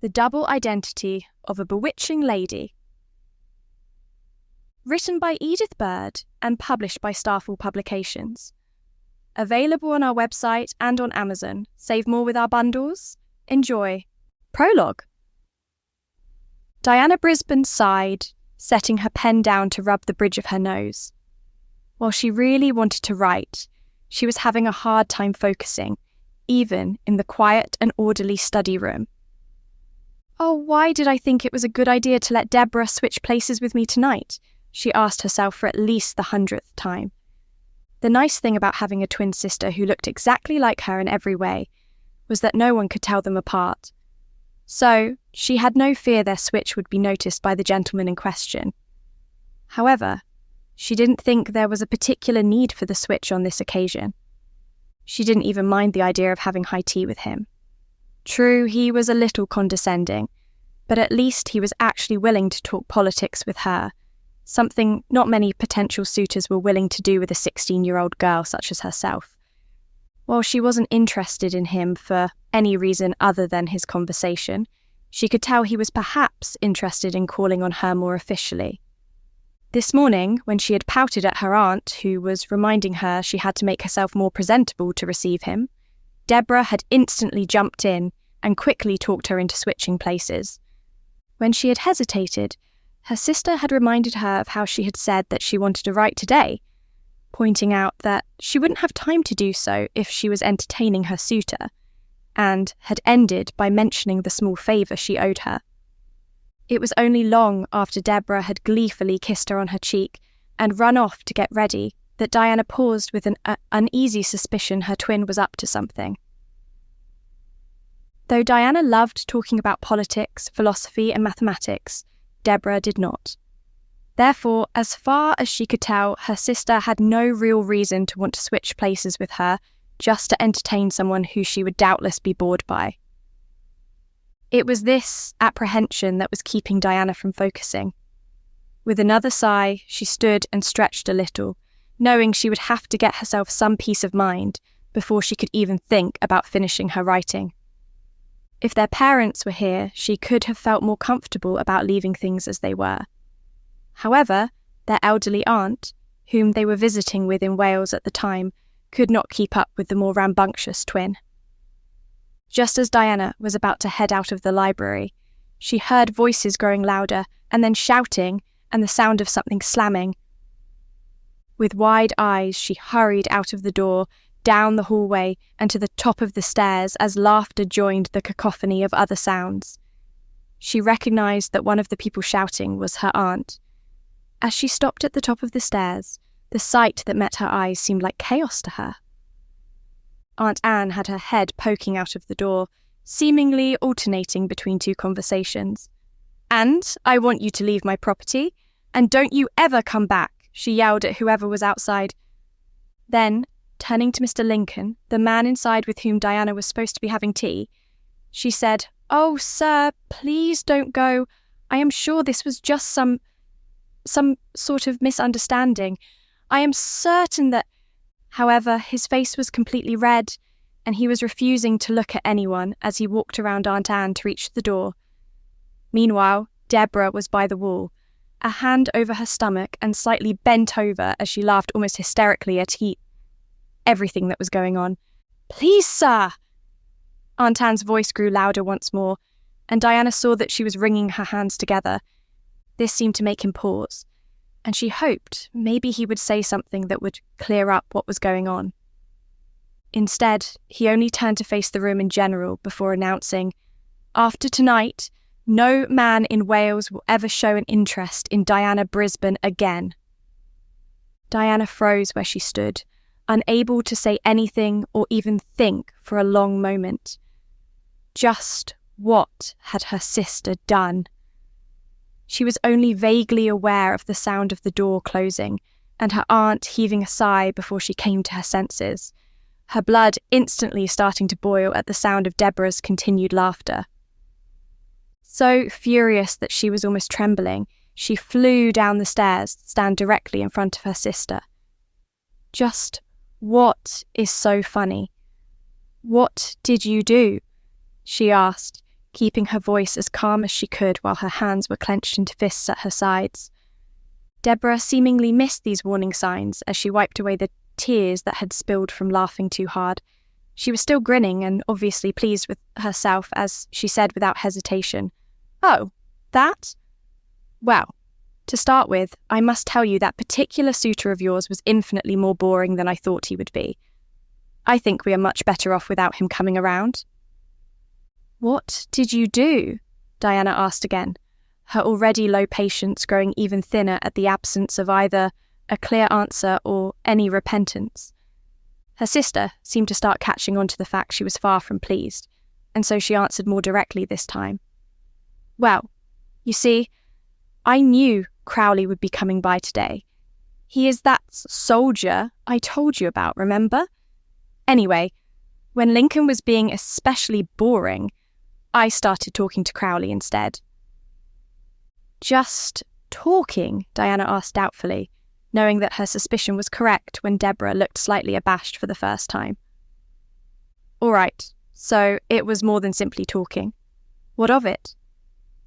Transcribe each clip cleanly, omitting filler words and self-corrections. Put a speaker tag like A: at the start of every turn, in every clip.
A: The Double Identity of a Bewitching Lady. Written by Edith Byrd and published by Starfall Publications. Available on our website and on Amazon. Save more with our bundles. Enjoy. Prologue. Diana Brisbane sighed, setting her pen down to rub the bridge of her nose. While she really wanted to write, she was having a hard time focusing, even in the quiet and orderly study room. "Oh, why did I think it was a good idea to let Debora switch places with me tonight?" she asked herself for at least the 100th time. The nice thing about having a twin sister who looked exactly like her in every way was that no one could tell them apart. So, she had no fear their switch would be noticed by the gentleman in question. However, she didn't think there was a particular need for the switch on this occasion. She didn't even mind the idea of having high tea with him. True, he was a little condescending, but at least he was actually willing to talk politics with her, something not many potential suitors were willing to do with a 16-year-old girl such as herself. While she wasn't interested in him for any reason other than his conversation, she could tell he was perhaps interested in calling on her more officially. This morning, when she had pouted at her aunt, who was reminding her she had to make herself more presentable to receive him, Debora had instantly jumped in and quickly talked her into switching places. When she had hesitated, her sister had reminded her of how she had said that she wanted to write today, pointing out that she wouldn't have time to do so if she was entertaining her suitor, and had ended by mentioning the small favour she owed her. It was only long after Debora had gleefully kissed her on her cheek and run off to get ready that Diana paused with an uneasy suspicion her twin was up to something. Though Diana loved talking about politics, philosophy and mathematics, Debora did not. Therefore, as far as she could tell, her sister had no real reason to want to switch places with her just to entertain someone who she would doubtless be bored by. It was this apprehension that was keeping Diana from focusing. With another sigh, she stood and stretched a little, knowing she would have to get herself some peace of mind before she could even think about finishing her writing. If their parents were here, she could have felt more comfortable about leaving things as they were. However, their elderly aunt, whom they were visiting with in Wales at the time, could not keep up with the more rambunctious twin. Just as Diana was about to head out of the library, she heard voices growing louder and then shouting and the sound of something slamming. With wide eyes, she hurried out of the door, down the hallway and to the top of the stairs as laughter joined the cacophony of other sounds. She recognised that one of the people shouting was her aunt. As she stopped at the top of the stairs, the sight that met her eyes seemed like chaos to her. Aunt Anne had her head poking out of the door, seemingly alternating between two conversations. "And I want you to leave my property, and don't you ever come back," she yelled at whoever was outside. Then, turning to Mr. Lincoln, the man inside with whom Diana was supposed to be having tea, she said, "Oh, sir, please don't go. I am sure this was just some sort of misunderstanding. I am certain that—" However, his face was completely red, and he was refusing to look at anyone as he walked around Aunt Anne to reach the door. Meanwhile, Debora was by the wall, a hand over her stomach and slightly bent over as she laughed almost hysterically at everything that was going on. "Please, sir!" Aunt Anne's voice grew louder once more, and Diana saw that she was wringing her hands together. This seemed to make him pause, and she hoped maybe he would say something that would clear up what was going on. Instead, he only turned to face the room in general before announcing, "After tonight, no man in Wales will ever show an interest in Diana Brisbane again." Diana froze where she stood, unable to say anything or even think for a long moment. Just what had her sister done? She was only vaguely aware of the sound of the door closing and her aunt heaving a sigh before she came to her senses, her blood instantly starting to boil at the sound of Debora's continued laughter. So furious that she was almost trembling, she flew down the stairs to stand directly in front of her sister. "Just what is so funny? What did you do?" she asked, keeping her voice as calm as she could while her hands were clenched into fists at her sides. Debora seemingly missed these warning signs as she wiped away the tears that had spilled from laughing too hard. She was still grinning and obviously pleased with herself as she said without hesitation, "Oh, that? Well, to start with, I must tell you that particular suitor of yours was infinitely more boring than I thought he would be. I think we are much better off without him coming around." "What did you do?" Diana asked again, her already low patience growing even thinner at the absence of either a clear answer or any repentance. Her sister seemed to start catching on to the fact she was far from pleased, and so she answered more directly this time. "Well, you see, I knew Crowley would be coming by today. He is that soldier I told you about, remember? Anyway, when Lincoln was being especially boring, I started talking to Crowley instead." "Just talking?" Diana asked doubtfully, knowing that her suspicion was correct when Debora looked slightly abashed for the first time. "All right, so it was more than simply talking. What of it?"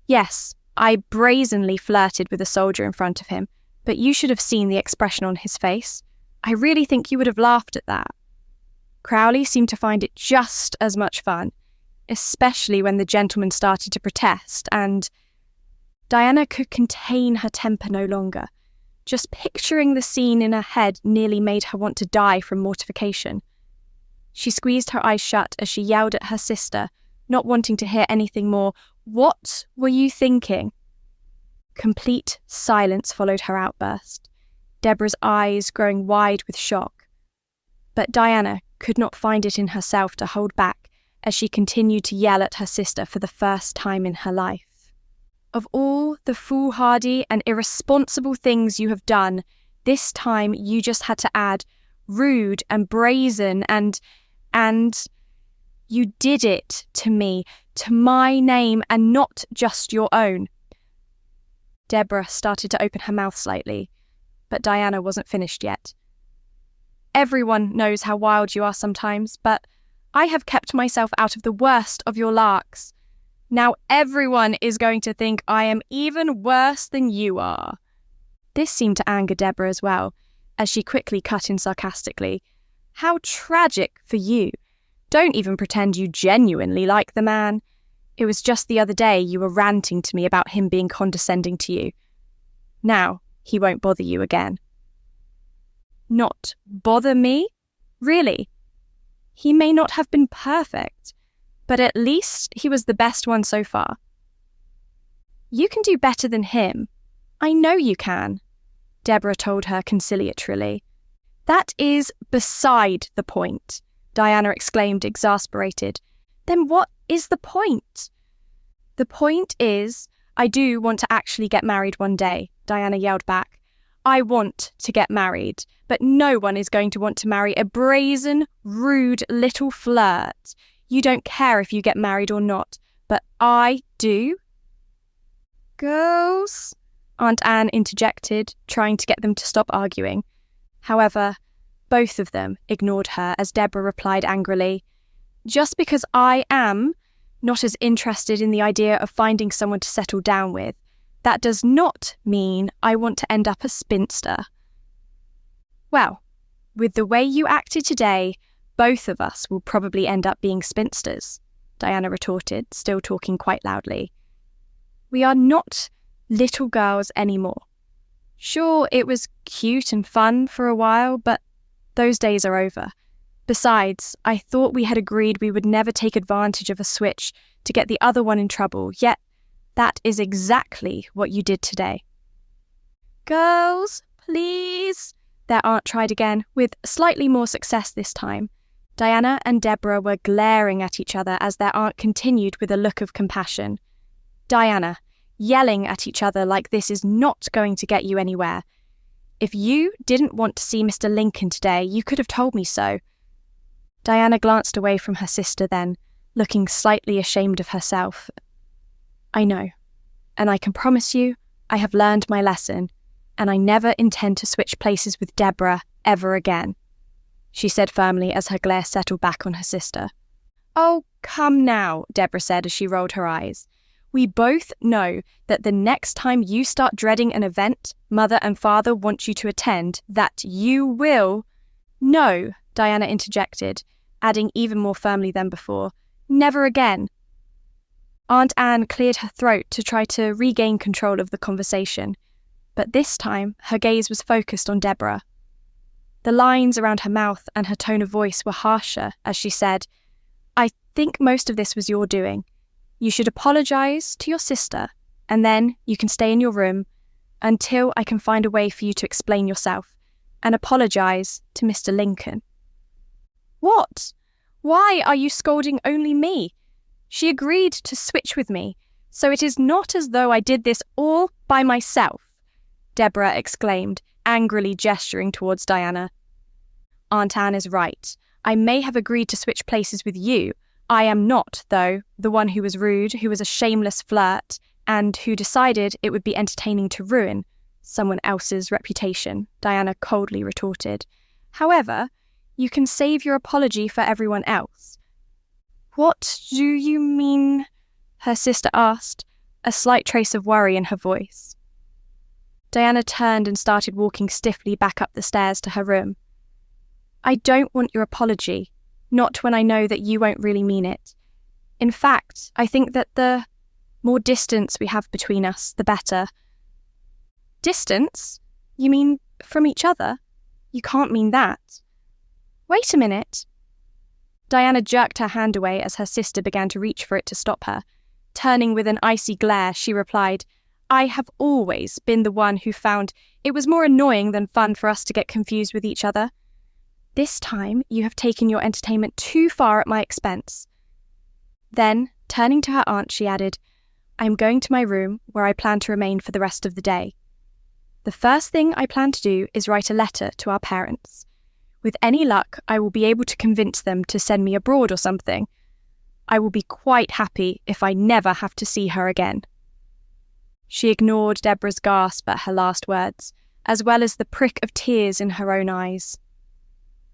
A: "Yes, I brazenly flirted with a soldier in front of him, but you should have seen the expression on his face. I really think you would have laughed at that. Crowley seemed to find it just as much fun, especially when the gentleman started to protest, and..." Diana could contain her temper no longer. Just picturing the scene in her head nearly made her want to die from mortification. She squeezed her eyes shut as she yelled at her sister, not wanting to hear anything more. "What were you thinking?" Complete silence followed her outburst, Debora's eyes growing wide with shock. But Diana could not find it in herself to hold back as she continued to yell at her sister for the first time in her life. "Of all the foolhardy and irresponsible things you have done, this time you just had to add rude and brazen and you did it to me, to my name, and not just your own." Debora started to open her mouth slightly, but Diana wasn't finished yet. "Everyone knows how wild you are sometimes, but I have kept myself out of the worst of your larks. Now everyone is going to think I am even worse than you are." This seemed to anger Debora as well, as she quickly cut in sarcastically. "How tragic for you. Don't even pretend you genuinely like the man. It was just the other day you were ranting to me about him being condescending to you. Now he won't bother you again." "Not bother me? Really? He may not have been perfect, but at least he was the best one so far." "You can do better than him. I know you can," Debora told her conciliatorily. "That is beside the point," Diana exclaimed, exasperated. "Then what is the point?" "The point is, I do want to actually get married one day," Diana yelled back. "I want to get married, but no one is going to want to marry a brazen, rude little flirt. You don't care if you get married or not, but I do." "Girls," Aunt Anne interjected, trying to get them to stop arguing. However, both of them ignored her as Debora replied angrily, "Just because I am not as interested in the idea of finding someone to settle down with, that does not mean I want to end up a spinster." "Well, with the way you acted today, both of us will probably end up being spinsters," Diana retorted, still talking quite loudly. "We are not little girls anymore. Sure, it was cute and fun for a while, but those days are over. Besides, I thought we had agreed we would never take advantage of a switch to get the other one in trouble, yet that is exactly what you did today." "Girls, please," their aunt tried again, with slightly more success this time. Diana and Debora were glaring at each other as their aunt continued with a look of compassion. "Diana, yelling at each other like this is not going to get you anywhere. If you didn't want to see Mr. Lincoln today, you could have told me so." Diana glanced away from her sister then, looking slightly ashamed of herself. "I know, and I can promise you I have learned my lesson, and I never intend to switch places with Debora ever again," she said firmly as her glare settled back on her sister. "Oh, come now," Debora said as she rolled her eyes. "We both know that the next time you start dreading an event Mother and Father want you to attend, that you will—" "No," Diana interjected, adding even more firmly than before, "never again." Aunt Anne cleared her throat to try to regain control of the conversation, but this time her gaze was focused on Debora. The lines around her mouth and her tone of voice were harsher as she said, "I think most of this was your doing. You should apologise to your sister, and then you can stay in your room until I can find a way for you to explain yourself, and apologise to Mr. Lincoln." "What? Why are you scolding only me? She agreed to switch with me, so it is not as though I did this all by myself," Debora exclaimed, angrily gesturing towards Diana. "Aunt Anne is right. I may have agreed to switch places with you. I am not, though, the one who was rude, who was a shameless flirt, and who decided it would be entertaining to ruin someone else's reputation," Diana coldly retorted. "However, you can save your apology for everyone else." "What do you mean?" her sister asked, a slight trace of worry in her voice. Diana turned and started walking stiffly back up the stairs to her room. "I don't want your apology, not when I know that you won't really mean it. In fact, I think that the more distance we have between us, the better." "Distance? You mean from each other? You can't mean that." "Wait a minute." Diana jerked her hand away as her sister began to reach for it to stop her. Turning with an icy glare, she replied, "I have always been the one who found it was more annoying than fun for us to get confused with each other. This time you have taken your entertainment too far at my expense." Then, turning to her aunt, she added, "I am going to my room, where I plan to remain for the rest of the day. The first thing I plan to do is write a letter to our parents. With any luck, I will be able to convince them to send me abroad or something. I will be quite happy if I never have to see her again." She ignored Debora's gasp at her last words, as well as the prick of tears in her own eyes.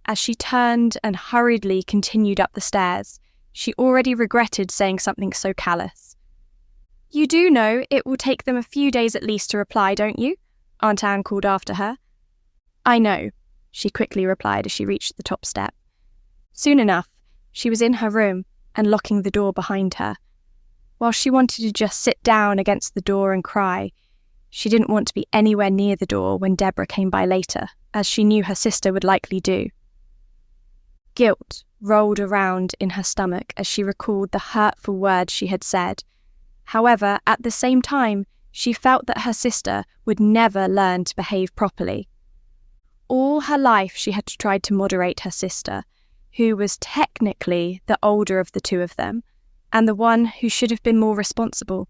A: As she turned and hurriedly continued up the stairs, she already regretted saying something so callous. "You do know it will take them a few days at least to reply, don't you?" Aunt Anne called after her. "I know," she quickly replied as she reached the top step. Soon enough, she was in her room and locking the door behind her. While she wanted to just sit down against the door and cry, she didn't want to be anywhere near the door when Debora came by later, as she knew her sister would likely do. Guilt rolled around in her stomach as she recalled the hurtful words she had said. However, at the same time, she felt that her sister would never learn to behave properly. All her life she had tried to moderate her sister, who was technically the older of the two of them, and the one who should have been more responsible.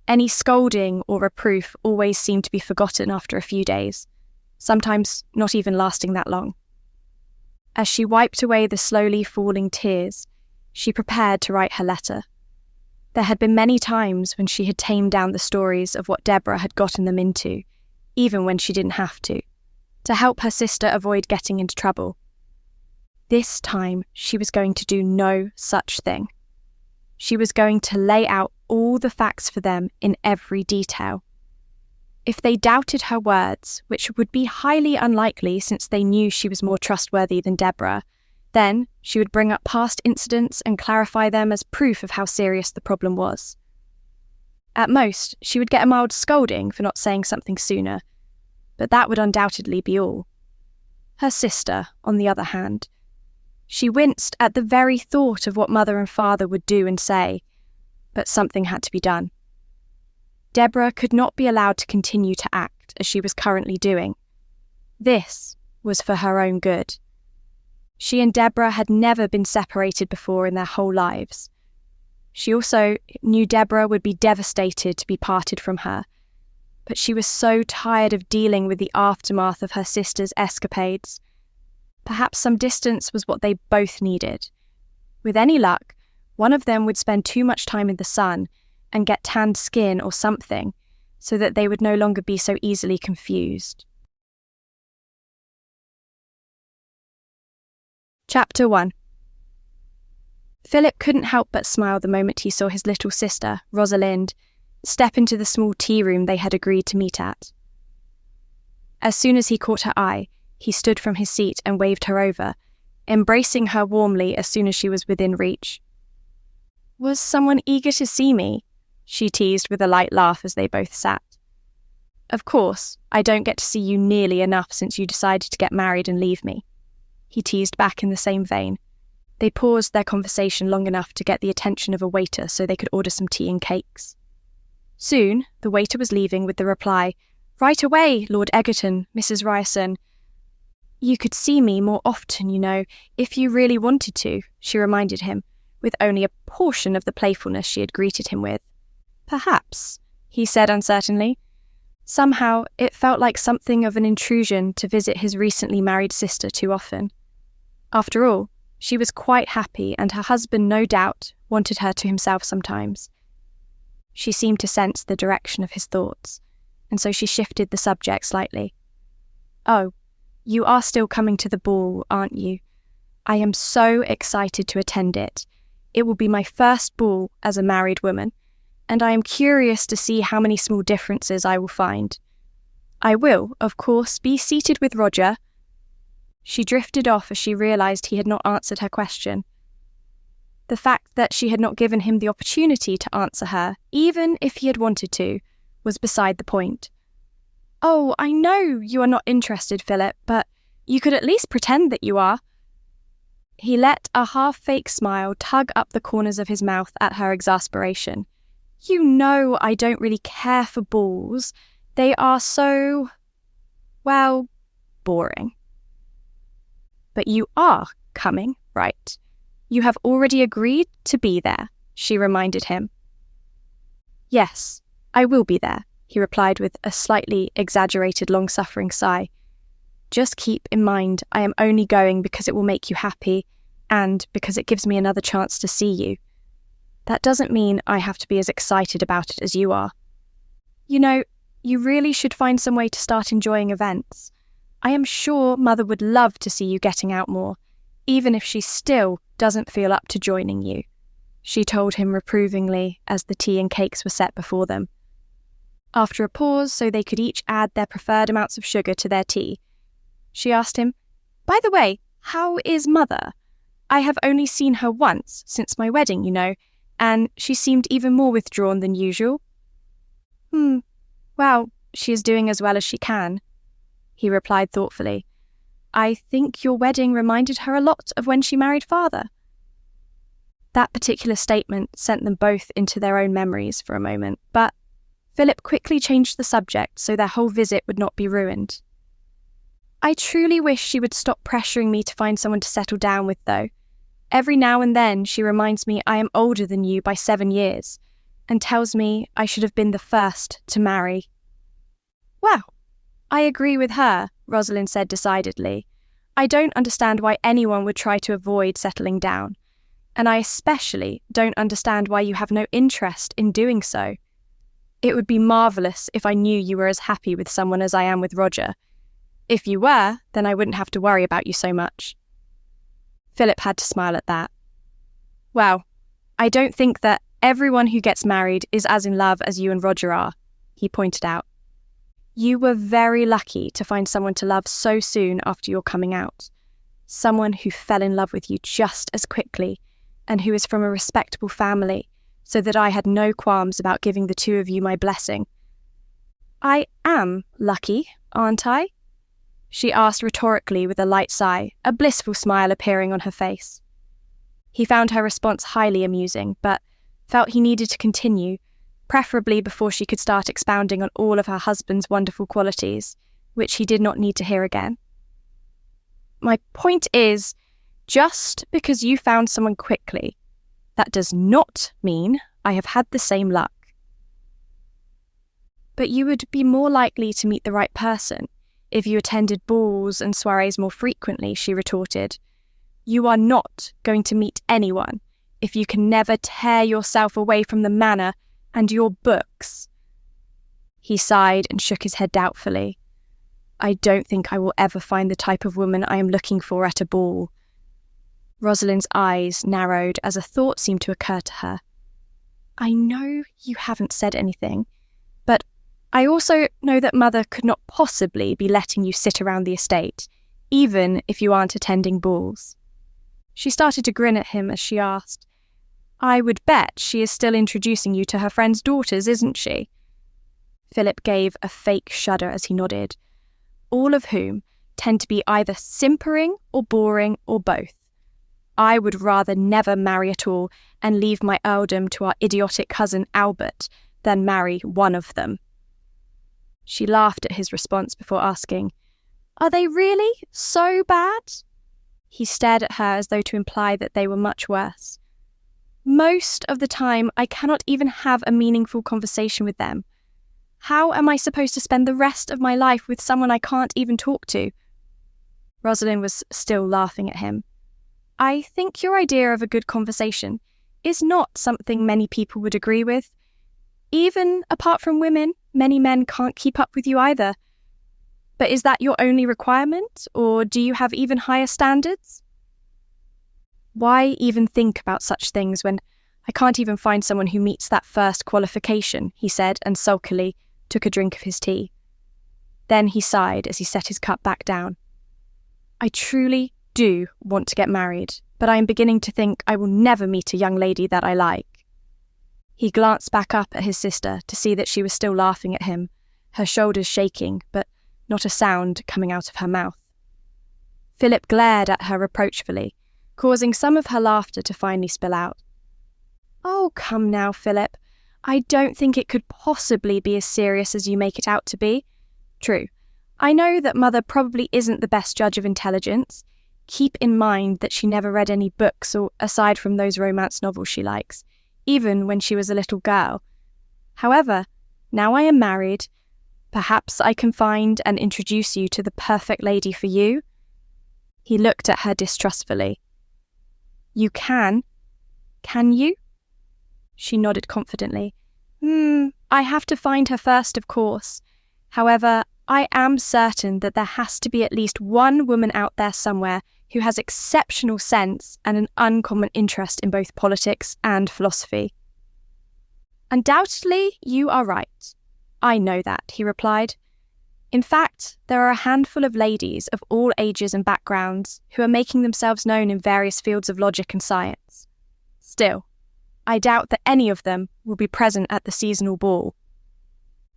A: Any scolding or reproof always seemed to be forgotten after a few days, sometimes not even lasting that long. As she wiped away the slowly falling tears, she prepared to write her letter. There had been many times when she had tamed down the stories of what Debora had gotten them into, even when she didn't have to help her sister avoid getting into trouble. This time, she was going to do no such thing. She was going to lay out all the facts for them in every detail. If they doubted her words, which would be highly unlikely since they knew she was more trustworthy than Debora, then she would bring up past incidents and clarify them as proof of how serious the problem was. At most, she would get a mild scolding for not saying something sooner, but that would undoubtedly be all. Her sister, on the other hand, she winced at the very thought of what Mother and Father would do and say, but something had to be done. Debora could not be allowed to continue to act as she was currently doing. This was for her own good. She and Debora had never been separated before in their whole lives. She also knew Debora would be devastated to be parted from her, but she was so tired of dealing with the aftermath of her sister's escapades. Perhaps some distance was what they both needed. With any luck, one of them would spend too much time in the sun and get tanned skin or something, so that they would no longer be so easily confused. Chapter 1. Philip couldn't help but smile the moment he saw his little sister, Rosalind, step into the small tea room they had agreed to meet at. As soon as he caught her eye, he stood from his seat and waved her over, embracing her warmly as soon as she was within reach. "Was someone eager to see me?" she teased with a light laugh as they both sat. "Of course, I don't get to see you nearly enough since you decided to get married and leave me," he teased back in the same vein. They paused their conversation long enough to get the attention of a waiter so they could order some tea and cakes. Soon, the waiter was leaving with the reply, "Right away, Lord Egerton, Mrs. Ryerson." "You could see me more often, you know, if you really wanted to," she reminded him, with only a portion of the playfulness she had greeted him with. "Perhaps," he said uncertainly. Somehow, it felt like something of an intrusion to visit his recently married sister too often. After all, she was quite happy, and her husband, no doubt, wanted her to himself sometimes. She seemed to sense the direction of his thoughts, and so she shifted the subject slightly. "Oh, you are still coming to the ball, aren't you? I am so excited to attend it. It will be my first ball as a married woman, and I am curious to see how many small differences I will find. I will, of course, be seated with Roger." She drifted off as she realised he had not answered her question. The fact that she had not given him the opportunity to answer her, even if he had wanted to, was beside the point. "Oh, I know you are not interested, Philip, but you could at least pretend that you are." He let a half-fake smile tug up the corners of his mouth at her exasperation. "You know I don't really care for balls. They are so, well, boring." "But you are coming, right? You have already agreed to be there," she reminded him. "Yes, I will be there," he replied with a slightly exaggerated long-suffering sigh. "Just keep in mind I am only going because it will make you happy and because it gives me another chance to see you. That doesn't mean I have to be as excited about it as you are. You know, you really should find some way to start enjoying events. I am sure Mother would love to see you getting out more, even if she still doesn't feel up to joining you," she told him reprovingly as the tea and cakes were set before them. After a pause so they could each add their preferred amounts of sugar to their tea, she asked him, "By the way, how is Mother? I have only seen her once since my wedding, you know, and she seemed even more withdrawn than usual." Well, she is doing as well as she can," he replied thoughtfully. "I think your wedding reminded her a lot of when she married Father." That particular statement sent them both into their own memories for a moment, but Philip quickly changed the subject so their whole visit would not be ruined. "I truly wish she would stop pressuring me to find someone to settle down with, though. Every now and then she reminds me I am older than you by 7 years, and tells me I should have been the first to marry." "Well, I agree with her," Rosalind said decidedly. "I don't understand why anyone would try to avoid settling down, and I especially don't understand why you have no interest in doing so. It would be marvellous if I knew you were as happy with someone as I am with Roger. If you were, then I wouldn't have to worry about you so much." Philip had to smile at that. "Well, I don't think that everyone who gets married is as in love as you and Roger are," he pointed out. "You were very lucky to find someone to love so soon after your coming out. Someone who fell in love with you just as quickly, and who is from a respectable family, so that I had no qualms about giving the two of you my blessing." "I am lucky, aren't I?" she asked rhetorically with a light sigh, a blissful smile appearing on her face. He found her response highly amusing, but felt he needed to continue, preferably before she could start expounding on all of her husband's wonderful qualities, which he did not need to hear again. "My point is, just because you found someone quickly, that does not mean I have had the same luck." "But you would be more likely to meet the right person if you attended balls and soirees more frequently," she retorted. "You are not going to meet anyone if you can never tear yourself away from the manor and your books." He sighed and shook his head doubtfully. "I don't think I will ever find the type of woman I am looking for at a ball." Rosalind's eyes narrowed as a thought seemed to occur to her. I know you haven't said anything, but I also know that Mother could not possibly be letting you sit around the estate, even if you aren't attending balls. She started to grin at him as she asked, I would bet she is still introducing you to her friend's daughters, isn't she? Philip gave a fake shudder as he nodded, all of whom tend to be either simpering or boring or both. I would rather never marry at all and leave my earldom to our idiotic cousin Albert than marry one of them. She laughed at his response before asking, Are they really so bad? He stared at her as though to imply that they were much worse. Most of the time, I cannot even have a meaningful conversation with them. How am I supposed to spend the rest of my life with someone I can't even talk to? Rosalind was still laughing at him. I think your idea of a good conversation is not something many people would agree with. Even apart from women, many men can't keep up with you either. But is that your only requirement, or do you have even higher standards? Why even think about such things when I can't even find someone who meets that first qualification, he said, and sulkily took a drink of his tea. Then he sighed as he set his cup back down. I truly do want to get married, but I am beginning to think I will never meet a young lady that I like. He glanced back up at his sister to see that she was still laughing at him, her shoulders shaking, but not a sound coming out of her mouth. Philip glared at her reproachfully, causing some of her laughter to finally spill out. Oh, come now, Philip. I don't think it could possibly be as serious as you make it out to be. True, I know that Mother probably isn't the best judge of intelligence. Keep in mind that she never read any books or aside from those romance novels she likes, even when she was a little girl. However, now I am married, perhaps I can find and introduce you to the perfect lady for you. He looked at her distrustfully. You can you? She nodded confidently. I have to find her first, of course. However, I am certain that there has to be at least one woman out there somewhere who has exceptional sense and an uncommon interest in both politics and philosophy. Undoubtedly, you are right. I know that, he replied. In fact, there are a handful of ladies of all ages and backgrounds who are making themselves known in various fields of logic and science. Still, I doubt that any of them will be present at the seasonal ball.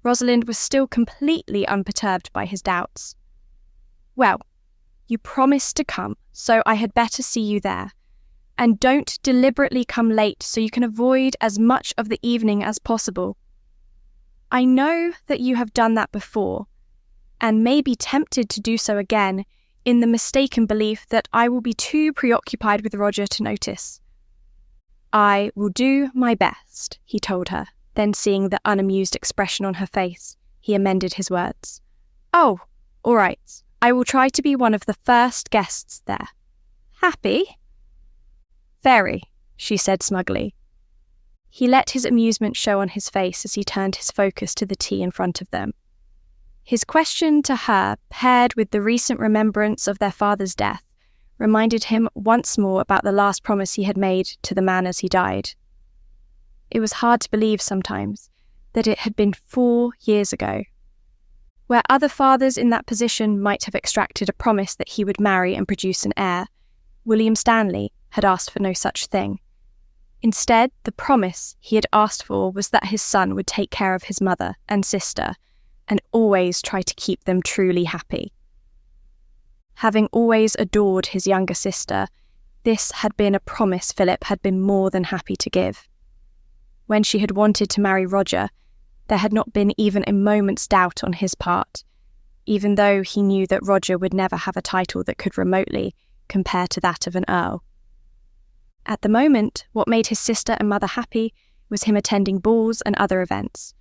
A: Rosalind was still completely unperturbed by his doubts. Well, you promised to come, so I had better see you there. And don't deliberately come late so you can avoid as much of the evening as possible. I know that you have done that before, and may be tempted to do so again in the mistaken belief that I will be too preoccupied with Roger to notice. I will do my best, he told her, then seeing the unamused expression on her face, he amended his words. Oh, all right, I will try to be one of the first guests there. Happy? Very, she said smugly. He let his amusement show on his face as he turned his focus to the tea in front of them. His question to her, paired with the recent remembrance of their father's death, reminded him once more about the last promise he had made to the man as he died. It was hard to believe sometimes that it had been 4 years ago. Where other fathers in that position might have extracted a promise that he would marry and produce an heir, William Stanley had asked for no such thing. Instead, the promise he had asked for was that his son would take care of his mother and sister and always try to keep them truly happy. Having always adored his younger sister, this had been a promise Philip had been more than happy to give. When she had wanted to marry Roger, there had not been even a moment's doubt on his part, even though he knew that Roger would never have a title that could remotely compare to that of an earl. At the moment, what made his sister and mother happy was him attending balls and other events.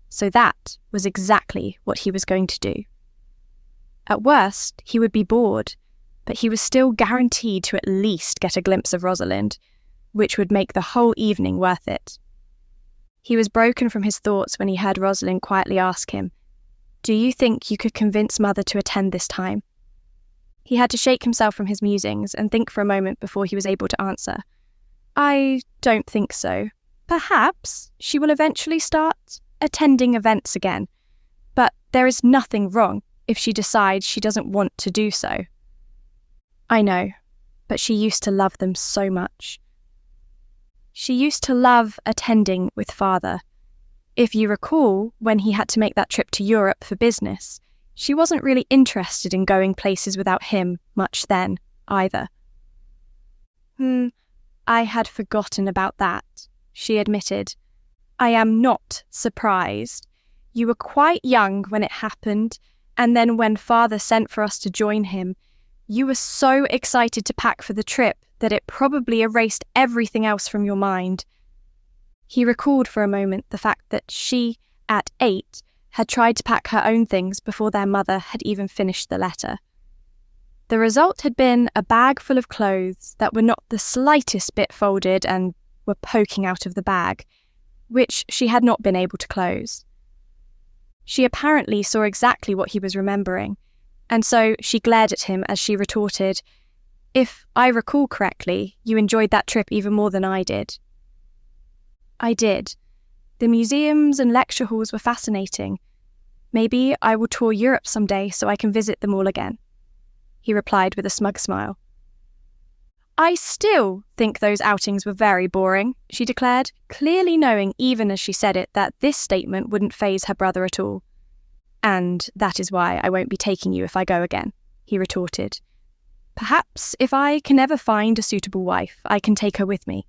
A: So that was exactly what he was going to do. At worst, he would be bored, but he was still guaranteed to at least get a glimpse of Rosalind, which would make the whole evening worth it. He was broken from his thoughts when he heard Rosalind quietly ask him, "Do you think you could convince Mother to attend this time?" He had to shake himself from his musings and think for a moment before he was able to answer. I don't think so. Perhaps she will eventually start attending events again, but there is nothing wrong if she decides she doesn't want to do so. I know, but she used to love them so much. She used to love attending with Father. If you recall, when he had to make that trip to Europe for business, she wasn't really interested in going places without him much then, either. I had forgotten about that, she admitted. I am not surprised. You were quite young when it happened, and then when Father sent for us to join him, you were so excited to pack for the trip that it probably erased everything else from your mind. He recalled for a moment the fact that she, at 8, had tried to pack her own things before their mother had even finished the letter. The result had been a bag full of clothes that were not the slightest bit folded and were poking out of the bag, which she had not been able to close. She apparently saw exactly what he was remembering, and so she glared at him as she retorted, "If I recall correctly, you enjoyed that trip even more than I did." I did. The museums and lecture halls were fascinating. Maybe I will tour Europe someday so I can visit them all again, he replied with a smug smile. I still think those outings were very boring, she declared, clearly knowing even as she said it that this statement wouldn't faze her brother at all. And that is why I won't be taking you if I go again, he retorted. Perhaps if I can ever find a suitable wife, I can take her with me.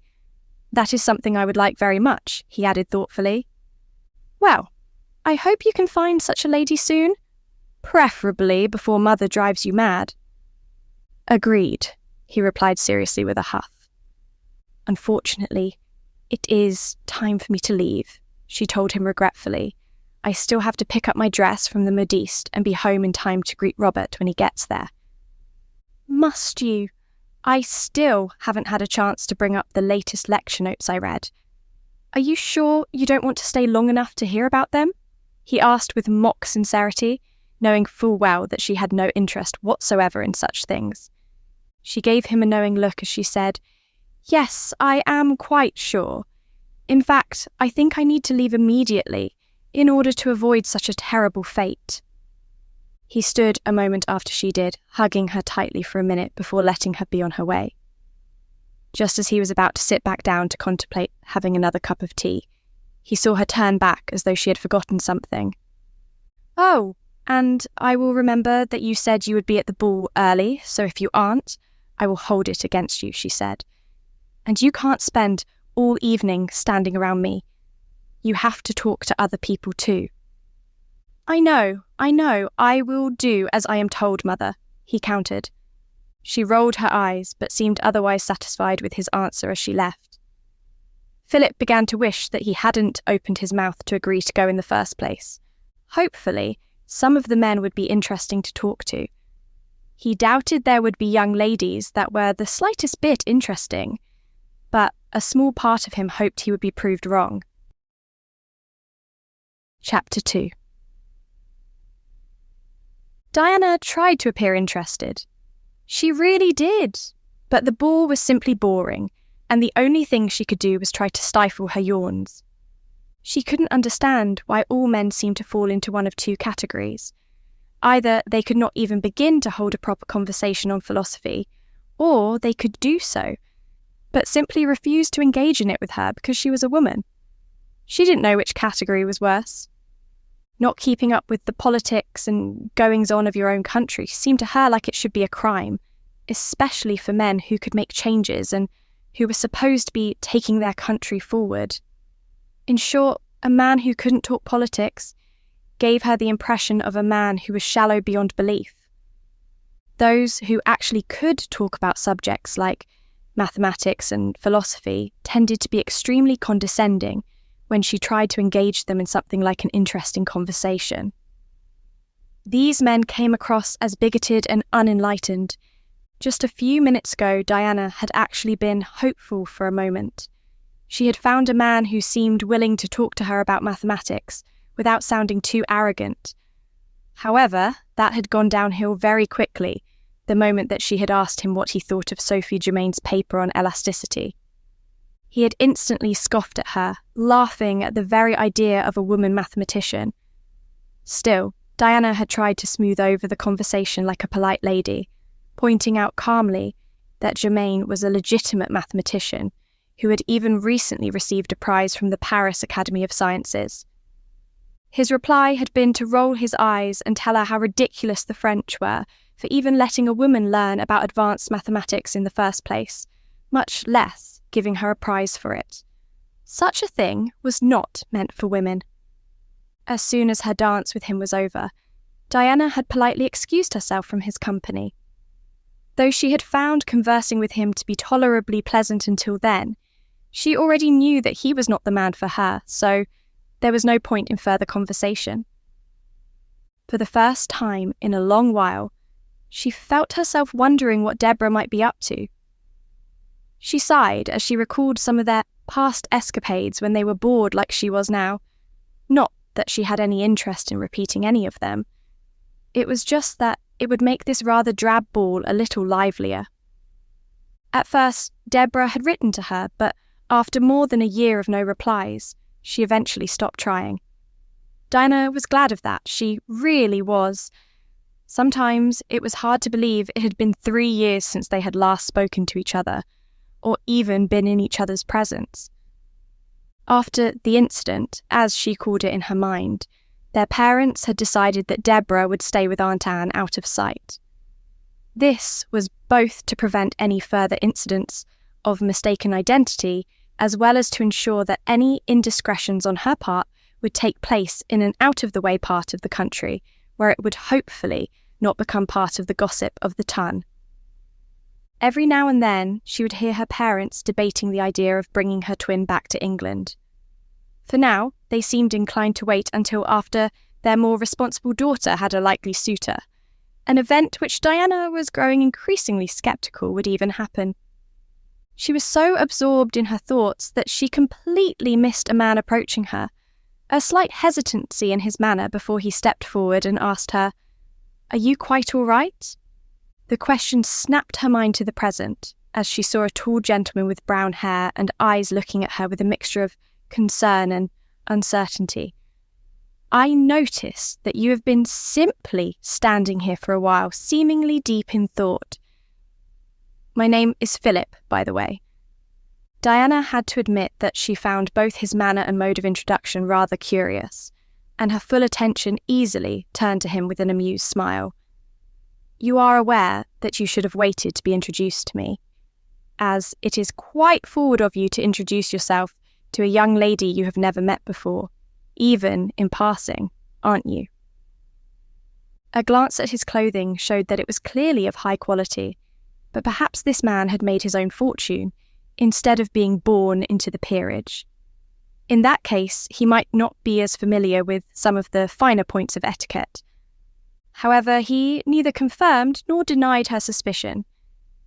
A: That is something I would like very much, he added thoughtfully. Well, I hope you can find such a lady soon, preferably before Mother drives you mad. Agreed, he replied seriously with a huff. Unfortunately, it is time for me to leave, she told him regretfully. I still have to pick up my dress from the modiste and be home in time to greet Robert when he gets there. Must you? I still haven't had a chance to bring up the latest lecture notes I read. Are you sure you don't want to stay long enough to hear about them? He asked with mock sincerity, knowing full well that she had no interest whatsoever in such things. She gave him a knowing look as she said, Yes, I am quite sure. In fact, I think I need to leave immediately in order to avoid such a terrible fate. He stood a moment after she did, hugging her tightly for a minute before letting her be on her way. Just as he was about to sit back down to contemplate having another cup of tea, he saw her turn back as though she had forgotten something. Oh, and I will remember that you said you would be at the ball early, so if you aren't, I will hold it against you, she said. And you can't spend all evening standing around me. You have to talk to other people too. I know, I will do as I am told, Mother, he countered. She rolled her eyes, but seemed otherwise satisfied with his answer as she left. Philip began to wish that he hadn't opened his mouth to agree to go in the first place. Hopefully, some of the men would be interesting to talk to. He doubted there would be young ladies that were the slightest bit interesting, but a small part of him hoped he would be proved wrong. Chapter 2. Diana tried to appear interested. She really did, but the ball was simply boring, and the only thing she could do was try to stifle her yawns. She couldn't understand why all men seemed to fall into one of two categories. Either they could not even begin to hold a proper conversation on philosophy, or they could do so, but simply refused to engage in it with her because she was a woman. She didn't know which category was worse. Not keeping up with the politics and goings-on of your own country seemed to her like it should be a crime, especially for men who could make changes and who were supposed to be taking their country forward. In short, a man who couldn't talk politics gave her the impression of a man who was shallow beyond belief. Those who actually could talk about subjects like mathematics and philosophy tended to be extremely condescending when she tried to engage them in something like an interesting conversation. These men came across as bigoted and unenlightened. Just a few minutes ago, Diana had actually been hopeful for a moment. She had found a man who seemed willing to talk to her about mathematics without sounding too arrogant. However, that had gone downhill very quickly the moment that she had asked him what he thought of Sophie Germain's paper on elasticity. He had instantly scoffed at her, laughing at the very idea of a woman mathematician. Still, Diana had tried to smooth over the conversation like a polite lady, pointing out calmly that Germain was a legitimate mathematician who had even recently received a prize from the Paris Academy of Sciences. His reply had been to roll his eyes and tell her how ridiculous the French were for even letting a woman learn about advanced mathematics in the first place, much less giving her a prize for it. Such a thing was not meant for women. As soon as her dance with him was over, Diana had politely excused herself from his company. Though she had found conversing with him to be tolerably pleasant until then, she already knew that he was not the man for her, so there was no point in further conversation. For the first time in a long while, she felt herself wondering what Debora might be up to. She sighed as she recalled some of their past escapades when they were bored like she was now. Not that she had any interest in repeating any of them. It was just that it would make this rather drab ball a little livelier. At first, Debora had written to her, but after more than a year of no replies, she eventually stopped trying. Diana was glad of that. She really was. Sometimes it was hard to believe it had been 3 years since they had last spoken to each other, or even been in each other's presence. After the incident, as she called it in her mind, their parents had decided that Debora would stay with Aunt Anne out of sight. This was both to prevent any further incidents of mistaken identity, as well as to ensure that any indiscretions on her part would take place in an out-of-the-way part of the country, where it would hopefully not become part of the gossip of the ton. Every now and then she would hear her parents debating the idea of bringing her twin back to England. For now, they seemed inclined to wait until after their more responsible daughter had a likely suitor, an event which Diana was growing increasingly sceptical would even happen. She was so absorbed in her thoughts that she completely missed a man approaching her, a slight hesitancy in his manner before he stepped forward and asked her, "Are you quite all right?" The question snapped her mind to the present, as she saw a tall gentleman with brown hair and eyes looking at her with a mixture of concern and uncertainty. "I notice that you have been simply standing here for a while, seemingly deep in thought." "My name is Philip, by the way." Diana had to admit that she found both his manner and mode of introduction rather curious, and her full attention easily turned to him with an amused smile. "You are aware that you should have waited to be introduced to me, as it is quite forward of you to introduce yourself to a young lady you have never met before, even in passing, aren't you?" A glance at his clothing showed that it was clearly of high quality, but perhaps this man had made his own fortune, instead of being born into the peerage. In that case, he might not be as familiar with some of the finer points of etiquette. However, he neither confirmed nor denied her suspicion.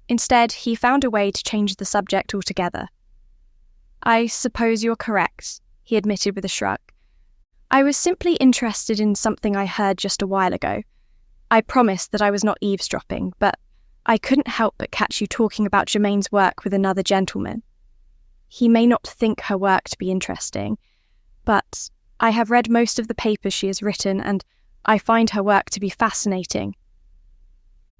A: Instead, he found a way to change the subject altogether. "I suppose you're correct," he admitted with a shrug. "I was simply interested in something I heard just a while ago. I promised that I was not eavesdropping, but I couldn't help but catch you talking about Germain's work with another gentleman. He may not think her work to be interesting, but I have read most of the papers she has written, and I find her work to be fascinating."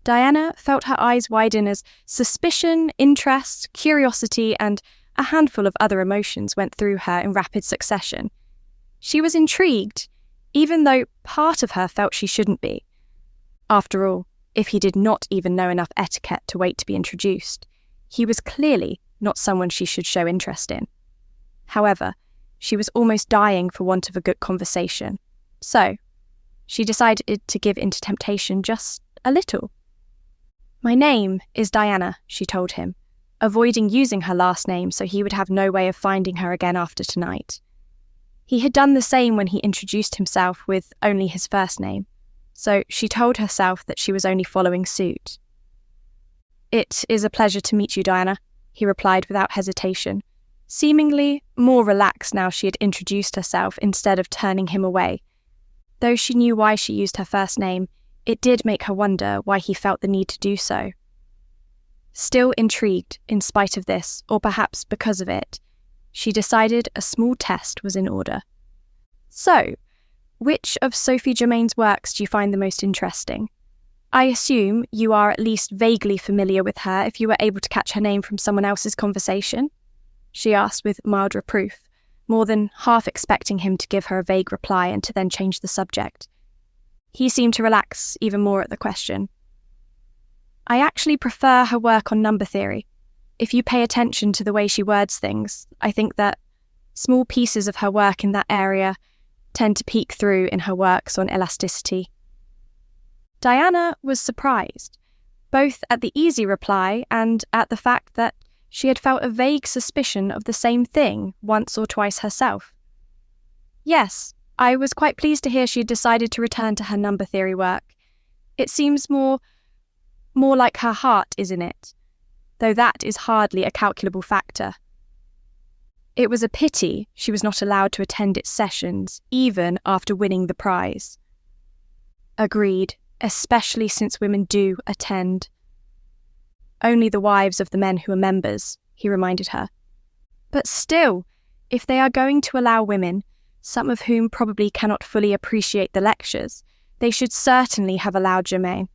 A: Diana felt her eyes widen as suspicion, interest, curiosity, and a handful of other emotions went through her in rapid succession. She was intrigued, even though part of her felt she shouldn't be. After all, if he did not even know enough etiquette to wait to be introduced, he was clearly not someone she should show interest in. However, she was almost dying for want of a good conversation, so she decided to give in to temptation just a little. "My name is Diana," she told him, avoiding using her last name so he would have no way of finding her again after tonight. He had done the same when he introduced himself with only his first name, so she told herself that she was only following suit. "It is a pleasure to meet you, Diana," he replied without hesitation, seemingly more relaxed now she had introduced herself instead of turning him away. Though she knew why she used her first name, it did make her wonder why he felt the need to do so. Still intrigued in spite of this, or perhaps because of it, she decided a small test was in order. So, which of Sophie Germain's works do you find the most interesting? I assume you are at least vaguely familiar with her if you were able to catch her name from someone else's conversation, she asked with mild reproof, more than half expecting him to give her a vague reply and to then change the subject. He seemed to relax even more at the question. I actually prefer her work on number theory. If you pay attention to the way she words things, I think that small pieces of her work in that area tend to peek through in her works on elasticity. Diana was surprised, both at the easy reply and at the fact that she had felt a vague suspicion of the same thing once or twice herself. Yes, I was quite pleased to hear she had decided to return to her number theory work. It seems more like her heart is in it, though that is hardly a calculable factor. It was a pity she was not allowed to attend its sessions, even after winning the prize. Agreed, especially since women do attend. Only the wives of the men who are members, he reminded her. But still, if they are going to allow women, some of whom probably cannot fully appreciate the lectures, they should certainly have allowed Germain.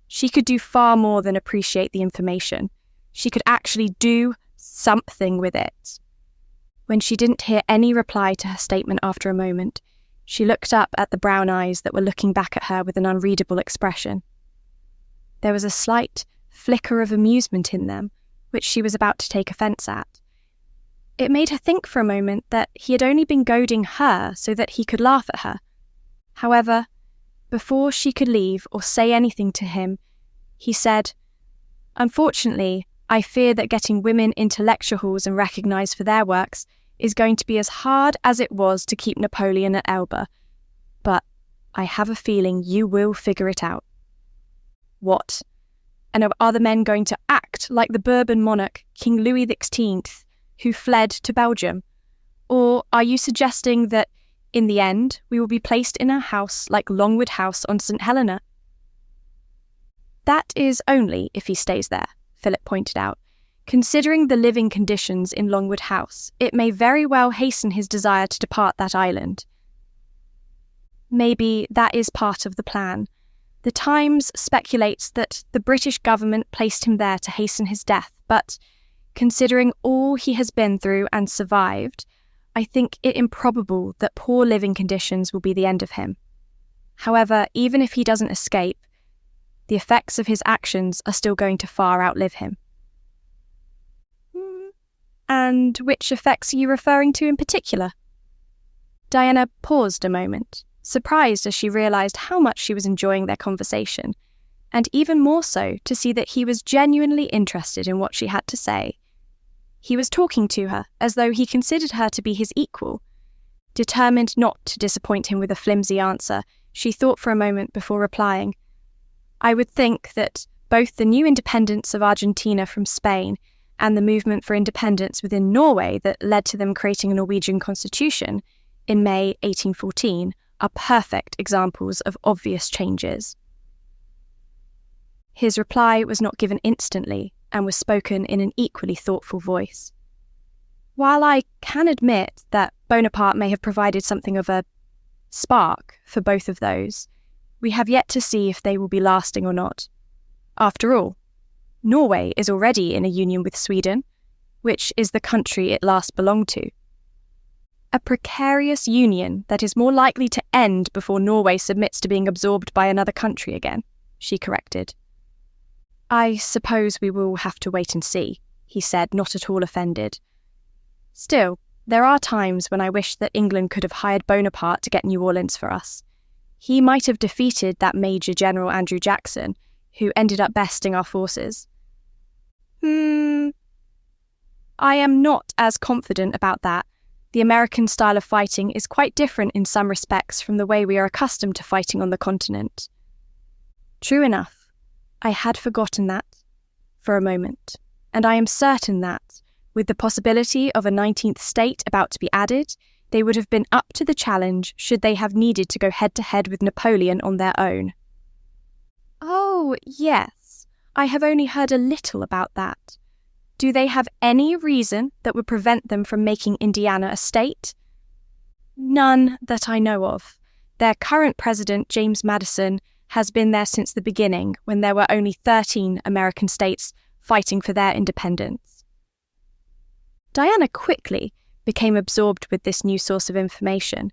A: She could do far more than appreciate the information. She could actually do something with it. When she didn't hear any reply to her statement after a moment, she looked up at the brown eyes that were looking back at her with an unreadable expression. There was a slight flicker of amusement in them, which she was about to take offence at. It made her think for a moment that he had only been goading her so that he could laugh at her. However, before she could leave or say anything to him, he said, "Unfortunately, I fear that getting women into lecture halls and recognised for their works is going to be as hard as it was to keep Napoleon at Elba. But I have a feeling you will figure it out." What? And are the men going to act like the Bourbon monarch, King Louis XVI, who fled to Belgium? Or are you suggesting that, in the end, we will be placed in a house like Longwood House on St. Helena? That is only if he stays there, Philip pointed out. Considering the living conditions in Longwood House, it may very well hasten his desire to depart that island. Maybe that is part of the plan. The Times speculates that the British government placed him there to hasten his death, but considering all he has been through and survived, I think it improbable that poor living conditions will be the end of him. However, even if he doesn't escape, the effects of his actions are still going to far outlive him. And which effects are you referring to in particular? Diana paused a moment, surprised as she realised how much she was enjoying their conversation, and even more so to see that he was genuinely interested in what she had to say. He was talking to her as though he considered her to be his equal. Determined not to disappoint him with a flimsy answer, she thought for a moment before replying, "I would think that both the new independence of Argentina from Spain and the movement for independence within Norway that led to them creating a Norwegian constitution in May 1814 are perfect examples of obvious changes." His reply was not given instantly and was spoken in an equally thoughtful voice. "While I can admit that Bonaparte may have provided something of a spark for both of those, we have yet to see if they will be lasting or not. After all, Norway is already in a union with Sweden, which is the country it last belonged to. A precarious union that is more likely to end before Norway submits to being absorbed by another country again," she corrected. "I suppose we will have to wait and see," he said, not at all offended. "Still, there are times when I wish that England could have hired Bonaparte to get New Orleans for us. He might have defeated that Major General Andrew Jackson, who ended up besting our forces." I am not as confident about that. The American style of fighting is quite different in some respects from the way we are accustomed to fighting on the continent. True enough. I had forgotten that for a moment, and I am certain that, with the possibility of a 19th state about to be added, they would have been up to the challenge should they have needed to go head-to-head with Napoleon on their own. Oh, yes. I have only heard a little about that. Do they have any reason that would prevent them from making Indiana a state? None that I know of. Their current president, James Madison, has been there since the beginning, when there were only 13 American states fighting for their independence. Diana quickly became absorbed with this new source of information,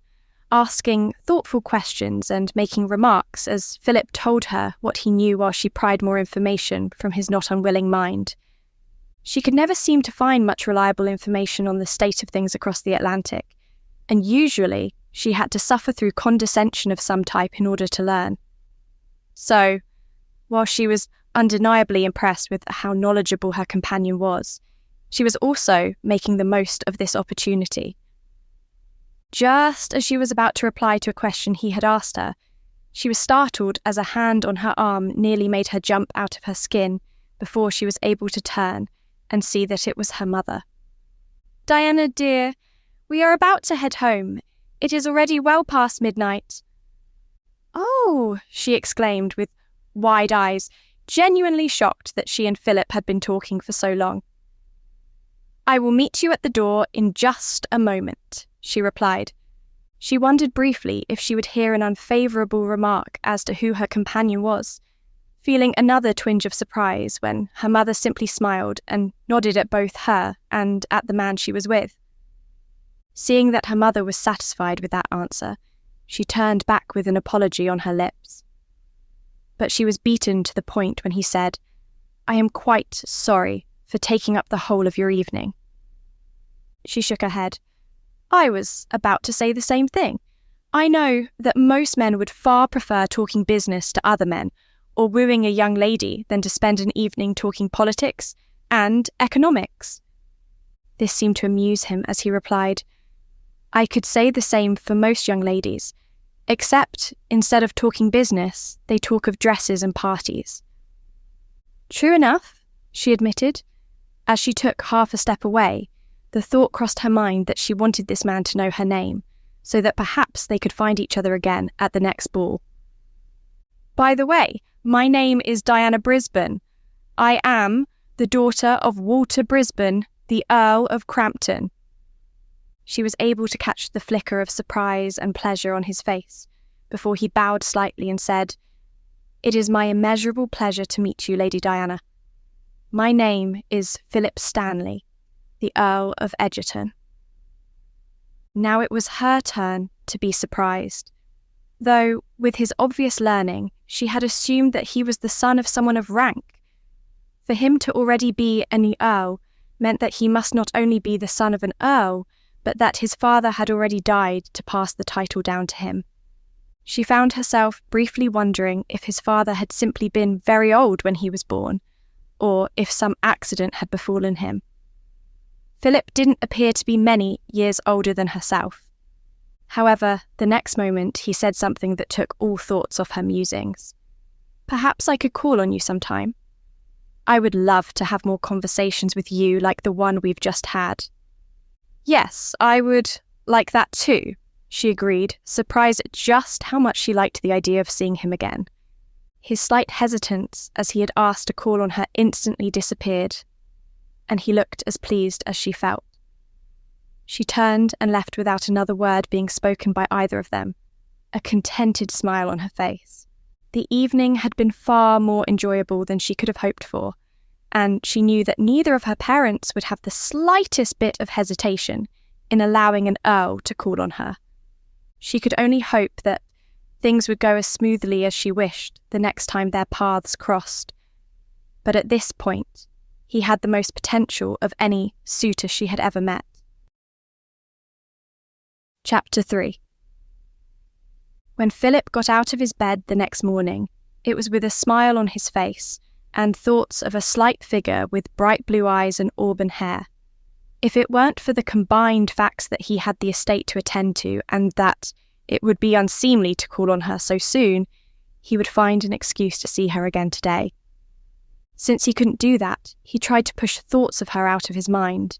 A: asking thoughtful questions and making remarks as Philip told her what he knew while she pried more information from his not unwilling mind. She could never seem to find much reliable information on the state of things across the Atlantic, and usually she had to suffer through condescension of some type in order to learn. So, while she was undeniably impressed with how knowledgeable her companion was, she was also making the most of this opportunity. Just as she was about to reply to a question he had asked her, she was startled as a hand on her arm nearly made her jump out of her skin before she was able to turn and see that it was her mother. "Diana, dear, we are about to head home. It is already well past midnight." "Oh," she exclaimed with wide eyes, genuinely shocked that she and Philip had been talking for so long. "I will meet you at the door in just a moment," she replied. She wondered briefly if she would hear an unfavourable remark as to who her companion was, feeling another twinge of surprise when her mother simply smiled and nodded at both her and at the man she was with. Seeing that her mother was satisfied with that answer, she turned back with an apology on her lips. But she was beaten to the point when he said, "I am quite sorry for taking up the whole of your evening." She shook her head. "I was about to say the same thing. I know that most men would far prefer talking business to other men or wooing a young lady than to spend an evening talking politics and economics." This seemed to amuse him as he replied, "I could say the same for most young ladies, except instead of talking business, they talk of dresses and parties." "True enough," she admitted. As she took half a step away, the thought crossed her mind that she wanted this man to know her name, so that perhaps they could find each other again at the next ball. "By the way, my name is Diana Brisbane. I am the daughter of Walter Brisbane, the Earl of Crampton." She was able to catch the flicker of surprise and pleasure on his face before he bowed slightly and said, "It is my immeasurable pleasure to meet you, Lady Diana. My name is Philip Stanley, the Earl of Egerton." Now it was her turn to be surprised, though with his obvious learning, she had assumed that he was the son of someone of rank. For him to already be an earl meant that he must not only be the son of an earl, but that his father had already died to pass the title down to him. She found herself briefly wondering if his father had simply been very old when he was born, or if some accident had befallen him. Philip didn't appear to be many years older than herself. However, the next moment he said something that took all thoughts off her musings. "Perhaps I could call on you sometime. I would love to have more conversations with you like the one we've just had." "Yes, I would like that too," she agreed, surprised at just how much she liked the idea of seeing him again. His slight hesitance as he had asked to call on her instantly disappeared, and he looked as pleased as she felt. She turned and left without another word being spoken by either of them, a contented smile on her face. The evening had been far more enjoyable than she could have hoped for, and she knew that neither of her parents would have the slightest bit of hesitation in allowing an earl to call on her. She could only hope that things would go as smoothly as she wished the next time their paths crossed. But at this point, he had the most potential of any suitor she had ever met. Chapter 3. When Philip got out of his bed the next morning, it was with a smile on his face and thoughts of a slight figure with bright blue eyes and auburn hair. If it weren't for the combined facts that he had the estate to attend to and that it would be unseemly to call on her so soon, he would find an excuse to see her again today. Since he couldn't do that, he tried to push thoughts of her out of his mind,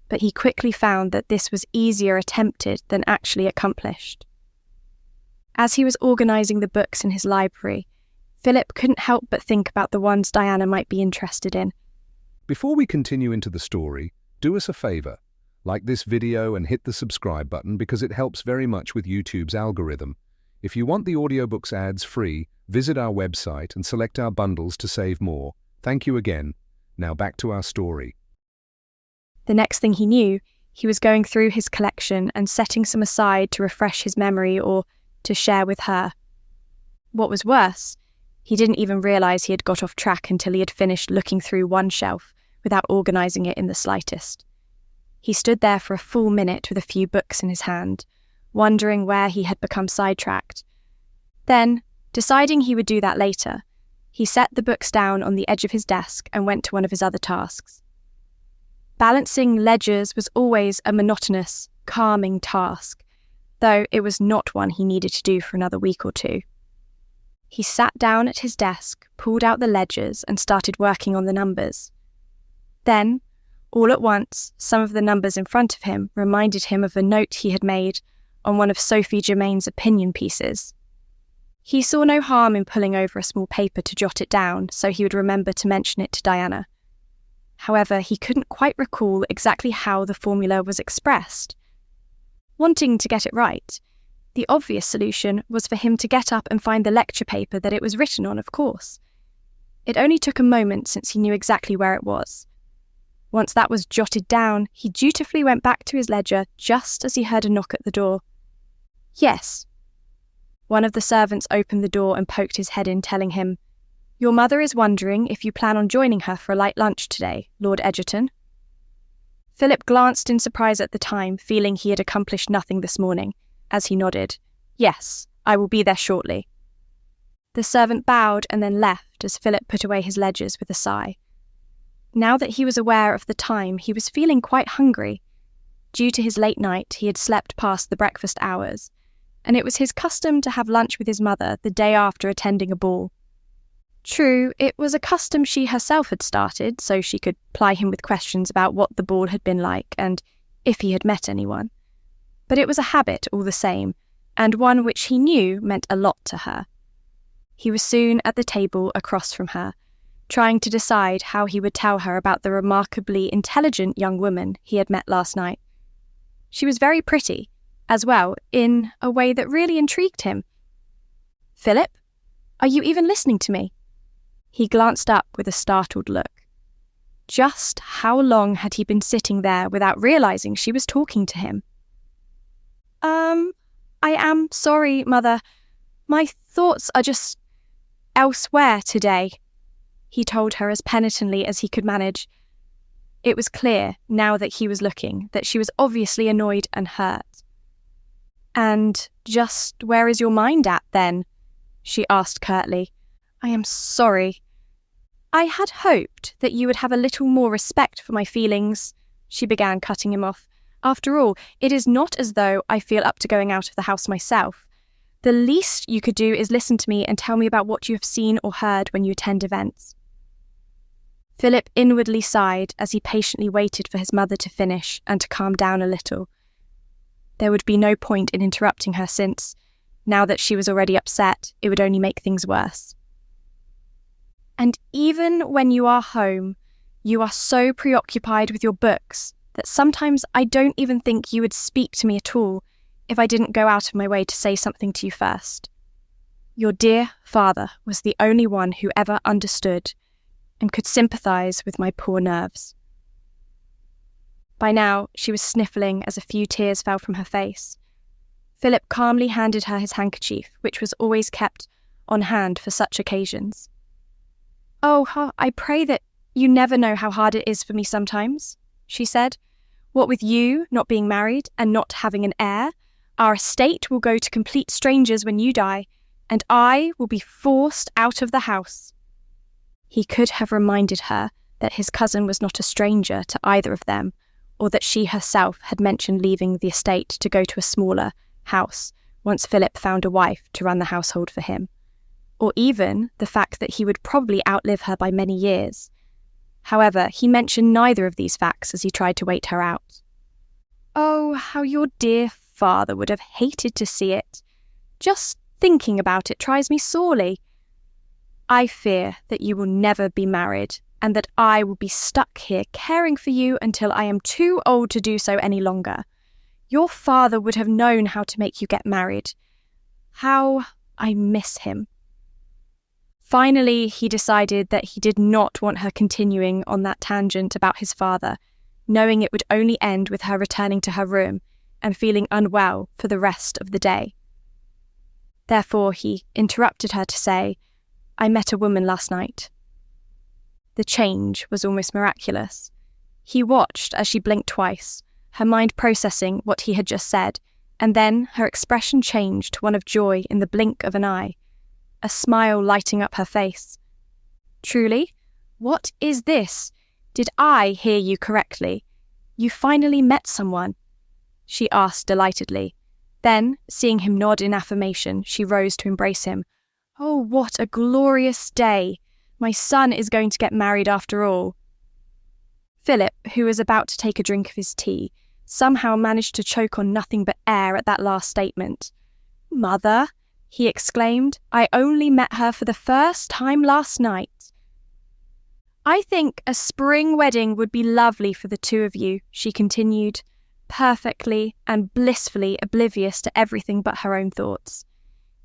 A: but he quickly found that this was easier attempted than actually accomplished. As he was organising the books in his library, Philip couldn't help but think about the ones Diana might be interested in.
B: Before we continue into the story, do us a favor. Like this video and hit the subscribe button because it helps very much with YouTube's algorithm. If you want the audiobooks ads free, visit our website and select our bundles to save more. Thank you again. Now back to our story.
A: The next thing he knew, he was going through his collection and setting some aside to refresh his memory or to share with her. What was worse, he didn't even realise he had got off track until he had finished looking through one shelf without organising it in the slightest. He stood there for a full minute with a few books in his hand, wondering where he had become sidetracked. Then, deciding he would do that later, he set the books down on the edge of his desk and went to one of his other tasks. Balancing ledgers was always a monotonous, calming task, though it was not one he needed to do for another week or two. He sat down at his desk, pulled out the ledgers and started working on the numbers. Then, all at once, some of the numbers in front of him reminded him of a note he had made on one of Sophie Germain's opinion pieces. He saw no harm in pulling over a small paper to jot it down so he would remember to mention it to Diana. However, he couldn't quite recall exactly how the formula was expressed. Wanting to get it right, the obvious solution was for him to get up and find the lecture paper that it was written on, of course. It only took a moment since he knew exactly where it was. Once that was jotted down, he dutifully went back to his ledger just as he heard a knock at the door. Yes. One of the servants opened the door and poked his head in, telling him, "Your mother is wondering if you plan on joining her for a light lunch today, Lord Egerton." Philip glanced in surprise at the time, feeling he had accomplished nothing this morning, as he nodded. "Yes, I will be there shortly." The servant bowed and then left as Philip put away his ledgers with a sigh. Now that he was aware of the time, he was feeling quite hungry. Due to his late night, he had slept past the breakfast hours, and it was his custom to have lunch with his mother the day after attending a ball. True, it was a custom she herself had started, so she could ply him with questions about what the ball had been like and if he had met anyone. But it was a habit all the same, and one which he knew meant a lot to her. He was soon at the table across from her, trying to decide how he would tell her about the remarkably intelligent young woman he had met last night. She was very pretty, as well, in a way that really intrigued him. "Philip, are you even listening to me?" He glanced up with a startled look. Just how long had he been sitting there without realising she was talking to him? I am sorry, Mother. My thoughts are just elsewhere today," he told her as penitently as he could manage. It was clear, now that he was looking, that she was obviously annoyed and hurt. "And just where is your mind at, then?" she asked curtly. "I am sorry. I had hoped that you would have a little more respect for my feelings," she began, cutting him off. "After all, it is not as though I feel up to going out of the house myself. The least you could do is listen to me and tell me about what you have seen or heard when you attend events." Philip inwardly sighed as he patiently waited for his mother to finish and to calm down a little. There would be no point in interrupting her since, now that she was already upset, it would only make things worse. "And even when you are home, you are so preoccupied with your books that sometimes I don't even think you would speak to me at all if I didn't go out of my way to say something to you first. Your dear father was the only one who ever understood and could sympathise with my poor nerves." By now, she was sniffling as a few tears fell from her face. Philip calmly handed her his handkerchief, which was always kept on hand for such occasions. "Oh, I pray that you never know how hard it is for me sometimes," she said. "What with you not being married and not having an heir, our estate will go to complete strangers when you die, and I will be forced out of the house." He could have reminded her that his cousin was not a stranger to either of them, or that she herself had mentioned leaving the estate to go to a smaller house once Philip found a wife to run the household for him, or even the fact that he would probably outlive her by many years. However, he mentioned neither of these facts as he tried to wait her out. "Oh, how your dear father would have hated to see it. Just thinking about it tries me sorely." I fear that you will never be married, and that I will be stuck here caring for you until I am too old to do so any longer. Your father would have known how to make you get married. How I miss him." Finally, he decided that he did not want her continuing on that tangent about his father, knowing it would only end with her returning to her room and feeling unwell for the rest of the day. Therefore, he interrupted her to say, "I met a woman last night." The change was almost miraculous. He watched as she blinked twice, her mind processing what he had just said, and then her expression changed to one of joy in the blink of an eye, a smile lighting up her face. "Truly? What is this? Did I hear you correctly? You finally met someone?" she asked delightedly. Then, seeing him nod in affirmation, she rose to embrace him. "Oh, what a glorious day! My son is going to get married after all." Philip, who was about to take a drink of his tea, somehow managed to choke on nothing but air at that last statement. "Mother," he exclaimed, "I only met her for the first time last night." "I think a spring wedding would be lovely for the two of you," she continued, perfectly and blissfully oblivious to everything but her own thoughts.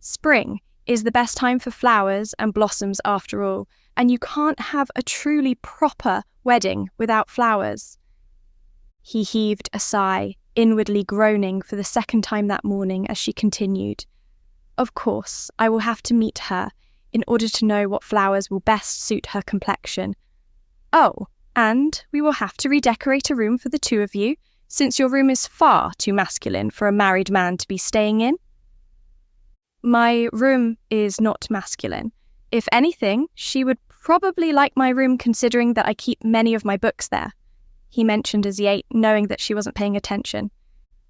A: "Spring is the best time for flowers and blossoms after all, and you can't have a truly proper wedding without flowers." He heaved a sigh, inwardly groaning for the second time that morning as she continued, "Of course, I will have to meet her in order to know what flowers will best suit her complexion. Oh, and we will have to redecorate a room for the two of you, since your room is far too masculine for a married man to be staying in." "My room is not masculine. If anything, she would probably like my room considering that I keep many of my books there," he mentioned as he ate, knowing that she wasn't paying attention.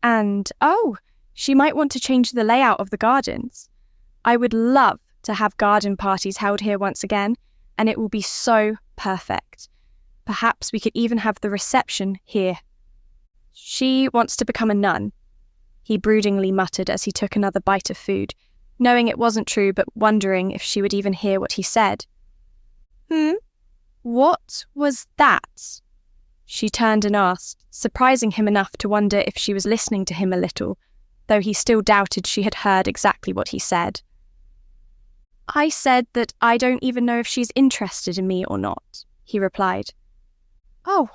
A: "And, oh, she might want to change the layout of the gardens. I would love to have garden parties held here once again, and it will be so perfect. Perhaps we could even have the reception here. She wants to become a nun," he broodingly muttered as he took another bite of food, knowing it wasn't true but wondering if she would even hear what he said. What was that?" she turned and asked, surprising him enough to wonder if she was listening to him a little, though he still doubted she had heard exactly what he said. "I said that I don't even know if she's interested in me or not," he replied. "Oh,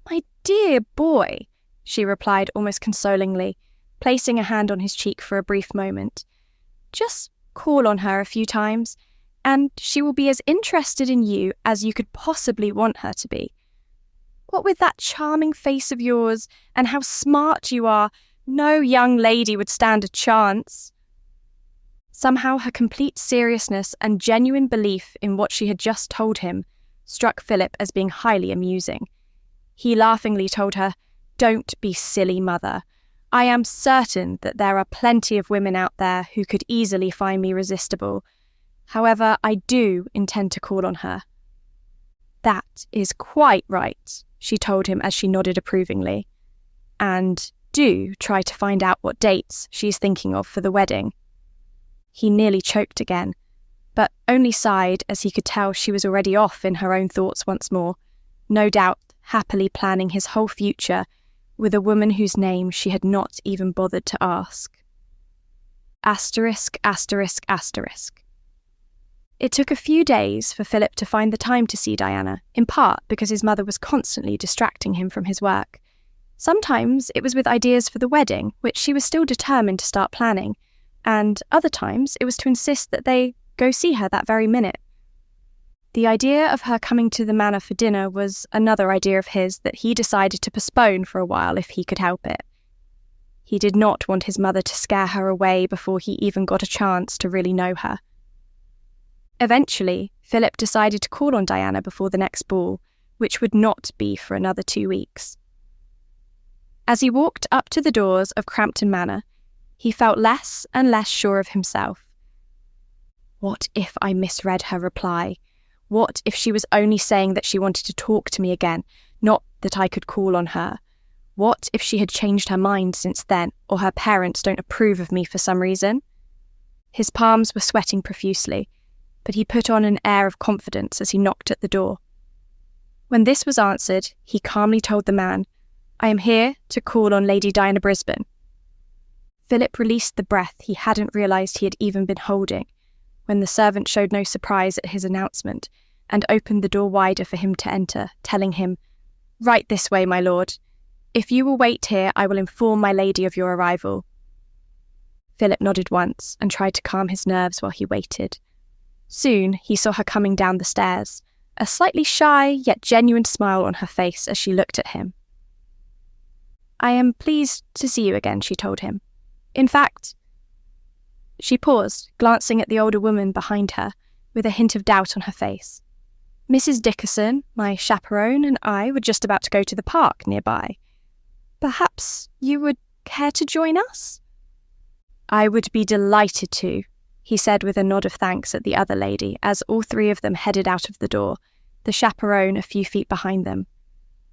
A: my dear boy," she replied almost consolingly, placing a hand on his cheek for a brief moment. "Just call on her a few times, and she will be as interested in you as you could possibly want her to be. What with that charming face of yours and how smart you are, no young lady would stand a chance." Somehow her complete seriousness and genuine belief in what she had just told him struck Philip as being highly amusing. He laughingly told her, "Don't be silly, mother. I am certain that there are plenty of women out there who could easily find me resistible. However, I do intend to call on her." "That is quite right," she told him as she nodded approvingly. "And do try to find out what dates she's thinking of for the wedding." He nearly choked again, but only sighed as he could tell she was already off in her own thoughts once more, no doubt happily planning his whole future with a woman whose name she had not even bothered to ask. Asterisk, asterisk, asterisk. It took a few days for Philip to find the time to see Diana, in part because his mother was constantly distracting him from his work. Sometimes it was with ideas for the wedding, which she was still determined to start planning, and other times it was to insist that they go see her that very minute. The idea of her coming to the manor for dinner was another idea of his that he decided to postpone for a while if he could help it. He did not want his mother to scare her away before he even got a chance to really know her. Eventually, Philip decided to call on Diana before the next ball, which would not be for another 2 weeks. As he walked up to the doors of Crampton Manor, he felt less and less sure of himself. What if I misread her reply? What if she was only saying that she wanted to talk to me again, not that I could call on her? What if she had changed her mind since then, or her parents don't approve of me for some reason? His palms were sweating profusely, but he put on an air of confidence as he knocked at the door. When this was answered, he calmly told the man, "I am here to call on Lady Diana Brisbane." Philip released the breath he hadn't realised he had even been holding, when the servant showed no surprise at his announcement and opened the door wider for him to enter, telling him, "Right this way, my lord. If you will wait here, I will inform my lady of your arrival." Philip nodded once and tried to calm his nerves while he waited. Soon he saw her coming down the stairs, a slightly shy yet genuine smile on her face as she looked at him. "I am pleased to see you again," she told him. "In fact—" She paused, glancing at the older woman behind her, with a hint of doubt on her face. "Mrs. Dickerson, my chaperone, and I were just about to go to the park nearby. Perhaps you would care to join us?" "I would be delighted to," he said with a nod of thanks at the other lady as all three of them headed out of the door, the chaperone a few feet behind them.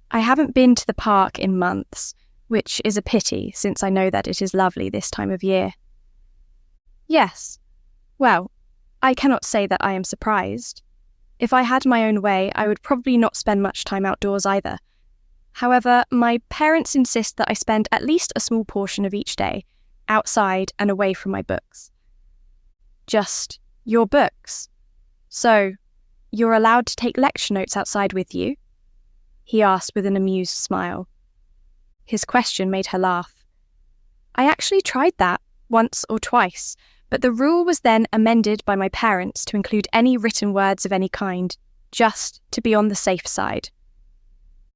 A: "I haven't been to the park in months, which is a pity since I know that it is lovely this time of year." "Yes. Well, I cannot say that I am surprised. If I had my own way, I would probably not spend much time outdoors either. However, my parents insist that I spend at least a small portion of each day outside and away from my books." "Just your books? So, you're allowed to take lecture notes outside with you?" he asked with an amused smile. His question made her laugh. "I actually tried that once or twice, but the rule was then amended by my parents to include any written words of any kind, just to be on the safe side."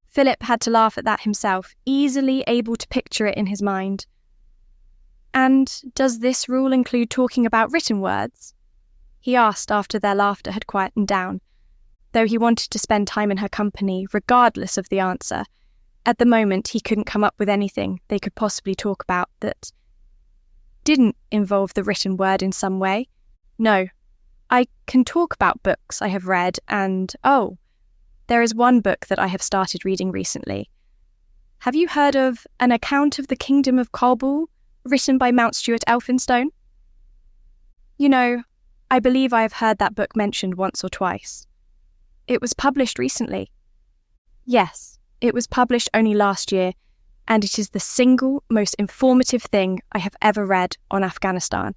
A: Philip had to laugh at that himself, easily able to picture it in his mind. "And does this rule include talking about written words?" he asked after their laughter had quietened down, though he wanted to spend time in her company regardless of the answer. At the moment, he couldn't come up with anything they could possibly talk about that didn't involve the written word in some way. "No, I can talk about books I have read and, there is one book that I have started reading recently. Have you heard of An Account of the Kingdom of Colbul, written by Mountstuart Elphinstone?" "You know, I believe I have heard that book mentioned once or twice. It was published recently." "Yes, it was published only last year, and it is the single most informative thing I have ever read on Afghanistan.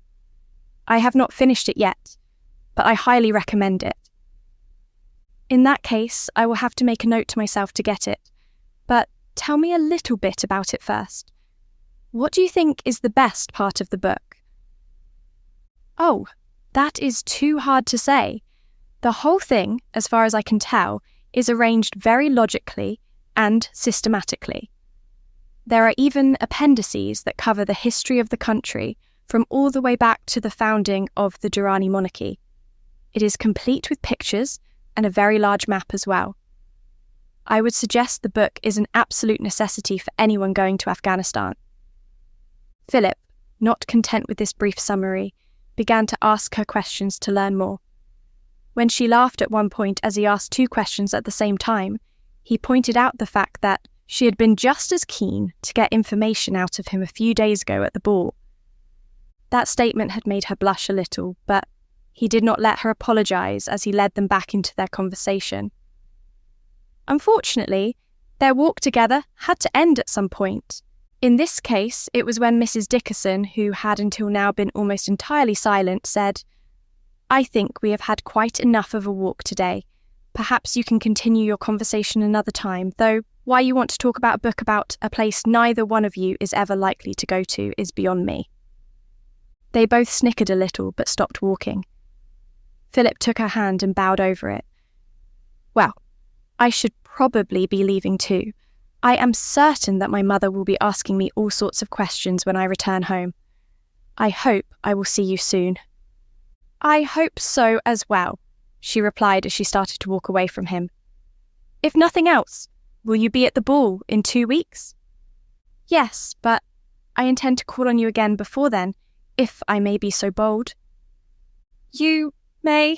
A: I have not finished it yet, but I highly recommend it." "In that case, I will have to make a note to myself to get it. But tell me a little bit about it first. What do you think is the best part of the book?" "Oh, that is too hard to say. The whole thing, as far as I can tell, is arranged very logically and systematically. There are even appendices that cover the history of the country from all the way back to the founding of the Durrani monarchy. It is complete with pictures and a very large map as well. I would suggest the book is an absolute necessity for anyone going to Afghanistan." Philip, not content with this brief summary, began to ask her questions to learn more. When she laughed at one point as he asked two questions at the same time, he pointed out the fact that she had been just as keen to get information out of him a few days ago at the ball. That statement had made her blush a little, but he did not let her apologise as he led them back into their conversation. Unfortunately, their walk together had to end at some point. In this case, it was when Mrs. Dickerson, who had until now been almost entirely silent, said, "I think we have had quite enough of a walk today. Perhaps you can continue your conversation another time, though why you want to talk about a book about a place neither one of you is ever likely to go to is beyond me." They both snickered a little but stopped walking. Philip took her hand and bowed over it. "Well, I should probably be leaving too. I am certain that my mother will be asking me all sorts of questions when I return home. I hope I will see you soon." "I hope so as well," she replied as she started to walk away from him. "If nothing else, will you be at the ball in 2 weeks?" "Yes, but I intend to call on you again before then, if I may be so bold." "You may."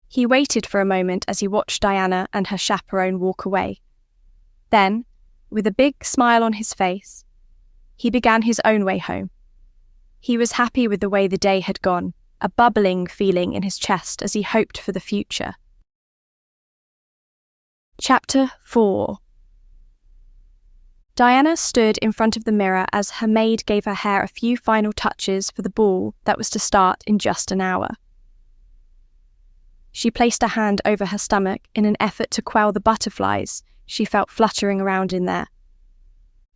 A: He waited for a moment as he watched Diana and her chaperone walk away. Then, with a big smile on his face, he began his own way home. He was happy with the way the day had gone, a bubbling feeling in his chest as he hoped for the future. Chapter 4. Diana stood in front of the mirror as her maid gave her hair a few final touches for the ball that was to start in just an hour. She placed a hand over her stomach in an effort to quell the butterflies she felt fluttering around in there.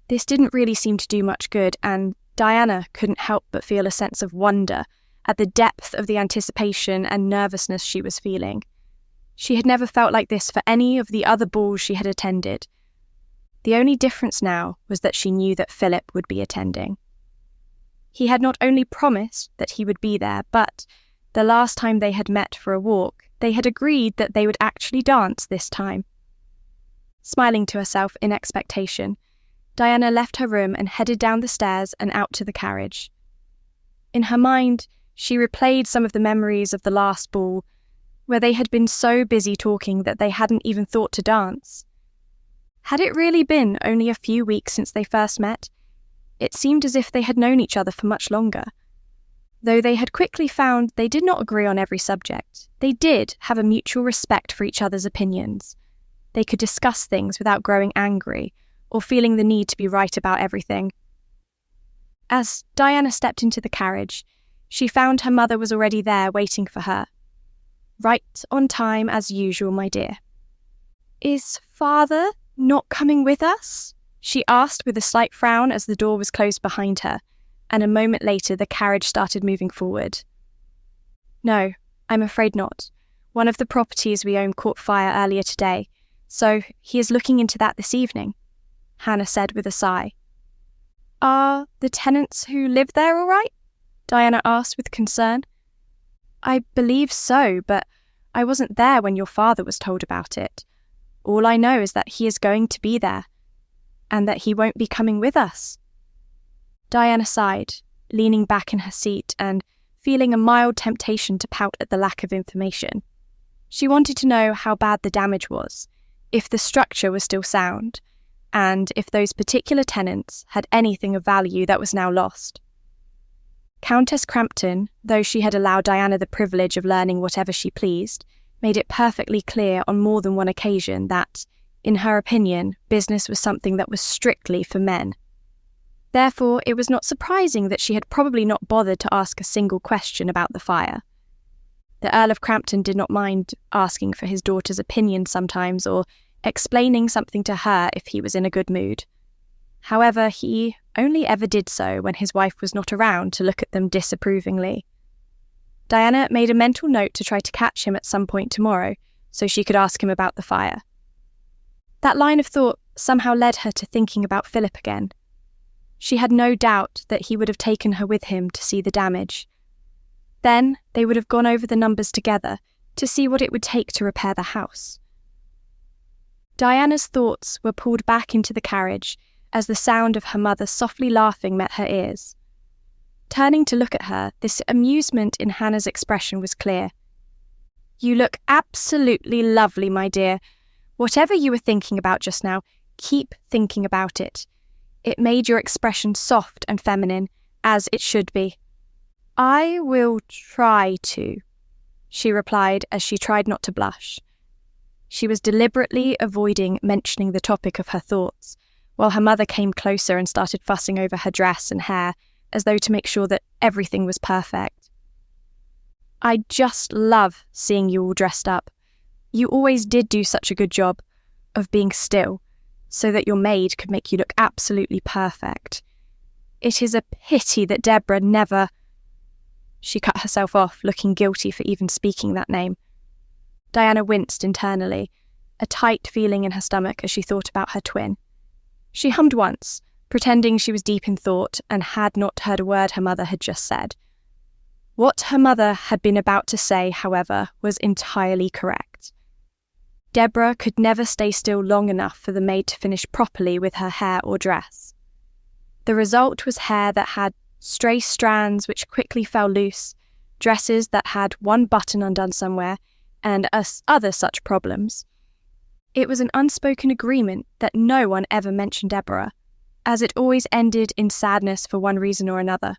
A: This didn't really seem to do much good, and Diana couldn't help but feel a sense of wonder at the depth of the anticipation and nervousness she was feeling. She had never felt like this for any of the other balls she had attended. The only difference now was that she knew that Philip would be attending. He had not only promised that he would be there, but the last time they had met for a walk, they had agreed that they would actually dance this time. Smiling to herself in expectation, Diana left her room and headed down the stairs and out to the carriage. In her mind, she replayed some of the memories of the last ball, where they had been so busy talking that they hadn't even thought to dance. Had it really been only a few weeks since they first met? It seemed as if they had known each other for much longer. Though they had quickly found they did not agree on every subject, they did have a mutual respect for each other's opinions. They could discuss things without growing angry or feeling the need to be right about everything. As Diana stepped into the carriage, she found her mother was already there waiting for her. "Right on time as usual, my dear." "Is father not coming with us?" she asked with a slight frown as the door was closed behind her, and a moment later the carriage started moving forward. "No, I'm afraid not. One of the properties we own caught fire earlier today, so he is looking into that this evening," Hannah said with a sigh. "Are the tenants who live there all right?" Diana asked with concern. "I believe so, but I wasn't there when your father was told about it. All I know is that he is going to be there, and that he won't be coming with us." Diana sighed, leaning back in her seat and feeling a mild temptation to pout at the lack of information. She wanted to know how bad the damage was, if the structure was still sound, and if those particular tenants had anything of value that was now lost. Countess Crampton, though she had allowed Diana the privilege of learning whatever she pleased, made it perfectly clear on more than one occasion that, in her opinion, business was something that was strictly for men. Therefore, it was not surprising that she had probably not bothered to ask a single question about the fire. The Earl of Crampton did not mind asking for his daughter's opinion sometimes, or explaining something to her if he was in a good mood. However, he only ever did so when his wife was not around to look at them disapprovingly. Diana made a mental note to try to catch him at some point tomorrow, so she could ask him about the fire. That line of thought somehow led her to thinking about Philip again. She had no doubt that he would have taken her with him to see the damage. Then they would have gone over the numbers together to see what it would take to repair the house. Diana's thoughts were pulled back into the carriage as the sound of her mother softly laughing met her ears. Turning to look at her, this amusement in Hannah's expression was clear. "You look absolutely lovely, my dear. Whatever you were thinking about just now, keep thinking about it. It made your expression soft and feminine, as it should be." "I will try to," she replied as she tried not to blush. She was deliberately avoiding mentioning the topic of her thoughts, while her mother came closer and started fussing over her dress and hair, as though to make sure that everything was perfect. "I just love seeing you all dressed up. You always did do such a good job of being still, so that your maid could make you look absolutely perfect. It is a pity that Debora never—" She cut herself off, looking guilty for even speaking that name. Diana winced internally, a tight feeling in her stomach as she thought about her twin. She hummed once, pretending she was deep in thought and had not heard a word her mother had just said. What her mother had been about to say, however, was entirely correct. Debora could never stay still long enough for the maid to finish properly with her hair or dress. The result was hair that had stray strands which quickly fell loose, dresses that had one button undone somewhere, and other such problems. It was an unspoken agreement that no one ever mentioned Debora, as it always ended in sadness for one reason or another.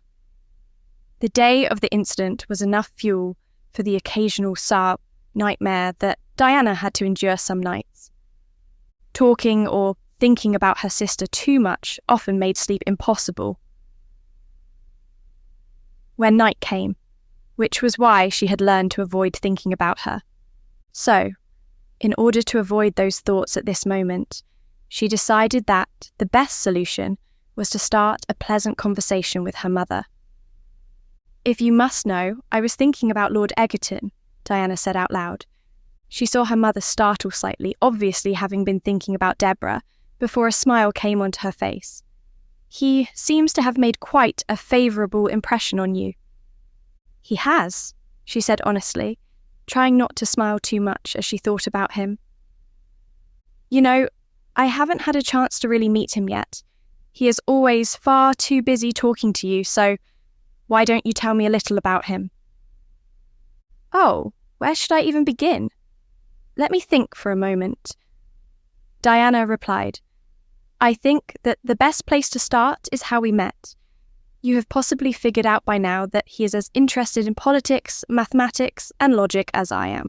A: The day of the incident was enough fuel for the occasional nightmare that Diana had to endure some nights. Talking or thinking about her sister too much often made sleep impossible. When night came, which was why she had learned to avoid thinking about her. So, in order to avoid those thoughts at this moment, she decided that the best solution was to start a pleasant conversation with her mother. "If you must know, I was thinking about Lord Egerton," Diana said out loud. She saw her mother startle slightly, obviously having been thinking about Debora, before a smile came onto her face. "He seems to have made quite a favourable impression on you." "He has," she said honestly, trying not to smile too much as she thought about him. "You know, I haven't had a chance to really meet him yet. He is always far too busy talking to you, so why don't you tell me a little about him?" "Oh, where should I even begin? Let me think for a moment." Diana replied, "I think that the best place to start is how we met. You have possibly figured out by now that he is as interested in politics, mathematics, and logic as I am."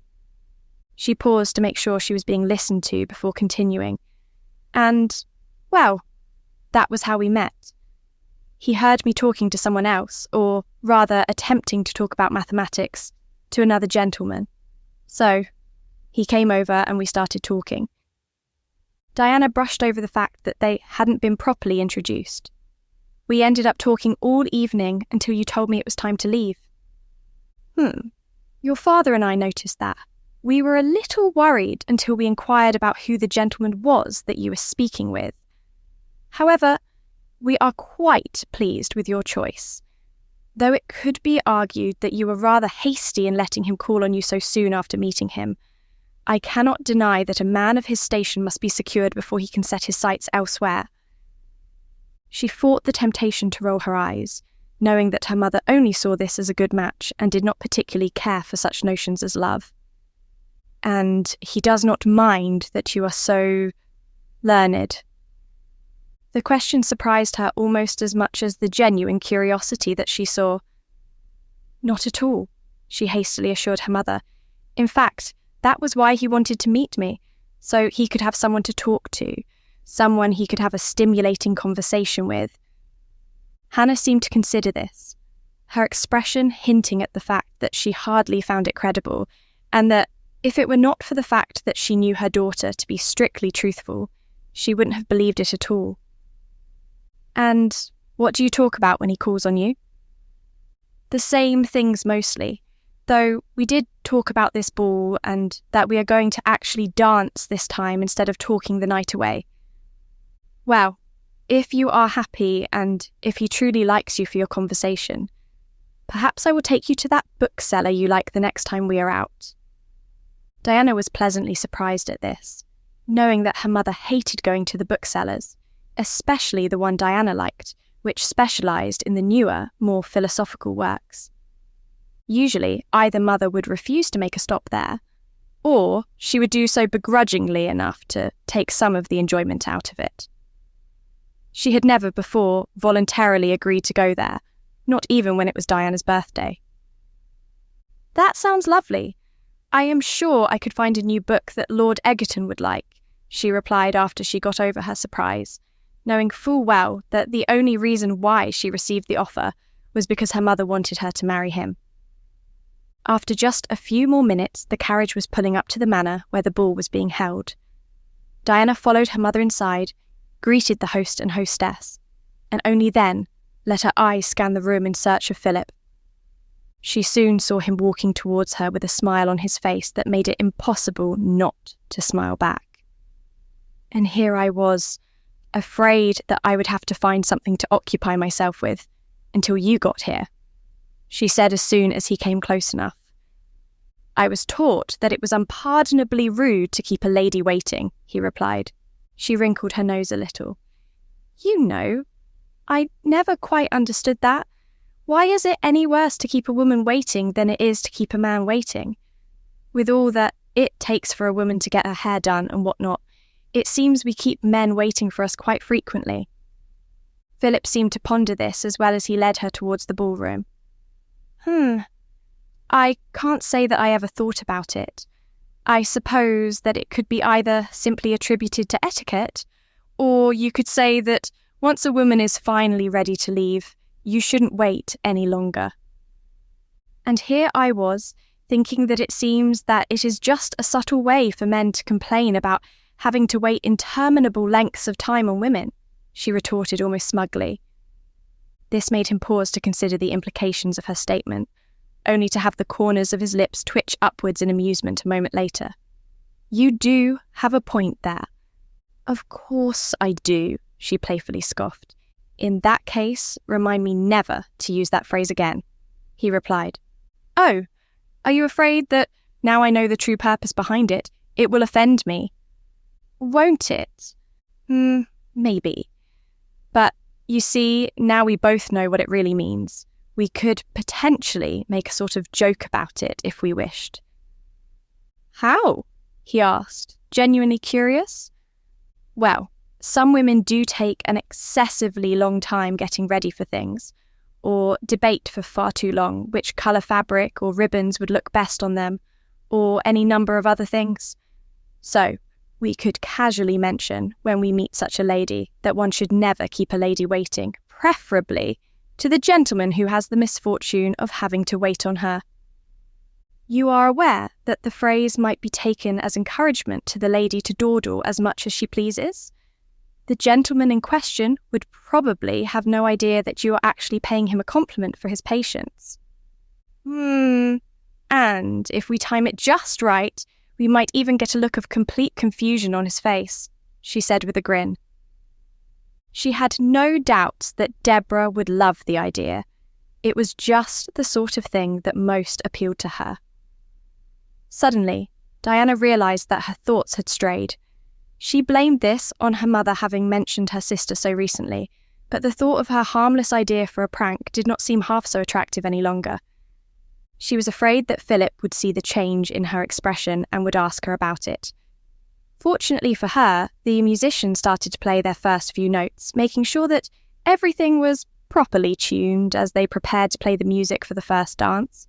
A: She paused to make sure she was being listened to before continuing. "And, well, that was how we met. He heard me talking to someone else, or rather attempting to talk about mathematics, to another gentleman. So, he came over and we started talking." Diana brushed over the fact that they hadn't been properly introduced. "We ended up talking all evening until you told me it was time to leave." Your father and I noticed that. We were a little worried until we inquired about who the gentleman was that you were speaking with. However, we are quite pleased with your choice, though it could be argued that you were rather hasty in letting him call on you so soon after meeting him. I cannot deny that a man of his station must be secured before he can set his sights elsewhere." She fought the temptation to roll her eyes, knowing that her mother only saw this as a good match and did not particularly care for such notions as love. "And he does not mind that you are so learned?" The question surprised her almost as much as the genuine curiosity that she saw. "Not at all," she hastily assured her mother. "In fact, that was why he wanted to meet me, so he could have someone to talk to, someone he could have a stimulating conversation with." Hannah seemed to consider this, her expression hinting at the fact that she hardly found it credible, and that if it were not for the fact that she knew her daughter to be strictly truthful, she wouldn't have believed it at all. "And what do you talk about when he calls on you?" "The same things mostly, though we did talk about this ball and that we are going to actually dance this time instead of talking the night away." "Well, if you are happy and if he truly likes you for your conversation, perhaps I will take you to that bookseller you like the next time we are out." Diana was pleasantly surprised at this, knowing that her mother hated going to the booksellers, especially the one Diana liked, which specialised in the newer, more philosophical works. Usually, either mother would refuse to make a stop there, or she would do so begrudgingly enough to take some of the enjoyment out of it. She had never before voluntarily agreed to go there, not even when it was Diana's birthday. "That sounds lovely. I am sure I could find a new book that Lord Egerton would like," she replied after she got over her surprise, knowing full well that the only reason why she received the offer was because her mother wanted her to marry him. After just a few more minutes, the carriage was pulling up to the manor where the ball was being held. Diana followed her mother inside, greeted the host and hostess, and only then let her eyes scan the room in search of Philip. She soon saw him walking towards her with a smile on his face that made it impossible not to smile back. And here I was, afraid that I would have to find something to occupy myself with until you got here, she said as soon as he came close enough. "I was taught that it was unpardonably rude to keep a lady waiting," he replied. She wrinkled her nose a little. "You know, I never quite understood that. Why is it any worse to keep a woman waiting than it is to keep a man waiting? With all that it takes for a woman to get her hair done and whatnot, it seems we keep men waiting for us quite frequently." Philip seemed to ponder this as well as he led her towards the ballroom. I can't say that I ever thought about it. I suppose that it could be either simply attributed to etiquette, or you could say that once a woman is finally ready to leave, you shouldn't wait any longer. And here I was, thinking that it seems that it is just a subtle way for men to complain about having to wait interminable lengths of time on women, she retorted almost smugly. This made him pause to consider the implications of her statement, only to have the corners of his lips twitch upwards in amusement a moment later. You do have a point there. Of course I do, she playfully scoffed. In that case, remind me never to use that phrase again, he replied. Oh, are you afraid that, now I know the true purpose behind it, it will offend me? Won't it? Maybe. But, you see, now we both know what it really means. We could potentially make a sort of joke about it if we wished. How? He asked, genuinely curious. Well, some women do take an excessively long time getting ready for things, or debate for far too long which colour fabric or ribbons would look best on them, or any number of other things. So, we could casually mention, when we meet such a lady, that one should never keep a lady waiting, preferably to the gentleman who has the misfortune of having to wait on her. You are aware that the phrase might be taken as encouragement to the lady to dawdle as much as she pleases? The gentleman in question would probably have no idea that you are actually paying him a compliment for his patience. And if we time it just right, we might even get a look of complete confusion on his face, she said with a grin. She had no doubt that Debora would love the idea. It was just the sort of thing that most appealed to her. Suddenly, Diana realised that her thoughts had strayed. She blamed this on her mother having mentioned her sister so recently, but the thought of her harmless idea for a prank did not seem half so attractive any longer. She was afraid that Philip would see the change in her expression and would ask her about it. Fortunately for her, the musicians started to play their first few notes, making sure that everything was properly tuned as they prepared to play the music for the first dance.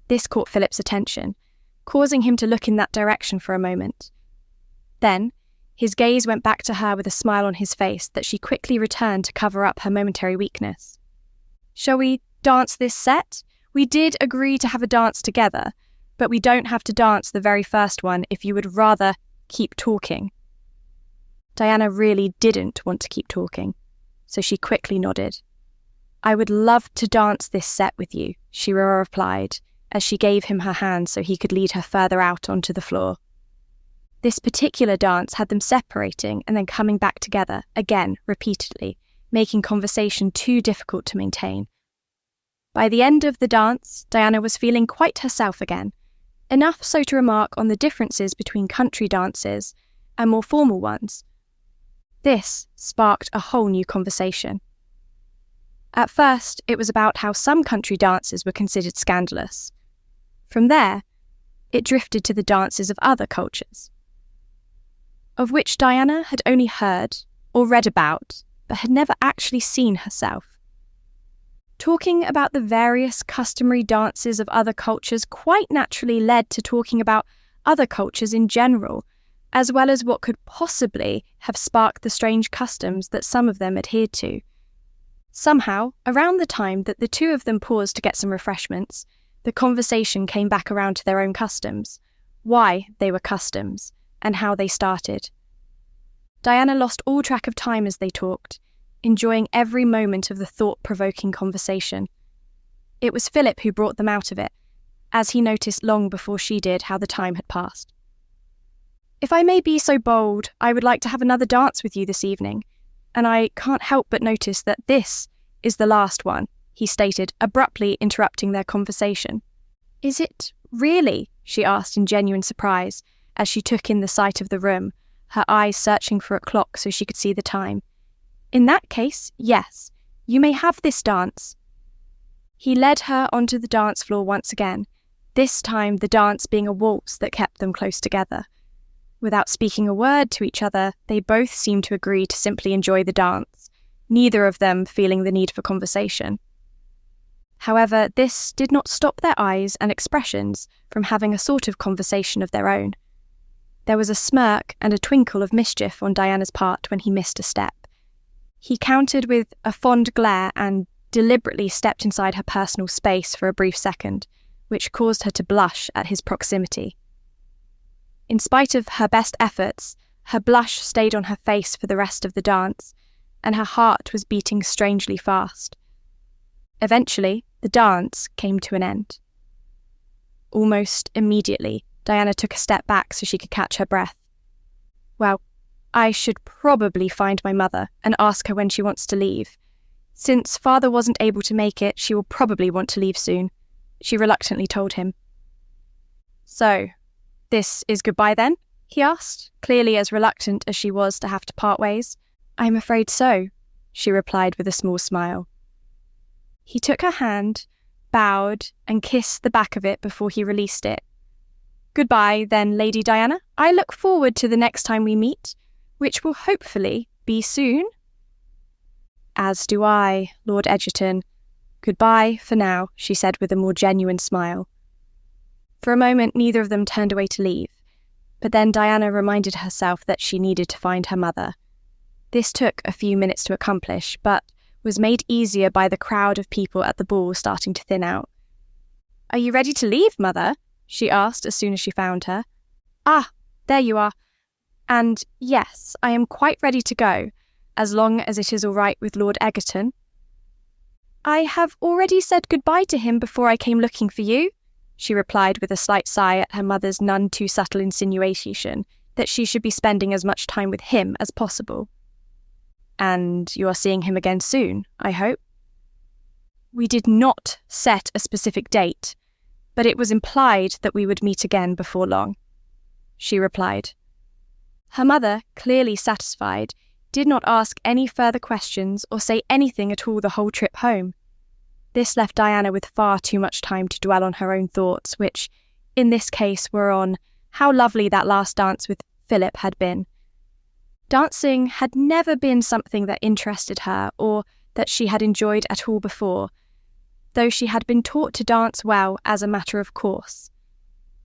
A: This caught Philip's attention, causing him to look in that direction for a moment. Then, his gaze went back to her with a smile on his face that she quickly returned to cover up her momentary weakness. Shall we dance this set? We did agree to have a dance together, but we don't have to dance the very first one if you would rather keep talking. Diana really didn't want to keep talking, so she quickly nodded. I would love to dance this set with you, she replied, as she gave him her hand so he could lead her further out onto the floor. This particular dance had them separating and then coming back together, again, repeatedly, making conversation too difficult to maintain. By the end of the dance, Diana was feeling quite herself again, enough so to remark on the differences between country dances and more formal ones. This sparked a whole new conversation. At first, it was about how some country dances were considered scandalous. From there, it drifted to the dances of other cultures, of which Diana had only heard or read about, but had never actually seen herself. Talking about the various customary dances of other cultures quite naturally led to talking about other cultures in general, as well as what could possibly have sparked the strange customs that some of them adhered to. Somehow, around the time that the two of them paused to get some refreshments, the conversation came back around to their own customs, why they were customs, and how they started. Diana lost all track of time as they talked, enjoying every moment of the thought-provoking conversation. It was Philip who brought them out of it, as he noticed long before she did how the time had passed. If I may be so bold, I would like to have another dance with you this evening, and I can't help but notice that this is the last one, he stated, abruptly interrupting their conversation. Is it really? She asked in genuine surprise, as she took in the sight of the room, her eyes searching for a clock so she could see the time. In that case, yes, you may have this dance. He led her onto the dance floor once again, this time the dance being a waltz that kept them close together. Without speaking a word to each other, they both seemed to agree to simply enjoy the dance, neither of them feeling the need for conversation. However, this did not stop their eyes and expressions from having a sort of conversation of their own. There was a smirk and a twinkle of mischief on Diana's part when he missed a step. He countered with a fond glare and deliberately stepped inside her personal space for a brief second, which caused her to blush at his proximity. In spite of her best efforts, her blush stayed on her face for the rest of the dance, and her heart was beating strangely fast. Eventually, the dance came to an end. Almost immediately, Diana took a step back so she could catch her breath. Well, I should probably find my mother and ask her when she wants to leave. Since father wasn't able to make it, she will probably want to leave soon, she reluctantly told him. So, this is goodbye then? He asked, clearly as reluctant as she was to have to part ways. I'm afraid so, she replied with a small smile. He took her hand, bowed, and kissed the back of it before he released it. Goodbye, then, Lady Diana. I look forward to the next time we meet, which will hopefully be soon. As do I, Lord Egerton. Goodbye for now, she said with a more genuine smile. For a moment, neither of them turned away to leave, but then Diana reminded herself that she needed to find her mother. This took a few minutes to accomplish, but was made easier by the crowd of people at the ball starting to thin out. Are you ready to leave, Mother? She asked as soon as she found her. Ah, there you are. And yes, I am quite ready to go, as long as it is all right with Lord Egerton. I have already said goodbye to him before I came looking for you, she replied with a slight sigh at her mother's none too subtle insinuation that she should be spending as much time with him as possible. And you are seeing him again soon, I hope? We did not set a specific date, but it was implied that we would meet again before long, she replied. Her mother, clearly satisfied, did not ask any further questions or say anything at all the whole trip home. This left Diana with far too much time to dwell on her own thoughts, which, in this case, were on how lovely that last dance with Philip had been. Dancing had never been something that interested her or that she had enjoyed at all before, though she had been taught to dance well as a matter of course.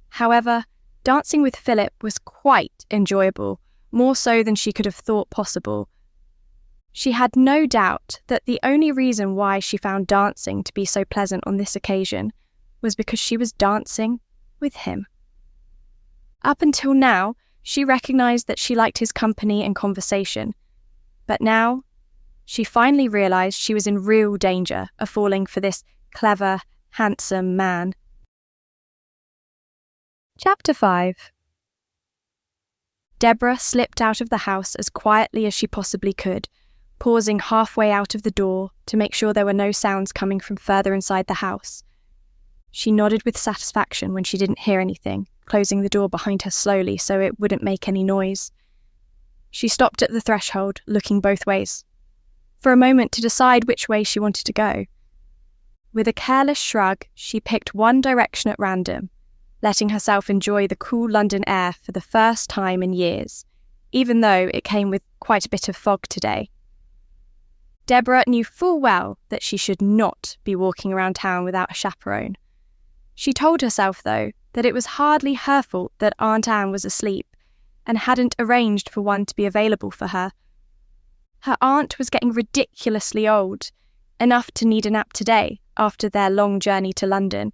A: However, dancing with Philip was quite enjoyable, more so than she could have thought possible. She had no doubt that the only reason why she found dancing to be so pleasant on this occasion was because she was dancing with him. Up until now, she recognised that she liked his company and conversation, but now she finally realised she was in real danger of falling for this clever, handsome man. Chapter 5. Debora slipped out of the house as quietly as she possibly could, pausing halfway out of the door to make sure there were no sounds coming from further inside the house. She nodded with satisfaction when she didn't hear anything, closing the door behind her slowly so it wouldn't make any noise. She stopped at the threshold, looking both ways, for a moment to decide which way she wanted to go. With a careless shrug, she picked one direction at random, letting herself enjoy the cool London air for the first time in years, even though it came with quite a bit of fog today. Debora knew full well that she should not be walking around town without a chaperone. She told herself, though, that it was hardly her fault that Aunt Anne was asleep and hadn't arranged for one to be available for her. Her aunt was getting ridiculously old, enough to need a nap today after their long journey to London.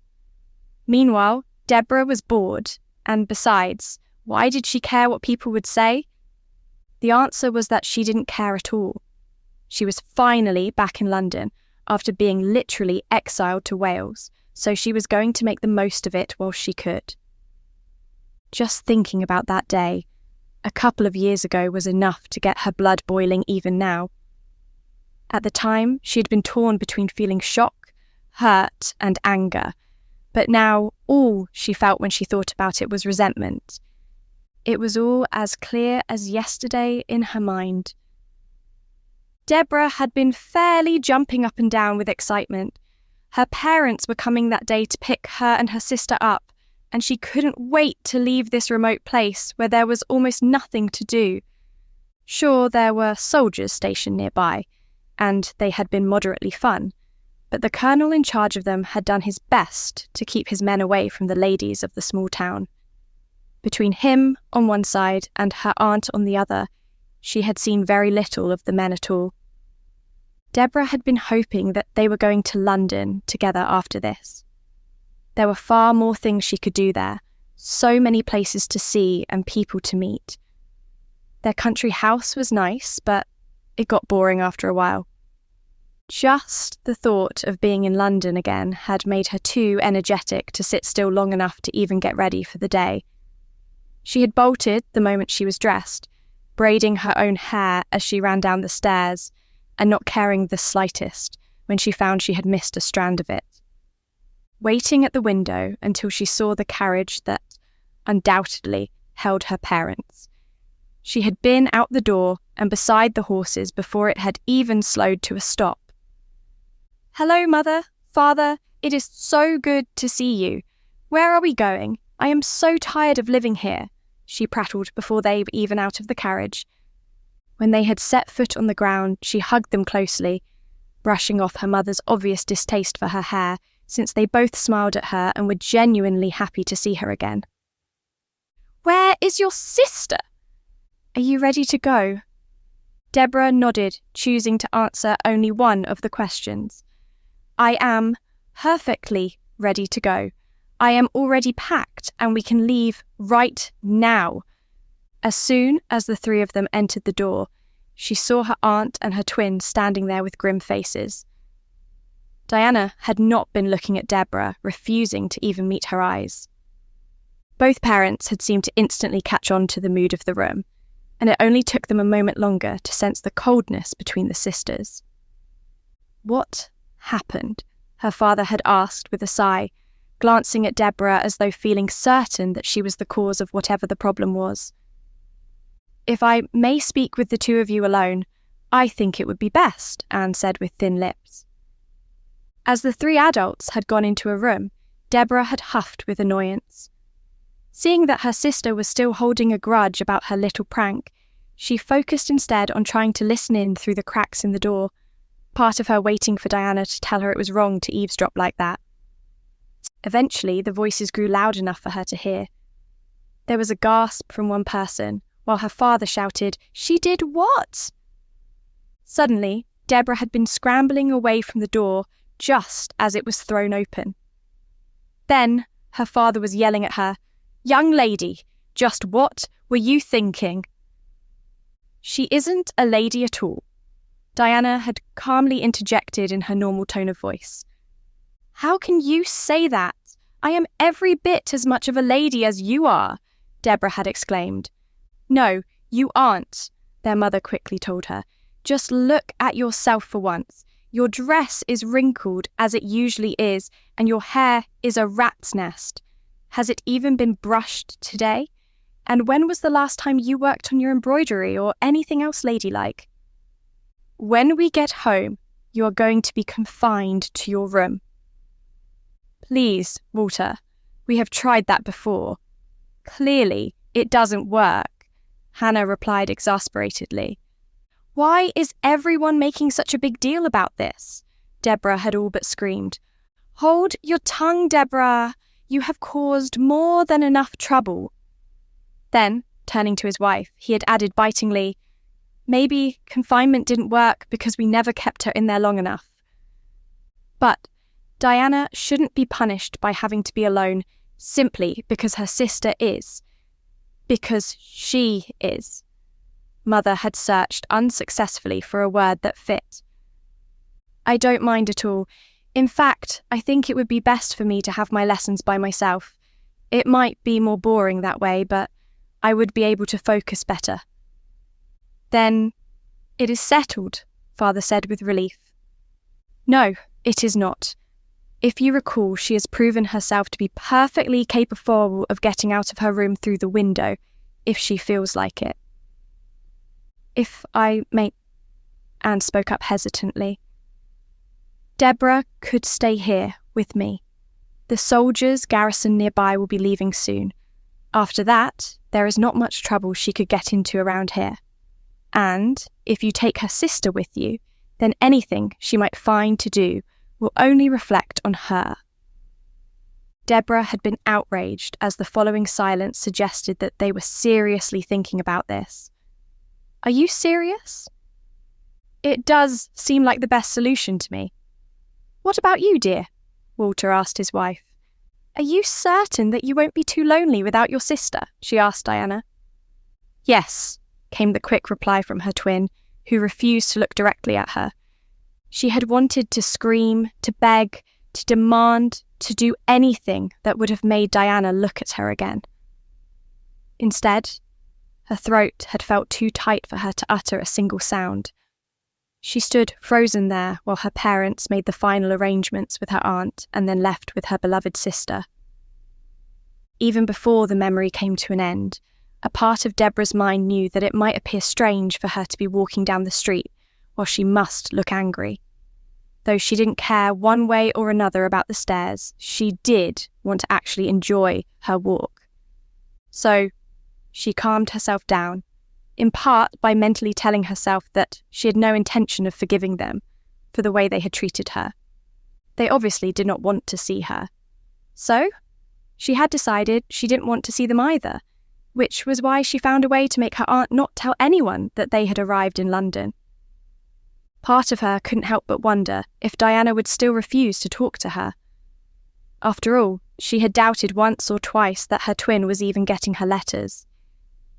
A: Meanwhile, Debora was bored, and besides, why did she care what people would say? The answer was that she didn't care at all. She was finally back in London after being literally exiled to Wales, so she was going to make the most of it while she could. Just thinking about that day, a couple of years ago, was enough to get her blood boiling even now. At the time, she had been torn between feeling shock, hurt, and anger, but now all she felt when she thought about it was resentment. It was all as clear as yesterday in her mind. Debora had been fairly jumping up and down with excitement. Her parents were coming that day to pick her and her sister up, and she couldn't wait to leave this remote place where there was almost nothing to do. Sure, there were soldiers stationed nearby, and they had been moderately fun, but the colonel in charge of them had done his best to keep his men away from the ladies of the small town. Between him on one side and her aunt on the other, she had seen very little of the men at all. Debora had been hoping that they were going to London together after this. There were far more things she could do there, so many places to see and people to meet. Their country house was nice, but it got boring after a while. Just the thought of being in London again had made her too energetic to sit still long enough to even get ready for the day. She had bolted the moment she was dressed, braiding her own hair as she ran down the stairs, and not caring the slightest when she found she had missed a strand of it. Waiting at the window until she saw the carriage that undoubtedly held her parents. She had been out the door and beside the horses before it had even slowed to a stop. "Hello, Mother, Father, it is so good to see you. Where are we going? I am so tired of living here," she prattled before they were even out of the carriage. When they had set foot on the ground, she hugged them closely, brushing off her mother's obvious distaste for her hair, since they both smiled at her and were genuinely happy to see her again. "Where is your sister? Are you ready to go?" Debora nodded, choosing to answer only one of the questions. "I am perfectly ready to go. I am already packed and we can leave right now." As soon as the three of them entered the door, she saw her aunt and her twin standing there with grim faces. Diana had not been looking at Debora, refusing to even meet her eyes. Both parents had seemed to instantly catch on to the mood of the room, and it only took them a moment longer to sense the coldness between the sisters. "What happened?" her father had asked with a sigh, glancing at Debora as though feeling certain that she was the cause of whatever the problem was. "If I may speak with the two of you alone, I think it would be best," Anne said with thin lips. As the three adults had gone into a room, Debora had huffed with annoyance. Seeing that her sister was still holding a grudge about her little prank, she focused instead on trying to listen in through the cracks in the door, part of her waiting for Diana to tell her it was wrong to eavesdrop like that. Eventually, the voices grew loud enough for her to hear. There was a gasp from one person, while her father shouted, "She did what?" Suddenly, Debora had been scrambling away from the door just as it was thrown open. Then, her father was yelling at her, "Young lady, just what were you thinking?" "She isn't a lady at all," Diana had calmly interjected in her normal tone of voice. "How can you say that? I am every bit as much of a lady as you are," Debora had exclaimed. "No, you aren't," their mother quickly told her. "Just look at yourself for once. Your dress is wrinkled as it usually is, and your hair is a rat's nest. Has it even been brushed today? And when was the last time you worked on your embroidery or anything else ladylike? When we get home, you are going to be confined to your room." "Please, Walter, we have tried that before. Clearly, it doesn't work," Hannah replied exasperatedly. "Why is everyone making such a big deal about this?" Debora had all but screamed. "Hold your tongue, Debora. You have caused more than enough trouble." Then, turning to his wife, he had added bitingly, "Maybe confinement didn't work because we never kept her in there long enough." But Diana shouldn't be punished by having to be alone simply because her sister is. Because she is. Mother had searched unsuccessfully for a word that fit. "I don't mind at all. In fact, I think it would be best for me to have my lessons by myself. It might be more boring that way, but I would be able to focus better." "Then it is settled," Father said with relief. "No, it is not. If you recall, she has proven herself to be perfectly capable of getting out of her room through the window, if she feels like it." "If I may," Anne spoke up hesitantly. "Debora could stay here with me. The soldiers garrisoned nearby will be leaving soon. After that, there is not much trouble she could get into around here. And if you take her sister with you, then anything she might find to do will only reflect on her. Debora had been outraged as the following silence suggested that they were seriously thinking about this. Are you serious? It does seem like the best solution to me. What about you, dear? Walter asked his wife. Are you certain that you won't be too lonely without your sister? She asked Diana. Yes, came the quick reply from her twin, who refused to look directly at her. She had wanted to scream, to beg, to demand, to do anything that would have made Diana look at her again. Instead, her throat had felt too tight for her to utter a single sound. She stood frozen there while her parents made the final arrangements with her aunt and then left with her beloved sister. Even before the memory came to an end, a part of Debora's mind knew that it might appear strange for her to be walking down the street while she must look angry. Though she didn't care one way or another about the stairs, she did want to actually enjoy her walk. So, she calmed herself down, in part by mentally telling herself that she had no intention of forgiving them for the way they had treated her. They obviously did not want to see her. So, she had decided she didn't want to see them either, which was why she found a way to make her aunt not tell anyone that they had arrived in London. Part of her couldn't help but wonder if Diana would still refuse to talk to her. After all, she had doubted once or twice that her twin was even getting her letters.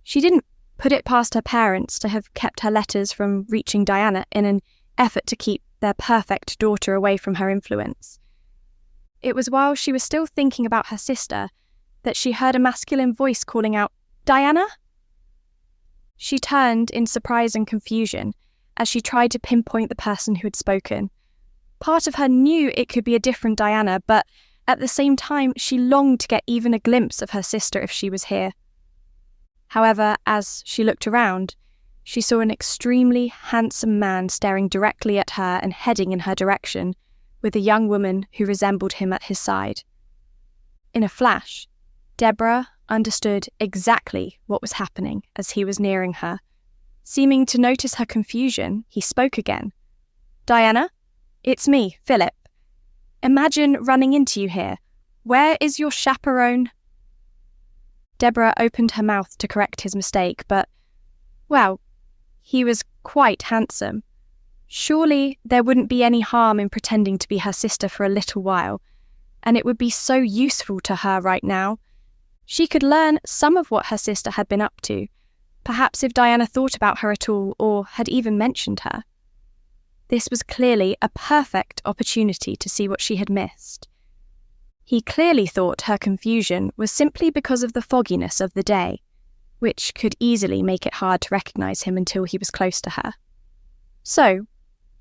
A: She didn't put it past her parents to have kept her letters from reaching Diana in an effort to keep their perfect daughter away from her influence. It was while she was still thinking about her sister that she heard a masculine voice calling out, "Diana?" She turned in surprise and confusion as she tried to pinpoint the person who had spoken. Part of her knew it could be a different Diana, but at the same time she longed to get even a glimpse of her sister if she was here. However, as she looked around, she saw an extremely handsome man staring directly at her and heading in her direction, with a young woman who resembled him at his side. In a flash, Debora understood exactly what was happening as he was nearing her. Seeming to notice her confusion, he spoke again. "Diana, it's me, Philip. Imagine running into you here. Where is your chaperone?" Debora opened her mouth to correct his mistake, but, well, he was quite handsome. Surely there wouldn't be any harm in pretending to be her sister for a little while, and it would be so useful to her right now. She could learn some of what her sister had been up to, perhaps if Diana thought about her at all or had even mentioned her. This was clearly a perfect opportunity to see what she had missed. He clearly thought her confusion was simply because of the fogginess of the day, which could easily make it hard to recognise him until he was close to her. So,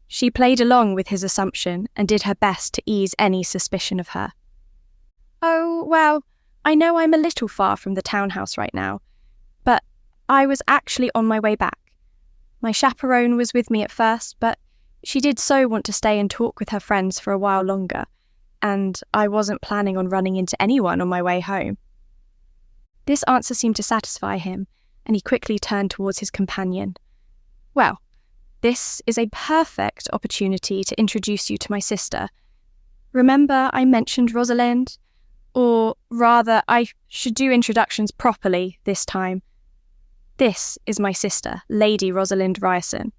A: she played along with his assumption and did her best to ease any suspicion of her. "Oh, well, I know I'm a little far from the townhouse right now, but I was actually on my way back. My chaperone was with me at first, but she did so want to stay and talk with her friends for a while longer, and I wasn't planning on running into anyone on my way home." This answer seemed to satisfy him, and he quickly turned towards his companion. "Well, this is a perfect opportunity to introduce you to my sister. Remember I mentioned Rosalind? Or rather, I should do introductions properly this time. This is my sister, Lady Rosalind Ryerson.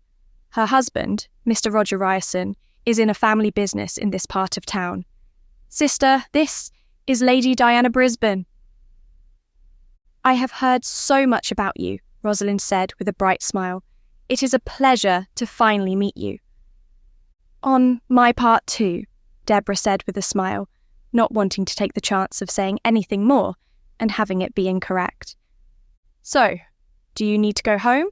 A: Her husband, Mr. Roger Ryerson, is in a family business in this part of town. Sister, this is Lady Diana Brisbane." "I have heard so much about you," Rosalind said with a bright smile. "It is a pleasure to finally meet you." "On my part too," Debora said with a smile, not wanting to take the chance of saying anything more and having it be incorrect. "So, do you need to go home?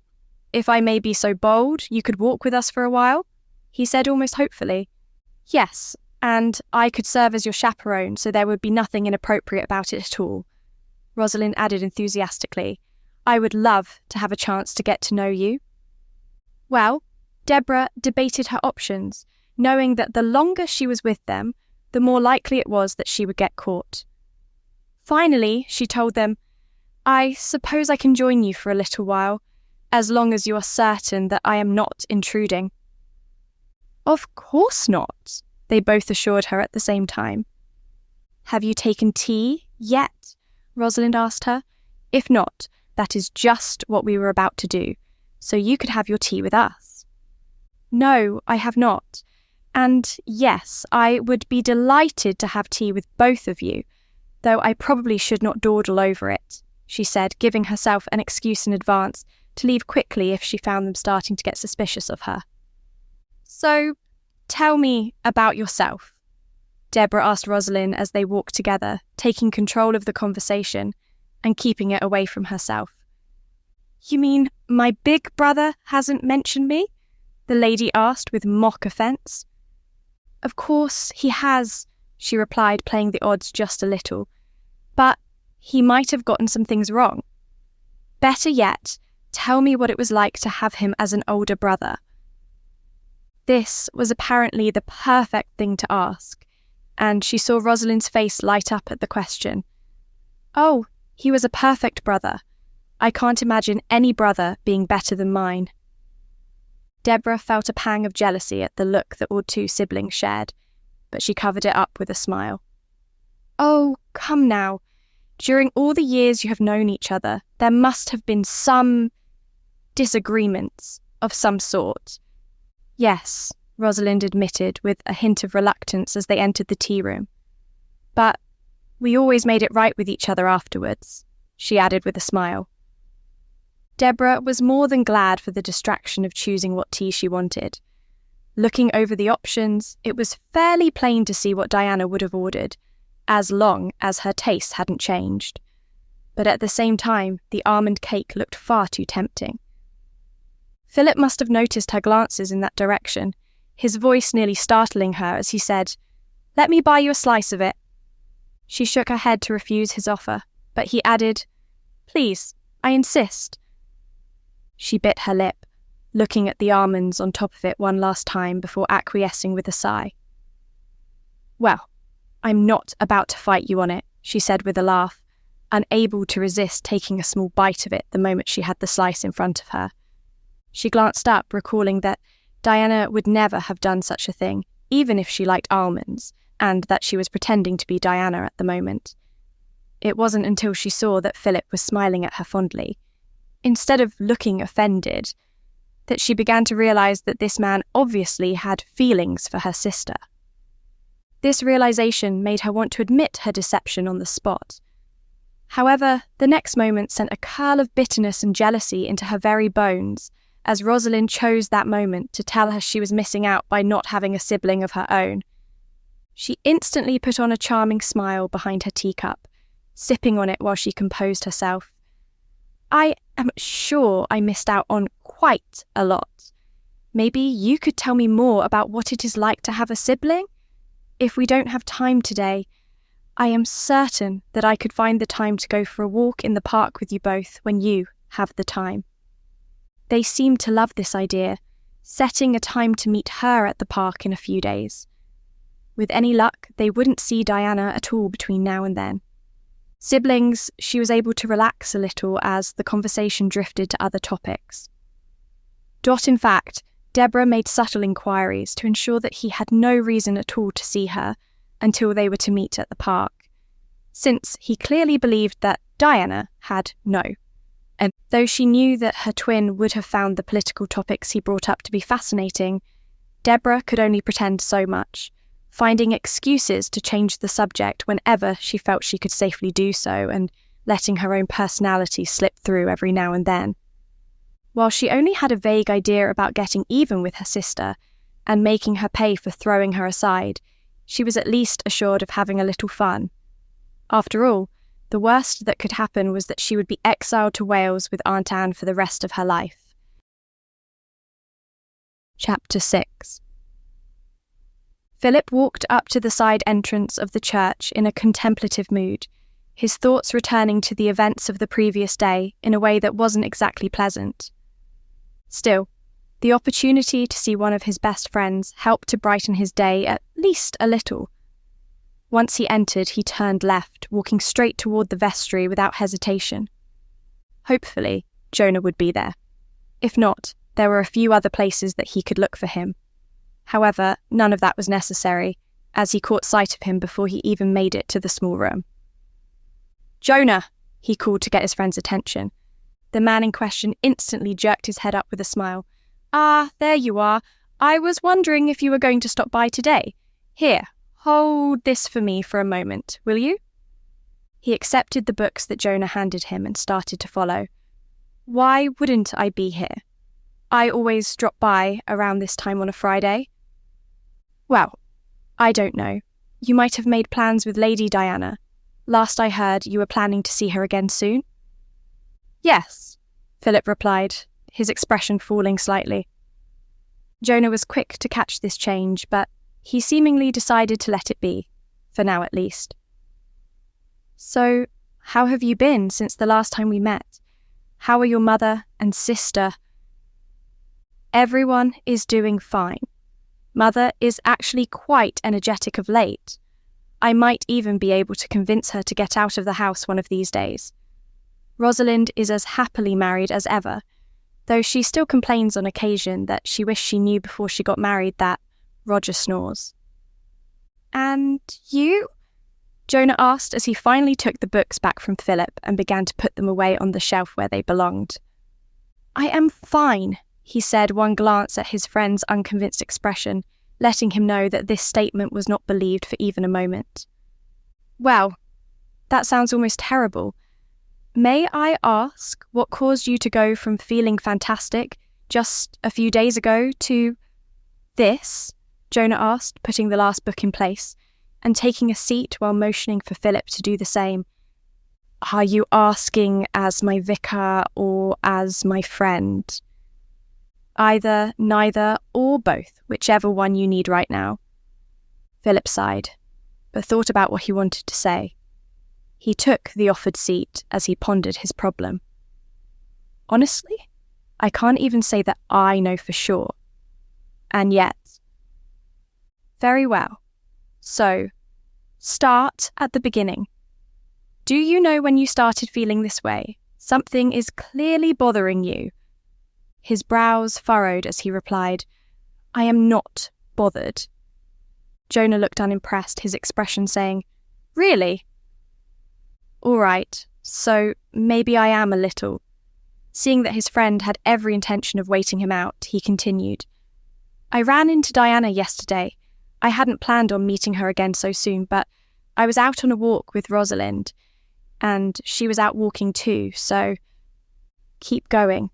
A: If I may be so bold, you could walk with us for a while?" he said almost hopefully. "Yes, and I could serve as your chaperone, so there would be nothing inappropriate about it at all," Rosalind added enthusiastically. "I would love to have a chance to get to know you." Well, Debora debated her options, knowing that the longer she was with them, the more likely it was that she would get caught. Finally, she told them, "I suppose I can join you for a little while, as long as you are certain that I am not intruding." "Of course not," they both assured her at the same time. "Have you taken tea yet?" Rosalind asked her. "If not, that is just what we were about to do, so you could have your tea with us." "No, I have not. And yes, I would be delighted to have tea with both of you, though I probably should not dawdle over it," she said, giving herself an excuse in advance to leave quickly if she found them starting to get suspicious of her. "So, tell me about yourself," Debora asked Rosalind as they walked together, taking control of the conversation and keeping it away from herself. "You mean my big brother hasn't mentioned me?" the lady asked with mock offence. "Of course he has," she replied, playing the odds just a little. "But he might have gotten some things wrong. Better yet, tell me what it was like to have him as an older brother." This was apparently the perfect thing to ask, and she saw Rosalind's face light up at the question. "Oh, he was a perfect brother. I can't imagine any brother being better than mine." Debora felt a pang of jealousy at the look that all two siblings shared, but she covered it up with a smile. "Oh, come now. During all the years you have known each other, there must have been some disagreements of some sort." "Yes," Rosalind admitted with a hint of reluctance as they entered the tea room. "But we always made it right with each other afterwards," she added with a smile. Debora was more than glad for the distraction of choosing what tea she wanted. Looking over the options, it was fairly plain to see what Diana would have ordered, as long as her tastes hadn't changed. But at the same time, the almond cake looked far too tempting. Philip must have noticed her glances in that direction, his voice nearly startling her as he said, "Let me buy you a slice of it." She shook her head to refuse his offer, but he added, "Please, I insist." She bit her lip, looking at the almonds on top of it one last time before acquiescing with a sigh. "Well, I'm not about to fight you on it," she said with a laugh, unable to resist taking a small bite of it the moment she had the slice in front of her. She glanced up, recalling that Diana would never have done such a thing, even if she liked almonds, and that she was pretending to be Diana at the moment. It wasn't until she saw that Philip was smiling at her fondly, instead of looking offended, that she began to realise that this man obviously had feelings for her sister. This realisation made her want to admit her deception on the spot. However, the next moment sent a curl of bitterness and jealousy into her very bones, as Rosalind chose that moment to tell her she was missing out by not having a sibling of her own. She instantly put on a charming smile behind her teacup, sipping on it while she composed herself. "I am sure I missed out on quite a lot. Maybe you could tell me more about what it is like to have a sibling? If we don't have time today, I am certain that I could find the time to go for a walk in the park with you both when you have the time." They seemed to love this idea, setting a time to meet her at the park in a few days. With any luck, they wouldn't see Diana at all between now and then. Siblings, she was able to relax a little as the conversation drifted to other topics. In fact, Debora made subtle inquiries to ensure that he had no reason at all to see her until they were to meet at the park, since he clearly believed that Diana had no. And though she knew that her twin would have found the political topics he brought up to be fascinating, Debora could only pretend so much, finding excuses to change the subject whenever she felt she could safely do so and letting her own personality slip through every now and then. While she only had a vague idea about getting even with her sister and making her pay for throwing her aside, she was at least assured of having a little fun. After all, the worst that could happen was that she would be exiled to Wales with Aunt Anne for the rest of her life. Chapter 6. Philip walked up to the side entrance of the church in a contemplative mood, his thoughts returning to the events of the previous day in a way that wasn't exactly pleasant. Still, the opportunity to see one of his best friends helped to brighten his day at least a little. Once he entered, he turned left, walking straight toward the vestry without hesitation. Hopefully, Jonah would be there. If not, there were a few other places that he could look for him. However, none of that was necessary, as he caught sight of him before he even made it to the small room. "Jonah!" he called to get his friend's attention. The man in question instantly jerked his head up with a smile. "Ah, there you are. I was wondering if you were going to stop by today. Here, hold this for me for a moment, will you?" He accepted the books that Jonah handed him and started to follow. "Why wouldn't I be here? I always drop by around this time on a Friday." "Well, I don't know. You might have made plans with Lady Diana. Last I heard, you were planning to see her again soon." "Yes," Philip replied, his expression falling slightly. Jonah was quick to catch this change, but he seemingly decided to let it be, for now at least. "So, how have you been since the last time we met? How are your mother and sister?" "Everyone is doing fine. Mother is actually quite energetic of late. I might even be able to convince her to get out of the house one of these days. Rosalind is as happily married as ever, though she still complains on occasion that she wished she knew before she got married that Roger snores." "And you?" Jonah asked as he finally took the books back from Philip and began to put them away on the shelf where they belonged. "I am fine," he said, one glance at his friend's unconvinced expression, letting him know that this statement was not believed for even a moment. "Well, that sounds almost terrible. May I ask what caused you to go from feeling fantastic just a few days ago to this?" Jonah asked, putting the last book in place and taking a seat while motioning for Philip to do the same. "Are you asking as my vicar or as my friend?" "Either, neither, or both, whichever one you need right now." Philip sighed, but thought about what he wanted to say. He took the offered seat as he pondered his problem. "Honestly, I can't even say that I know for sure. And yet..." "Very well. So, start at the beginning. Do you know when you started feeling this way? Something is clearly bothering you." His brows furrowed as he replied, "I am not bothered." Jonah looked unimpressed, his expression saying, "Really?" "All right, so maybe I am a little." Seeing that his friend had every intention of waiting him out, he continued, "I ran into Diana yesterday. I hadn't planned on meeting her again so soon, but I was out on a walk with Rosalind, and she was out walking too, so..." "Keep going.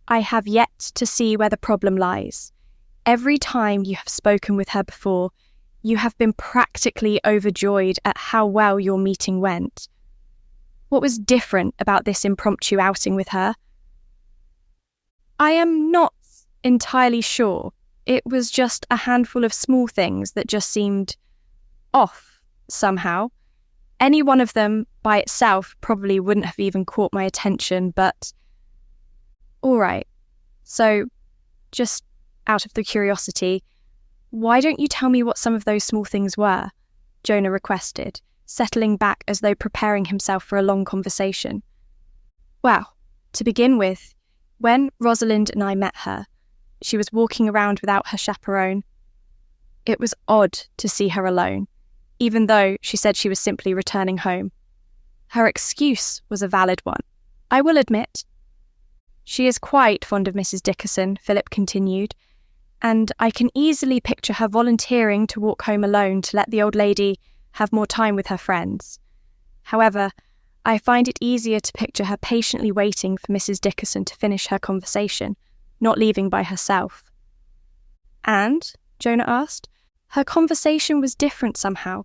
A: I have yet to see where the problem lies. Every time you have spoken with her before, you have been practically overjoyed at how well your meeting went. What was different about this impromptu outing with her?" "I am not entirely sure. It was just a handful of small things that just seemed off somehow. Any one of them by itself probably wouldn't have even caught my attention, but..." "All right, so just out of the curiosity, why don't you tell me what some of those small things were?" Jonah requested, settling back as though preparing himself for a long conversation. "Well, to begin with, when Rosalind and I met her, she was walking around without her chaperone. It was odd to see her alone, even though she said she was simply returning home. Her excuse was a valid one, I will admit. She is quite fond of Mrs. Dickerson," Philip continued, "and I can easily picture her volunteering to walk home alone to let the old lady have more time with her friends. However, I find it easier to picture her patiently waiting for Mrs. Dickerson to finish her conversation, not leaving by herself." "And?" Jonah asked. "Her conversation was different somehow.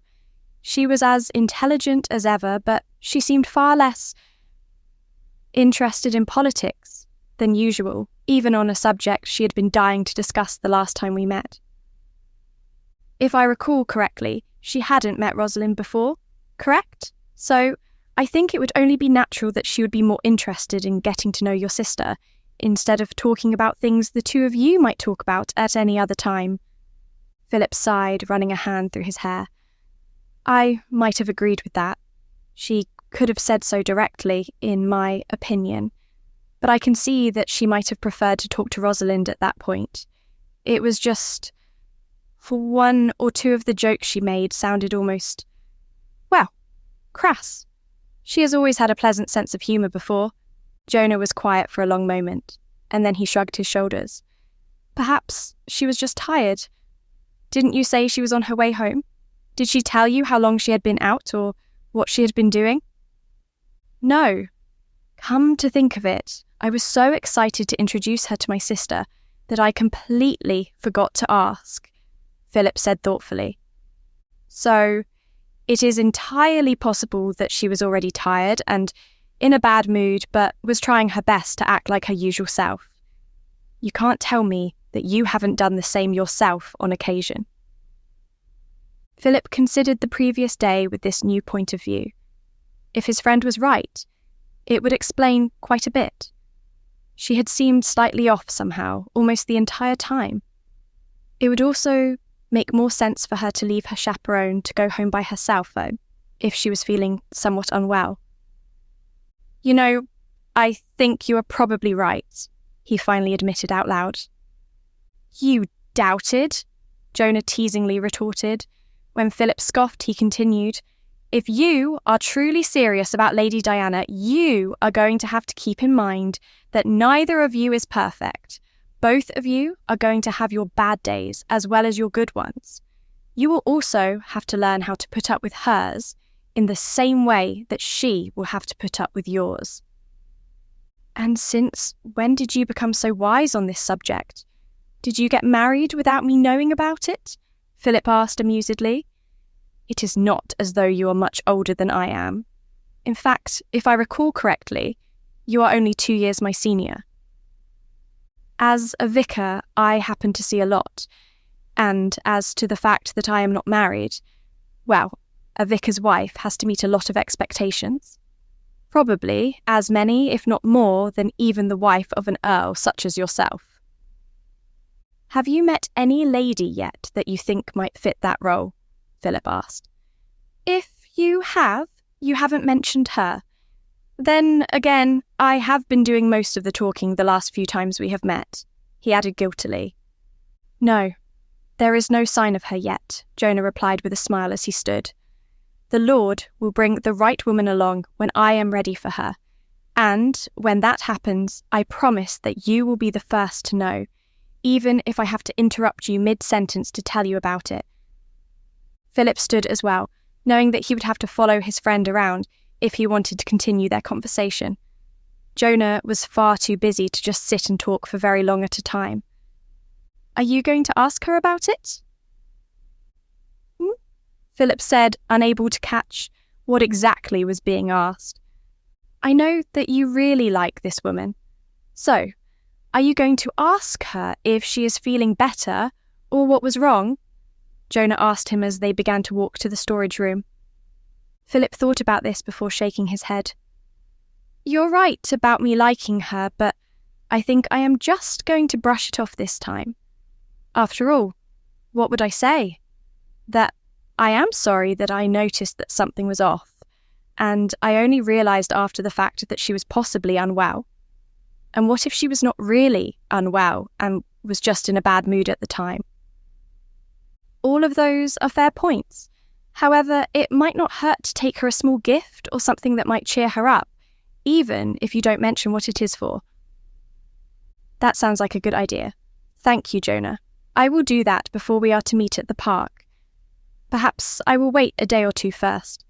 A: She was as intelligent as ever, but she seemed far less interested in politics than usual, even on a subject she had been dying to discuss the last time we met. If I recall correctly, she hadn't met Rosalind before, correct? So I think it would only be natural that she would be more interested in getting to know your sister, instead of talking about things the two of you might talk about at any other time." Philip sighed, running a hand through his hair. "I might have agreed with that. She could have said so directly, in my opinion. But I can see that she might have preferred to talk to Rosalind at that point. It was just..." for one or two of the jokes she made sounded almost, well, crass. She has always had a pleasant sense of humour before. Jonah was quiet for a long moment, and then he shrugged his shoulders. Perhaps she was just tired. Didn't you say she was on her way home? Did she tell you how long she had been out or what she had been doing? No. Come to think of it, I was so excited to introduce her to my sister that I completely forgot to ask, Philip said thoughtfully. So, it is entirely possible that she was already tired and in a bad mood, but was trying her best to act like her usual self. You can't tell me that you haven't done the same yourself on occasion. Philip considered the previous day with this new point of view. If his friend was right, it would explain quite a bit. She had seemed slightly off somehow, almost the entire time. It would also make more sense for her to leave her chaperone to go home by herself, though, if she was feeling somewhat unwell. You know, I think you are probably right, he finally admitted out loud. You doubted? Jonah teasingly retorted. When Philip scoffed, he continued, If you are truly serious about Lady Diana, you are going to have to keep in mind that neither of you is perfect. Both of you are going to have your bad days as well as your good ones. You will also have to learn how to put up with hers in the same way that she will have to put up with yours. And since when did you become so wise on this subject? Did you get married without me knowing about it? Philip asked amusedly. It is not as though you are much older than I am. In fact, if I recall correctly, you are only 2 years my senior. As a vicar, I happen to see a lot, and as to the fact that I am not married, well, a vicar's wife has to meet a lot of expectations. Probably as many, if not more, than even the wife of an earl such as yourself. Have you met any lady yet that you think might fit that role? Philip asked. If you have, you haven't mentioned her. Then, again, I have been doing most of the talking the last few times we have met, he added guiltily. No, there is no sign of her yet, Jonah replied with a smile as he stood. The Lord will bring the right woman along when I am ready for her, and when that happens, I promise that you will be the first to know, even if I have to interrupt you mid-sentence to tell you about it. Philip stood as well, knowing that he would have to follow his friend around if he wanted to continue their conversation. Jonah was far too busy to just sit and talk for very long at a time. Are you going to ask her about it? Philip said, unable to catch what exactly was being asked. I know that you really like this woman. So, are you going to ask her if she is feeling better or what was wrong? Jonah asked him as they began to walk to the storage room. Philip thought about this before shaking his head. You're right about me liking her, but I think I am just going to brush it off this time. After all, what would I say? That I am sorry that I noticed that something was off, and I only realised after the fact that she was possibly unwell. And what if she was not really unwell and was just in a bad mood at the time? All of those are fair points. However, it might not hurt to take her a small gift or something that might cheer her up, even if you don't mention what it is for. That sounds like a good idea. Thank you, Jonah. I will do that before we are to meet at the park. Perhaps I will wait a day or two first.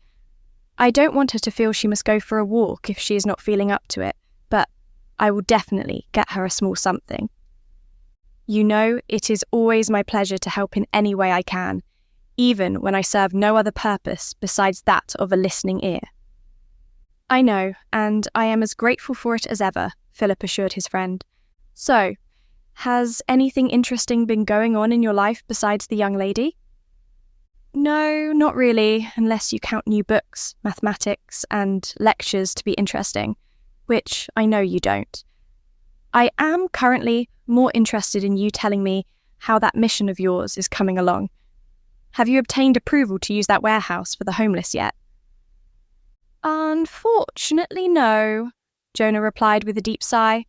A: I don't want her to feel she must go for a walk if she is not feeling up to it, but I will definitely get her a small something. You know, it is always my pleasure to help in any way I can, even when I serve no other purpose besides that of a listening ear. I know, and I am as grateful for it as ever, Philip assured his friend. So, has anything interesting been going on in your life besides the young lady? No, not really, unless you count new books, mathematics, and lectures to be interesting, which I know you don't. I am currently more interested in you telling me how that mission of yours is coming along. Have you obtained approval to use that warehouse for the homeless yet? Unfortunately, no, Jonah replied with a deep sigh.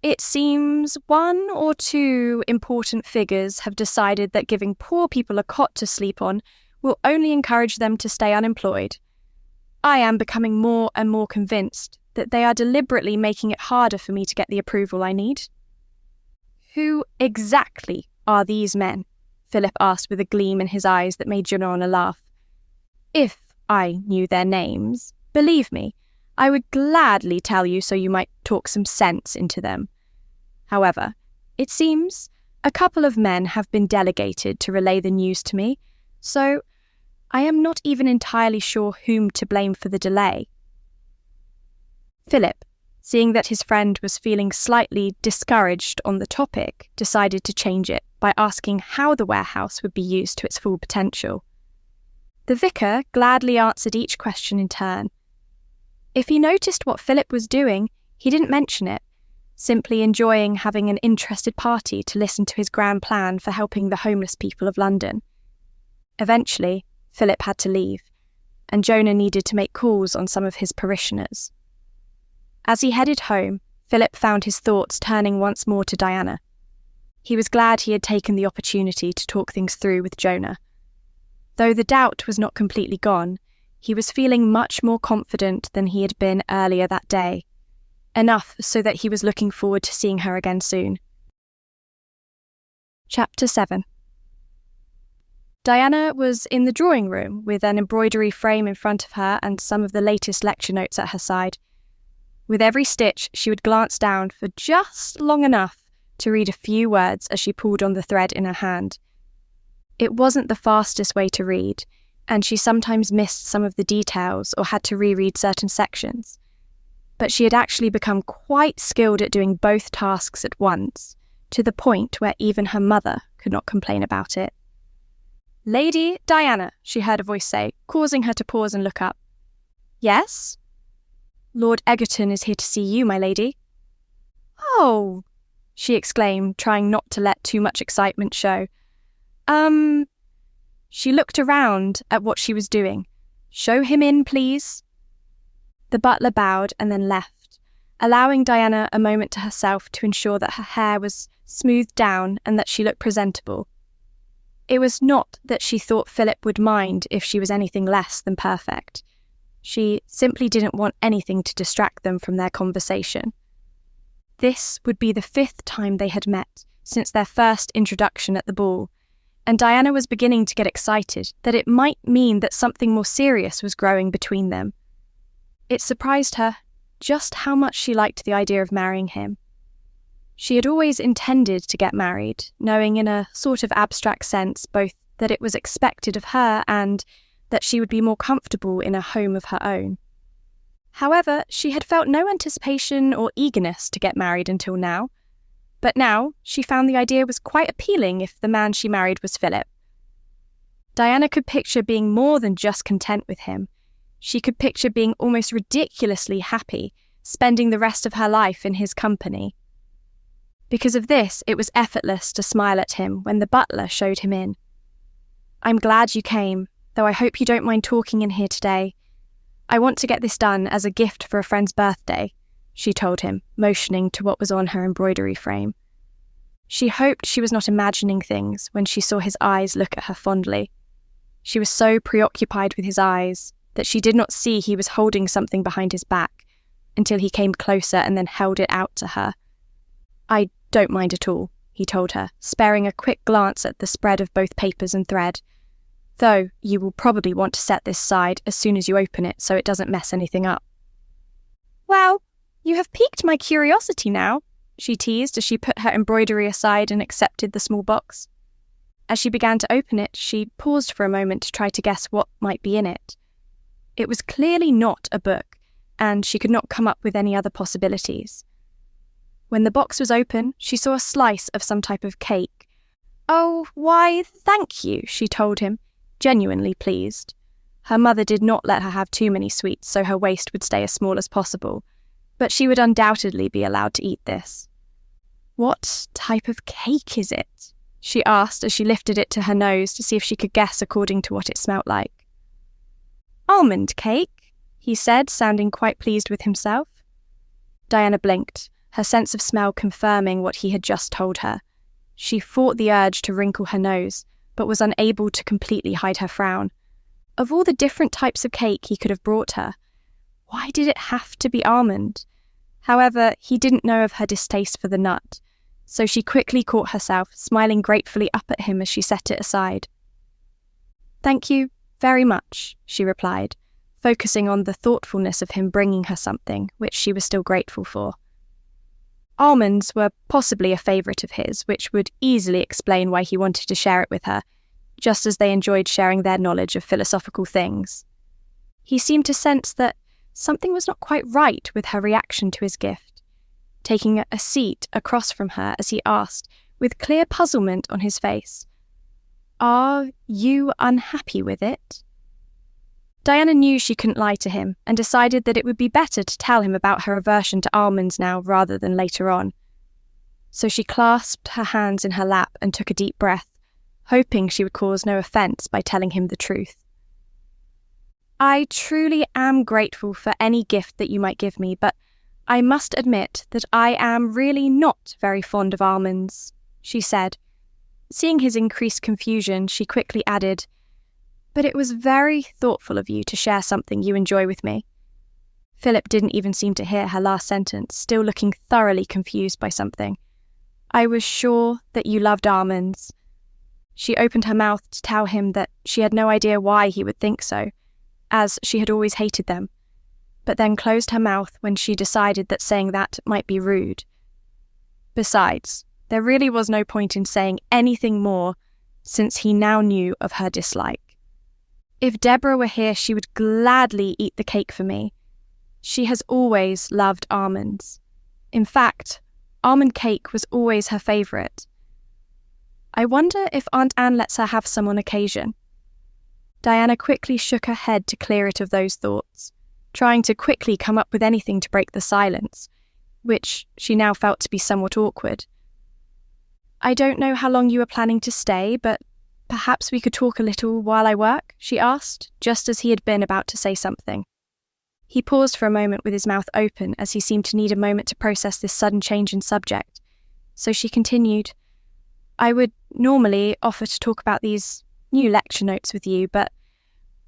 A: it seems 1 or 2 important figures have decided that giving poor people a cot to sleep on will only encourage them to stay unemployed. I am becoming more and more convinced that they are deliberately making it harder for me to get the approval I need." "Who exactly are these men?" Philip asked with a gleam in his eyes that made Joanna laugh. "If I knew their names, believe me, I would gladly tell you so you might talk some sense into them. However, it seems a couple of men have been delegated to relay the news to me, so I am not even entirely sure whom to blame for the delay." Philip, seeing that his friend was feeling slightly discouraged on the topic, decided to change it by asking how the warehouse would be used to its full potential. The vicar gladly answered each question in turn. If he noticed what Philip was doing, he didn't mention it, simply enjoying having an interested party to listen to his grand plan for helping the homeless people of London. Eventually, Philip had to leave, and Jonah needed to make calls on some of his parishioners. As he headed home, Philip found his thoughts turning once more to Diana. He was glad he had taken the opportunity to talk things through with Jonah. Though the doubt was not completely gone, he was feeling much more confident than he had been earlier that day, enough so that he was looking forward to seeing her again soon. Chapter 7. Diana was in the drawing room with an embroidery frame in front of her and some of the latest lecture notes at her side. With every stitch, she would glance down for just long enough to read a few words as she pulled on the thread in her hand. It wasn't the fastest way to read, and she sometimes missed some of the details or had to reread certain sections. But she had actually become quite skilled at doing both tasks at once, to the point where even her mother could not complain about it. "Lady Diana," she heard a voice say, causing her to pause and look up. "Yes?" "Lord Egerton is here to see you, my lady." "Oh," she exclaimed, trying not to let too much excitement show. She looked around at what she was doing. "Show him in, please." The butler bowed and then left, allowing Diana a moment to herself to ensure that her hair was smoothed down and that she looked presentable. It was not that she thought Philip would mind if she was anything less than perfect. She simply didn't want anything to distract them from their conversation. This would be the 5th time they had met since their first introduction at the ball, and Diana was beginning to get excited that it might mean that something more serious was growing between them. It surprised her just how much she liked the idea of marrying him. She had always intended to get married, knowing in a sort of abstract sense both that it was expected of her and that she would be more comfortable in a home of her own. However, she had felt no anticipation or eagerness to get married until now. But now, she found the idea was quite appealing if the man she married was Philip. Diana could picture being more than just content with him. She could picture being almost ridiculously happy, spending the rest of her life in his company. Because of this, it was effortless to smile at him when the butler showed him in. "I'm glad you came, though I hope you don't mind talking in here today. I want to get this done as a gift for a friend's birthday," she told him, motioning to what was on her embroidery frame. She hoped she was not imagining things when she saw his eyes look at her fondly. She was so preoccupied with his eyes that she did not see he was holding something behind his back until he came closer and then held it out to her. "I don't mind at all," he told her, sparing a quick glance at the spread of both papers and thread. "Though you will probably want to set this side as soon as you open it so it doesn't mess anything up." "Well, you have piqued my curiosity now," she teased as she put her embroidery aside and accepted the small box. As she began to open it, she paused for a moment to try to guess what might be in it. It was clearly not a book, and she could not come up with any other possibilities. When the box was open, she saw a slice of some type of cake. "Oh, why, thank you," she told him, genuinely pleased. Her mother did not let her have too many sweets, so her waist would stay as small as possible, but she would undoubtedly be allowed to eat this. "What type of cake is it?" she asked as she lifted it to her nose to see if she could guess according to what it smelt like. "Almond cake," he said, sounding quite pleased with himself. Diana blinked, her sense of smell confirming what he had just told her. She fought the urge to wrinkle her nose, but was unable to completely hide her frown. Of all the different types of cake he could have brought her, why did it have to be almond? However, he didn't know of her distaste for the nut, so she quickly caught herself smiling gratefully up at him as she set it aside. "Thank you very much," she replied, focusing on the thoughtfulness of him bringing her something which she was still grateful for. Almonds were possibly a favourite of his, which would easily explain why he wanted to share it with her, just as they enjoyed sharing their knowledge of philosophical things. He seemed to sense that something was not quite right with her reaction to his gift, taking a seat across from her as he asked, with clear puzzlement on his face, "Are you unhappy with it?" Diana knew she couldn't lie to him and decided that it would be better to tell him about her aversion to almonds now rather than later on. So she clasped her hands in her lap and took a deep breath, hoping she would cause no offence by telling him the truth. "I truly am grateful for any gift that you might give me, but I must admit that I am really not very fond of almonds," she said. Seeing his increased confusion, she quickly added, "But it was very thoughtful of you to share something you enjoy with me." Philip didn't even seem to hear her last sentence, still looking thoroughly confused by something. "I was sure that you loved almonds." She opened her mouth to tell him that she had no idea why he would think so, as she had always hated them, but then closed her mouth when she decided that saying that might be rude. Besides, there really was no point in saying anything more, since he now knew of her dislike. If Debora were here, she would gladly eat the cake for me. She has always loved almonds. In fact, almond cake was always her favourite. I wonder if Aunt Anne lets her have some on occasion. Diana quickly shook her head to clear it of those thoughts, trying to quickly come up with anything to break the silence, which she now felt to be somewhat awkward. "I don't know how long you are planning to stay, but perhaps we could talk a little while I work," she asked, just as he had been about to say something. He paused for a moment with his mouth open, as he seemed to need a moment to process this sudden change in subject. So she continued, "I would normally offer to talk about these new lecture notes with you, but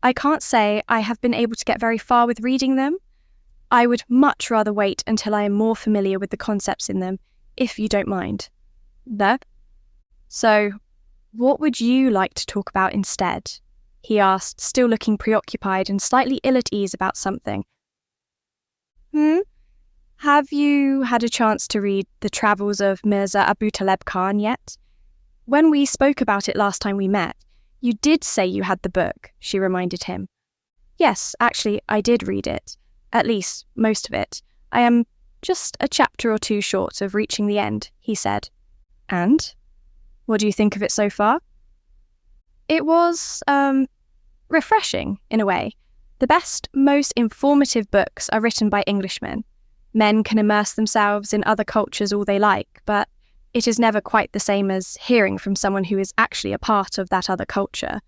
A: I can't say I have been able to get very far with reading them. I would much rather wait until I am more familiar with the concepts in them, if you don't mind." "No?" "So, what would you like to talk about instead?" he asked, still looking preoccupied and slightly ill at ease about something. Have you had a chance to read The Travels of Mirza Abu Taleb Khan yet? When we spoke about it last time we met, you did say you had the book," she reminded him. "Yes, actually, I did read it. At least, most of it. I am just a chapter or two short of reaching the end," he said. "And? What do you think of it so far?" "It was, refreshing, in a way. The best, most informative books are written by Englishmen. Men can immerse themselves in other cultures all they like, but it is never quite the same as hearing from someone who is actually a part of that other culture."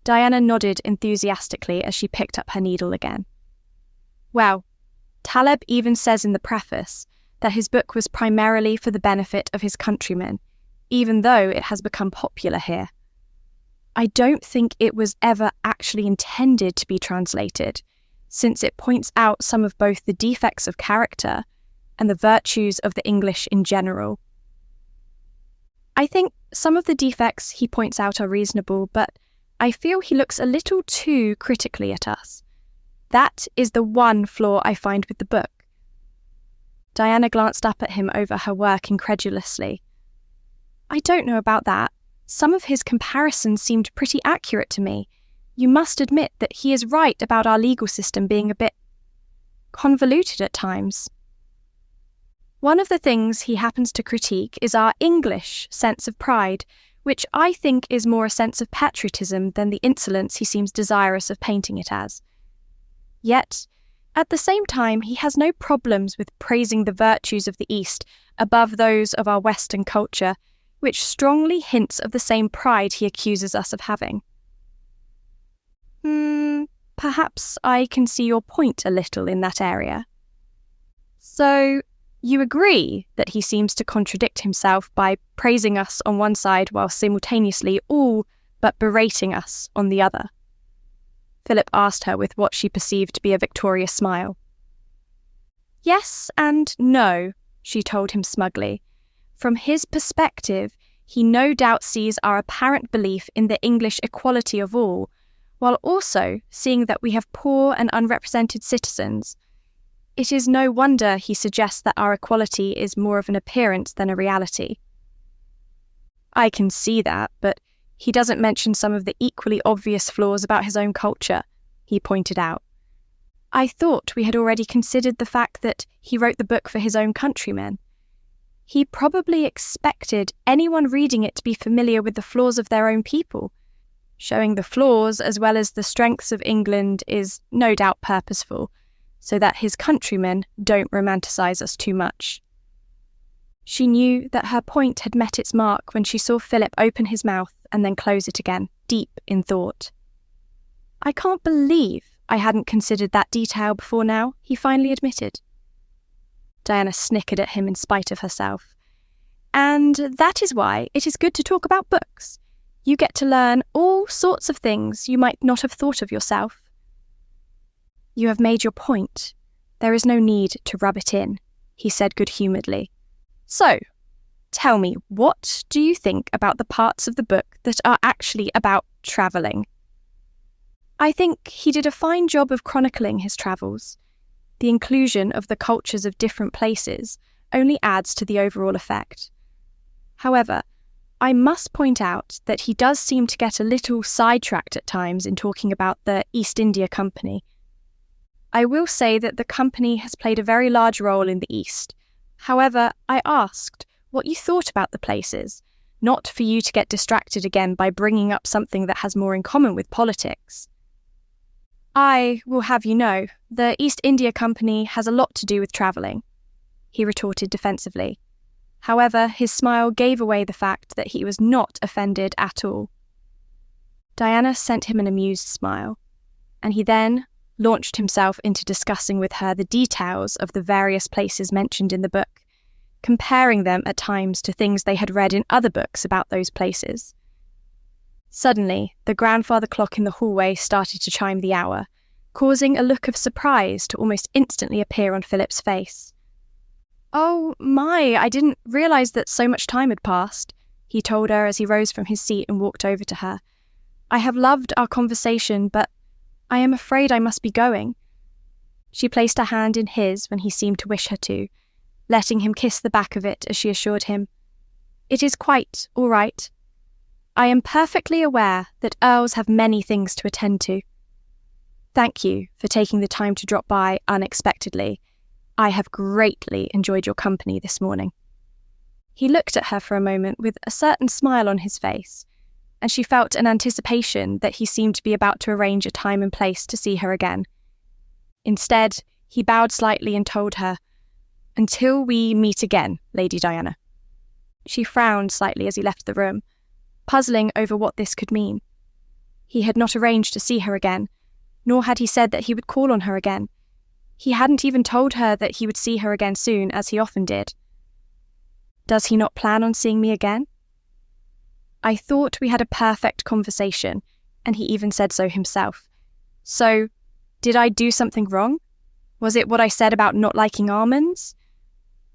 A: Diana nodded enthusiastically as she picked up her needle again. "Well, Taleb even says in the preface that his book was primarily for the benefit of his countrymen, even though it has become popular here. I don't think it was ever actually intended to be translated, since it points out some of both the defects of character and the virtues of the English in general. I think some of the defects he points out are reasonable, but I feel he looks a little too critically at us. That is the one flaw I find with the book." Diana glanced up at him over her work incredulously. "I don't know about that. Some of his comparisons seemed pretty accurate to me. You must admit that he is right about our legal system being a bit convoluted at times. One of the things he happens to critique is our English sense of pride, which I think is more a sense of patriotism than the insolence he seems desirous of painting it as. Yet, at the same time, he has no problems with praising the virtues of the East above those of our Western culture, which strongly hints of the same pride he accuses us of having." Perhaps I can see your point a little in that area. So, You agree that he seems to contradict himself by praising us on one side while simultaneously all but berating us on the other. Philip asked her with what she perceived to be a victorious smile. Yes and no, she told him smugly. From his perspective, he no doubt sees our apparent belief in the English equality of all, while also seeing that we have poor and unrepresented citizens. It is no wonder he suggests that our equality is more of an appearance than a reality. I can see that, but he doesn't mention some of the equally obvious flaws about his own culture, he pointed out. I thought we had already considered the fact that he wrote the book for his own countrymen. He probably expected anyone reading it to be familiar with the flaws of their own people. Showing the flaws as well as the strengths of England is no doubt purposeful, so that his countrymen don't romanticize us too much. She knew that her point had met its mark when she saw Philip open his mouth and then close it again, deep in thought. I can't believe I hadn't considered that detail before now, he finally admitted. Diana snickered at him in spite of herself. And that is why it is good to talk about books. You get to learn all sorts of things you might not have thought of yourself. You have made your point. There is no need to rub it in, he said good-humouredly. So, tell me, what do you think about the parts of the book that are actually about travelling? I think he did a fine job of chronicling his travels. The inclusion of the cultures of different places only adds to the overall effect. However, I must point out that he does seem to get a little sidetracked at times in talking about the East India Company. I will say that the company has played a very large role in the East. However, I asked what you thought about the places, not for you to get distracted again by bringing up something that has more in common with politics. I will have you know, the East India Company has a lot to do with travelling, he retorted defensively. However, his smile gave away the fact that he was not offended at all. Diana sent him an amused smile, and he then launched himself into discussing with her the details of the various places mentioned in the book, comparing them at times to things they had read in other books about those places. Suddenly, the grandfather clock in the hallway started to chime the hour, causing a look of surprise to almost instantly appear on Philip's face. Oh my, I didn't realise that so much time had passed, he told her as he rose from his seat and walked over to her. I have loved our conversation, but I am afraid I must be going. She placed her hand in his when he seemed to wish her to, letting him kiss the back of it as she assured him, It is quite all right. I am perfectly aware that earls have many things to attend to. Thank you for taking the time to drop by unexpectedly. I have greatly enjoyed your company this morning. He looked at her for a moment with a certain smile on his face, and she felt an anticipation that he seemed to be about to arrange a time and place to see her again. Instead, he bowed slightly and told her, Until we meet again, Lady Diana. She frowned slightly as he left the room, puzzling over what this could mean. He had not arranged to see her again, nor had he said that he would call on her again. He hadn't even told her that he would see her again soon, as he often did. Does he not plan on seeing me again? I thought we had a perfect conversation, and he even said so himself. So, did I do something wrong? Was it what I said about not liking almonds?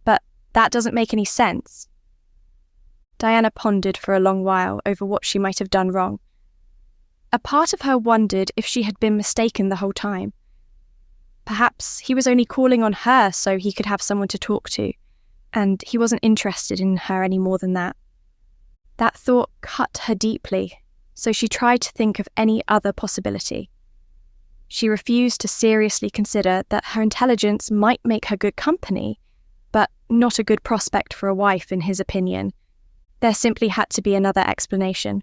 A: But that doesn't make any sense. Diana pondered for a long while over what she might have done wrong. A part of her wondered if she had been mistaken the whole time. Perhaps he was only calling on her so he could have someone to talk to, and he wasn't interested in her any more than that. That thought cut her deeply, so she tried to think of any other possibility. She refused to seriously consider that her intelligence might make her good company, but not a good prospect for a wife in his opinion. There simply had to be another explanation.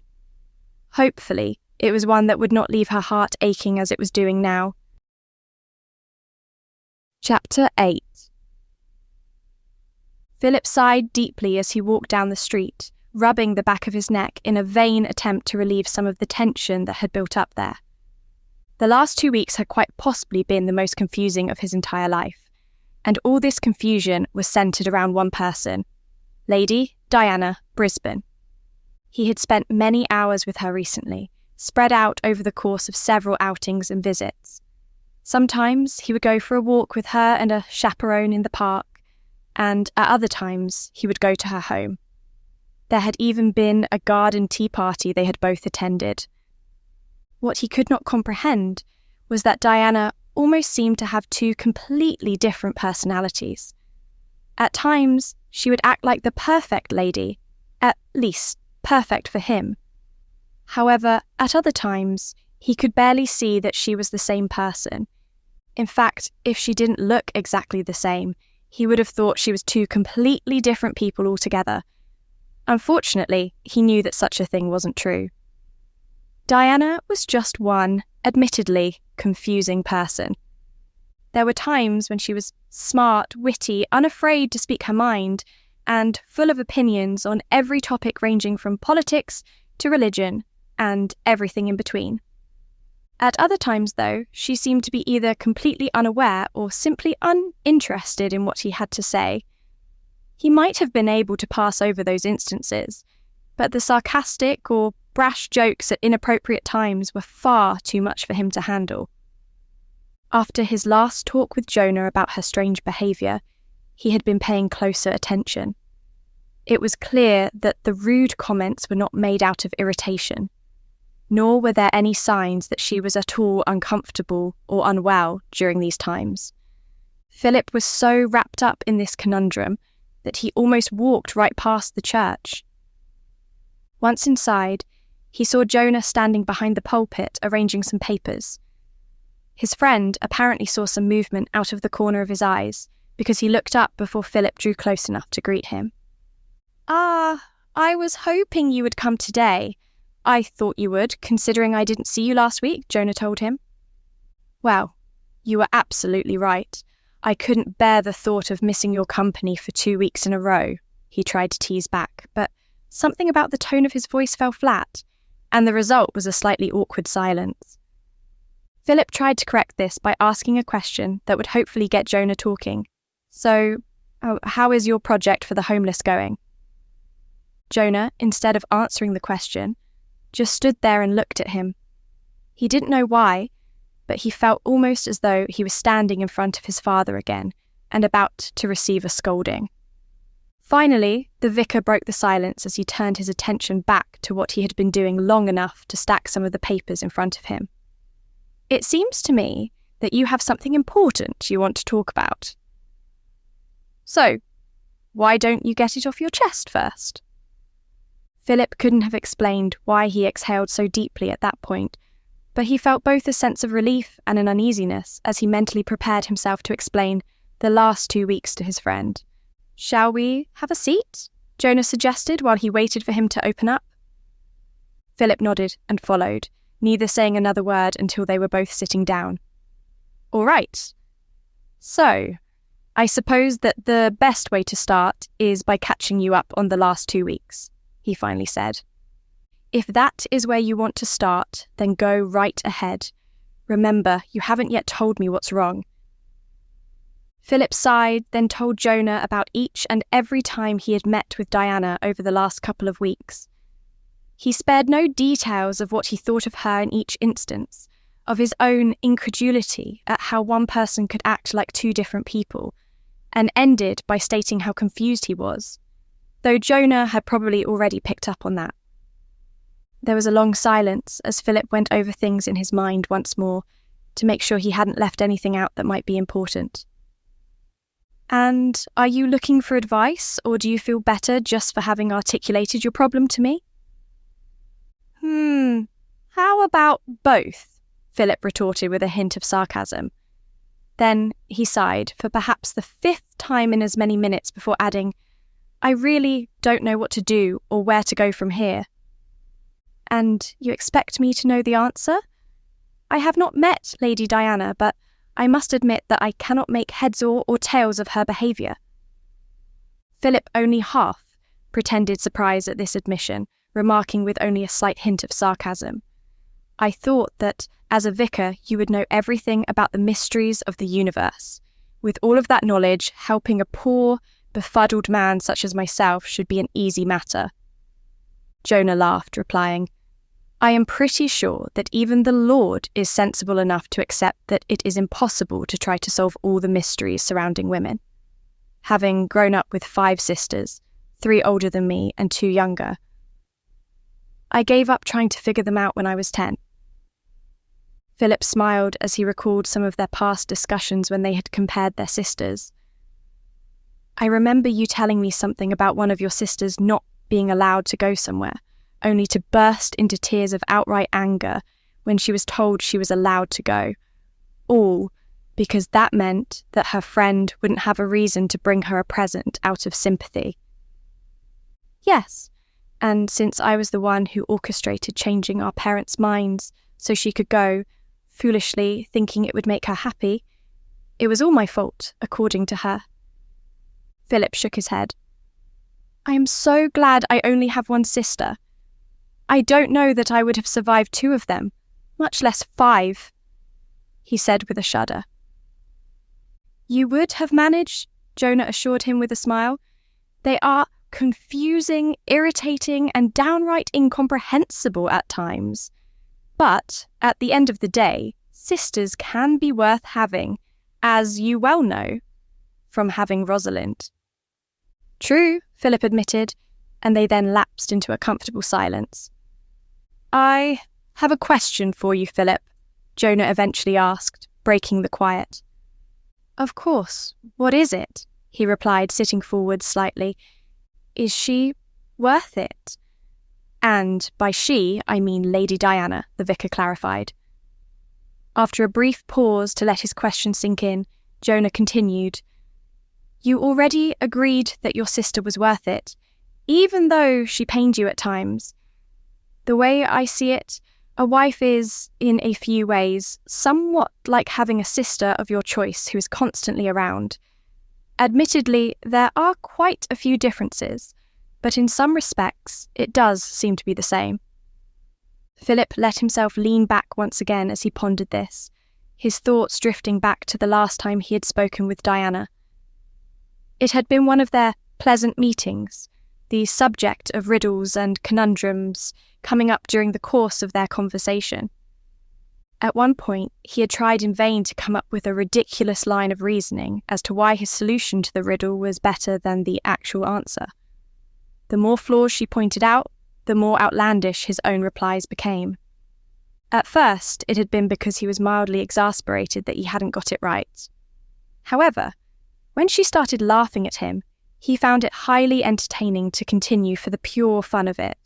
A: Hopefully, it was one that would not leave her heart aching as it was doing now. Chapter 8. Philip sighed deeply as he walked down the street, rubbing the back of his neck in a vain attempt to relieve some of the tension that had built up there. The last 2 weeks had quite possibly been the most confusing of his entire life. and all this confusion was centred around one person, Lady Diana Brisbane. He had spent many hours with her recently, spread out over the course of several outings and visits. Sometimes he would go for a walk with her and a chaperone in the park, and at other times he would go to her home. There had even been a garden tea party they had both attended. What he could not comprehend was that Diana almost seemed to have two completely different personalities. At times, she would act like the perfect lady, at least perfect for him. However, at other times, he could barely see that she was the same person. In fact, if she didn't look exactly the same, he would have thought she was two completely different people altogether. Unfortunately, he knew that such a thing wasn't true. Diana was just one, admittedly, confusing person. There were times when she was smart, witty, unafraid to speak her mind, and full of opinions on every topic ranging from politics to religion, and everything in between. At other times, though, she seemed to be either completely unaware or simply uninterested in what he had to say. He might have been able to pass over those instances, but the sarcastic or brash jokes at inappropriate times were far too much for him to handle. After his last talk with Jonah about her strange behaviour, he had been paying closer attention. It was clear that the rude comments were not made out of irritation, nor were there any signs that she was at all uncomfortable or unwell during these times. Philip was so wrapped up in this conundrum that he almost walked right past the church. Once inside, he saw Jonah standing behind the pulpit arranging some papers. His friend apparently saw some movement out of the corner of his eyes because he looked up before Philip drew close enough to greet him. I was hoping you would come today. I thought you would, considering I didn't see you last week," Jonah told him. "Well, you were absolutely right. I couldn't bear the thought of missing your company for 2 weeks in a row," he tried to tease back, but something about the tone of his voice fell flat, and the result was a slightly awkward silence. Philip tried to correct this by asking a question that would hopefully get Jonah talking. "So, how is your project for the homeless going?" Jonah, instead of answering the question, just stood there and looked at him. He didn't know why, but he felt almost as though he was standing in front of his father again and about to receive a scolding. Finally, the vicar broke the silence as he turned his attention back to what he had been doing long enough to stack some of the papers in front of him. "It seems to me that you have something important you want to talk about. So, why don't you get it off your chest first?" Philip couldn't have explained why he exhaled so deeply at that point, but he felt both a sense of relief and an uneasiness as he mentally prepared himself to explain the last 2 weeks to his friend. "Shall we have a seat?" Jonah suggested while he waited for him to open up. Philip nodded and followed, neither saying another word until they were both sitting down. "All right. So, I suppose that the best way to start is by catching you up on the last 2 weeks, he finally said. "If that is where you want to start, then go right ahead. Remember, you haven't yet told me what's wrong." Philip sighed, then told Jonah about each and every time he had met with Diana over the last couple of weeks. He spared no details of what he thought of her in each instance, of his own incredulity at how one person could act like two different people, and ended by stating how confused he was, though Jonah had probably already picked up on that. There was a long silence as Philip went over things in his mind once more to make sure he hadn't left anything out that might be important. "And are you looking for advice, or do you feel better just for having articulated your problem to me?" How about both?" Philip retorted with a hint of sarcasm. Then he sighed for perhaps the 5th time in as many minutes before adding, "I really don't know what to do or where to go from here." "And you expect me to know the answer? I have not met Lady Diana, but I must admit that I cannot make heads or tails of her behaviour." Philip only half pretended surprise at this admission, remarking with only a slight hint of sarcasm, "I thought that, as a vicar, you would know everything about the mysteries of the universe, with all of that knowledge, helping a poor, befuddled man such as myself should be an easy matter. Jonah laughed, replying, I am pretty sure that even the Lord is sensible enough to accept that it is impossible to try to solve all the mysteries surrounding women. Having grown up with 5 sisters, 3 older than me and 2 younger, I gave up trying to figure them out when I was 10. Philip smiled as he recalled some of their past discussions when they had compared their sisters. I remember you telling me something about one of your sisters not being allowed to go somewhere, only to burst into tears of outright anger when she was told she was allowed to go, all because that meant that her friend wouldn't have a reason to bring her a present out of sympathy. Yes, and since I was the one who orchestrated changing our parents' minds so she could go, foolishly thinking it would make her happy, it was all my fault, according to her. Philip shook his head. I am so glad I only have one sister. I don't know that I would have survived 2 of them, much less 5, he said with a shudder. You would have managed, Jonah assured him with a smile. They are confusing, irritating, and downright incomprehensible at times. But, at the end of the day, sisters can be worth having, as you well know, from having Rosalind. True, Philip admitted, and they then lapsed into a comfortable silence. I have a question for you, Philip, Jonah eventually asked, breaking the quiet. Of course, what is it? He replied, sitting forward slightly. Is she worth it? And by she, I mean Lady Diana, the vicar clarified. After a brief pause to let his question sink in, Jonah continued, You already agreed that your sister was worth it, even though she pained you at times. The way I see it, a wife is, in a few ways, somewhat like having a sister of your choice who is constantly around. Admittedly, there are quite a few differences, but in some respects, it does seem to be the same. Philip let himself lean back once again as he pondered this, his thoughts drifting back to the last time he had spoken with Diana. It had been one of their pleasant meetings, the subject of riddles and conundrums coming up during the course of their conversation. At one point, he had tried in vain to come up with a ridiculous line of reasoning as to why his solution to the riddle was better than the actual answer. The more flaws she pointed out, the more outlandish his own replies became. At first, it had been because he was mildly exasperated that he hadn't got it right. However, when she started laughing at him, he found it highly entertaining to continue for the pure fun of it.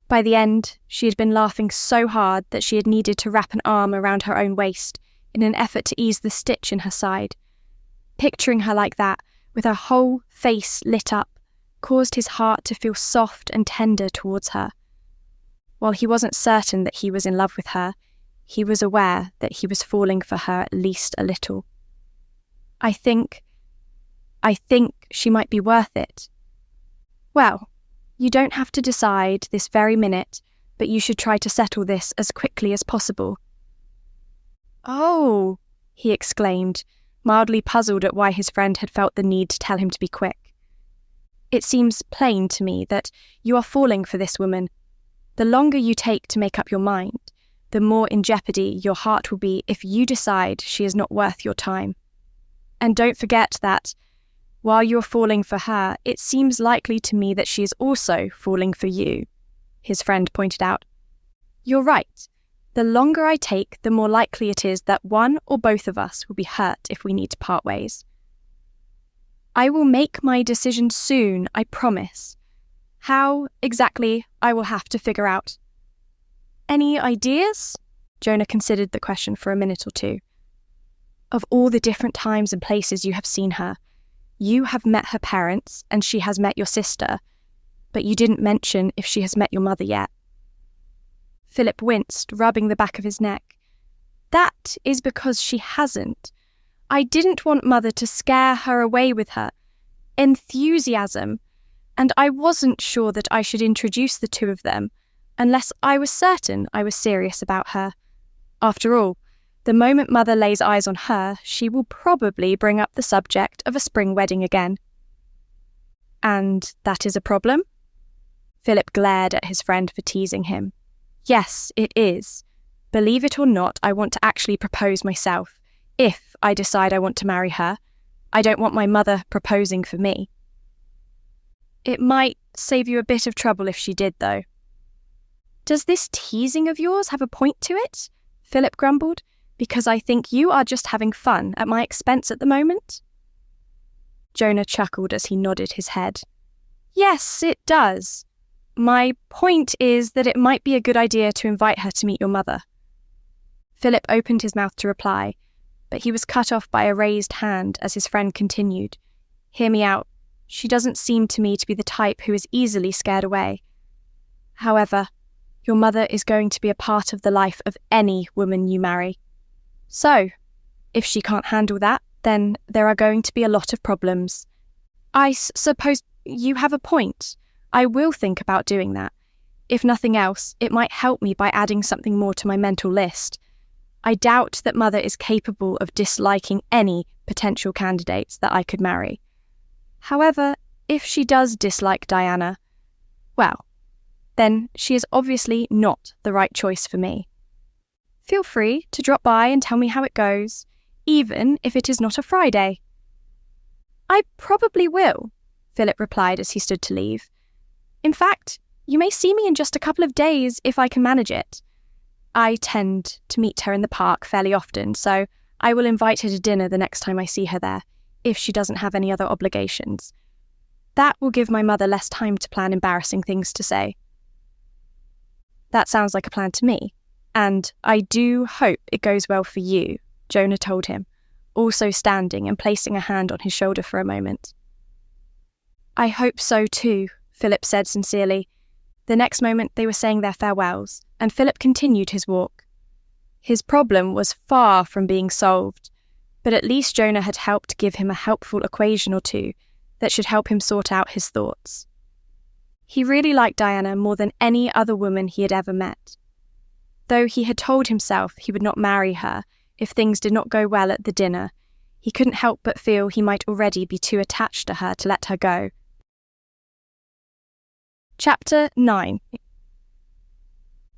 A: By the end, she had been laughing so hard that she had needed to wrap an arm around her own waist in an effort to ease the stitch in her side. Picturing her like that, with her whole face lit up, caused his heart to feel soft and tender towards her. While he wasn't certain that he was in love with her, he was aware that he was falling for her at least a little. I think she might be worth it. Well, you don't have to decide this very minute, but you should try to settle this as quickly as possible. Oh, he exclaimed, mildly puzzled at why his friend had felt the need to tell him to be quick. It seems plain to me that you are falling for this woman. The longer you take to make up your mind, the more in jeopardy your heart will be if you decide she is not worth your time. And don't forget that, while you're falling for her, it seems likely to me that she is also falling for you, his friend pointed out. You're right. The longer I take, the more likely it is that one or both of us will be hurt if we need to part ways. I will make my decision soon, I promise. How exactly, I will have to figure out. Any ideas? Jonah considered the question for a minute or 2. Of all the different times and places you have seen her, you have met her parents and she has met your sister, but you didn't mention if she has met your mother yet. Philip winced, rubbing the back of his neck. That is because she hasn't. I didn't want Mother to scare her away with her enthusiasm, and I wasn't sure that I should introduce the 2 of them unless I was certain I was serious about her. After all, The moment Mother lays eyes on her, she will probably bring up the subject of a spring wedding again. And that is a problem? Philip glared at his friend for teasing him. Yes, it is. Believe it or not, I want to actually propose myself, if I decide I want to marry her. I don't want my mother proposing for me. It might save you a bit of trouble if she did, though. Does this teasing of yours have a point to it? Philip grumbled, because I think you are just having fun at my expense at the moment. Jonah chuckled as he nodded his head. Yes, it does. My point is that it might be a good idea to invite her to meet your mother. Philip opened his mouth to reply, but he was cut off by a raised hand as his friend continued. Hear me out. She doesn't seem to me to be the type who is easily scared away. However, your mother is going to be a part of the life of any woman you marry. So, if she can't handle that, then there are going to be a lot of problems. I suppose you have a point. I will think about doing that. If nothing else, it might help me by adding something more to my mental list. I doubt that Mother is capable of disliking any potential candidates that I could marry. However, if she does dislike Diana, well, then she is obviously not the right choice for me. Feel free to drop by and tell me how it goes, even if it is not a Friday. I probably will, Philip replied as he stood to leave. In fact, you may see me in just a couple of days if I can manage it. I tend to meet her in the park fairly often, so I will invite her to dinner the next time I see her there, if she doesn't have any other obligations. That will give my mother less time to plan embarrassing things to say. That sounds like a plan to me, and I do hope it goes well for you, Jonah told him, also standing and placing a hand on his shoulder for a moment. I hope so too, Philip said sincerely. The next moment they were saying their farewells, and Philip continued his walk. His problem was far from being solved, but at least Jonah had helped give him a helpful equation or two that should help him sort out his thoughts. He really liked Diana more than any other woman he had ever met. Though he had told himself he would not marry her if things did not go well at the dinner, he couldn't help but feel he might already be too attached to her to let her go. Chapter 9.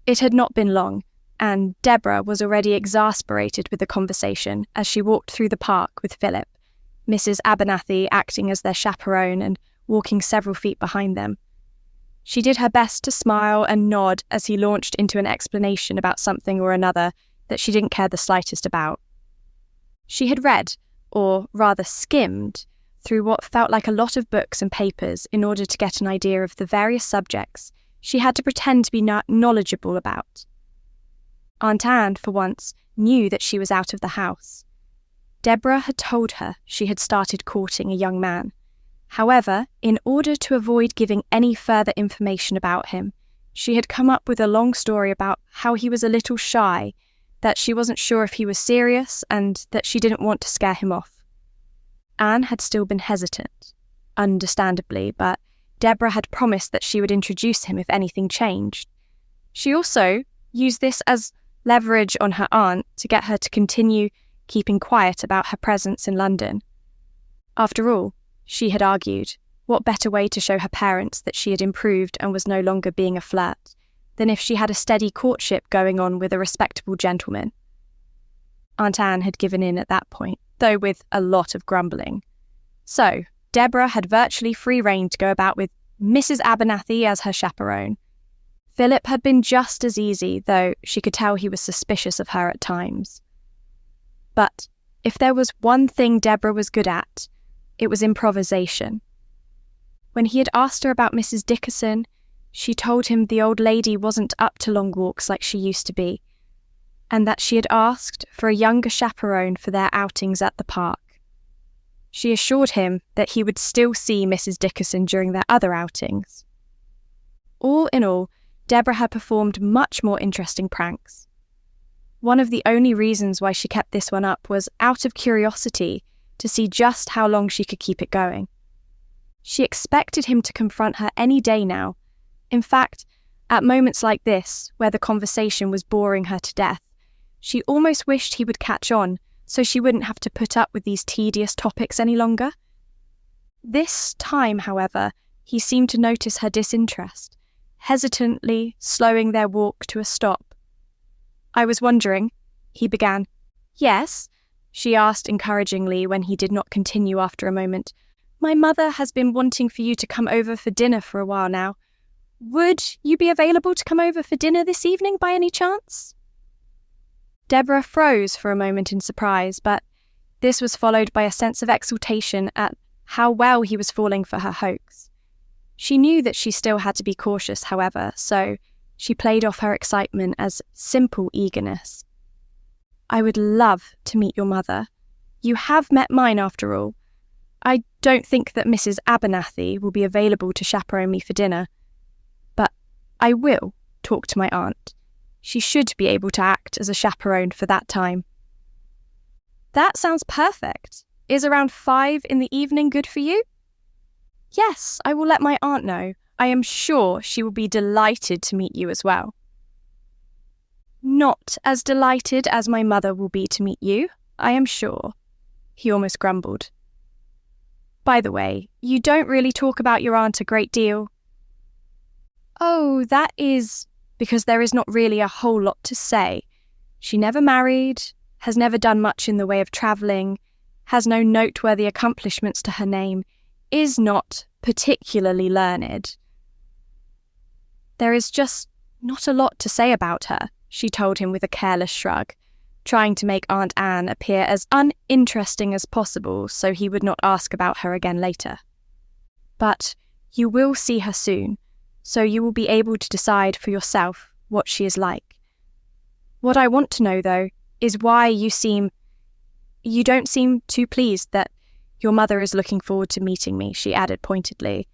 A: It had not been long, and Debora was already exasperated with the conversation as she walked through the park with Philip, Mrs. Abernathy acting as their chaperone and walking several feet behind them. She did her best to smile and nod as he launched into an explanation about something or another that she didn't care the slightest about. She had read, or rather skimmed, through what felt like a lot of books and papers in order to get an idea of the various subjects she had to pretend to be knowledgeable about. Aunt Anne, for once, knew that she was out of the house. Debora had told her she had started courting a young man. However, in order to avoid giving any further information about him, she had come up with a long story about how he was a little shy, that she wasn't sure if he was serious, and that she didn't want to scare him off. Anne had still been hesitant, understandably, but Debora had promised that she would introduce him if anything changed. She also used this as leverage on her aunt to get her to continue keeping quiet about her presence in London. After all, she had argued, what better way to show her parents that she had improved and was no longer being a flirt than if she had a steady courtship going on with a respectable gentleman? Aunt Anne had given in at that point, though with a lot of grumbling. So, Debora had virtually free rein to go about with Mrs. Abernathy as her chaperone. Philip had been just as easy, though she could tell he was suspicious of her at times. But if there was one thing Debora was good at, it was improvisation. When he had asked her about Mrs. Dickerson, she told him the old lady wasn't up to long walks like she used to be, and that she had asked for a younger chaperone for their outings at the park. She assured him that he would still see Mrs. Dickerson during their other outings. All in all, Debora had performed much more interesting pranks. One of the only reasons why she kept this one up was out of curiosity to see just how long she could keep it going. She expected him to confront her any day now. In fact, at moments like this, where the conversation was boring her to death, She almost wished he would catch on, so she wouldn't have to put up with these tedious topics any longer. This time, however, he seemed to notice her disinterest, hesitantly slowing their walk to a stop. "I was wondering," he began. "Yes?" she asked encouragingly when he did not continue after a moment. "My mother has been wanting for you to come over for dinner for a while now. Would you be available to come over for dinner this evening by any chance?" Debora froze for a moment in surprise, but this was followed by a sense of exultation at how well he was falling for her hoax. She knew that she still had to be cautious, however, so she played off her excitement as simple eagerness. "I would love to meet your mother. You have met mine after all. I don't think that Mrs. Abernathy will be available to chaperone me for dinner, but I will talk to my aunt. She should be able to act as a chaperone for that time." "That sounds perfect. Is around 5 in the evening good for you?" "Yes, I will let my aunt know. I am sure she will be delighted to meet you as well." "Not as delighted as my mother will be to meet you, I am sure," he almost grumbled. "By the way, you don't really talk about your aunt a great deal." "Oh, that is because there is not really a whole lot to say. She never married, has never done much in the way of travelling, has no noteworthy accomplishments to her name, is not particularly learned. There is just not a lot to say about her," she told him with a careless shrug, trying to make Aunt Anne appear as uninteresting as possible so he would not ask about her again later. "But you will see her soon, so you will be able to decide for yourself what she is like. What I want to know, though, is why you don't seem too pleased that your mother is looking forward to meeting me," she added pointedly.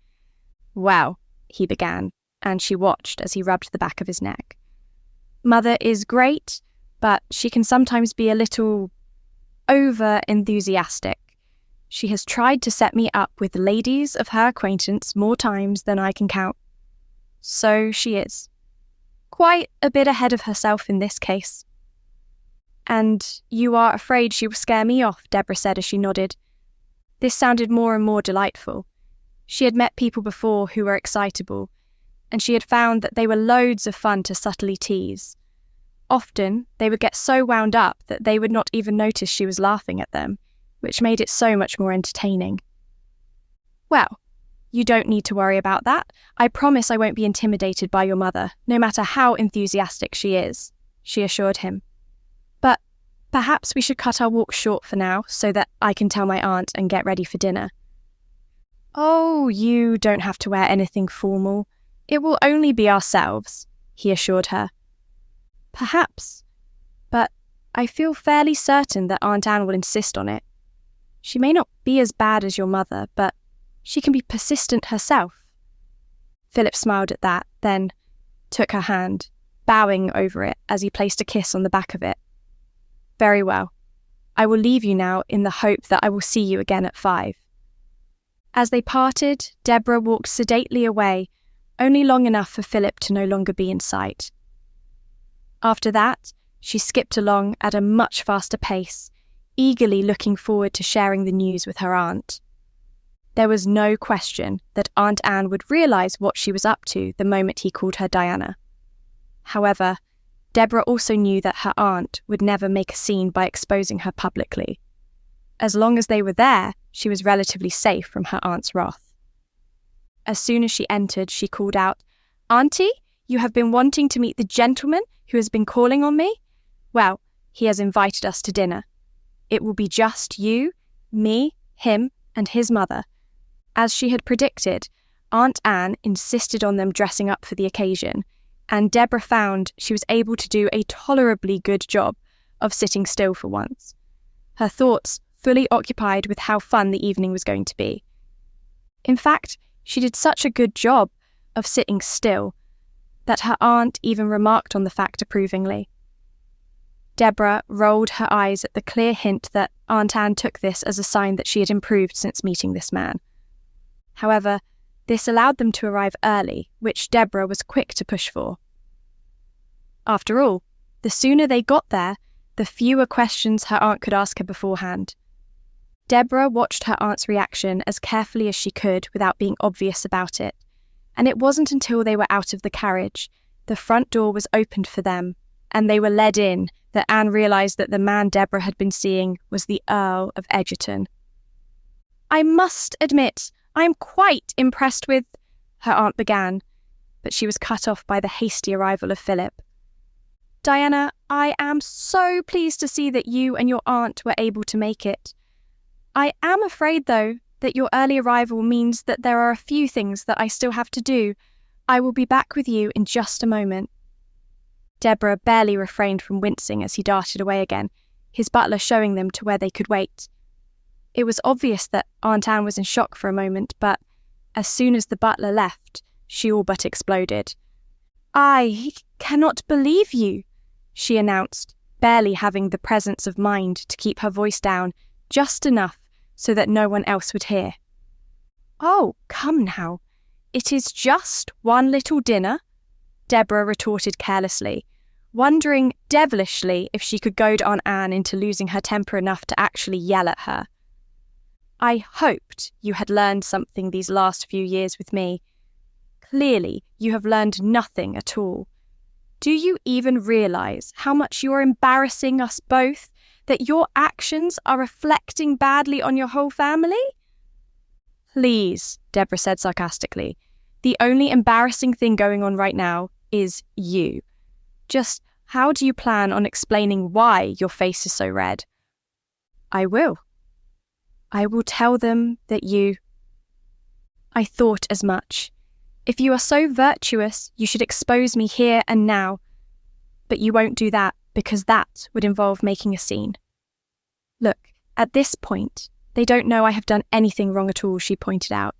A: "Well," he began, and she watched as he rubbed the back of his neck. "Mother is great, but she can sometimes be a little over-enthusiastic. She has tried to set me up with ladies of her acquaintance more times than I can count. So she is. Quite a bit ahead of herself in this case." "And you are afraid she will scare me off," Debora said as she nodded. This sounded more and more delightful. She had met people before who were excitable, and she had found that they were loads of fun to subtly tease. Often, they would get so wound up that they would not even notice she was laughing at them, which made it so much more entertaining. "Well, you don't need to worry about that. I promise I won't be intimidated by your mother, no matter how enthusiastic she is," she assured him. "But perhaps we should cut our walk short for now so that I can tell my aunt and get ready for dinner." "Oh, you don't have to wear anything formal. It will only be ourselves," he assured her. "Perhaps, but I feel fairly certain that Aunt Anne will insist on it. She may not be as bad as your mother, but she can be persistent herself." Philip smiled at that, then took her hand, bowing over it as he placed a kiss on the back of it. "Very well. I will leave you now in the hope that I will see you again at 5. As they parted, Debora walked sedately away, only long enough for Philip to no longer be in sight. After that, she skipped along at a much faster pace, eagerly looking forward to sharing the news with her aunt. There was no question that Aunt Anne would realise what she was up to the moment he called her Diana. However, Debora also knew that her aunt would never make a scene by exposing her publicly. As long as they were there, she was relatively safe from her aunt's wrath. As soon as she entered, she called out, "Auntie, you have been wanting to meet the gentleman who has been calling on me? Well, he has invited us to dinner. It will be just you, me, him, and his mother." As she had predicted, Aunt Anne insisted on them dressing up for the occasion, and Debora found she was able to do a tolerably good job of sitting still for once, her thoughts fully occupied with how fun the evening was going to be. In fact, she did such a good job of sitting still that her aunt even remarked on the fact approvingly. Debora rolled her eyes at the clear hint that Aunt Anne took this as a sign that she had improved since meeting this man. However, this allowed them to arrive early, which Debora was quick to push for. After all, the sooner they got there, the fewer questions her aunt could ask her beforehand. Debora watched her aunt's reaction as carefully as she could without being obvious about it, and it wasn't until they were out of the carriage, the front door was opened for them, and they were led in, that Anne realised that the man Debora had been seeing was the Earl of Egerton. "I must admit, I am quite impressed with," her aunt began, but she was cut off by the hasty arrival of Philip. "Diana, I am so pleased to see that you and your aunt were able to make it. I am afraid, though, that your early arrival means that there are a few things that I still have to do. I will be back with you in just a moment." Debora barely refrained from wincing as he darted away again, his butler showing them to where they could wait. It was obvious that Aunt Anne was in shock for a moment, but as soon as the butler left, she all but exploded. "I cannot believe you," she announced, barely having the presence of mind to keep her voice down just enough so that no one else would hear. "Oh, come now. It is just one little dinner," Debora retorted carelessly, wondering devilishly if she could goad Aunt Anne into losing her temper enough to actually yell at her. "I hoped you had learned something these last few years with me. Clearly, you have learned nothing at all. Do you even realise how much you're embarrassing us both, that your actions are reflecting badly on your whole family?" "Please," Debora said sarcastically, "the only embarrassing thing going on right now is you. Just how do you plan on explaining why your face is so red?" "I will. I will tell them that you—" "I thought as much. If you are so virtuous, you should expose me here and now. But you won't do that, because that would involve making a scene. Look, at this point, they don't know I have done anything wrong at all," she pointed out.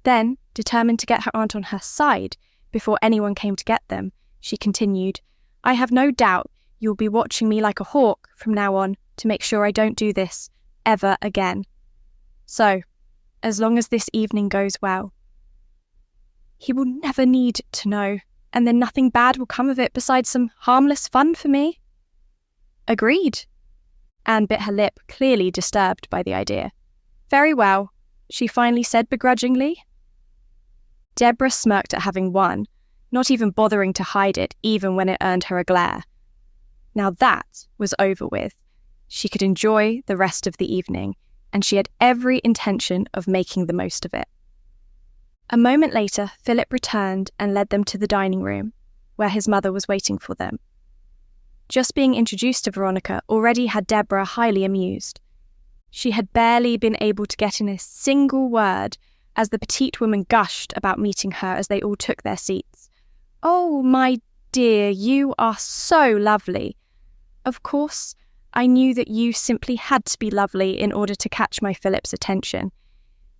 A: Then, determined to get her aunt on her side before anyone came to get them, she continued, "I have no doubt you'll be watching me like a hawk from now on to make sure I don't do this ever again. So, as long as this evening goes well." "He will never need to know, and then nothing bad will come of it besides some harmless fun for me." "Agreed." Anne bit her lip, clearly disturbed by the idea. "Very well," she finally said begrudgingly. Debora smirked at having won, not even bothering to hide it even when it earned her a glare. Now that was over with. She could enjoy the rest of the evening, and she had every intention of making the most of it. A moment later, Philip returned and led them to the dining room, where his mother was waiting for them. Just being introduced to Veronica already had Debora highly amused. She had barely been able to get in a single word as the petite woman gushed about meeting her as they all took their seats. "Oh, my dear, you are so lovely. Of course, I knew that you simply had to be lovely in order to catch my Philip's attention.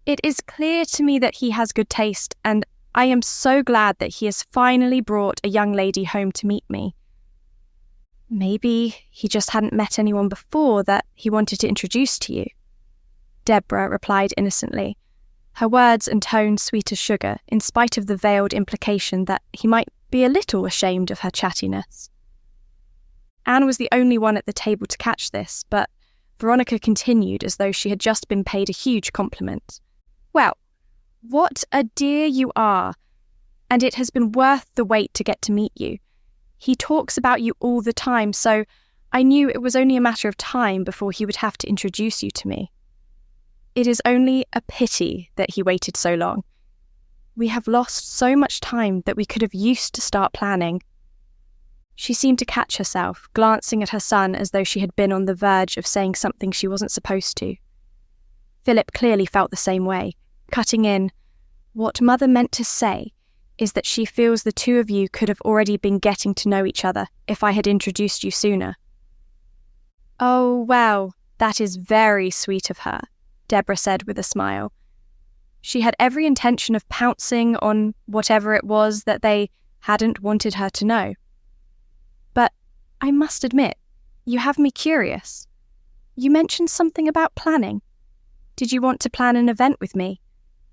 A: It is clear to me that he has good taste, and I am so glad that he has finally brought a young lady home to meet me." "Maybe he just hadn't met anyone before that he wanted to introduce to you," Debora replied innocently, her words and tone sweet as sugar, in spite of the veiled implication that he might be a little ashamed of her chattiness. Anne was the only one at the table to catch this, but Veronica continued as though she had just been paid a huge compliment. "Well, what a dear you are, and it has been worth the wait to get to meet you. He talks about you all the time, so I knew it was only a matter of time before he would have to introduce you to me. It is only a pity that he waited so long. We have lost so much time that we could have used to start planning." She seemed to catch herself, glancing at her son as though she had been on the verge of saying something she wasn't supposed to. Philip clearly felt the same way, cutting in, "What Mother meant to say is that she feels the two of you could have already been getting to know each other if I had introduced you sooner." "Oh, well, that is very sweet of her," Debora said with a smile. She had every intention of pouncing on whatever it was that they hadn't wanted her to know. "But I must admit, you have me curious. You mentioned something about planning. Did you want to plan an event with me?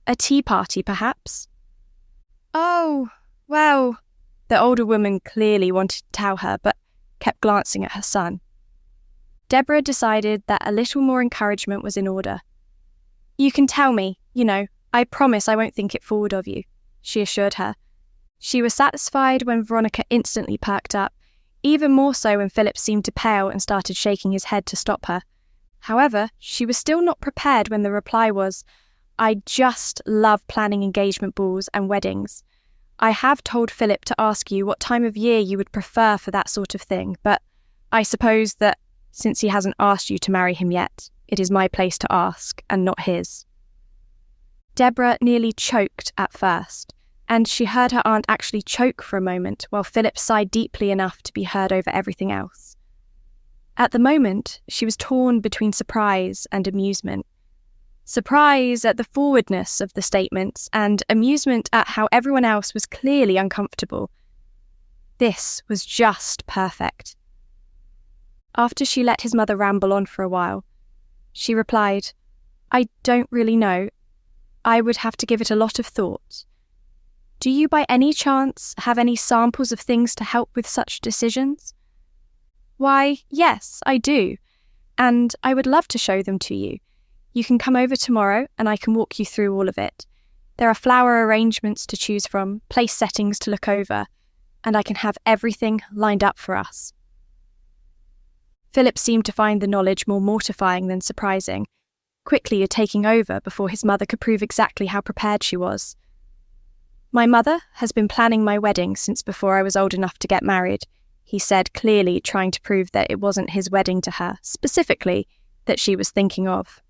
A: A tea party, perhaps?" "Oh, well," the older woman clearly wanted to tell her, but kept glancing at her son. Debora decided that a little more encouragement was in order. "You can tell me, I promise I won't think it forward of you," she assured her. She was satisfied when Veronica instantly perked up, even more so when Philip seemed to pale and started shaking his head to stop her. However, she was still not prepared when the reply was, "I just love planning engagement balls and weddings. I have told Philip to ask you what time of year you would prefer for that sort of thing, but I suppose that since he hasn't asked you to marry him yet, it is my place to ask, and not his." Debora nearly choked at first, and she heard her aunt actually choke for a moment while Philip sighed deeply enough to be heard over everything else. At the moment, she was torn between surprise and amusement. Surprise at the forwardness of the statements, and amusement at how everyone else was clearly uncomfortable. This was just perfect. After she let his mother ramble on for a while, she replied, "I don't really know. I would have to give it a lot of thought. Do you by any chance have any samples of things to help with such decisions?" "Why, yes, I do, and I would love to show them to you. You can come over tomorrow and I can walk you through all of it. There are flower arrangements to choose from, place settings to look over, and I can have everything lined up for us." Philip seemed to find the knowledge more mortifying than surprising, quickly taking over before his mother could prove exactly how prepared she was. "My mother has been planning my wedding since before I was old enough to get married," he said, clearly trying to prove that it wasn't his wedding to her, specifically, that she was thinking of.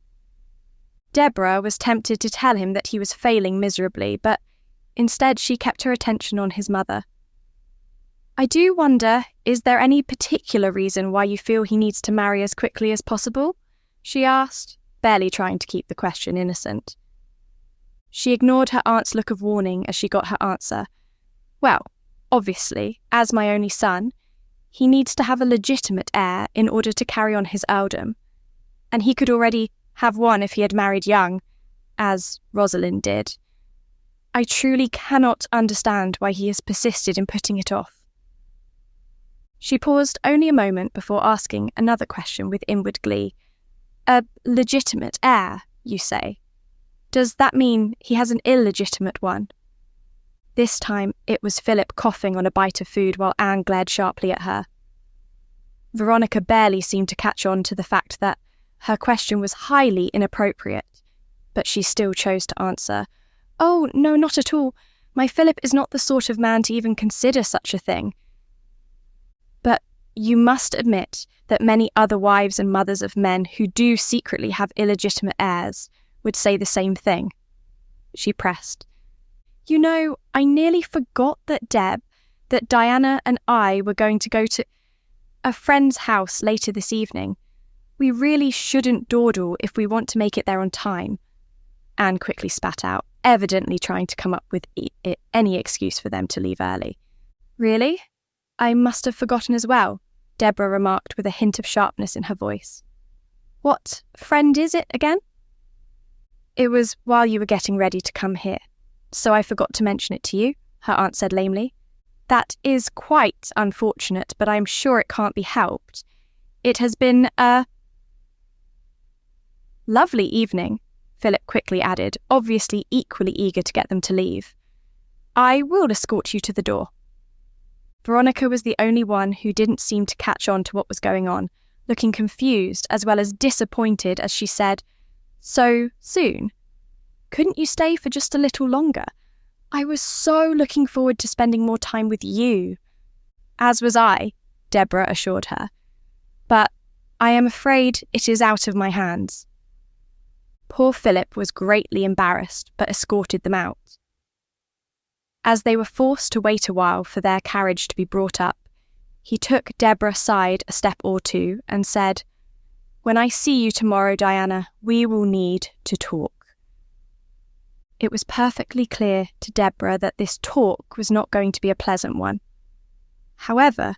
A: Debora was tempted to tell him that he was failing miserably, but instead she kept her attention on his mother. "I do wonder, is there any particular reason why you feel he needs to marry as quickly as possible?" she asked, barely trying to keep the question innocent. She ignored her aunt's look of warning as she got her answer. "Well, obviously, as my only son, he needs to have a legitimate heir in order to carry on his earldom, and he could already have one if he had married young, as Rosalind did. I truly cannot understand why he has persisted in putting it off." She paused only a moment before asking another question with inward glee. "A legitimate heir, you say? Does that mean he has an illegitimate one?" This time it was Philip coughing on a bite of food while Anne glared sharply at her. Veronica barely seemed to catch on to the fact that her question was highly inappropriate, but she still chose to answer, "Oh, no, not at all. My Philip is not the sort of man to even consider such a thing. But you must admit that many other wives and mothers of men who do secretly have illegitimate heirs would say the same thing," she pressed. I nearly forgot that Diana and I were going to go to a friend's house later this evening. We really shouldn't dawdle if we want to make it there on time," Anne quickly spat out, evidently trying to come up with any excuse for them to leave early. "Really? I must have forgotten as well," Debora remarked with a hint of sharpness in her voice. "What friend is it again?" "It was while you were getting ready to come here, so I forgot to mention it to you," her aunt said lamely. "That is quite unfortunate, but I'm sure it can't be helped. It has been a lovely evening," Philip quickly added, obviously equally eager to get them to leave. "I will escort you to the door." Veronica was the only one who didn't seem to catch on to what was going on, looking confused as well as disappointed as she said, "So soon? Couldn't you stay for just a little longer? I was so looking forward to spending more time with you." "As was I," Debora assured her. "But I am afraid it is out of my hands." Poor Philip was greatly embarrassed, but escorted them out. As they were forced to wait a while for their carriage to be brought up, he took Debora aside a step or two and said, "When I see you tomorrow, Diana, we will need to talk." It was perfectly clear to Debora that this talk was not going to be a pleasant one. However,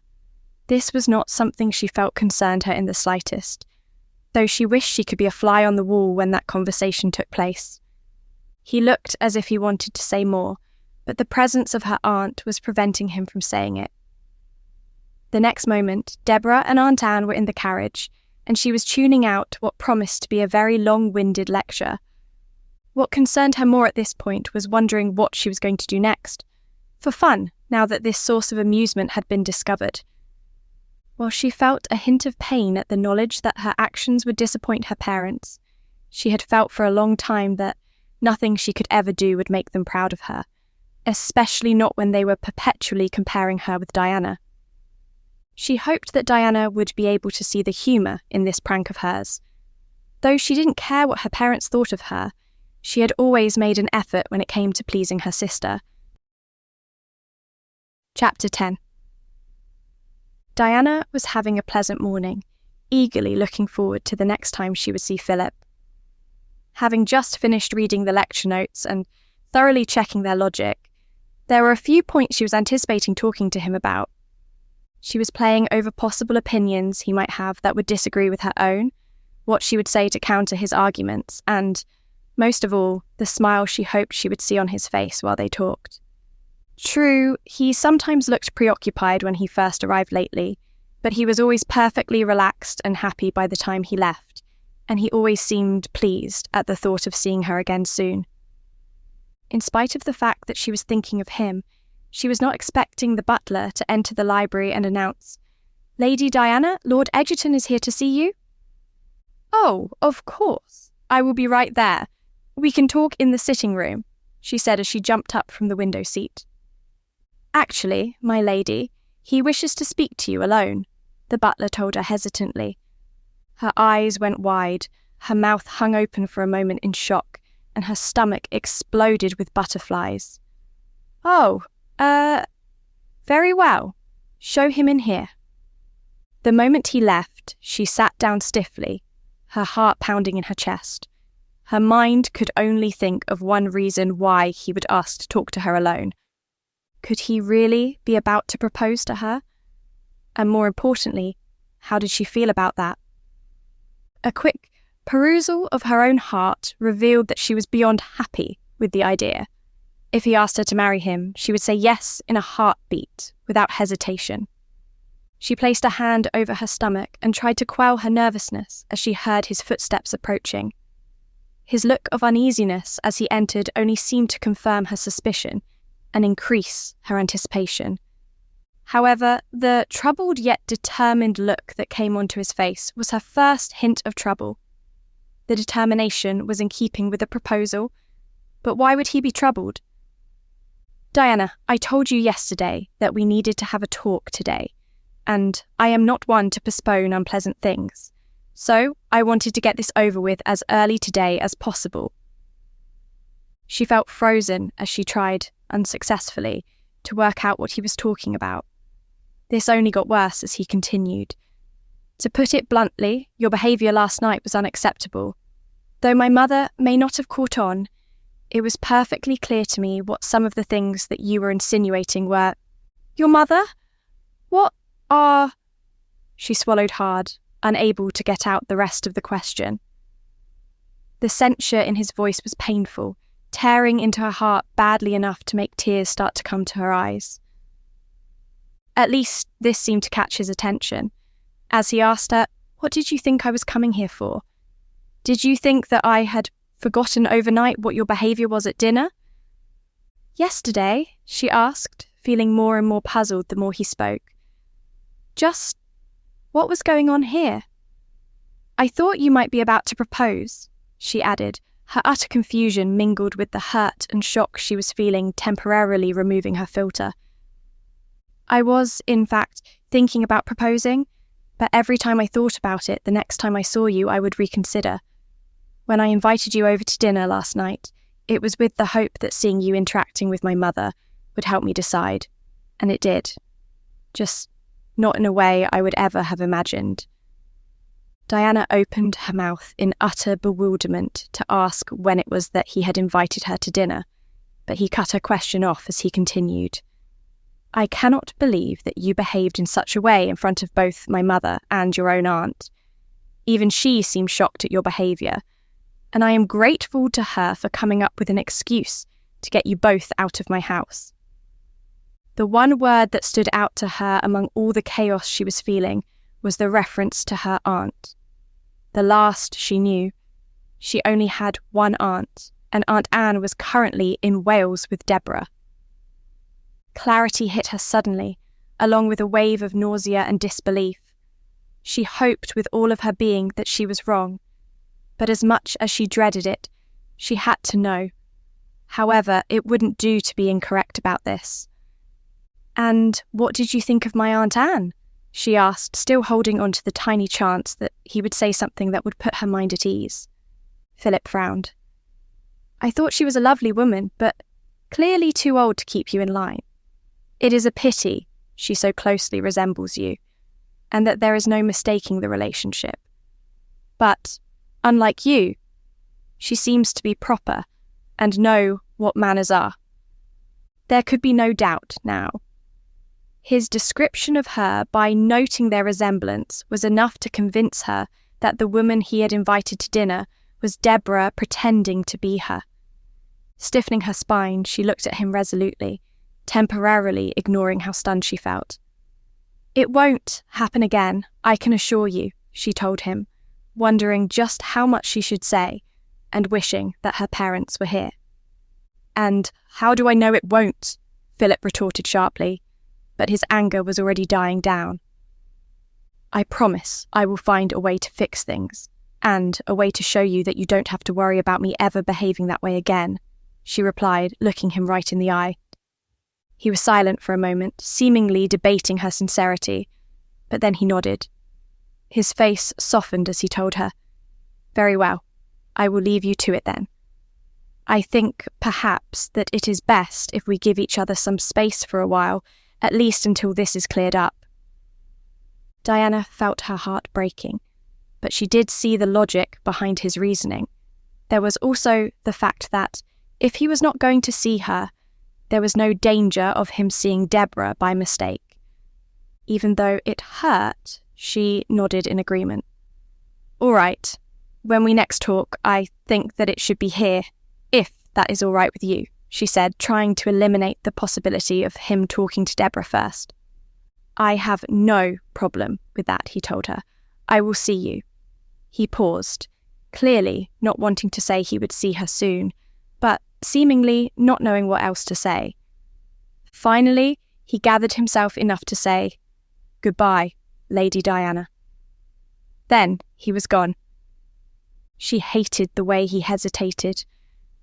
A: this was not something she felt concerned her in the slightest, though she wished she could be a fly on the wall when that conversation took place. He looked as if he wanted to say more, but the presence of her aunt was preventing him from saying it. The next moment, Debora and Aunt Anne were in the carriage, and she was tuning out what promised to be a very long-winded lecture. What concerned her more at this point was wondering what she was going to do next, for fun, now that this source of amusement had been discovered. While she felt a hint of pain at the knowledge that her actions would disappoint her parents, she had felt for a long time that nothing she could ever do would make them proud of her, especially not when they were perpetually comparing her with Diana. She hoped that Diana would be able to see the humour in this prank of hers. Though she didn't care what her parents thought of her, she had always made an effort when it came to pleasing her sister. Chapter 10. Diana was having a pleasant morning, eagerly looking forward to the next time she would see Philip. Having just finished reading the lecture notes and thoroughly checking their logic, there were a few points she was anticipating talking to him about. She was playing over possible opinions he might have that would disagree with her own, what she would say to counter his arguments, and, most of all, the smile she hoped she would see on his face while they talked. True, he sometimes looked preoccupied when he first arrived lately, but he was always perfectly relaxed and happy by the time he left, and he always seemed pleased at the thought of seeing her again soon. In spite of the fact that she was thinking of him, she was not expecting the butler to enter the library and announce, "Lady Diana, Lord Egerton is here to see you." "Oh, of course. I will be right there. We can talk in the sitting room," she said as she jumped up from the window seat. "Actually, my lady, he wishes to speak to you alone," the butler told her hesitantly. Her eyes went wide, her mouth hung open for a moment in shock, and her stomach exploded with butterflies. "Oh, very well. Show him in here." The moment he left, she sat down stiffly, her heart pounding in her chest. Her mind could only think of one reason why he would ask to talk to her alone. Could he really be about to propose to her? And more importantly, how did she feel about that? A quick perusal of her own heart revealed that she was beyond happy with the idea. If he asked her to marry him, she would say yes in a heartbeat, without hesitation. She placed a hand over her stomach and tried to quell her nervousness as she heard his footsteps approaching. His look of uneasiness as he entered only seemed to confirm her suspicion and increase her anticipation. However, the troubled yet determined look that came onto his face was her first hint of trouble. The determination was in keeping with the proposal, but why would he be troubled? "Diana, I told you yesterday that we needed to have a talk today, and I am not one to postpone unpleasant things, so I wanted to get this over with as early today as possible." She felt frozen as she tried, unsuccessfully, to work out what he was talking about. This only got worse as he continued. "To put it bluntly, your behaviour last night was unacceptable. Though my mother may not have caught on, it was perfectly clear to me what some of the things that you were insinuating were—" "Your mother? What are—" She swallowed hard, unable to get out the rest of the question. The censure in his voice was painful, tearing into her heart badly enough to make tears start to come to her eyes. At least this seemed to catch his attention, as he asked her, "What did you think I was coming here for? Did you think that I had forgotten overnight what your behaviour was at dinner?" "Yesterday?" she asked, feeling more and more puzzled the more he spoke. "Just what was going on here?" "I thought you might be about to propose," she added, her utter confusion mingled with the hurt and shock she was feeling temporarily removing her filter. "I was, in fact, thinking about proposing, but every time I thought about it, the next time I saw you, I would reconsider. When I invited you over to dinner last night, it was with the hope that seeing you interacting with my mother would help me decide, and it did. Just not in a way I would ever have imagined." Diana opened her mouth in utter bewilderment to ask when it was that he had invited her to dinner, but he cut her question off as he continued. "I cannot believe that you behaved in such a way in front of both my mother and your own aunt. Even she seemed shocked at your behaviour, and I am grateful to her for coming up with an excuse to get you both out of my house." The one word that stood out to her among all the chaos she was feeling was the reference to her aunt. the last she knew. She only had one aunt, and Aunt Anne was currently in Wales with Debora. Clarity hit her suddenly, along with a wave of nausea and disbelief. She hoped with all of her being that she was wrong, but as much as she dreaded it, she had to know. However, it wouldn't do to be incorrect about this. "And what did you think of my Aunt Anne?" she asked, still holding on to the tiny chance that he would say something that would put her mind at ease. Philip frowned. "I thought she was a lovely woman, but clearly too old to keep you in line. It is a pity she so closely resembles you, and that there is no mistaking the relationship. But, unlike you, she seems to be proper and know what manners are." There could be no doubt now. His description of her, by noting their resemblance, was enough to convince her that the woman he had invited to dinner was Debora pretending to be her. Stiffening her spine, she looked at him resolutely, temporarily ignoring how stunned she felt. "It won't happen again, I can assure you," she told him, wondering just how much she should say, and wishing that her parents were here. "And how do I know it won't?" Philip retorted sharply, but his anger was already dying down. "I promise I will find a way to fix things, and a way to show you that you don't have to worry about me ever behaving that way again," she replied, looking him right in the eye. He was silent for a moment, seemingly debating her sincerity, but then he nodded. His face softened as he told her, "Very well, I will leave you to it then. I think, perhaps, that it is best if we give each other some space for a while, at least until this is cleared up." Diana felt her heart breaking, but she did see the logic behind his reasoning. There was also the fact that, if he was not going to see her, there was no danger of him seeing Debora by mistake. Even though it hurt, she nodded in agreement. "All right. When we next talk, I think that it should be here, if that is all right with you," she said, trying to eliminate the possibility of him talking to Debora first. "I have no problem with that," he told her. "I will see you." He paused, clearly not wanting to say he would see her soon, but seemingly not knowing what else to say. Finally, he gathered himself enough to say, "Goodbye, Lady Diana." Then he was gone. She hated the way he hesitated,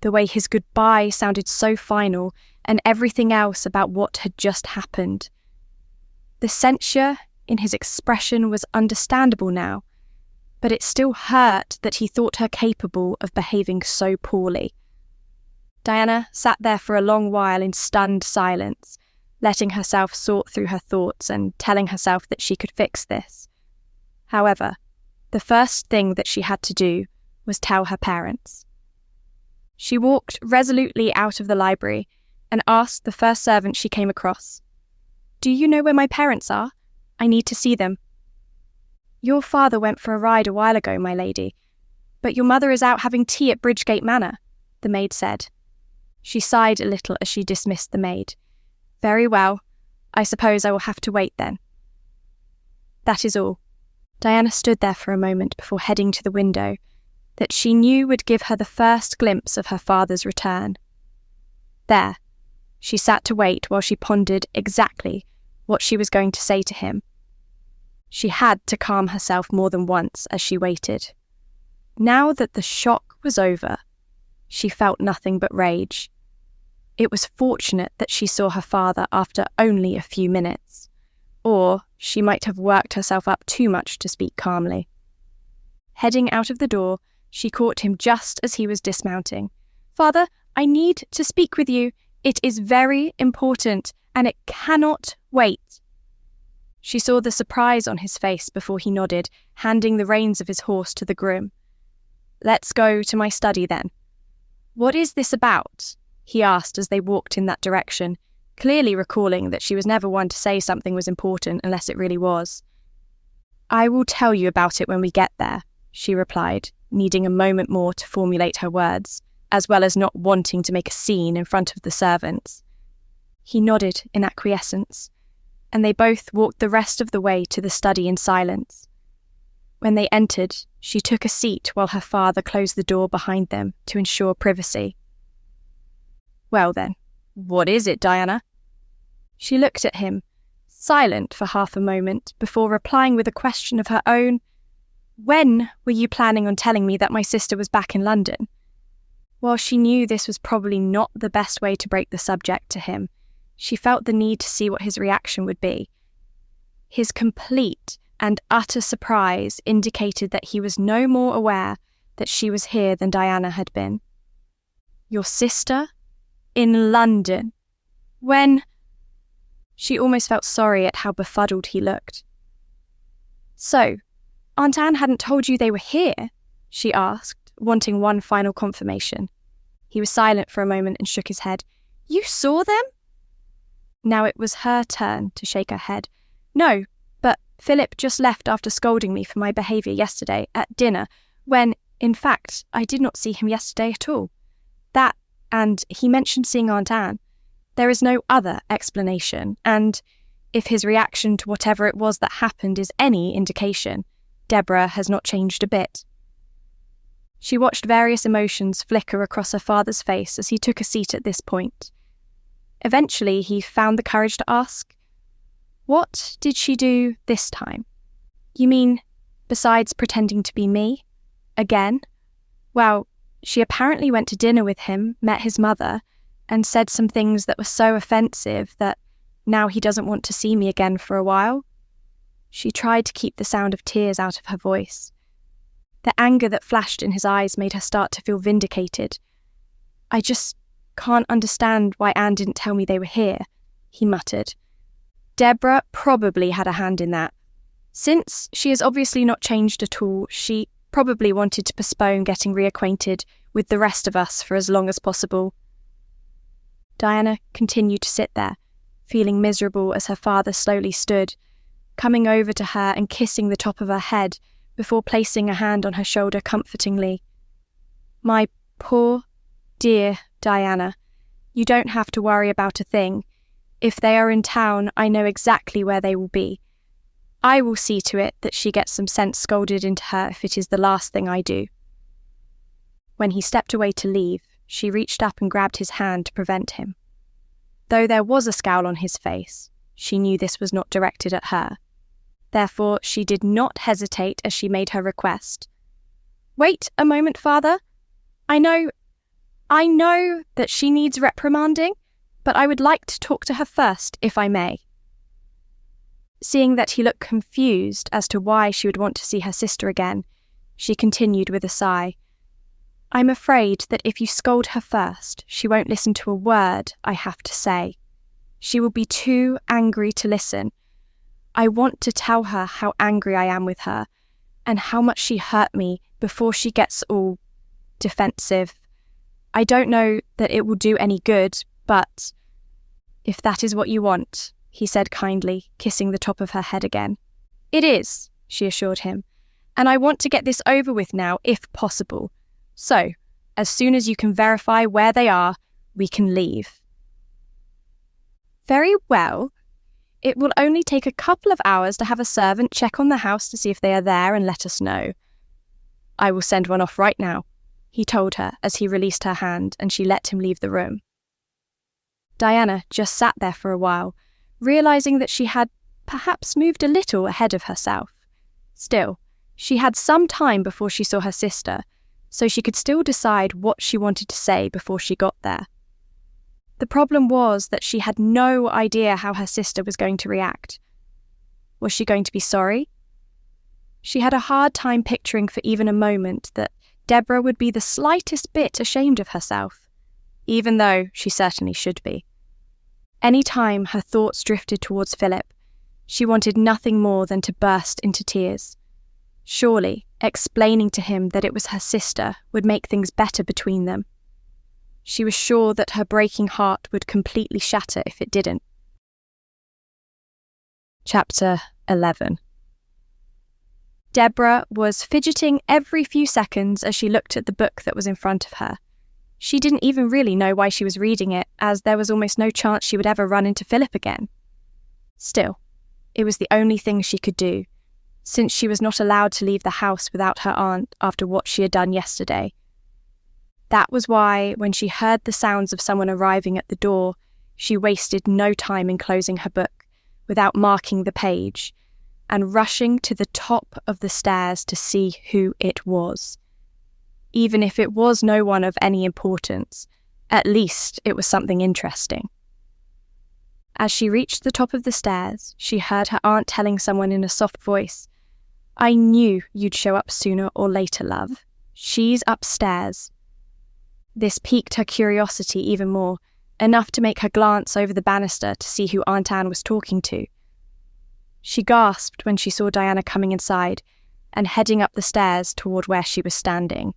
A: the way his goodbye sounded so final, and everything else about what had just happened. The censure in his expression was understandable now, but it still hurt that he thought her capable of behaving so poorly. Diana sat there for a long while in stunned silence, letting herself sort through her thoughts and telling herself that she could fix this. However, the first thing that she had to do was tell her parents. She walked resolutely out of the library and asked the first servant she came across, "Do you know where my parents are? I need to see them." "Your father went for a ride a while ago, my lady, but your mother is out having tea at Bridgegate Manor," the maid said. She sighed a little as she dismissed the maid. "Very well, I suppose I will have to wait then." That is all. Diana stood there for a moment before heading to the window that she knew would give her the first glimpse of her father's return. There, she sat to wait while she pondered exactly what she was going to say to him. She had to calm herself more than once as she waited. Now that the shock was over, she felt nothing but rage. It was fortunate that she saw her father after only a few minutes, or she might have worked herself up too much to speak calmly. Heading out of the door, she caught him just as he was dismounting. "Father, I need to speak with you. It is very important, and it cannot wait." She saw the surprise on his face before he nodded, handing the reins of his horse to the groom. "Let's go to my study then." "What is this about?" he asked as they walked in that direction, clearly recalling that she was never one to say something was important unless it really was. "I will tell you about it when we get there," she replied, needing a moment more to formulate her words, as well as not wanting to make a scene in front of the servants. He nodded in acquiescence, and they both walked the rest of the way to the study in silence. When they entered, she took a seat while her father closed the door behind them to ensure privacy. "Well then, what is it, Diana?" She looked at him, silent for half a moment before replying with a question of her own. "When were you planning on telling me that my sister was back in London?" While she knew this was probably not the best way to break the subject to him, she felt the need to see what his reaction would be. His complete and utter surprise indicated that he was no more aware that she was here than Diana had been. "Your sister? In London? When?" She almost felt sorry at how befuddled he looked. "So, Aunt Anne hadn't told you they were here?" she asked, wanting one final confirmation. He was silent for a moment and shook his head. "You saw them?" Now it was her turn to shake her head. "No, but Philip just left after scolding me for my behaviour yesterday at dinner, when, in fact, I did not see him yesterday at all. That, and he mentioned seeing Aunt Anne. There is no other explanation, and if his reaction to whatever it was that happened is any indication, Debora has not changed a bit." She watched various emotions flicker across her father's face as he took a seat at this point. Eventually, he found the courage to ask, "What did she do this time?" "You mean, besides pretending to be me? Again?" "Well, she apparently went to dinner with him, met his mother, and said some things that were so offensive that now he doesn't want to see me again for a while." She tried to keep the sound of tears out of her voice. The anger that flashed in his eyes made her start to feel vindicated. "I just can't understand why Anne didn't tell me they were here," he muttered. "Debora probably had a hand in that. Since she has obviously not changed at all, she probably wanted to postpone getting reacquainted with the rest of us for as long as possible." Diana continued to sit there, feeling miserable as her father slowly stood, coming over to her and kissing the top of her head before placing a hand on her shoulder comfortingly. "My poor, dear Diana, you don't have to worry about a thing. If they are in town, I know exactly where they will be. I will see to it that she gets some sense scolded into her if it is the last thing I do." When he stepped away to leave, she reached up and grabbed his hand to prevent him. Though there was a scowl on his face, she knew this was not directed at her. Therefore, she did not hesitate as she made her request. "Wait a moment, Father. I know that she needs reprimanding, but I would like to talk to her first, if I may." Seeing that he looked confused as to why she would want to see her sister again, she continued with a sigh. "I'm afraid that if you scold her first, she won't listen to a word I have to say. She will be too angry to listen. I want to tell her how angry I am with her, and how much she hurt me before she gets all defensive. I don't know that it will do any good, but if that is what you want," he said kindly, kissing the top of her head again. "It is," she assured him, "and I want to get this over with now, if possible. So, as soon as you can verify where they are, we can leave." "Very well. It will only take a couple of hours to have a servant check on the house to see if they are there and let us know." "I will send one off right now," he told her as he released her hand and she let him leave the room. Diana just sat there for a while, realising that she had perhaps moved a little ahead of herself. Still, she had some time before she saw her sister, so she could still decide what she wanted to say before she got there. The problem was that she had no idea how her sister was going to react. Was she going to be sorry? She had a hard time picturing for even a moment that Debora would be the slightest bit ashamed of herself, even though she certainly should be. Any time her thoughts drifted towards Philip, she wanted nothing more than to burst into tears. Surely, explaining to him that it was her sister would make things better between them. She was sure that her breaking heart would completely shatter if it didn't. Chapter 11. Debora was fidgeting every few seconds as she looked at the book that was in front of her. She didn't even really know why she was reading it, as there was almost no chance she would ever run into Philip again. Still, it was the only thing she could do, since she was not allowed to leave the house without her aunt after what she had done yesterday. That was why, when she heard the sounds of someone arriving at the door, she wasted no time in closing her book without marking the page and rushing to the top of the stairs to see who it was. Even if it was no one of any importance, at least it was something interesting. As she reached the top of the stairs, she heard her aunt telling someone in a soft voice, "I knew you'd show up sooner or later, love. She's upstairs." This piqued her curiosity even more, enough to make her glance over the banister to see who Aunt Anne was talking to. She gasped when she saw Diana coming inside and heading up the stairs toward where she was standing.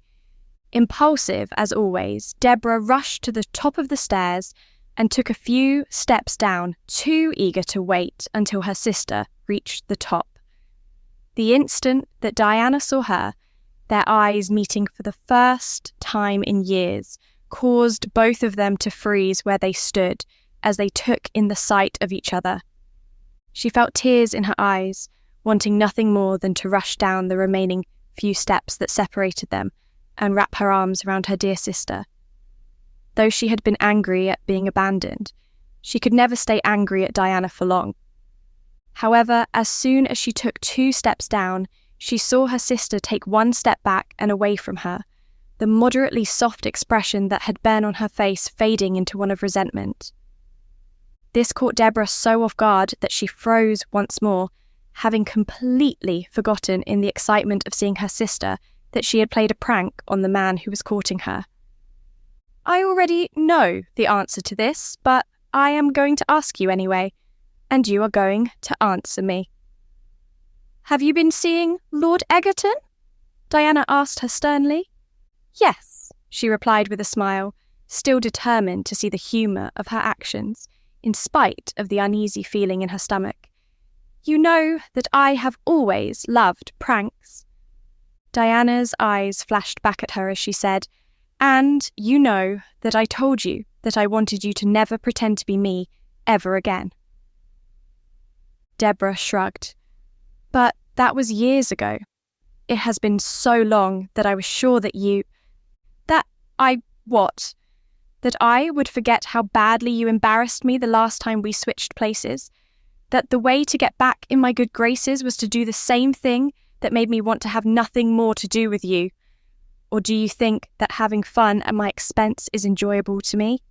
A: Impulsive as always, Debora rushed to the top of the stairs and took a few steps down, too eager to wait until her sister reached the top. The instant that Diana saw her, their eyes meeting for the first time in years, caused both of them to freeze where they stood as they took in the sight of each other. She felt tears in her eyes, wanting nothing more than to rush down the remaining few steps that separated them and wrap her arms around her dear sister. Though she had been angry at being abandoned, she could never stay angry at Diana for long. However, as soon as she took 2 steps down, she saw her sister take 1 step back and away from her, the moderately soft expression that had been on her face fading into one of resentment. This caught Debora so off guard that she froze once more, having completely forgotten in the excitement of seeing her sister that she had played a prank on the man who was courting her. "I already know the answer to this, but I am going to ask you anyway, and you are going to answer me. Have you been seeing Lord Egerton?" Diana asked her sternly. "Yes," she replied with a smile, still determined to see the humour of her actions, in spite of the uneasy feeling in her stomach. "You know that I have always loved pranks." Diana's eyes flashed back at her as she said, "And you know that I told you that I wanted you to never pretend to be me ever again." Debora shrugged. "But that was years ago. It has been so long that I was sure that That I would forget how badly you embarrassed me the last time we switched places? That the way to get back in my good graces was to do the same thing that made me want to have nothing more to do with you? Or do you think that having fun at my expense is enjoyable to me?"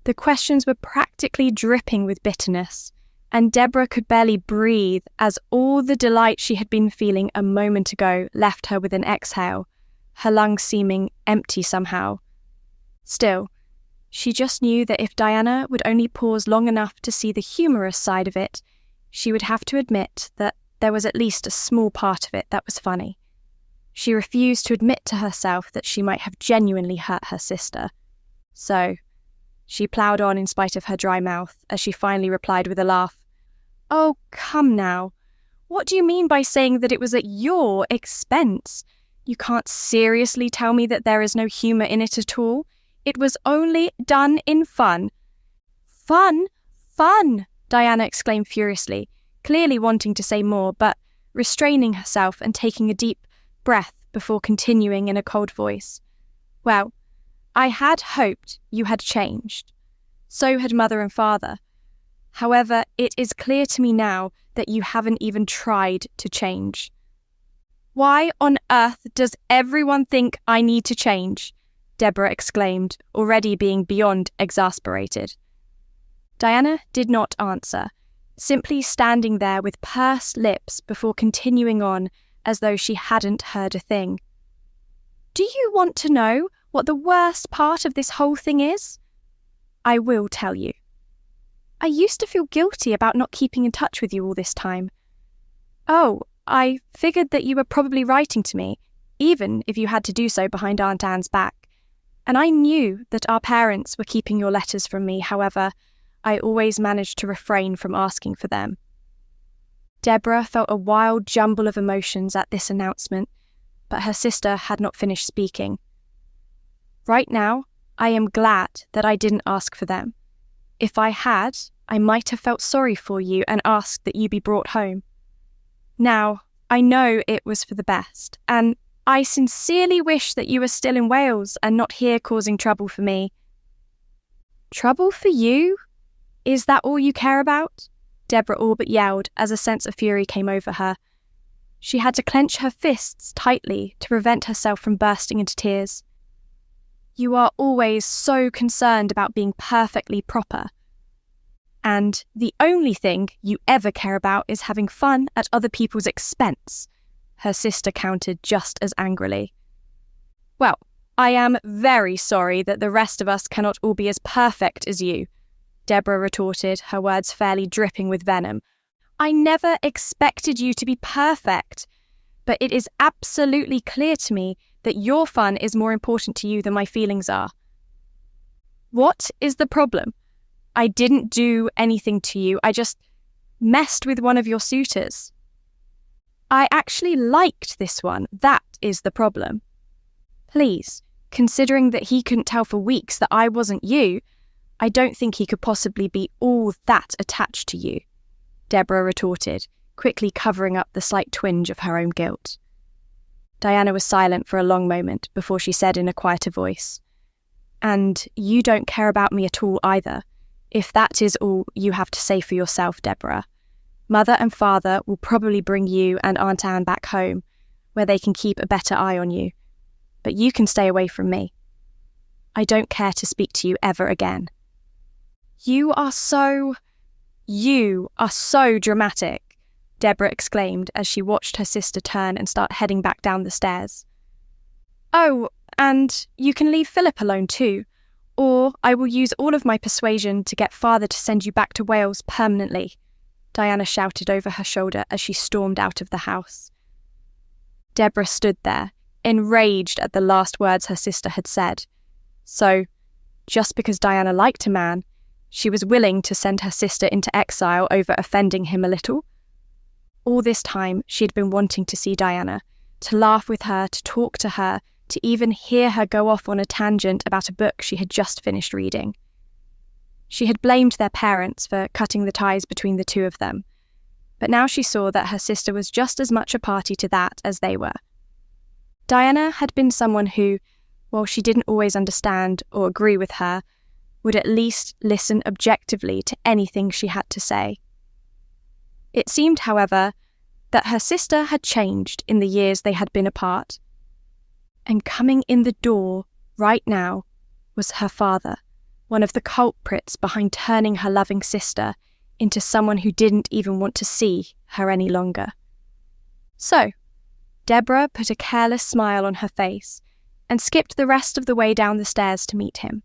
A: The questions were practically dripping with bitterness, and Debora could barely breathe as all the delight she had been feeling a moment ago left her with an exhale, her lungs seeming empty somehow. Still, she just knew that if Diana would only pause long enough to see the humorous side of it, she would have to admit that there was at least a small part of it that was funny. She refused to admit to herself that she might have genuinely hurt her sister. So, she ploughed on in spite of her dry mouth as she finally replied with a laugh, "Oh, come now. What do you mean by saying that it was at your expense? You can't seriously tell me that there is no humour in it at all. It was only done in fun." "Fun? Fun!" Diana exclaimed furiously, clearly wanting to say more, but restraining herself and taking a deep breath before continuing in a cold voice. "Well, I had hoped you had changed. So had Mother and Father. However, it is clear to me now that you haven't even tried to change." "Why on earth does everyone think I need to change?" Debora exclaimed, already being beyond exasperated. Diana did not answer, simply standing there with pursed lips before continuing on as though she hadn't heard a thing. "Do you want to know what the worst part of this whole thing is? I will tell you. I used to feel guilty about not keeping in touch with you all this time. Oh, I figured that you were probably writing to me, even if you had to do so behind Aunt Anne's back. And I knew that our parents were keeping your letters from me, however, I always managed to refrain from asking for them." Debora felt a wild jumble of emotions at this announcement, but her sister had not finished speaking. "Right now, I am glad that I didn't ask for them. If I had, I might have felt sorry for you and asked that you be brought home." Now, I know it was for the best, and I sincerely wish that you were still in Wales and not here causing trouble for me. Trouble for you? Is that all you care about? Debora all but yelled as a sense of fury came over her. She had to clench her fists tightly to prevent herself from bursting into tears. You are always so concerned about being perfectly proper. And the only thing you ever care about is having fun at other people's expense, her sister countered just as angrily. Well, I am very sorry that the rest of us cannot all be as perfect as you, Debora retorted, her words fairly dripping with venom. I never expected you to be perfect, but it is absolutely clear to me that your fun is more important to you than my feelings are. What is the problem? I didn't do anything to you, I just messed with one of your suitors. I actually liked this one, that is the problem. Please, considering that he couldn't tell for weeks that I wasn't you, I don't think he could possibly be all that attached to you, Debora retorted, quickly covering up the slight twinge of her own guilt. Diana was silent for a long moment before she said in a quieter voice, And you don't care about me at all either, if that is all you have to say for yourself, Debora. Mother and father will probably bring you and Aunt Anne back home, where they can keep a better eye on you. But you can stay away from me. I don't care to speak to you ever again. You are so dramatic, Debora exclaimed as she watched her sister turn and start heading back down the stairs. Oh, and you can leave Philip alone too, or I will use all of my persuasion to get father to send you back to Wales permanently, Diana shouted over her shoulder as she stormed out of the house. Debora stood there, enraged at the last words her sister had said. So, just because Diana liked a man, she was willing to send her sister into exile over offending him a little? All this time, she had been wanting to see Diana, to laugh with her, to talk to her, to even hear her go off on a tangent about a book she had just finished reading. She had blamed their parents for cutting the ties between the two of them, but now she saw that her sister was just as much a party to that as they were. Diana had been someone who, while she didn't always understand or agree with her, would at least listen objectively to anything she had to say. It seemed, however, that her sister had changed in the years they had been apart, and coming in the door right now was her father, one of the culprits behind turning her loving sister into someone who didn't even want to see her any longer. So, Debora put a careless smile on her face and skipped the rest of the way down the stairs to meet him.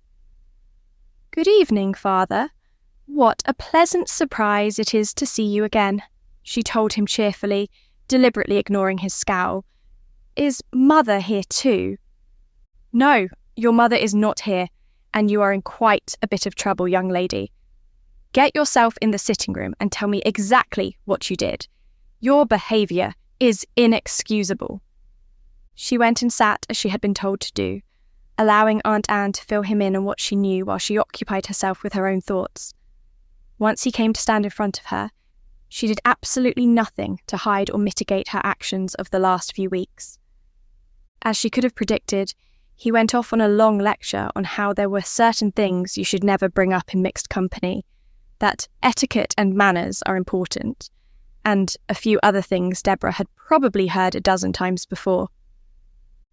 A: Good evening, father. What a pleasant surprise it is to see you again, she told him cheerfully, deliberately ignoring his scowl. Is mother here too? No, your mother is not here, and you are in quite a bit of trouble, young lady. Get yourself in the sitting room and tell me exactly what you did. Your behaviour is inexcusable. She went and sat as she had been told to do, allowing Aunt Anne to fill him in on what she knew while she occupied herself with her own thoughts. Once he came to stand in front of her, she did absolutely nothing to hide or mitigate her actions of the last few weeks. As she could have predicted, he went off on a long lecture on how there were certain things you should never bring up in mixed company, that etiquette and manners are important, and a few other things Debora had probably heard a dozen times before.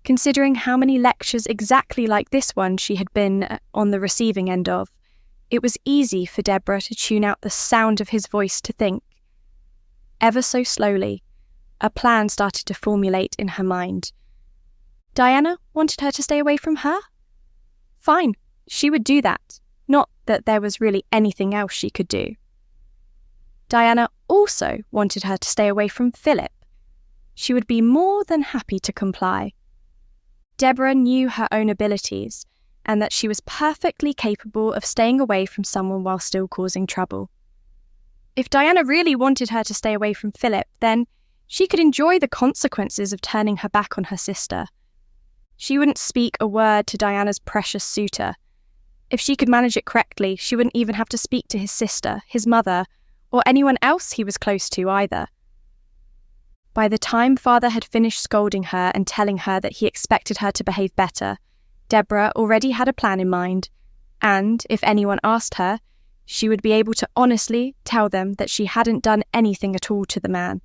A: Considering how many lectures exactly like this one she had been on the receiving end of, it was easy for Debora to tune out the sound of his voice to think. Ever so slowly, a plan started to formulate in her mind. Diana wanted her to stay away from her? Fine, she would do that, not that there was really anything else she could do. Diana also wanted her to stay away from Philip. She would be more than happy to comply. Debora knew her own abilities, and that she was perfectly capable of staying away from someone while still causing trouble. If Diana really wanted her to stay away from Philip, then she could enjoy the consequences of turning her back on her sister. She wouldn't speak a word to Diana's precious suitor. If she could manage it correctly, she wouldn't even have to speak to his sister, his mother, or anyone else he was close to either. By the time father had finished scolding her and telling her that he expected her to behave better, Debora already had a plan in mind, and if anyone asked her, she would be able to honestly tell them that she hadn't done anything at all to the man.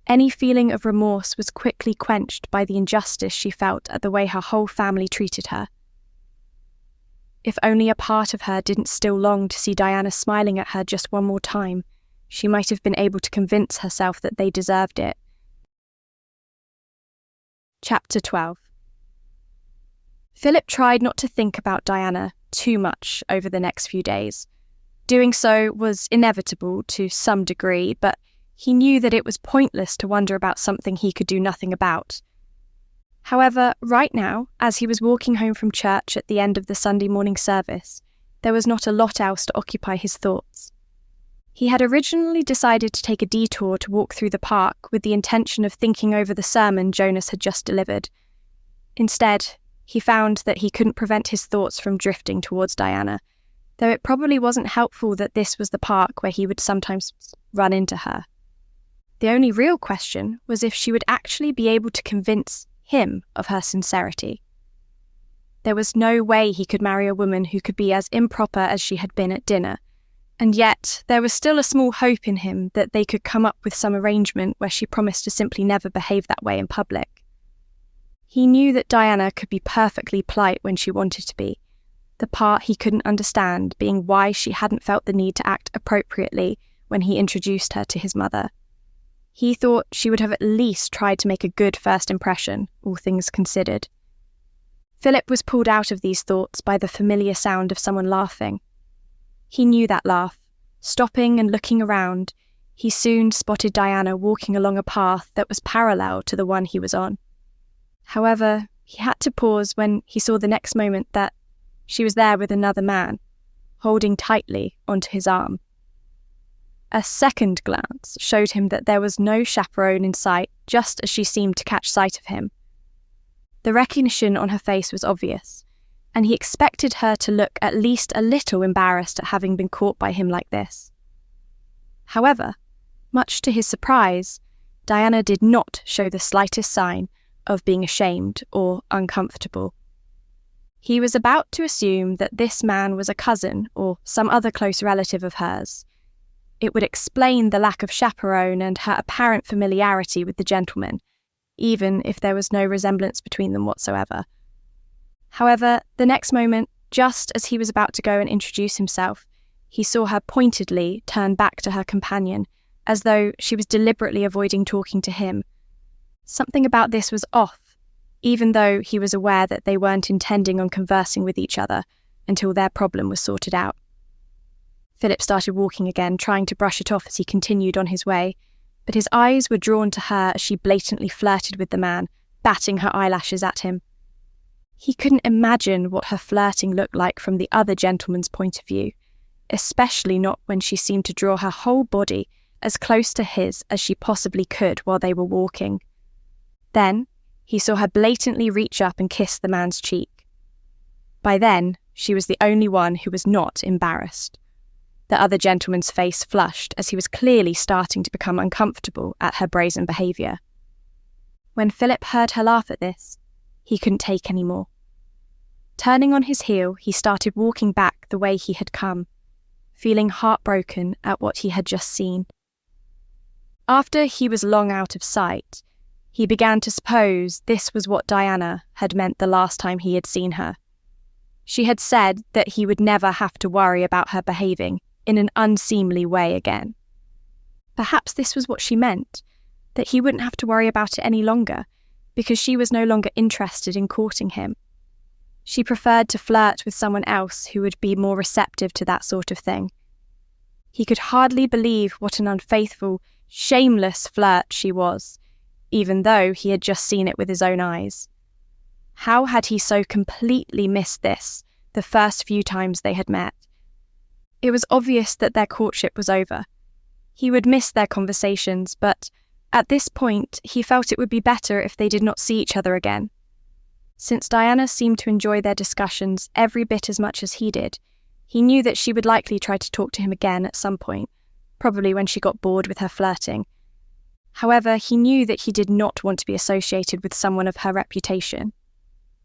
A: Any feeling of remorse was quickly quenched by the injustice she felt at the way her whole family treated her. If only a part of her didn't still long to see Diana smiling at her just one more time, she might have been able to convince herself that they deserved it. Chapter 12. Philip tried not to think about Diana too much over the next few days. Doing so was inevitable to some degree, but he knew that it was pointless to wonder about something he could do nothing about. However, right now, as he was walking home from church at the end of the Sunday morning service, there was not a lot else to occupy his thoughts. He had originally decided to take a detour to walk through the park with the intention of thinking over the sermon Jonas had just delivered. Instead, he found that he couldn't prevent his thoughts from drifting towards Diana, though it probably wasn't helpful that this was the park where he would sometimes run into her. The only real question was if she would actually be able to convince him of her sincerity. There was no way he could marry a woman who could be as improper as she had been at dinner, and yet there was still a small hope in him that they could come up with some arrangement where she promised to simply never behave that way in public. He knew that Diana could be perfectly polite when she wanted to be, the part he couldn't understand being why she hadn't felt the need to act appropriately when he introduced her to his mother. He thought she would have at least tried to make a good first impression, all things considered. Philip was pulled out of these thoughts by the familiar sound of someone laughing. He knew that laugh. Stopping and looking around, he soon spotted Diana walking along a path that was parallel to the one he was on. However, he had to pause when he saw the next moment that she was there with another man, holding tightly onto his arm. A second glance showed him that there was no chaperone in sight, just as she seemed to catch sight of him. The recognition on her face was obvious, and he expected her to look at least a little embarrassed at having been caught by him like this. However, much to his surprise, Diana did not show the slightest sign of being ashamed or uncomfortable. He was about to assume that this man was a cousin or some other close relative of hers. It would explain the lack of chaperone and her apparent familiarity with the gentleman, even if there was no resemblance between them whatsoever. However, the next moment, just as he was about to go and introduce himself, he saw her pointedly turn back to her companion, as though she was deliberately avoiding talking to him. Something about this was off, even though he was aware that they weren't intending on conversing with each other until their problem was sorted out. Philip started walking again, trying to brush it off as he continued on his way, but his eyes were drawn to her as she blatantly flirted with the man, batting her eyelashes at him. He couldn't imagine what her flirting looked like from the other gentleman's point of view, especially not when she seemed to draw her whole body as close to his as she possibly could while they were walking. Then, he saw her blatantly reach up and kiss the man's cheek. By then, she was the only one who was not embarrassed. The other gentleman's face flushed as he was clearly starting to become uncomfortable at her brazen behaviour. When Philip heard her laugh at this, he couldn't take any more. Turning on his heel, he started walking back the way he had come, feeling heartbroken at what he had just seen. After he was long out of sight, he began to suppose this was what Diana had meant the last time he had seen her. She had said that he would never have to worry about her behaving in an unseemly way again. Perhaps this was what she meant, that he wouldn't have to worry about it any longer, because she was no longer interested in courting him. She preferred to flirt with someone else who would be more receptive to that sort of thing. He could hardly believe what an unfaithful, shameless flirt she was, even though he had just seen it with his own eyes. How had he so completely missed this the first few times they had met? It was obvious that their courtship was over. He would miss their conversations, but at this point he felt it would be better if they did not see each other again. Since Diana seemed to enjoy their discussions every bit as much as he did, he knew that she would likely try to talk to him again at some point, probably when she got bored with her flirting. However, he knew that he did not want to be associated with someone of her reputation.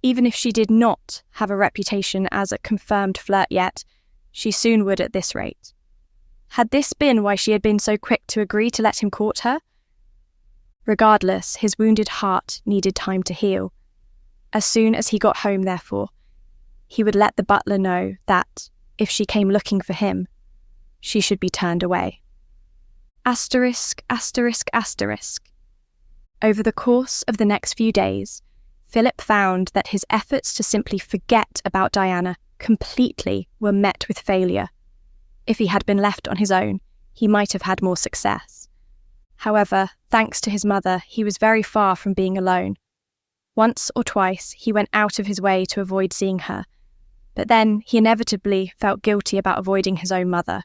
A: Even if she did not have a reputation as a confirmed flirt yet, she soon would at this rate. Had this been why she had been so quick to agree to let him court her? Regardless, his wounded heart needed time to heal. As soon as he got home, therefore, he would let the butler know that, if she came looking for him, she should be turned away. Asterisk, asterisk, asterisk. Over the course of the next few days, Philip found that his efforts to simply forget about Diana completely were met with failure. If he had been left on his own, he might have had more success. However, thanks to his mother, he was very far from being alone. Once or twice, he went out of his way to avoid seeing her, but then he inevitably felt guilty about avoiding his own mother.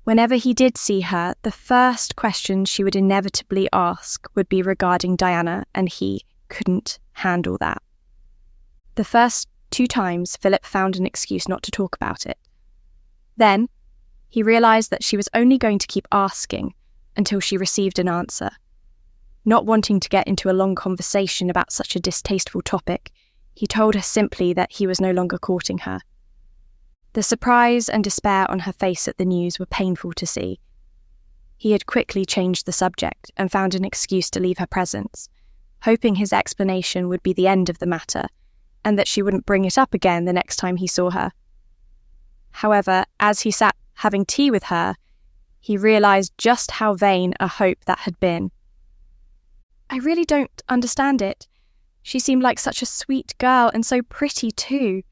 A: Whenever he did see her, the first question she would inevitably ask would be regarding Diana, and he couldn't handle that. The first 2 times, Philip found an excuse not to talk about it. Then, he realised that she was only going to keep asking until she received an answer. Not wanting to get into a long conversation about such a distasteful topic, he told her simply that he was no longer courting her. The surprise and despair on her face at the news were painful to see. He had quickly changed the subject and found an excuse to leave her presence, hoping his explanation would be the end of the matter, and that she wouldn't bring it up again the next time he saw her. However, as he sat having tea with her, he realised just how vain a hope that had been. "I really don't understand it. She seemed like such a sweet girl, and so pretty too.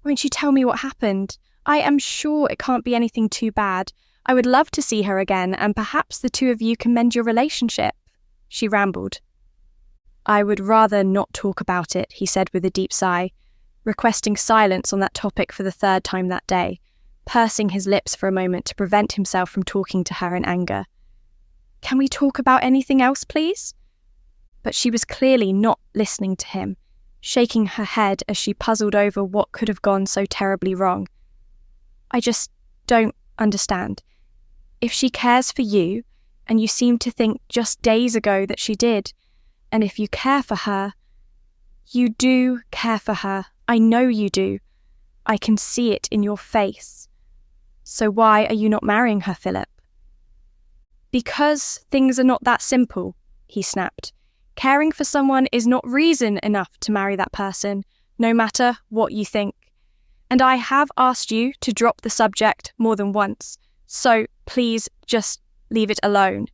A: Won't you tell me what happened? I am sure it can't be anything too bad. I would love to see her again, and perhaps the 2 of you can mend your relationship," she rambled. "I would rather not talk about it," he said with a deep sigh, requesting silence on that topic for the 3rd time that day, pursing his lips for a moment to prevent himself from talking to her in anger. "Can we talk about anything else, please?" But she was clearly not listening to him, shaking her head as she puzzled over what could have gone so terribly wrong. "I just don't understand. If she cares for you, and you seem to think just days ago that she did, and if you care for her, you do care for her. I know you do. I can see it in your face. So why are you not marrying her, Philip?" "Because things are not that simple," he snapped. "Caring for someone is not reason enough to marry that person, no matter what you think. And I have asked you to drop the subject more than once, so please just leave it alone."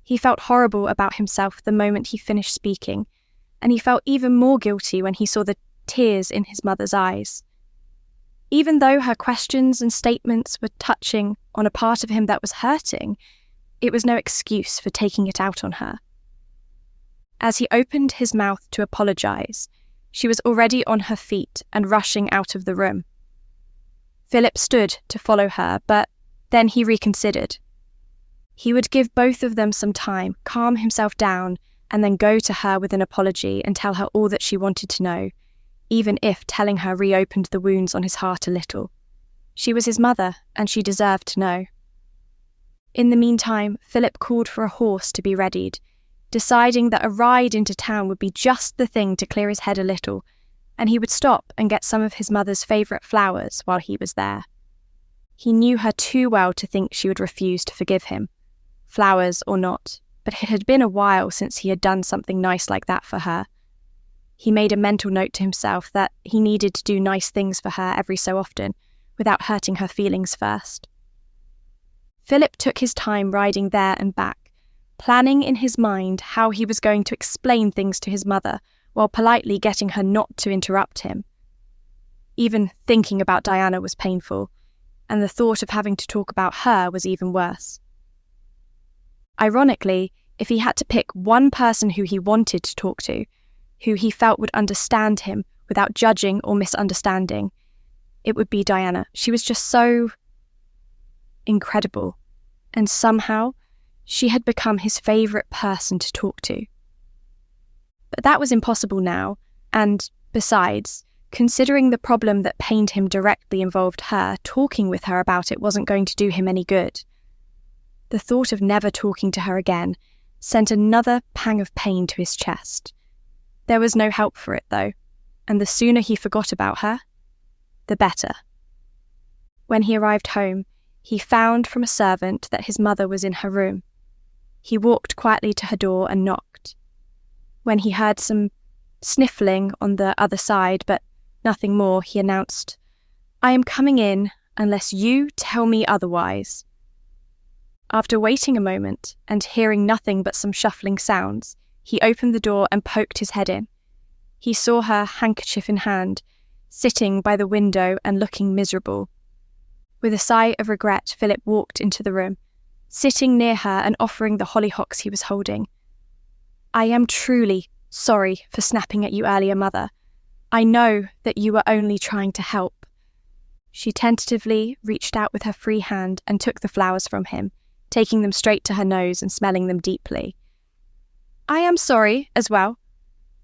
A: He felt horrible about himself the moment he finished speaking, and he felt even more guilty when he saw the tears in his mother's eyes. Even though her questions and statements were touching on a part of him that was hurting, it was no excuse for taking it out on her. As he opened his mouth to apologise, she was already on her feet and rushing out of the room. Philip stood to follow her, but then he reconsidered. He would give both of them some time, calm himself down, and then go to her with an apology and tell her all that she wanted to know, even if telling her reopened the wounds on his heart a little. She was his mother, and she deserved to know. In the meantime, Philip called for a horse to be readied, deciding that a ride into town would be just the thing to clear his head a little, and he would stop and get some of his mother's favourite flowers while he was there. He knew her too well to think she would refuse to forgive him, flowers or not, but it had been a while since he had done something nice like that for her. He made a mental note to himself that he needed to do nice things for her every so often, without hurting her feelings first. Philip took his time riding there and back, planning in his mind how he was going to explain things to his mother while politely getting her not to interrupt him. Even thinking about Diana was painful, and the thought of having to talk about her was even worse. Ironically, if he had to pick one person who he wanted to talk to, who he felt would understand him without judging or misunderstanding, it would be Diana. She was just so incredible, and somehow she had become his favourite person to talk to. But that was impossible now, and besides, considering the problem that pained him directly involved her, talking with her about it wasn't going to do him any good. The thought of never talking to her again sent another pang of pain to his chest. There was no help for it, though, and the sooner he forgot about her, the better. When he arrived home, he found from a servant that his mother was in her room. He walked quietly to her door and knocked. When he heard some sniffling on the other side, but nothing more, he announced, "I am coming in unless you tell me otherwise." After waiting a moment and hearing nothing but some shuffling sounds, he opened the door and poked his head in. He saw her, handkerchief in hand, sitting by the window and looking miserable. With a sigh of regret, Philip walked into the room, sitting near her and offering the hollyhocks he was holding. "I am truly sorry for snapping at you earlier, Mother. I know that you were only trying to help." She tentatively reached out with her free hand and took the flowers from him, taking them straight to her nose and smelling them deeply. "I am sorry as well.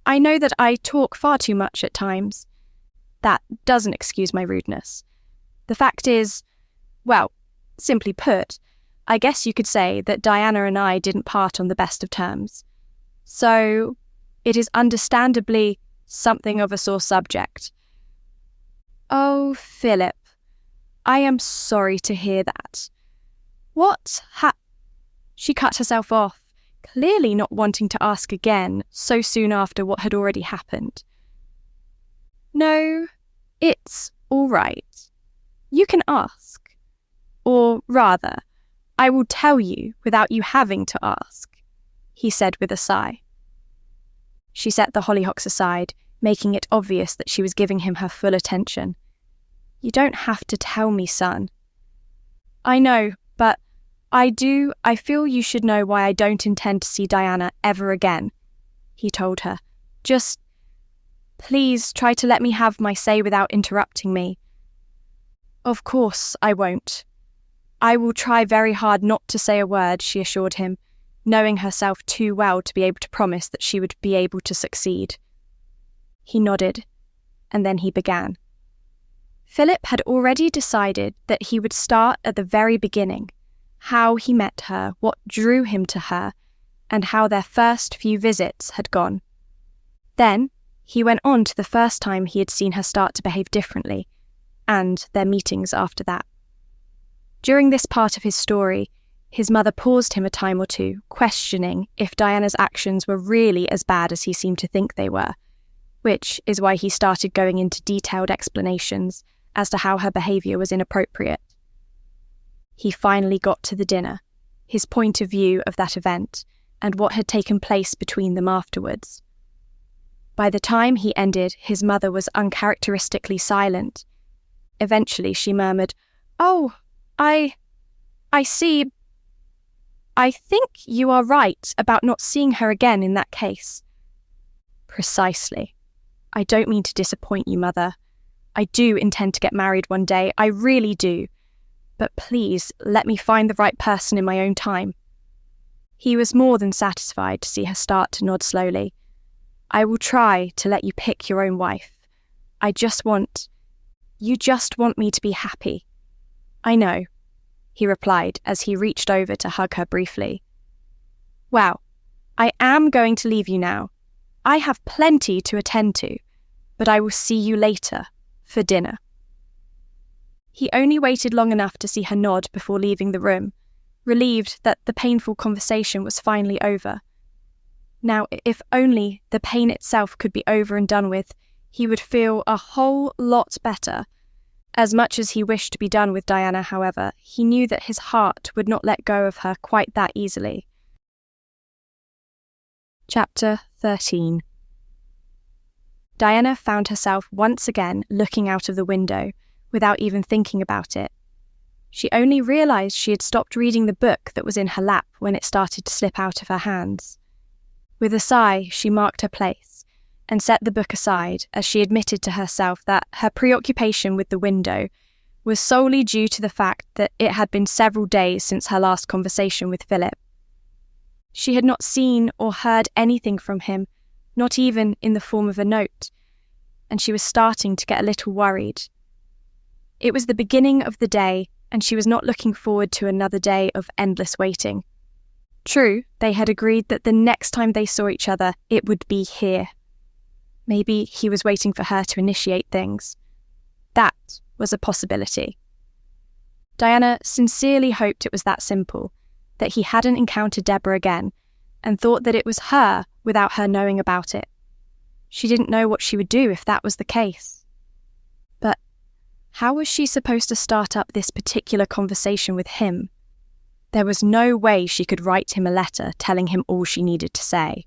A: I know that I talk far too much at times. That doesn't excuse my rudeness. The fact is, well, simply put, I guess you could say that Diana and I didn't part on the best of terms. So, it is understandably something of a sore subject." "Oh, Philip, I am sorry to hear that. She cut herself off, clearly not wanting to ask again so soon after what had already happened. "No, it's all right. You can ask. Or rather, I will tell you without you having to ask," he said with a sigh. She set the hollyhocks aside, making it obvious that she was giving him her full attention. "You don't have to tell me, son." "I know, but I feel you should know why I don't intend to see Diana ever again," he told her. "Just, please try to let me have my say without interrupting me." "Of course I won't. I will try very hard not to say a word," she assured him, knowing herself too well to be able to promise that she would be able to succeed. He nodded, and then he began. Philip had already decided that he would start at the very beginning, how he met her, what drew him to her, and how their first few visits had gone. Then he went on to the first time he had seen her start to behave differently, and their meetings after that. During this part of his story, his mother paused him a time or two, questioning if Diana's actions were really as bad as he seemed to think they were, which is why he started going into detailed explanations as to how her behaviour was inappropriate. He finally got to the dinner, his point of view of that event, and what had taken place between them afterwards. By the time he ended, his mother was uncharacteristically silent. Eventually she murmured, "Oh, I see. I think you are right about not seeing her again in that case." "Precisely. I don't mean to disappoint you, Mother. I do intend to get married one day, I really do. But please, let me find the right person in my own time." He was more than satisfied to see her start to nod slowly. "I will try to let you pick your own wife. You just want me to be happy." "I know," he replied as he reached over to hug her briefly. "Well, I am going to leave you now. I have plenty to attend to, but I will see you later for dinner." He only waited long enough to see her nod before leaving the room, relieved that the painful conversation was finally over. Now, if only the pain itself could be over and done with, he would feel a whole lot better. As much as he wished to be done with Diana, however, he knew that his heart would not let go of her quite that easily. Chapter 13. Diana found herself once again looking out of the window, without even thinking about it. She only realised she had stopped reading the book that was in her lap when it started to slip out of her hands. With a sigh, she marked her place, and set the book aside as she admitted to herself that her preoccupation with the window was solely due to the fact that it had been several days since her last conversation with Philip. She had not seen or heard anything from him, not even in the form of a note, and she was starting to get a little worried. It was the beginning of the day, and she was not looking forward to another day of endless waiting. True, they had agreed that the next time they saw each other, it would be here. Maybe he was waiting for her to initiate things. That was a possibility. Diana sincerely hoped it was that simple, that he hadn't encountered Debora again, and thought that it was her without her knowing about it. She didn't know what she would do if that was the case. But how was she supposed to start up this particular conversation with him? There was no way she could write him a letter telling him all she needed to say.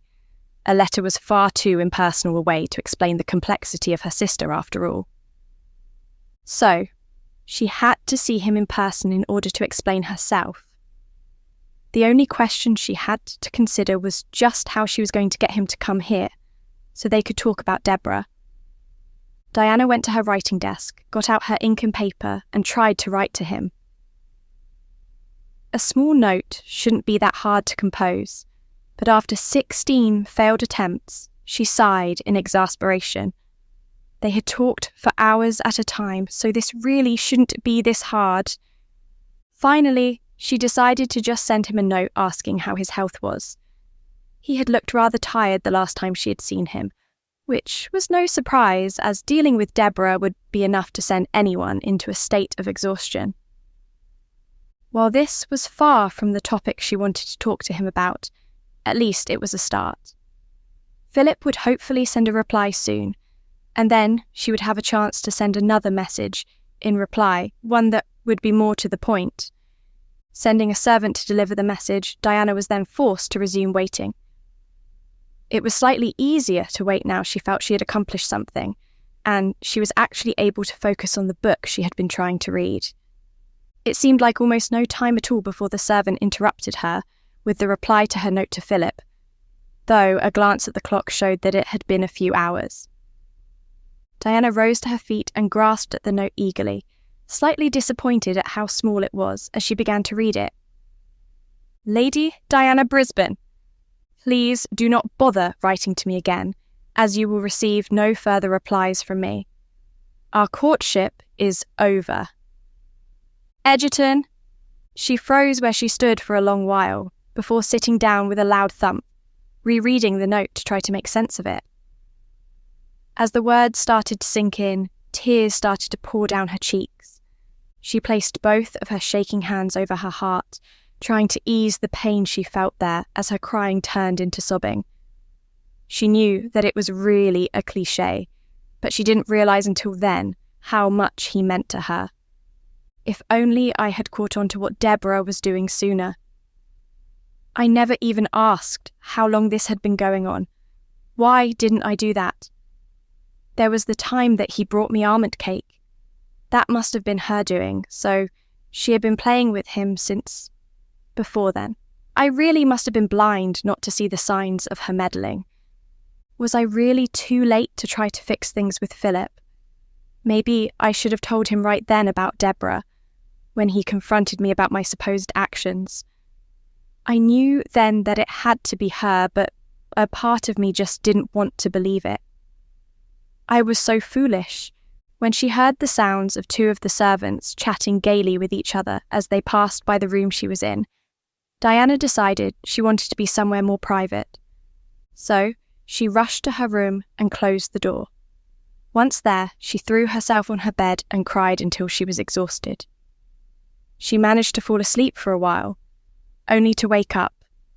A: A letter was far too impersonal a way to explain the complexity of her sister, after all. So, she had to see him in person in order to explain herself. The only question she had to consider was just how she was going to get him to come here, so they could talk about Debora. Diana went to her writing desk, got out her ink and paper, and tried to write to him. A small note shouldn't be that hard to compose, but after 16 failed attempts, she sighed in exasperation. They had talked for hours at a time, so this really shouldn't be this hard. Finally, she decided to just send him a note asking how his health was. He had looked rather tired the last time she had seen him, which was no surprise, as dealing with Debora would be enough to send anyone into a state of exhaustion. While this was far from the topic she wanted to talk to him about, at least it was a start. Philip would hopefully send a reply soon, and then she would have a chance to send another message in reply, one that would be more to the point. Sending a servant to deliver the message, Diana was then forced to resume waiting. It was slightly easier to wait now she felt she had accomplished something, and she was actually able to focus on the book she had been trying to read. It seemed like almost no time at all before the servant interrupted her with the reply to her note to Philip, though a glance at the clock showed that it had been a few hours. Diana rose to her feet and grasped at the note eagerly, slightly disappointed at how small it was as she began to read it. Lady Diana Brisbane, please do not bother writing to me again, as you will receive no further replies from me. Our courtship is over. Egerton. She froze where she stood for a long while, before sitting down with a loud thump, rereading the note to try to make sense of it. As the words started to sink in, tears started to pour down her cheeks. She placed both of her shaking hands over her heart, trying to ease the pain she felt there as her crying turned into sobbing. She knew that it was really a cliché, but she didn't realise until then how much he meant to her. If only I had caught on to what Debora was doing sooner. I never even asked how long this had been going on. Why didn't I do that? There was the time that he brought me almond cake. That must have been her doing, so she had been playing with him since before then. I really must have been blind not to see the signs of her meddling. Was I really too late to try to fix things with Philip? Maybe I should have told him right then about Debora, when he confronted me about my supposed actions. I knew then that it had to be her, but a part of me just didn't want to believe it. I was so foolish. When she heard the sounds of two of the servants chatting gaily with each other as they passed by the room she was in, Diana decided she wanted to be somewhere more private. So she rushed to her room and closed the door. Once there, she threw herself on her bed and cried until she was exhausted. She managed to fall asleep for a while, only to wake up,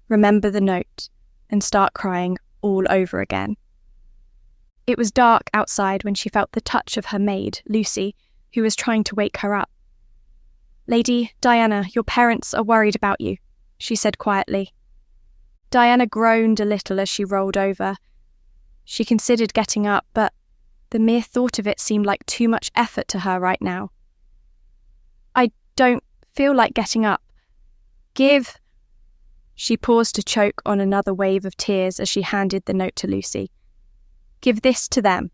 A: remember the note, and start crying all over again. It was dark outside when she felt the touch of her maid, Lucy, who was trying to wake her up. Lady Diana, your parents are worried about you, she said quietly. Diana groaned a little as she rolled over. She considered getting up, but the mere thought of it seemed like too much effort to her right now. I don't feel like getting up. Give. She paused to choke on another wave of tears as she handed the note to Lucy. Give this to them,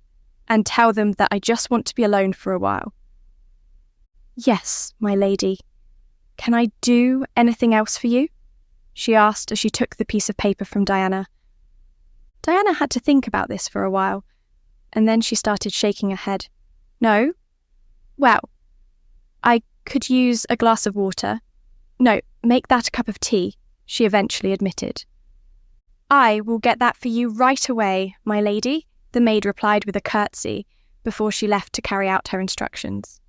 A: and tell them that I just want to be alone for a while. Yes, my lady. Can I do anything else for you? She asked as she took the piece of paper from Diana. Diana had to think about this for a while, and then she started shaking her head. No? Well, I could use a glass of water. No, make that a cup of tea, she eventually admitted. I will get that for you right away, my lady, the maid replied with a curtsy before she left to carry out her instructions.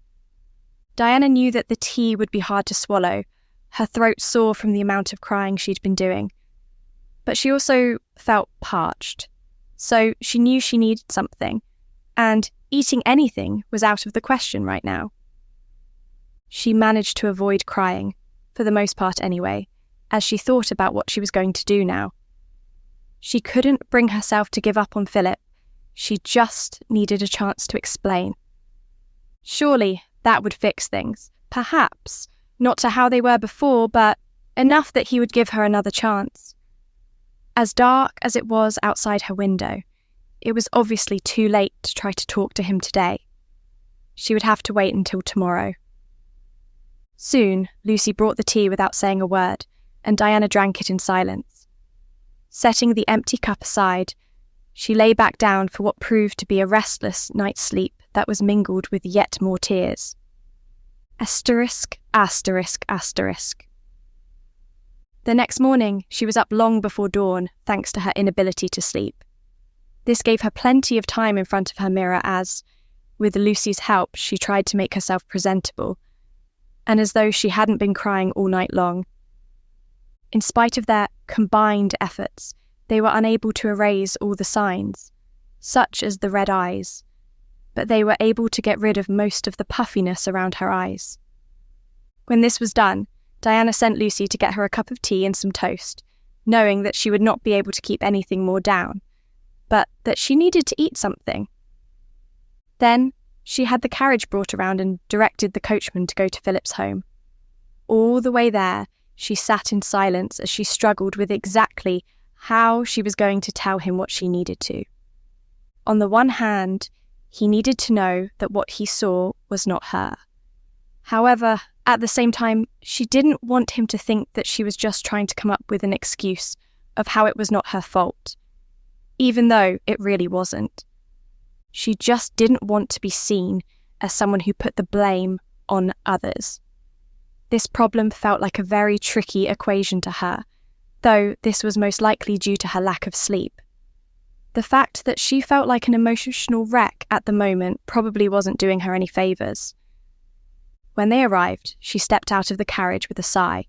A: Diana knew that the tea would be hard to swallow, her throat sore from the amount of crying she'd been doing. But she also felt parched, so she knew she needed something, and eating anything was out of the question right now. She managed to avoid crying, for the most part anyway, as she thought about what she was going to do now. She couldn't bring herself to give up on Philip. She just needed a chance to explain. Surely that would fix things. Perhaps. Not to how they were before, but enough that he would give her another chance. As dark as it was outside her window, it was obviously too late to try to talk to him today. She would have to wait until tomorrow. Soon, Lucy brought the tea without saying a word, and Diana drank it in silence. Setting the empty cup aside, she lay back down for what proved to be a restless night's sleep that was mingled with yet more tears. Asterisk, asterisk, asterisk. The next morning, she was up long before dawn, thanks to her inability to sleep. This gave her plenty of time in front of her mirror as, with Lucy's help, she tried to make herself presentable, and as though she hadn't been crying all night long. In spite of their combined efforts, they were unable to erase all the signs, such as the red eyes, but they were able to get rid of most of the puffiness around her eyes. When this was done, Diana sent Lucy to get her a cup of tea and some toast, knowing that she would not be able to keep anything more down, but that she needed to eat something. Then she had the carriage brought around and directed the coachman to go to Philip's home. All the way there, she sat in silence as she struggled with exactly how she was going to tell him what she needed to. On the one hand, he needed to know that what he saw was not her. However, at the same time, she didn't want him to think that she was just trying to come up with an excuse of how it was not her fault, even though it really wasn't. She just didn't want to be seen as someone who put the blame on others. This problem felt like a very tricky equation to her, though this was most likely due to her lack of sleep. The fact that she felt like an emotional wreck at the moment probably wasn't doing her any favours. When they arrived, she stepped out of the carriage with a sigh,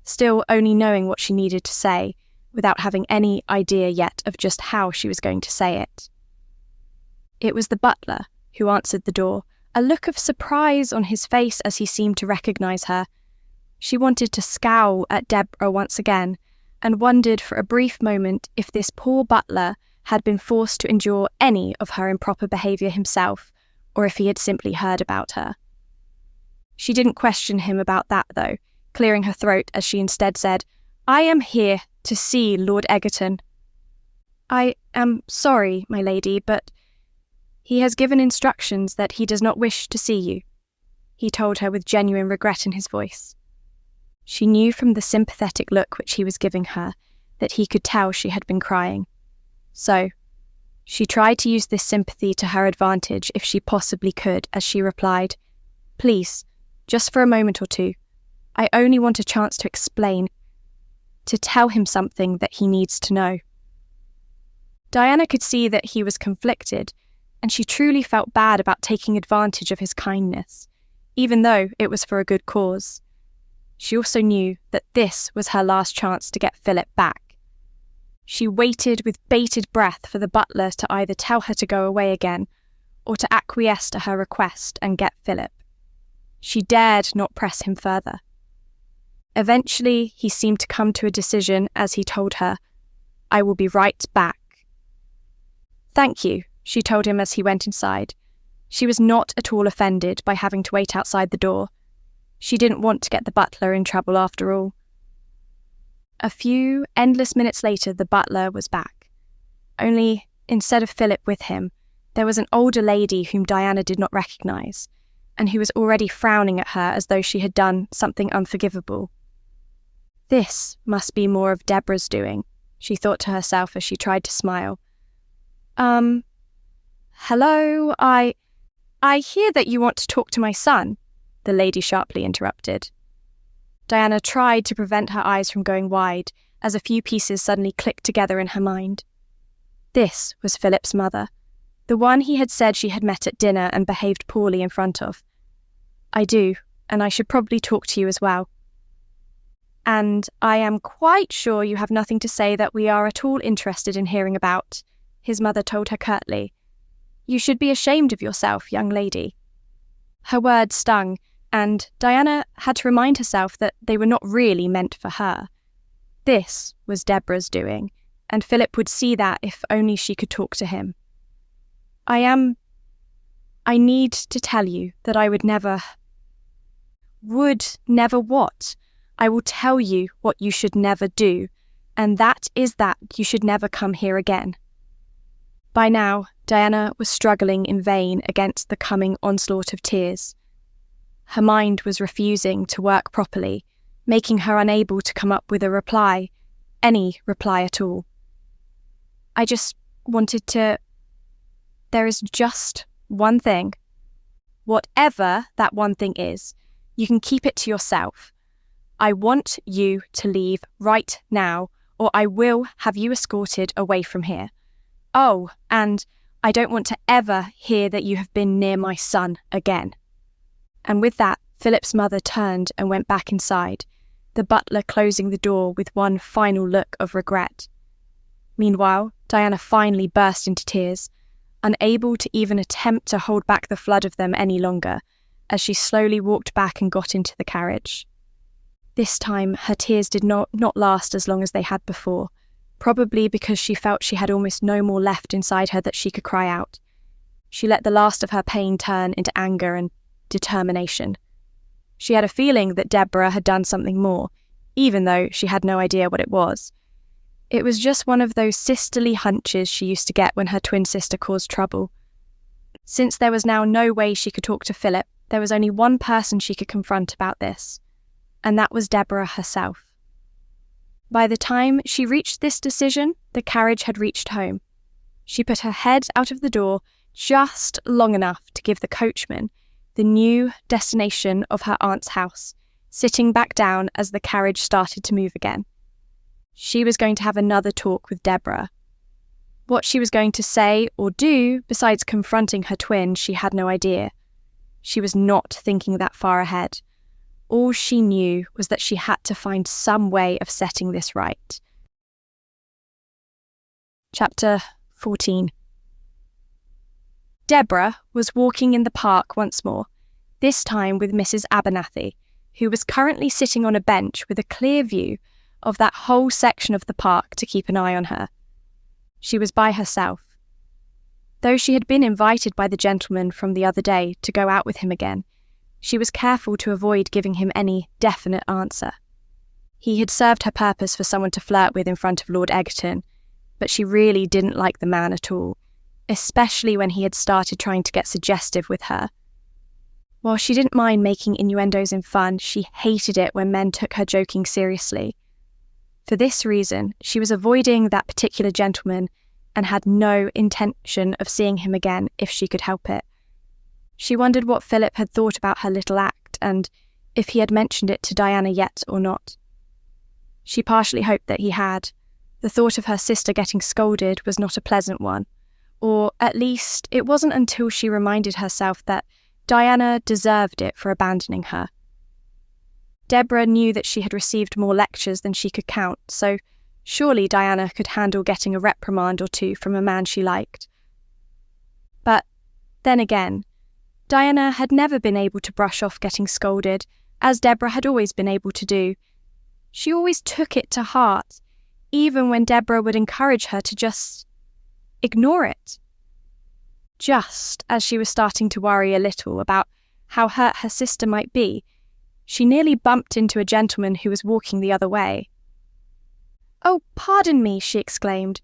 A: still only knowing what she needed to say, without having any idea yet of just how she was going to say it. It was the butler who answered the door, a look of surprise on his face as he seemed to recognise her. She wanted to scowl at Debora once again, and wondered for a brief moment if this poor butler had been forced to endure any of her improper behaviour himself, or if he had simply heard about her. She didn't question him about that, though, clearing her throat as she instead said, "I am here to see Lord Egerton." "I am sorry, my lady, but he has given instructions that he does not wish to see you," he told her with genuine regret in his voice. She knew from the sympathetic look which he was giving her that he could tell she had been crying. So, she tried to use this sympathy to her advantage if she possibly could, as she replied, "Please, just for a moment or two. I only want a chance to explain, to tell him something that he needs to know." Diana could see that he was conflicted, and she truly felt bad about taking advantage of his kindness, even though it was for a good cause. She also knew that this was her last chance to get Philip back. She waited with bated breath for the butler to either tell her to go away again, or to acquiesce to her request and get Philip. She dared not press him further. Eventually, he seemed to come to a decision as he told her, "I will be right back." "Thank you," she told him as he went inside. She was not at all offended by having to wait outside the door. She didn't want to get the butler in trouble after all. A few endless minutes later, the butler was back. Only, instead of Philip with him, there was an older lady whom Diana did not recognise, and who was already frowning at her as though she had done something unforgivable. This must be more of Debora's doing, she thought to herself as she tried to smile. Hello, I hear that you want to talk to my son," the lady sharply interrupted. Diana tried to prevent her eyes from going wide as a few pieces suddenly clicked together in her mind. This was Philip's mother, the one he had said she had met at dinner and behaved poorly in front of. "I do, and I should probably talk to you as well. And I am quite sure you have nothing to say that we are at all interested in hearing about," his mother told her curtly. "You should be ashamed of yourself, young lady." Her words stung, and Diana had to remind herself that they were not really meant for her. This was Debora's doing, and Philip would see that if only she could talk to him. I need to tell you that I would never what? I will tell you what you should never do, and that is that you should never come here again." By now, Diana was struggling in vain against the coming onslaught of tears. Her mind was refusing to work properly, making her unable to come up with a reply, any reply at all. "I just wanted to... There is just one thing. Whatever that one thing is, you can keep it to yourself. I want you to leave right now, or I will have you escorted away from here. Oh, and I don't want to ever hear that you have been near my son again." And with that, Philip's mother turned and went back inside, the butler closing the door with one final look of regret. Meanwhile, Diana finally burst into tears, unable to even attempt to hold back the flood of them any longer, as she slowly walked back and got into the carriage. This time, her tears did not last as long as they had before, probably because she felt she had almost no more left inside her that she could cry out. She let the last of her pain turn into anger and determination. She had a feeling that Debora had done something more, even though she had no idea what it was. It was just one of those sisterly hunches she used to get when her twin sister caused trouble. Since there was now no way she could talk to Philip, there was only one person she could confront about this, and that was Debora herself. By the time she reached this decision, the carriage had reached home. She put her head out of the door just long enough to give the coachman the new destination of her aunt's house, sitting back down as the carriage started to move again. She was going to have another talk with Debora. What she was going to say or do, besides confronting her twin, she had no idea. She was not thinking that far ahead. All she knew was that she had to find some way of setting this right. Chapter 14. Debora was walking in the park once more, this time with Mrs. Abernathy, who was currently sitting on a bench with a clear view of that whole section of the park to keep an eye on her. She was by herself. Though she had been invited by the gentleman from the other day to go out with him again, she was careful to avoid giving him any definite answer. He had served her purpose for someone to flirt with in front of Lord Egerton, but she really didn't like the man at all, especially when he had started trying to get suggestive with her. While she didn't mind making innuendos in fun, she hated it when men took her joking seriously. For this reason, she was avoiding that particular gentleman and had no intention of seeing him again if she could help it. She wondered what Philip had thought about her little act and if he had mentioned it to Diana yet or not. She partially hoped that he had. The thought of her sister getting scolded was not a pleasant one, or at least it wasn't until she reminded herself that Diana deserved it for abandoning her. Debora knew that she had received more lectures than she could count, so surely Diana could handle getting a reprimand or two from a man she liked. But then again, Diana had never been able to brush off getting scolded, as Debora had always been able to do. She always took it to heart, even when Debora would encourage her to just ignore it. Just as she was starting to worry a little about how hurt her sister might be, she nearly bumped into a gentleman who was walking the other way. "Oh, pardon me," she exclaimed,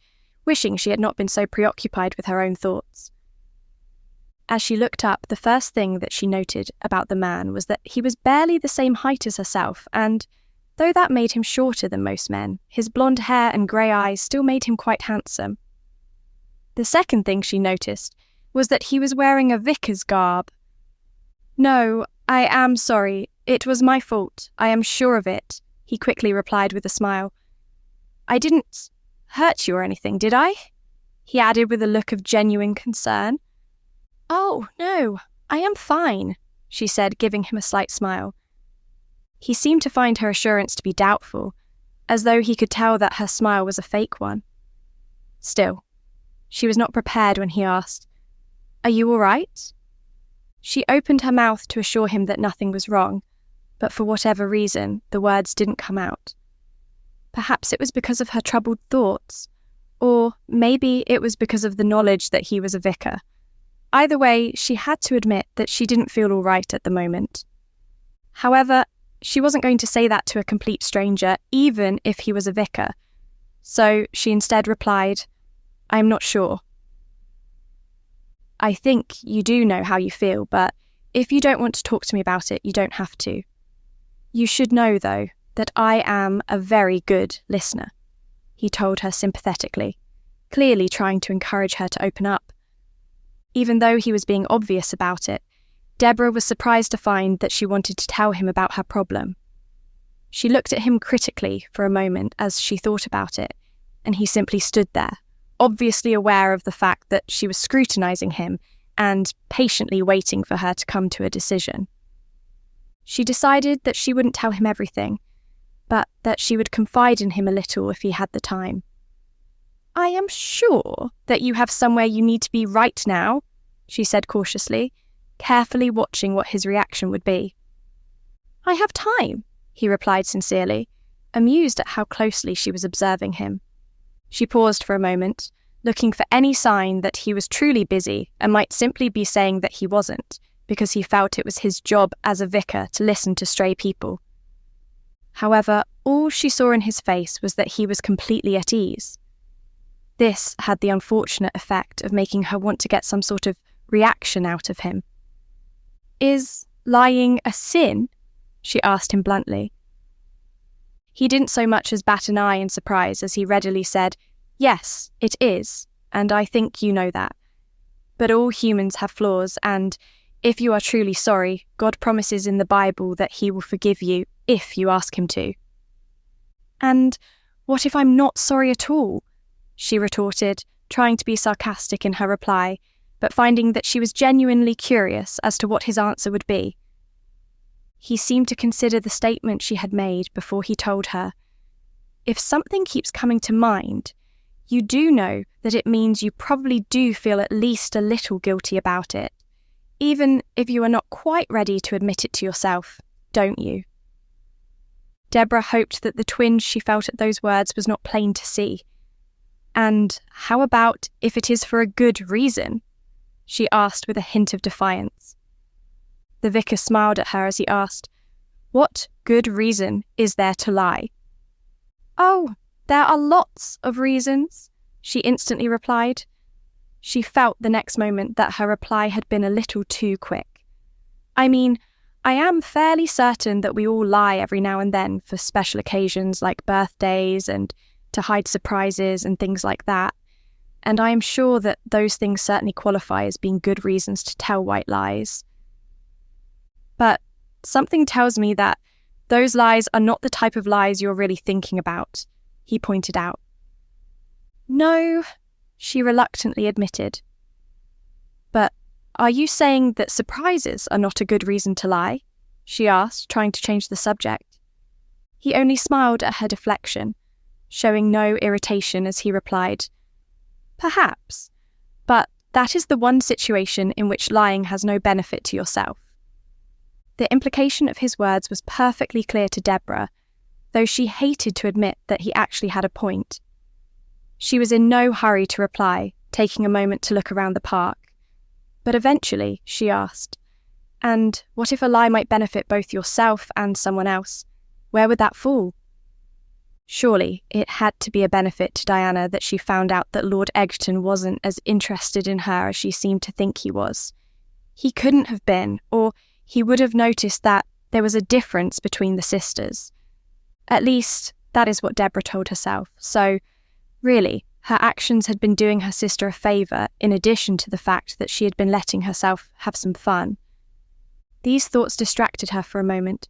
A: wishing she had not been so preoccupied with her own thoughts. As she looked up, the first thing that she noted about the man was that he was barely the same height as herself, and, though that made him shorter than most men, his blonde hair and grey eyes still made him quite handsome. The second thing she noticed was that he was wearing a vicar's garb. No, I am sorry. It was my fault. I am sure of it, he quickly replied with a smile. I didn't hurt you or anything, did I? He added with a look of genuine concern. Oh, no, I am fine, she said, giving him a slight smile. He seemed to find her assurance to be doubtful, as though he could tell that her smile was a fake one. Still, she was not prepared when he asked, Are you all right? She opened her mouth to assure him that nothing was wrong, but for whatever reason, the words didn't come out. Perhaps it was because of her troubled thoughts, or maybe it was because of the knowledge that he was a vicar. Either way, she had to admit that she didn't feel all right at the moment. However, she wasn't going to say that to a complete stranger, even if he was a vicar. So she instead replied, I'm not sure. I think you do know how you feel, but if you don't want to talk to me about it, you don't have to. You should know, though, that I am a very good listener, he told her sympathetically, clearly trying to encourage her to open up. Even though he was being obvious about it, Debora was surprised to find that she wanted to tell him about her problem. She looked at him critically for a moment as she thought about it, and he simply stood there, obviously aware of the fact that she was scrutinizing him and patiently waiting for her to come to a decision. She decided that she wouldn't tell him everything, but that she would confide in him a little if he had the time. I am sure that you have somewhere you need to be right now, she said cautiously, carefully watching what his reaction would be. I have time, he replied sincerely, amused at how closely she was observing him. She paused for a moment, looking for any sign that he was truly busy and might simply be saying that he wasn't, because he felt it was his job as a vicar to listen to stray people. However, all she saw in his face was that he was completely at ease. This had the unfortunate effect of making her want to get some sort of reaction out of him. Is lying a sin? She asked him bluntly. He didn't so much as bat an eye in surprise as he readily said, Yes, it is, and I think you know that. But all humans have flaws, and if you are truly sorry, God promises in the Bible that he will forgive you if you ask him to. And what if I'm not sorry at all? She retorted, trying to be sarcastic in her reply, but finding that she was genuinely curious as to what his answer would be. He seemed to consider the statement she had made before he told her, If something keeps coming to mind, you do know that it means you probably do feel at least a little guilty about it, even if you are not quite ready to admit it to yourself, don't you? Debora hoped that the twinge she felt at those words was not plain to see. And how about if it is for a good reason? She asked with a hint of defiance. The vicar smiled at her as he asked, What good reason is there to lie? Oh, there are lots of reasons, she instantly replied. She felt the next moment that her reply had been a little too quick. I mean, I am fairly certain that we all lie every now and then for special occasions like birthdays and to hide surprises and things like that. And I am sure that those things certainly qualify as being good reasons to tell white lies. But something tells me that those lies are not the type of lies you're really thinking about, he pointed out. No, she reluctantly admitted. But are you saying that surprises are not a good reason to lie? She asked, trying to change the subject. He only smiled at her deflection, showing no irritation as he replied, Perhaps, but that is the one situation in which lying has no benefit to yourself. The implication of his words was perfectly clear to Debora, though she hated to admit that he actually had a point. She was in no hurry to reply, taking a moment to look around the park. But eventually, she asked, And what if a lie might benefit both yourself and someone else? Where would that fall? Surely it had to be a benefit to Diana that she found out that Lord Egerton wasn't as interested in her as she seemed to think he was. He couldn't have been, or he would have noticed that there was a difference between the sisters. At least, that is what Debora told herself, so, really, her actions had been doing her sister a favour in addition to the fact that she had been letting herself have some fun. These thoughts distracted her for a moment,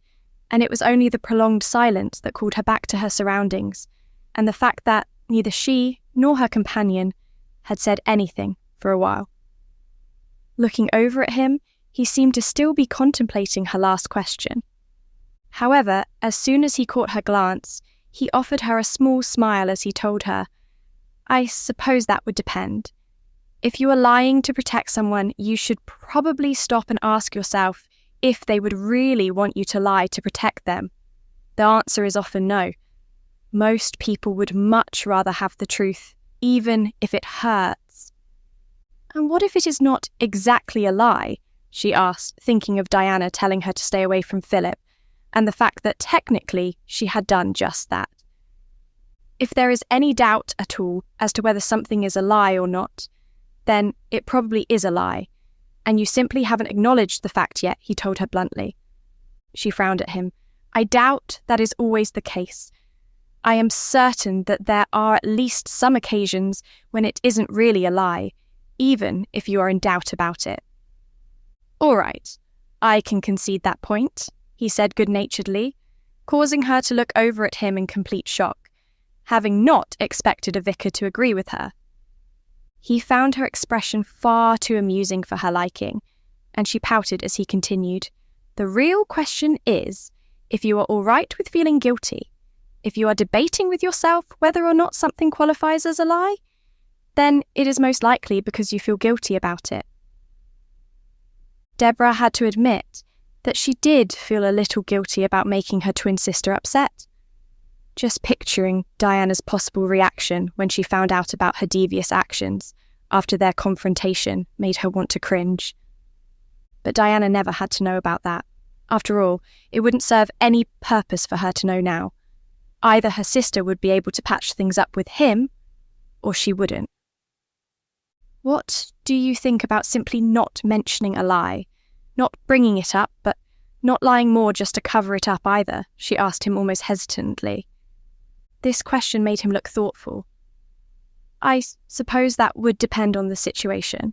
A: and it was only the prolonged silence that called her back to her surroundings, and the fact that neither she nor her companion had said anything for a while. Looking over at him, he seemed to still be contemplating her last question. However, as soon as he caught her glance, he offered her a small smile as he told her, "I suppose that would depend. If you are lying to protect someone, you should probably stop and ask yourself if they would really want you to lie to protect them. The answer is often no. Most people would much rather have the truth, even if it hurts." "And what if it is not exactly a lie?" she asked, thinking of Diana telling her to stay away from Philip, and the fact that technically she had done just that. If there is any doubt at all as to whether something is a lie or not, then it probably is a lie, and you simply haven't acknowledged the fact yet, he told her bluntly. She frowned at him. "I doubt that is always the case. I am certain that there are at least some occasions when it isn't really a lie, even if you are in doubt about it." "All right, I can concede that point," he said good-naturedly, causing her to look over at him in complete shock, having not expected a vicar to agree with her. He found her expression far too amusing for her liking, and she pouted as he continued, "The real question is, if you are all right with feeling guilty, if you are debating with yourself whether or not something qualifies as a lie, then it is most likely because you feel guilty about it." Debora had to admit that she did feel a little guilty about making her twin sister upset. Just picturing Diana's possible reaction when she found out about her devious actions after their confrontation made her want to cringe. But Diana never had to know about that. After all, it wouldn't serve any purpose for her to know now. Either her sister would be able to patch things up with him, or she wouldn't. "What do you think about simply not mentioning a lie? Not bringing it up, but not lying more just to cover it up either?" she asked him almost hesitantly. This question made him look thoughtful. "I suppose that would depend on the situation.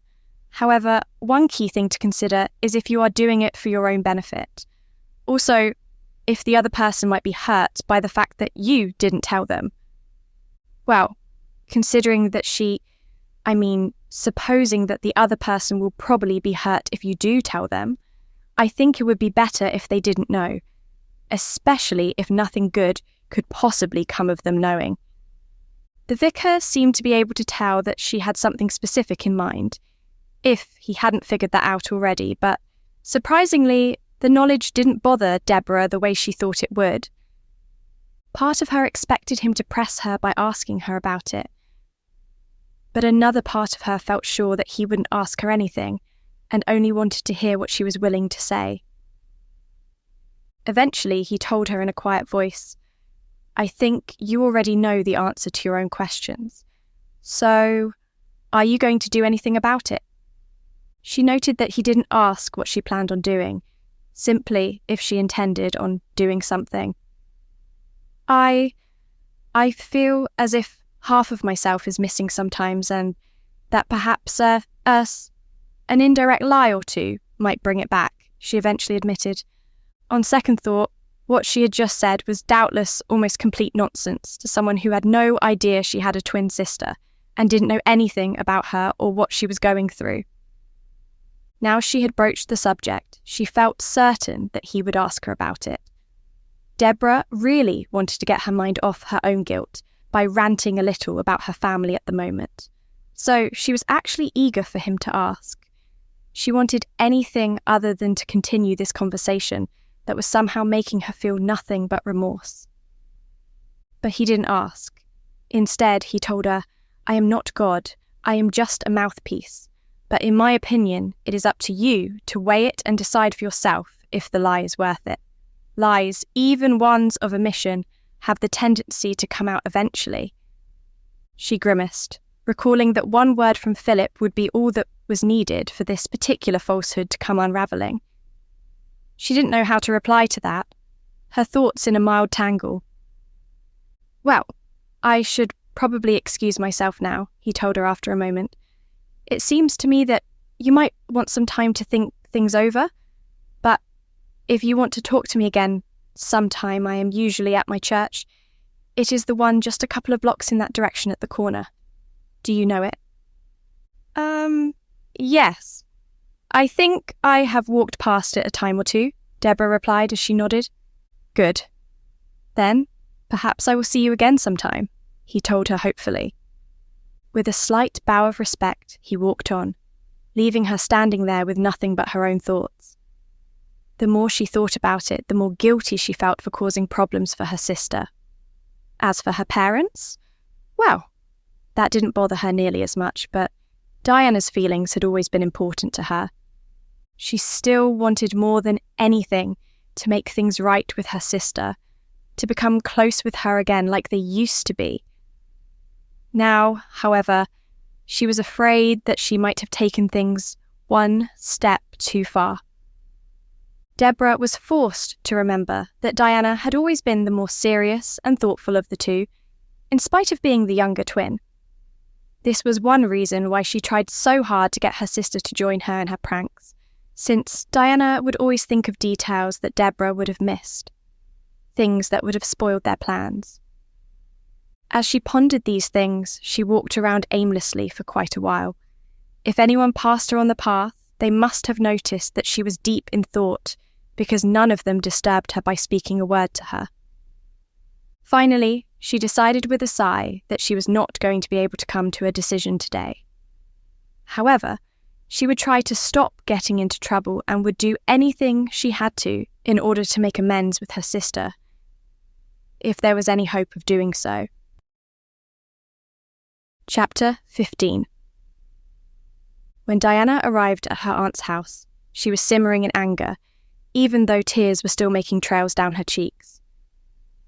A: However, one key thing to consider is if you are doing it for your own benefit. Also, if the other person might be hurt by the fact that you didn't tell them. Well, considering that supposing that the other person will probably be hurt if you do tell them, I think it would be better if they didn't know, especially if nothing good could possibly come of them knowing." The vicar seemed to be able to tell that she had something specific in mind, if he hadn't figured that out already, but surprisingly, the knowledge didn't bother Debora the way she thought it would. Part of her expected him to press her by asking her about it, but another part of her felt sure that he wouldn't ask her anything, and only wanted to hear what she was willing to say. Eventually, he told her in a quiet voice, "I think you already know the answer to your own questions. So, are you going to do anything about it?" She noted that he didn't ask what she planned on doing, simply if she intended on doing something. I feel as if half of myself is missing sometimes, and that perhaps an indirect lie or two might bring it back," she eventually admitted. On second thought, what she had just said was doubtless almost complete nonsense to someone who had no idea she had a twin sister and didn't know anything about her or what she was going through. Now she had broached the subject, she felt certain that he would ask her about it. Debora really wanted to get her mind off her own guilt by ranting a little about her family at the moment, so she was actually eager for him to ask. She wanted anything other than to continue this conversation that was somehow making her feel nothing but remorse. But he didn't ask. Instead, he told her, "I am not God, I am just a mouthpiece, but in my opinion, it is up to you to weigh it and decide for yourself if the lie is worth it. Lies, even ones of omission, have the tendency to come out eventually." She grimaced, recalling that one word from Philip would be all that was needed for this particular falsehood to come unravelling. She didn't know how to reply to that, her thoughts in a mild tangle. "Well, I should probably excuse myself now," he told her after a moment. "It seems to me that you might want some time to think things over, but If you want to talk to me again sometime, I am usually at my church. It is the one just a couple of blocks in that direction at the corner. Do you know it? Yes. I think I have walked past it a time or two, Debora replied as she nodded. Good. Then, perhaps I will see you again sometime, he told her hopefully. With a slight bow of respect, he walked on, leaving her standing there with nothing but her own thoughts. The more she thought about it, the more guilty she felt for causing problems for her sister. As for her parents, well, that didn't bother her nearly as much, but Diana's feelings had always been important to her. She still wanted more than anything to make things right with her sister, to become close with her again like they used to be. Now, however, she was afraid that she might have taken things one step too far. Debora was forced to remember that Diana had always been the more serious and thoughtful of the two, in spite of being the younger twin. This was one reason why she tried so hard to get her sister to join her in her pranks, since Diana would always think of details that Debora would have missed, things that would have spoiled their plans. As she pondered these things, she walked around aimlessly for quite a while. If anyone passed her on the path, they must have noticed that she was deep in thought, because none of them disturbed her by speaking a word to her. Finally, she decided with a sigh that she was not going to be able to come to a decision today. However, she would try to stop getting into trouble and would do anything she had to in order to make amends with her sister, if there was any hope of doing so. Chapter 15. When Diana arrived at her aunt's house, she was simmering in anger, even though tears were still making trails down her cheeks.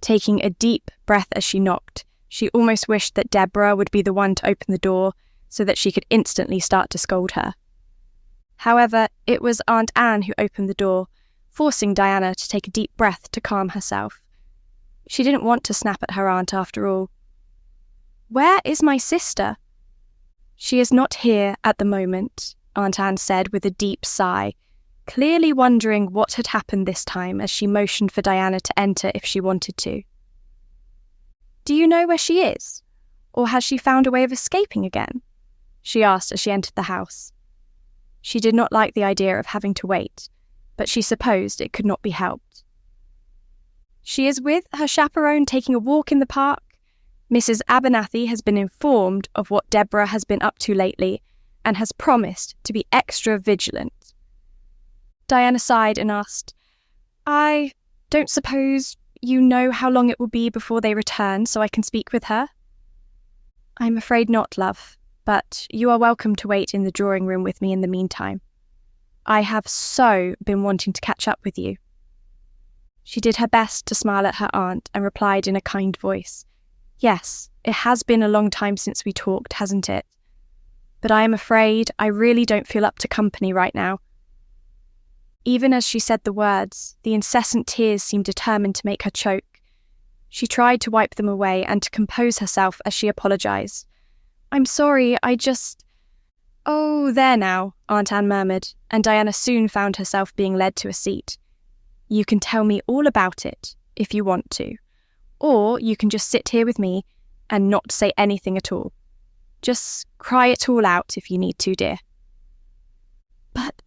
A: Taking a deep breath as she knocked, she almost wished that Debora would be the one to open the door so that she could instantly start to scold her. However, it was Aunt Anne who opened the door, forcing Diana to take a deep breath to calm herself. She didn't want to snap at her aunt after all. "Where is my sister?" "She is not here at the moment," Aunt Anne said with a deep sigh, clearly wondering what had happened this time as she motioned for Diana to enter if she wanted to. "Do you know where she is? Or has she found a way of escaping again?" she asked as she entered the house. She did not like the idea of having to wait, but she supposed it could not be helped. "She is with her chaperone taking a walk in the park. Mrs. Abernathy has been informed of what Debora has been up to lately and has promised to be extra vigilant." Diana sighed and asked, "I don't suppose you know how long it will be before they return so I can speak with her?" "I'm afraid not, love, but you are welcome to wait in the drawing room with me in the meantime. I have so been wanting to catch up with you." She did her best to smile at her aunt and replied in a kind voice, "Yes, it has been a long time since we talked, hasn't it? But I am afraid I really don't feel up to company right now." Even as she said the words, the incessant tears seemed determined to make her choke. She tried to wipe them away and to compose herself as she apologised. "I'm sorry, I just—" "Oh, there now," Aunt Anne murmured, and Diana soon found herself being led to a seat. "You can tell me all about it, if you want to. Or you can just sit here with me and not say anything at all. Just cry it all out if you need to, dear." "But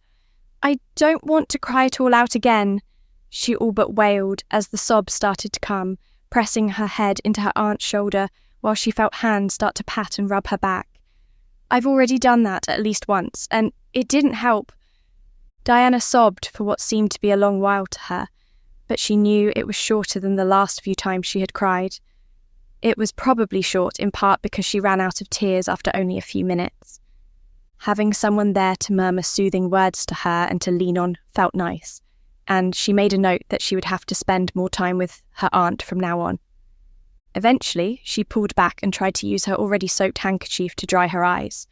A: I don't want to cry it all out again," she all but wailed as the sobs started to come, pressing her head into her aunt's shoulder while she felt hands start to pat and rub her back. "I've already done that at least once, and it didn't help." Diana sobbed for what seemed to be a long while to her, but she knew it was shorter than the last few times she had cried. It was probably short in part because she ran out of tears after only a few minutes. Having someone there to murmur soothing words to her and to lean on felt nice, and she made a note that she would have to spend more time with her aunt from now on. Eventually, she pulled back and tried to use her already soaked handkerchief to dry her eyes.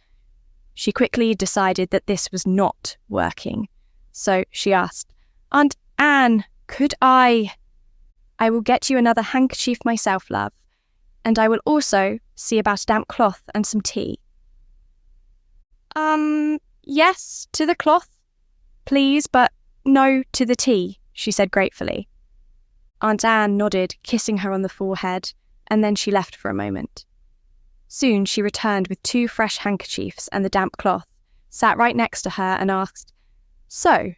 A: She quickly decided that this was not working, so she asked, "Aunt Anne, could I will get you another handkerchief myself, love, and I will also see about a damp cloth and some tea." Yes, to the cloth, please, but no to the tea," she said gratefully. Aunt Anne nodded, kissing her on the forehead, and then she left for a moment. Soon she returned with 2 fresh handkerchiefs and the damp cloth, sat right next to her and asked, "So,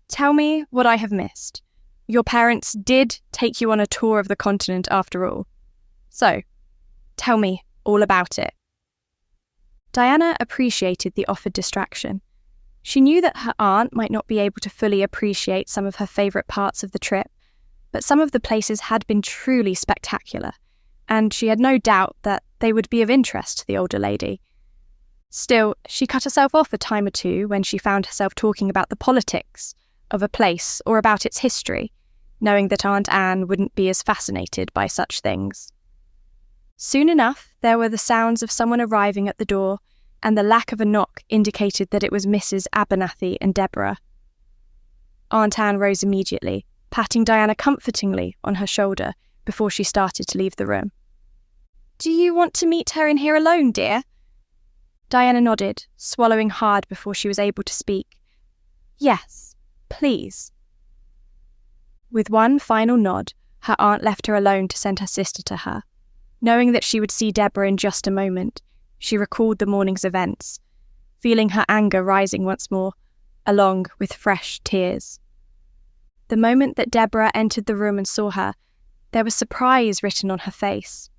A: tell me what I have missed. Your parents did take you on a tour of the continent after all. So, tell me all about it." Diana appreciated the offered distraction. She knew that her aunt might not be able to fully appreciate some of her favourite parts of the trip, but some of the places had been truly spectacular, and she had no doubt that they would be of interest to the older lady. Still, she cut herself off a time or two when she found herself talking about the politics of a place or about its history, knowing that Aunt Anne wouldn't be as fascinated by such things. Soon enough, there were the sounds of someone arriving at the door, and the lack of a knock indicated that it was Mrs. Abernathy and Debora. Aunt Anne rose immediately, patting Diana comfortingly on her shoulder before she started to leave the room. "Do you want to meet her in here alone, dear?" Diana nodded, swallowing hard before she was able to speak. "Yes, please." With one final nod, her aunt left her alone to send her sister to her. Knowing that she would see Debora in just a moment, she recalled the morning's events, feeling her anger rising once more, along with fresh tears. The moment that Debora entered the room and saw her, there was surprise written on her face.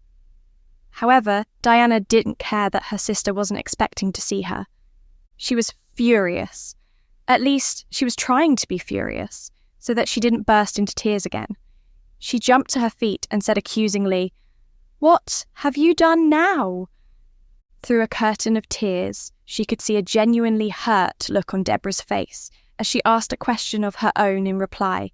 A: However, Diana didn't care that her sister wasn't expecting to see her. She was furious. At least, she was trying to be furious, so that she didn't burst into tears again. She jumped to her feet and said accusingly, "What have you done now?" Through a curtain of tears, she could see a genuinely hurt look on Debora's face as she asked a question of her own in reply.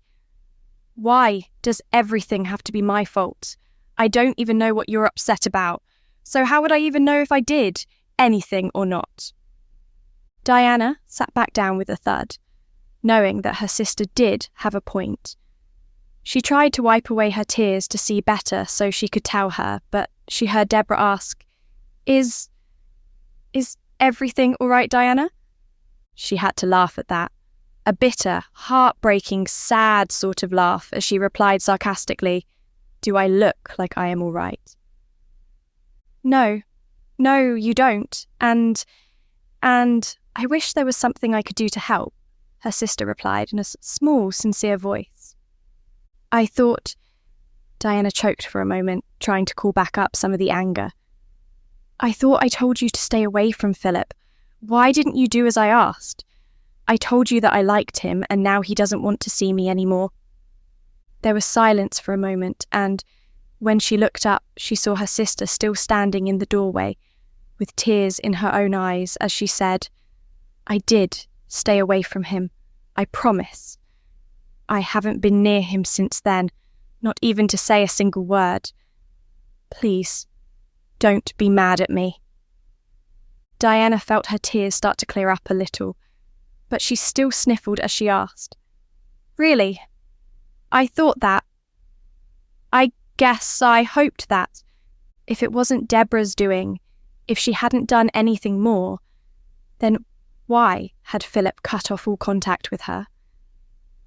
A: "Why does everything have to be my fault? I don't even know what you're upset about, so how would I even know if I did anything or not?" Diana sat back down with a thud, knowing that her sister did have a point. She tried to wipe away her tears to see better so she could tell her, but she heard Debora ask, Is everything all right, Diana?" She had to laugh at that, a bitter, heartbreaking, sad sort of laugh as she replied sarcastically, "Do I look like I am all right?" No, you don't, and I wish there was something I could do to help," her sister replied in a small, sincere voice. "I thought..." Diana choked for a moment, trying to call back up some of the anger. "I thought I told you to stay away from Philip. Why didn't you do as I asked? I told you that I liked him, and now he doesn't want to see me anymore." There was silence for a moment, and when she looked up, she saw her sister still standing in the doorway, with tears in her own eyes as she said, "I did stay away from him, I promise. I haven't been near him since then, not even to say a single word. Please, don't be mad at me." Diana felt her tears start to clear up a little, but she still sniffled as she asked, "Really? I thought that. I guess I hoped that. If it wasn't Debora's doing, if she hadn't done anything more, then why had Philip cut off all contact with her?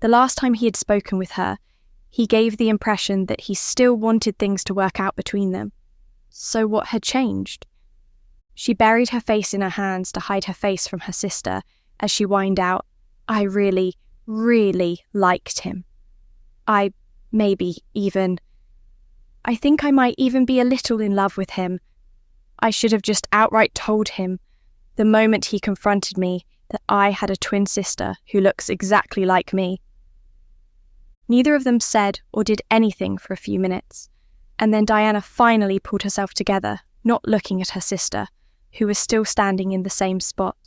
A: The last time he had spoken with her, he gave the impression that he still wanted things to work out between them. So what had changed?" She buried her face in her hands to hide her face from her sister as she whined out, "I really, really liked him. I think I might even be a little in love with him. I should have just outright told him, the moment he confronted me, that I had a twin sister who looks exactly like me." Neither of them said or did anything for a few minutes, and then Diana finally pulled herself together, not looking at her sister, who was still standing in the same spot.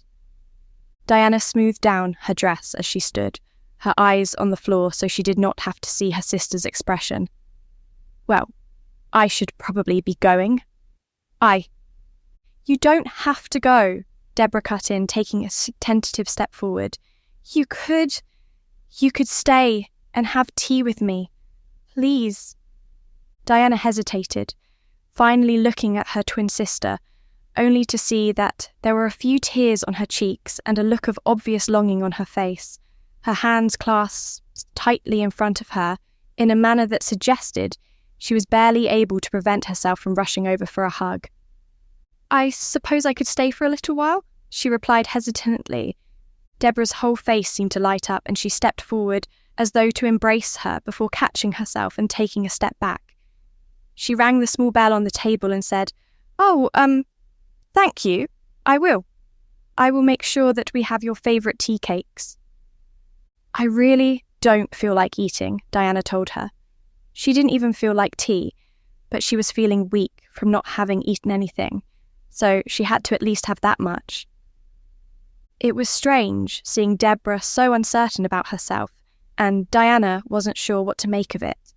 A: Diana smoothed down her dress as she stood, her eyes on the floor so she did not have to see her sister's expression. "Well, I should probably be going." "You don't have to go," Debora cut in, taking a tentative step forward. You could stay and have tea with me. Please." Diana hesitated, finally looking at her twin sister, only to see that there were a few tears on her cheeks and a look of obvious longing on her face, her hands clasped fists tightly in front of her in a manner that suggested she was barely able to prevent herself from rushing over for a hug. "I suppose I could stay for a little while?" she replied hesitantly. Debora's whole face seemed to light up and she stepped forward as though to embrace her before catching herself and taking a step back. She rang the small bell on the table and said, "Oh, thank you. I will. I will make sure that we have your favourite tea cakes." "I really don't feel like eating," Diana told her. She didn't even feel like tea, but she was feeling weak from not having eaten anything, so she had to at least have that much. It was strange seeing Debora so uncertain about herself, and Diana wasn't sure what to make of it.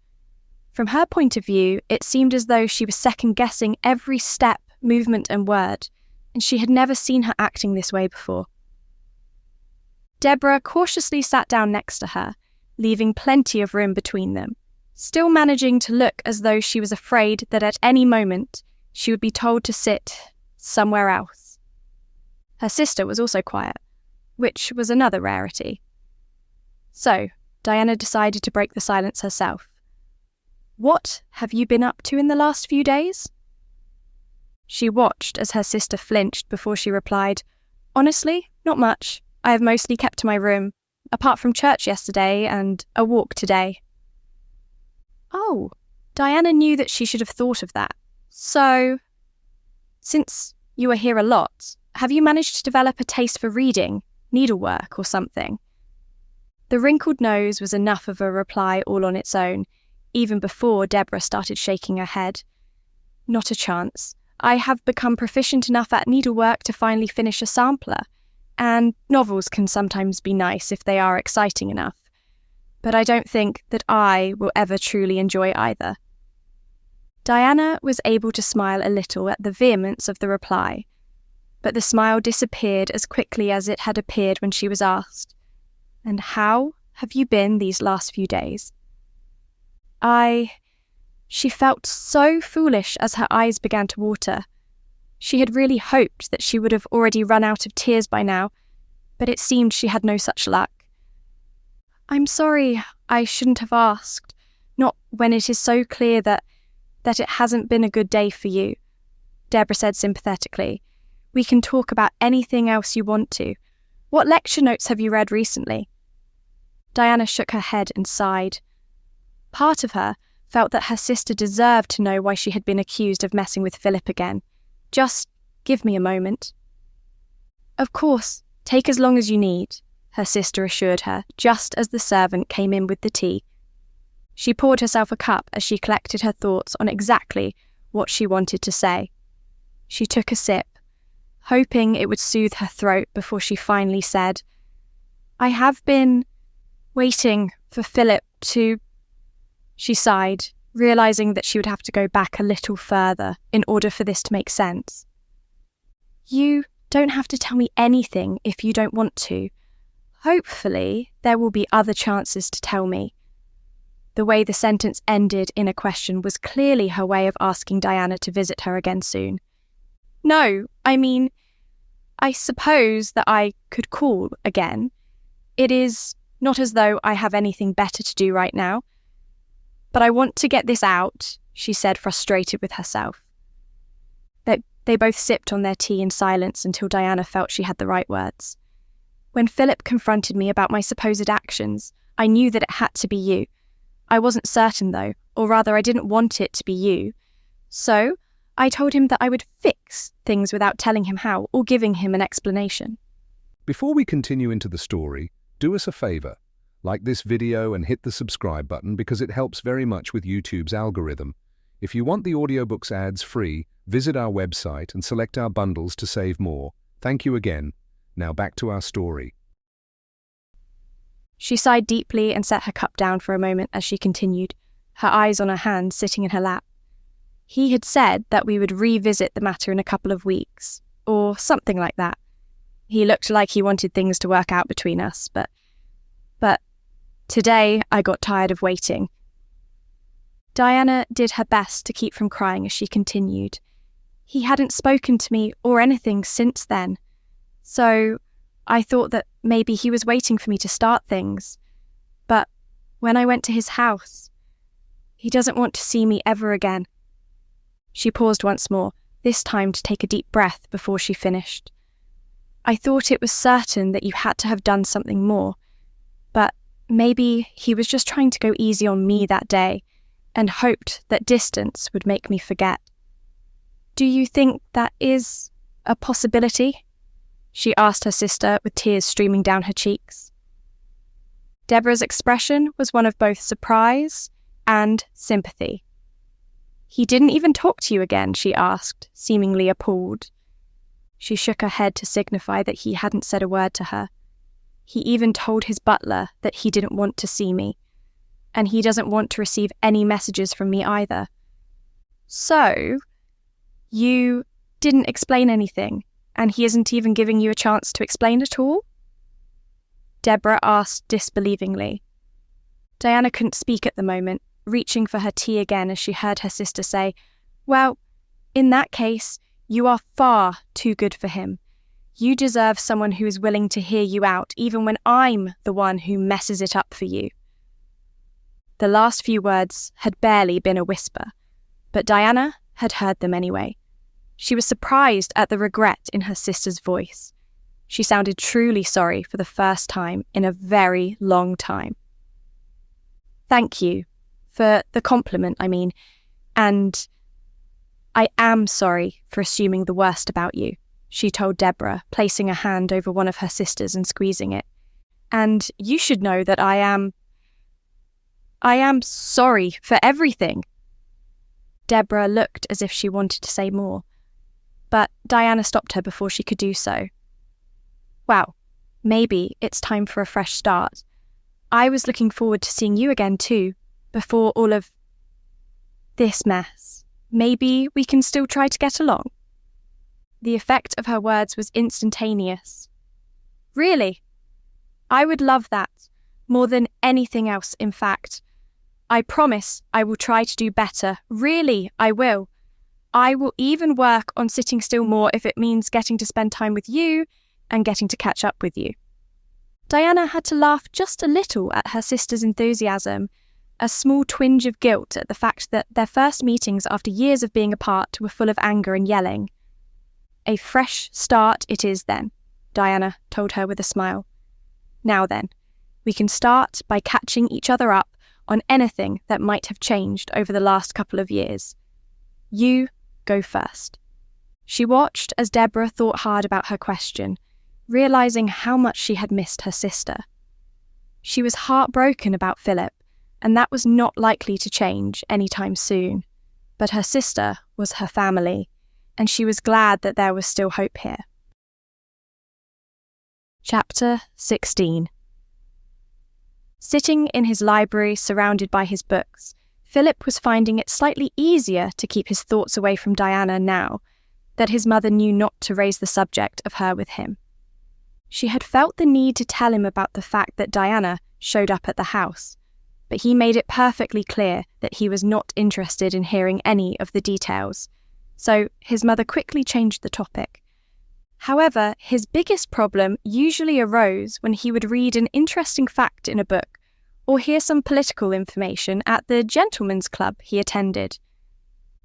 A: From her point of view, it seemed as though she was second-guessing every step, movement and word, and she had never seen her acting this way before. Debora cautiously sat down next to her, leaving plenty of room between them, still managing to look as though she was afraid that at any moment she would be told to sit somewhere else. Her sister was also quiet, which was another rarity. So, Diana decided to break the silence herself. "What have you been up to in the last few days?" She watched as her sister flinched before she replied, "Honestly, not much. I have mostly kept to my room, apart from church yesterday and a walk today." Oh, Diana knew that she should have thought of that. "So, since you are here a lot, have you managed to develop a taste for reading, needlework or something?" The wrinkled nose was enough of a reply all on its own, even before Debora started shaking her head. "Not a chance. I have become proficient enough at needlework to finally finish a sampler, and novels can sometimes be nice if they are exciting enough. But I don't think that I will ever truly enjoy either." Diana was able to smile a little at the vehemence of the reply, but the smile disappeared as quickly as it had appeared when she was asked, "And how have you been these last few days?" She felt so foolish as her eyes began to water. She had really hoped that she would have already run out of tears by now, but it seemed she had no such luck. "I'm sorry, I shouldn't have asked, not when it is so clear that it hasn't been a good day for you," Debora said sympathetically. "We can talk about anything else you want to. What lecture notes have you read recently?" Diana shook her head and sighed. Part of her felt that her sister deserved to know why she had been accused of messing with Philip again. "Just give me a moment." "Of course, take as long as you need," her sister assured her, just as the servant came in with the tea. She poured herself a cup as she collected her thoughts on exactly what she wanted to say. She took a sip, hoping it would soothe her throat before she finally said, "I have been waiting for Philip to..." She sighed, realising that she would have to go back a little further in order for this to make sense. "You don't have to tell me anything if you don't want to. Hopefully, there will be other chances to tell me." The way the sentence ended in a question was clearly her way of asking Diana to visit her again soon. "No, I mean, I suppose that I could call again. It is not as though I have anything better to do right now. But I want to get this out," she said, frustrated with herself. They both sipped on their tea in silence until Diana felt she had the right words. "When Philip confronted me about my supposed actions, I knew that it had to be you. I wasn't certain though, or rather I didn't want it to be you. So I told him that I would fix things without telling him how or giving him an explanation."
B: Before we continue into the story, do us a favour. Like this video and hit the subscribe button because it helps very much with YouTube's algorithm. If you want the audiobooks ads free, visit our website and select our bundles to save more. Thank you again. Now back to our story.
A: She sighed deeply and set her cup down for a moment as she continued, her eyes on her hand sitting in her lap. He had said that we would revisit the matter in a couple of weeks, or something like that. He looked like he wanted things to work out between us, but today I got tired of waiting. Diana did her best to keep from crying as she continued. He hadn't spoken to me or anything since then, so I thought that maybe he was waiting for me to start things. But when I went to his house. He doesn't want to see me ever again." She paused once more, this time to take a deep breath before she finished. "I thought it was certain that you had to have done something more, but maybe he was just trying to go easy on me that day and hoped that distance would make me forget. Do you think that is a possibility?" she asked her sister with tears streaming down her cheeks. Debora's expression was one of both surprise and sympathy. "He didn't even talk to you again?" she asked, seemingly appalled. She shook her head to signify that he hadn't said a word to her. "He even told his butler that he didn't want to see me, and he doesn't want to receive any messages from me either." "So, you didn't explain anything, and he isn't even giving you a chance to explain at all?" Debora asked disbelievingly. Diana couldn't speak at the moment, reaching for her tea again as she heard her sister say, "Well, in that case, you are far too good for him. You deserve someone who is willing to hear you out, even when I'm the one who messes it up for you." The last few words had barely been a whisper, but Diana had heard them anyway. She was surprised at the regret in her sister's voice. She sounded truly sorry for the first time in a very long time. "Thank you for the compliment, I mean, and I am sorry for assuming the worst about you," she told Debora, placing a hand over one of her sisters and squeezing it. "And you should know that I am sorry for everything." Debora looked as if she wanted to say more, but Diana stopped her before she could do so. "Well, maybe it's time for a fresh start. I was looking forward to seeing you again too, before all of this mess. Maybe we can still try to get along." The effect of her words was instantaneous. "Really? I would love that, more than anything else, in fact. I promise I will try to do better. Really, I will. I will even work on sitting still more if it means getting to spend time with you and getting to catch up with you." Diana had to laugh just a little at her sister's enthusiasm, a small twinge of guilt at the fact that their first meetings after years of being apart were full of anger and yelling. "A fresh start it is then," Diana told her with a smile. "Now then, we can start by catching each other up on anything that might have changed over the last couple of years. You go first." She watched as Debora thought hard about her question, realizing how much she had missed her sister. She was heartbroken about Philip, and that was not likely to change anytime soon. But her sister was her family, and she was glad that there was still hope here. Chapter 16. Sitting in his library surrounded by his books, Philip was finding it slightly easier to keep his thoughts away from Diana now that his mother knew not to raise the subject of her with him. She had felt the need to tell him about the fact that Diana showed up at the house, but he made it perfectly clear that he was not interested in hearing any of the details, so his mother quickly changed the topic. However, his biggest problem usually arose when he would read an interesting fact in a book or hear some political information at the gentlemen's club he attended.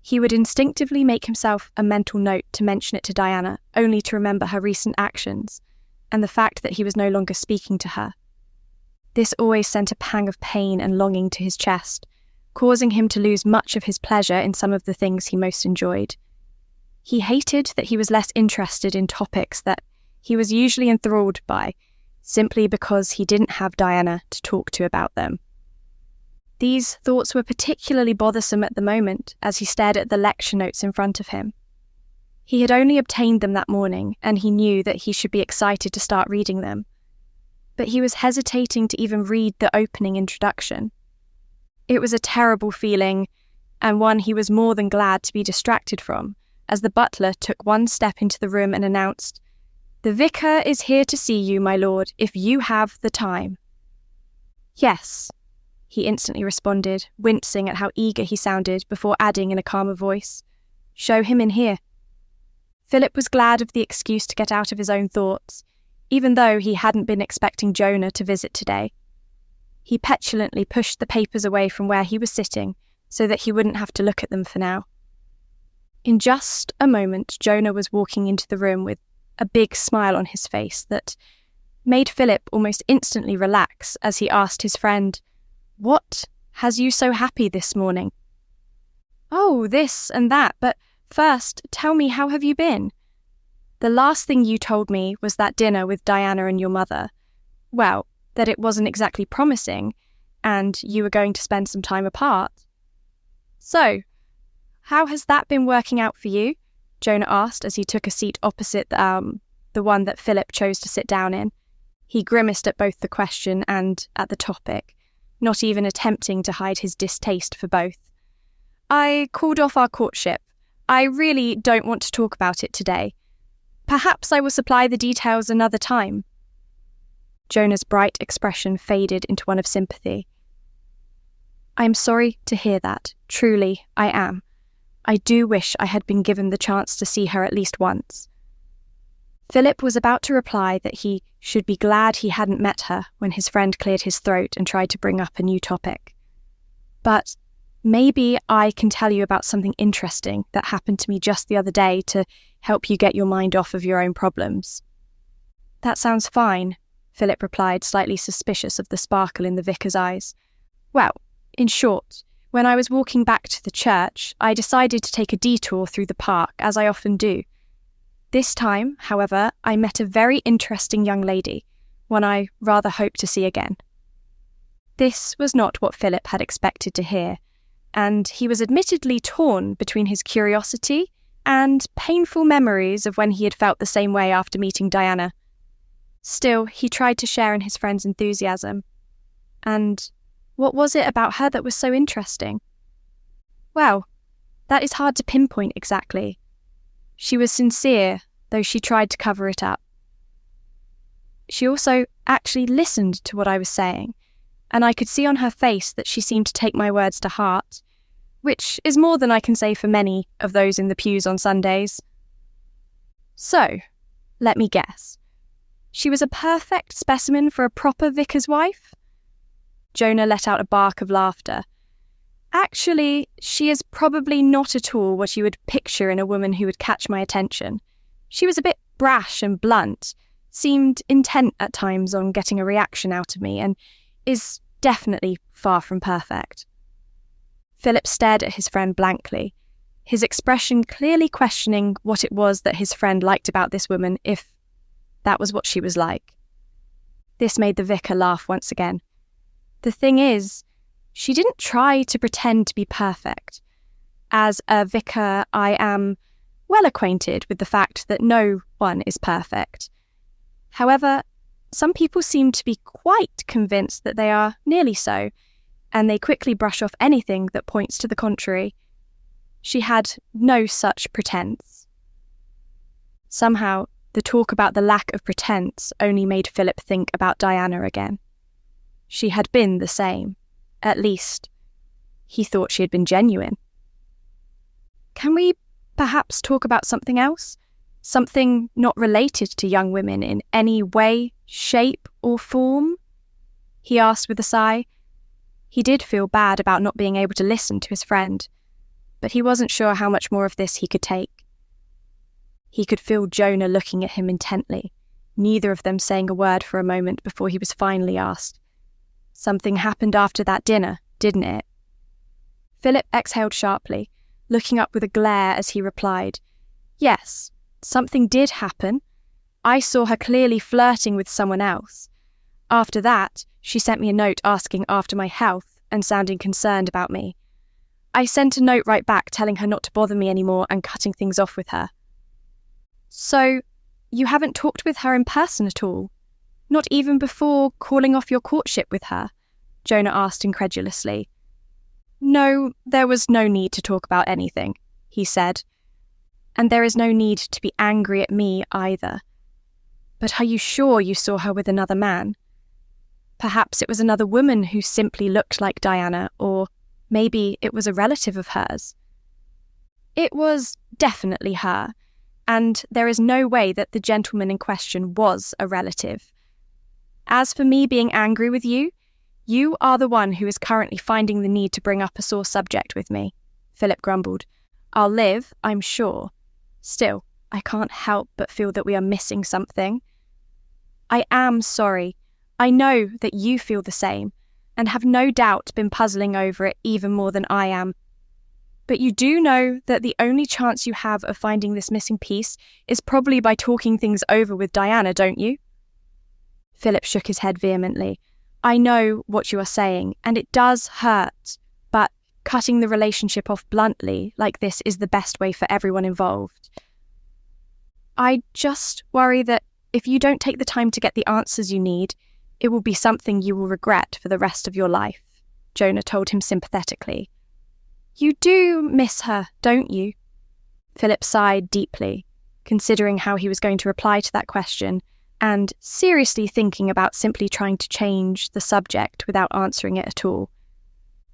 A: He would instinctively make himself a mental note to mention it to Diana, only to remember her recent actions and the fact that he was no longer speaking to her. This always sent a pang of pain and longing to his chest, causing him to lose much of his pleasure in some of the things he most enjoyed. He hated that he was less interested in topics that he was usually enthralled by, simply because he didn't have Diana to talk to about them. These thoughts were particularly bothersome at the moment as he stared at the lecture notes in front of him. He had only obtained them that morning, and he knew that he should be excited to start reading them. But he was hesitating to even read the opening introduction. It was a terrible feeling, and one he was more than glad to be distracted from, as the butler took one step into the room and announced, "The vicar is here to see you, my lord, if you have the time." "Yes," he instantly responded, wincing at how eager he sounded, before adding in a calmer voice, "Show him in here." Philip was glad of the excuse to get out of his own thoughts, even though he hadn't been expecting Jonah to visit today. He petulantly pushed the papers away from where he was sitting so that he wouldn't have to look at them for now. In just a moment, Jonah was walking into the room with a big smile on his face that made Philip almost instantly relax as he asked his friend, "What has you so happy this morning?" "Oh, this and that, but first, tell me, how have you been?" "The last thing you told me was that dinner with Diana and your mother. Well, that it wasn't exactly promising, and you were going to spend some time apart." "So, how has that been working out for you?" Jonah asked as he took a seat opposite the one that Philip chose to sit down in. He grimaced at both the question and at the topic, not even attempting to hide his distaste for both. "I called off our courtship. I really don't want to talk about it today. Perhaps I will supply the details another time." Jonah's bright expression faded into one of sympathy. "I am sorry to hear that. Truly, I am. I do wish I had been given the chance to see her at least once." Philip was about to reply that he should be glad he hadn't met her when his friend cleared his throat and tried to bring up a new topic. "But maybe I can tell you about something interesting that happened to me just the other day to help you get your mind off of your own problems." "That sounds fine," Philip replied, slightly suspicious of the sparkle in the vicar's eyes. "Well, in short, when I was walking back to the church, I decided to take a detour through the park, as I often do. This time, however, I met a very interesting young lady, one I rather hope to see again." This was not what Philip had expected to hear, and he was admittedly torn between his curiosity and painful memories of when he had felt the same way after meeting Diana. Still, he tried to share in his friend's enthusiasm. "And what was it about her that was so interesting?" "Well, that is hard to pinpoint exactly. She was sincere, though she tried to cover it up. She also actually listened to what I was saying, and I could see on her face that she seemed to take my words to heart, which is more than I can say for many of those in the pews on Sundays. So, let me guess. She was a perfect specimen for a proper vicar's wife?" Jonah let out a bark of laughter. "Actually, she is probably not at all what you would picture in a woman who would catch my attention. She was a bit brash and blunt, seemed intent at times on getting a reaction out of me, and is definitely far from perfect." Philip stared at his friend blankly, his expression clearly questioning what it was that his friend liked about this woman, if that was what she was like. This made the vicar laugh once again. "The thing is, she didn't try to pretend to be perfect. As a vicar, I am well acquainted with the fact that no one is perfect. However, some people seem to be quite convinced that they are nearly so, and they quickly brush off anything that points to the contrary. She had no such pretense." Somehow, the talk about the lack of pretense only made Philip think about Diana again. She had been the same. At least, he thought she had been genuine. "Can we perhaps talk about something else? Something not related to young women in any way, shape, or form?" he asked with a sigh. He did feel bad about not being able to listen to his friend, but he wasn't sure how much more of this he could take. He could feel Jonah looking at him intently, neither of them saying a word for a moment before he was finally asked, "Something happened after that dinner, didn't it?" Philip exhaled sharply, looking up with a glare as he replied, "Yes, something did happen. I saw her clearly flirting with someone else. After that, she sent me a note asking after my health and sounding concerned about me. I sent a note right back telling her not to bother me anymore and cutting things off with her." "So, you haven't talked with her in person at all? Not even before calling off your courtship with her?" Jonah asked incredulously. "No, there was no need to talk about anything," he said. "And there is no need to be angry at me either. But are you sure you saw her with another man? Perhaps it was another woman who simply looked like Diana, or maybe it was a relative of hers." "It was definitely her, and there is no way that the gentleman in question was a relative. As for me being angry with you, You are the one who is currently finding the need to bring up a sore subject with me, Philip grumbled. I'll live, I'm sure. Still, I can't help but feel that we are missing something. I am sorry. I know that you feel the same, and have no doubt been puzzling over it even more than I am. But you do know that the only chance you have of finding this missing piece is probably by talking things over with Diana, don't you? Philip shook his head vehemently. I know what you are saying, and it does hurt, but cutting the relationship off bluntly like this is the best way for everyone involved. I just worry that if you don't take the time to get the answers you need, it will be something you will regret for the rest of your life, Jonah told him sympathetically. You do miss her, don't you? Philip sighed deeply, considering how he was going to reply to that question, and seriously thinking about simply trying to change the subject without answering it at all.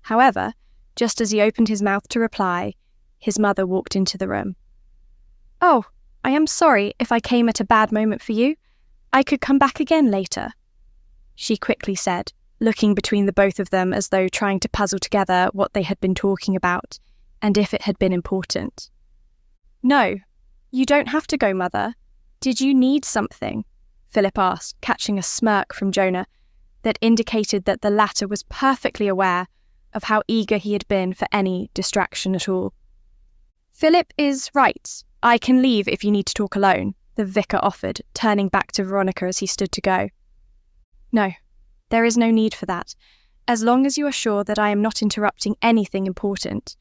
A: However, just as he opened his mouth to reply, his mother walked into the room. Oh, I am sorry if I came at a bad moment for you. I could come back again later, she quickly said, looking between the both of them as though trying to puzzle together what they had been talking about, and if it had been important. No, you don't have to go, Mother. Did you need something? Philip asked, catching a smirk from Jonah that indicated that the latter was perfectly aware of how eager he had been for any distraction at all. Philip is right. I can leave if you need to talk alone, the vicar offered, turning back to Veronica as he stood to go. No, there is no need for that, as long as you are sure that I am not interrupting anything important.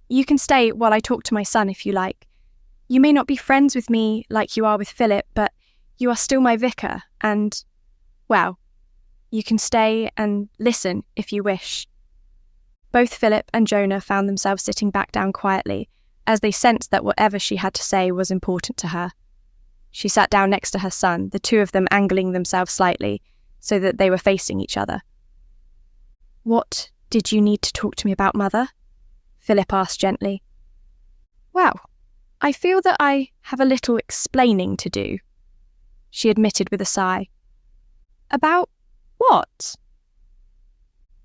A: You can stay while I talk to my son if you like. You may not be friends with me like you are with Philip, but you are still my vicar, and, well, you can stay and listen if you wish. Both Philip and Jonah found themselves sitting back down quietly, as they sensed that whatever she had to say was important to her. She sat down next to her son, the two of them angling themselves slightly, so that they were facing each other. What did you need to talk to me about, Mother? Philip asked gently. Well, I feel that I have a little explaining to do, she admitted with a sigh. About what?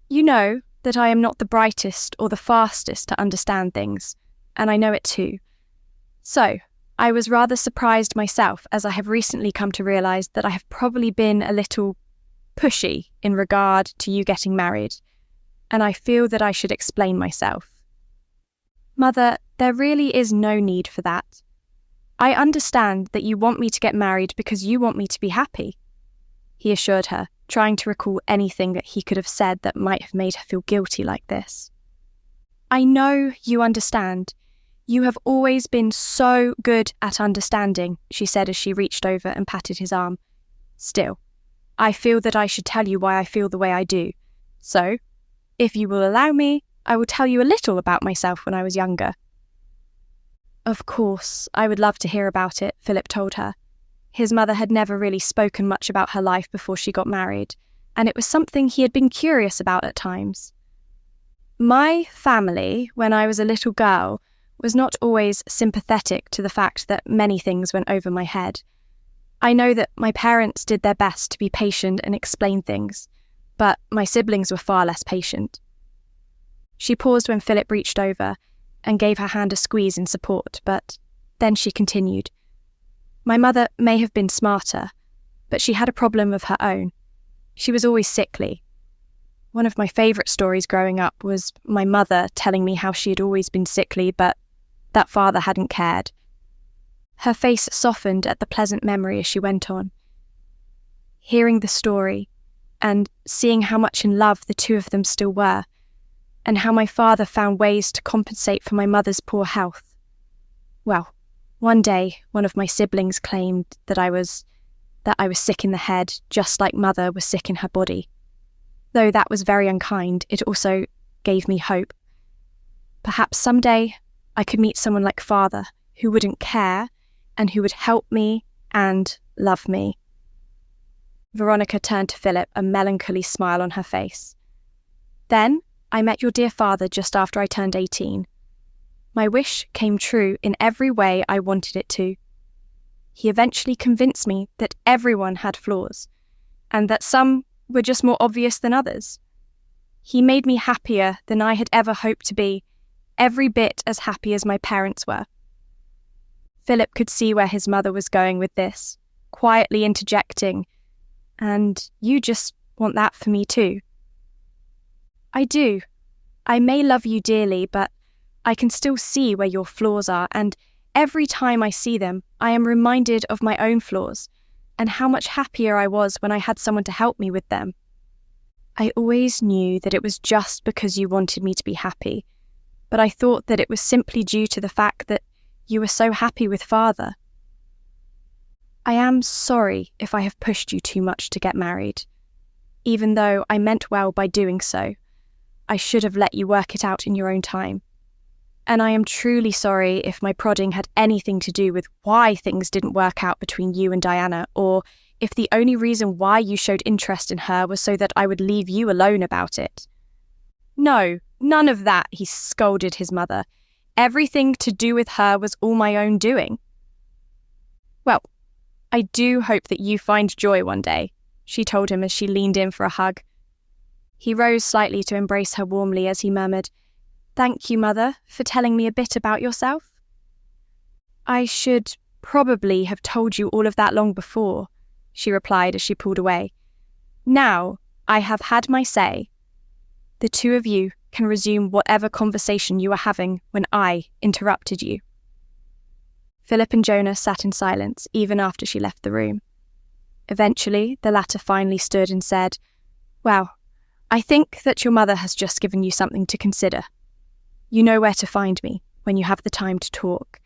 A: You know that I am not the brightest or the fastest to understand things, and I know it too. So, I was rather surprised myself as I have recently come to realise that I have probably been a little pushy in regard to you getting married, and I feel that I should explain myself. Mother, there really is no need for that. I understand that you want me to get married because you want me to be happy, he assured her, trying to recall anything that he could have said that might have made her feel guilty like this. I know you understand. You have always been so good at understanding, she said as she reached over and patted his arm. Still, I feel that I should tell you why I feel the way I do. So, if you will allow me, I will tell you a little about myself when I was younger. Of course, I would love to hear about it, Philip told her. His mother had never really spoken much about her life before she got married, and it was something he had been curious about at times. My family, when I was a little girl, was not always sympathetic to the fact that many things went over my head. I know that my parents did their best to be patient and explain things, but my siblings were far less patient. She paused when Philip reached over and gave her hand a squeeze in support, but then she continued. My mother may have been smarter, but she had a problem of her own. She was always sickly. One of my favourite stories growing up was my mother telling me how she had always been sickly, but that father hadn't cared. Her face softened at the pleasant memory as she went on. Hearing the story, and seeing how much in love the two of them still were, and how my father found ways to compensate for my mother's poor health. Well, one day one of my siblings claimed that I was sick in the head, just like Mother was sick in her body. Though that was very unkind, it also gave me hope. Perhaps someday I could meet someone like Father, who wouldn't care, and who would help me and love me. Veronica turned to Philip, a melancholy smile on her face. Then I met your dear father just after I turned 18. My wish came true in every way I wanted it to. He eventually convinced me that everyone had flaws, and that some were just more obvious than others. He made me happier than I had ever hoped to be, every bit as happy as my parents were." Philip could see where his mother was going with this, quietly interjecting, "And you just want that for me too." "I do. I may love you dearly, but I can still see where your flaws are, and every time I see them, I am reminded of my own flaws, and how much happier I was when I had someone to help me with them. I always knew that it was just because you wanted me to be happy, but I thought that it was simply due to the fact that you were so happy with Father. I am sorry if I have pushed you too much to get married. Even though I meant well by doing so, I should have let you work it out in your own time. And I am truly sorry if my prodding had anything to do with why things didn't work out between you and Diana, or if the only reason why you showed interest in her was so that I would leave you alone about it." "No, none of that," he scolded his mother. "Everything to do with her was all my own doing." "Well, I do hope that you find joy one day," she told him as she leaned in for a hug. He rose slightly to embrace her warmly as he murmured, "Thank you, Mother, for telling me a bit about yourself." "I should probably have told you all of that long before," she replied as she pulled away. "Now I have had my say. The two of you can resume whatever conversation you were having when I interrupted you." Philip and Jonah sat in silence even after she left the room. Eventually, the latter finally stood and said, "Well, I think that your mother has just given you something to consider. You know where to find me when you have the time to talk."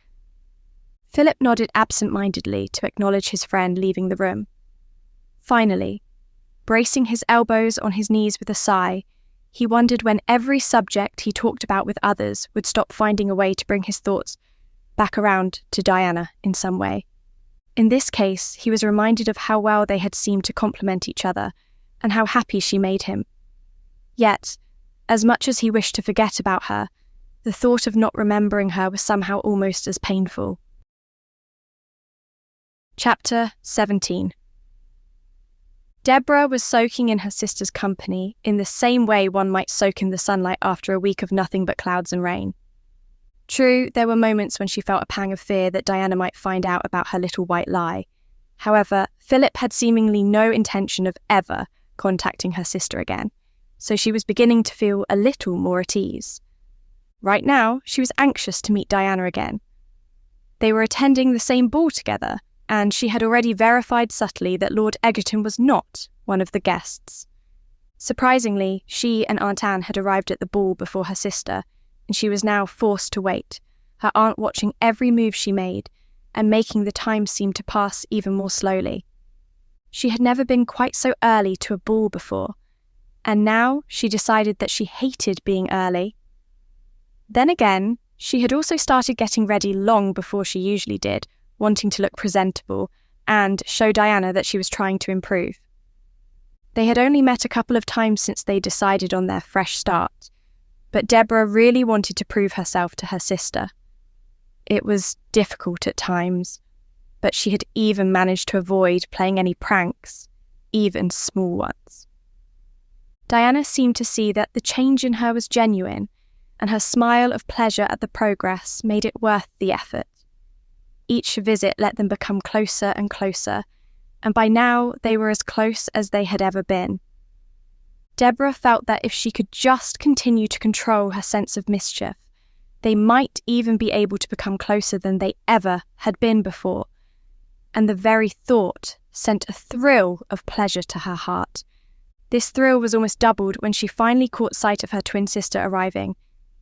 A: Philip nodded absent-mindedly to acknowledge his friend leaving the room. Finally, bracing his elbows on his knees with a sigh, he wondered when every subject he talked about with others would stop finding a way to bring his thoughts back around to Diana in some way. In this case, he was reminded of how well they had seemed to complement each other and how happy she made him. Yet, as much as he wished to forget about her, the thought of not remembering her was somehow almost as painful. Chapter 17. Debora was soaking in her sister's company in the same way one might soak in the sunlight after a week of nothing but clouds and rain. True, there were moments when she felt a pang of fear that Diana might find out about her little white lie. However, Philip had seemingly no intention of ever contacting her sister again, so she was beginning to feel a little more at ease. Right now, she was anxious to meet Diana again. They were attending the same ball together, and she had already verified subtly that Lord Egerton was not one of the guests. Surprisingly, she and Aunt Anne had arrived at the ball before her sister, and she was now forced to wait, her aunt watching every move she made and making the time seem to pass even more slowly. She had never been quite so early to a ball before, and now she decided that she hated being early. Then again, she had also started getting ready long before she usually did, wanting to look presentable and show Diana that she was trying to improve. They had only met a couple of times since they decided on their fresh start, but Debora really wanted to prove herself to her sister. It was difficult at times, but she had even managed to avoid playing any pranks, even small ones. Diana seemed to see that the change in her was genuine, and her smile of pleasure at the progress made it worth the effort. Each visit let them become closer and closer, and by now they were as close as they had ever been. Debora felt that if she could just continue to control her sense of mischief, they might even be able to become closer than they ever had been before, and the very thought sent a thrill of pleasure to her heart. This thrill was almost doubled when she finally caught sight of her twin sister arriving.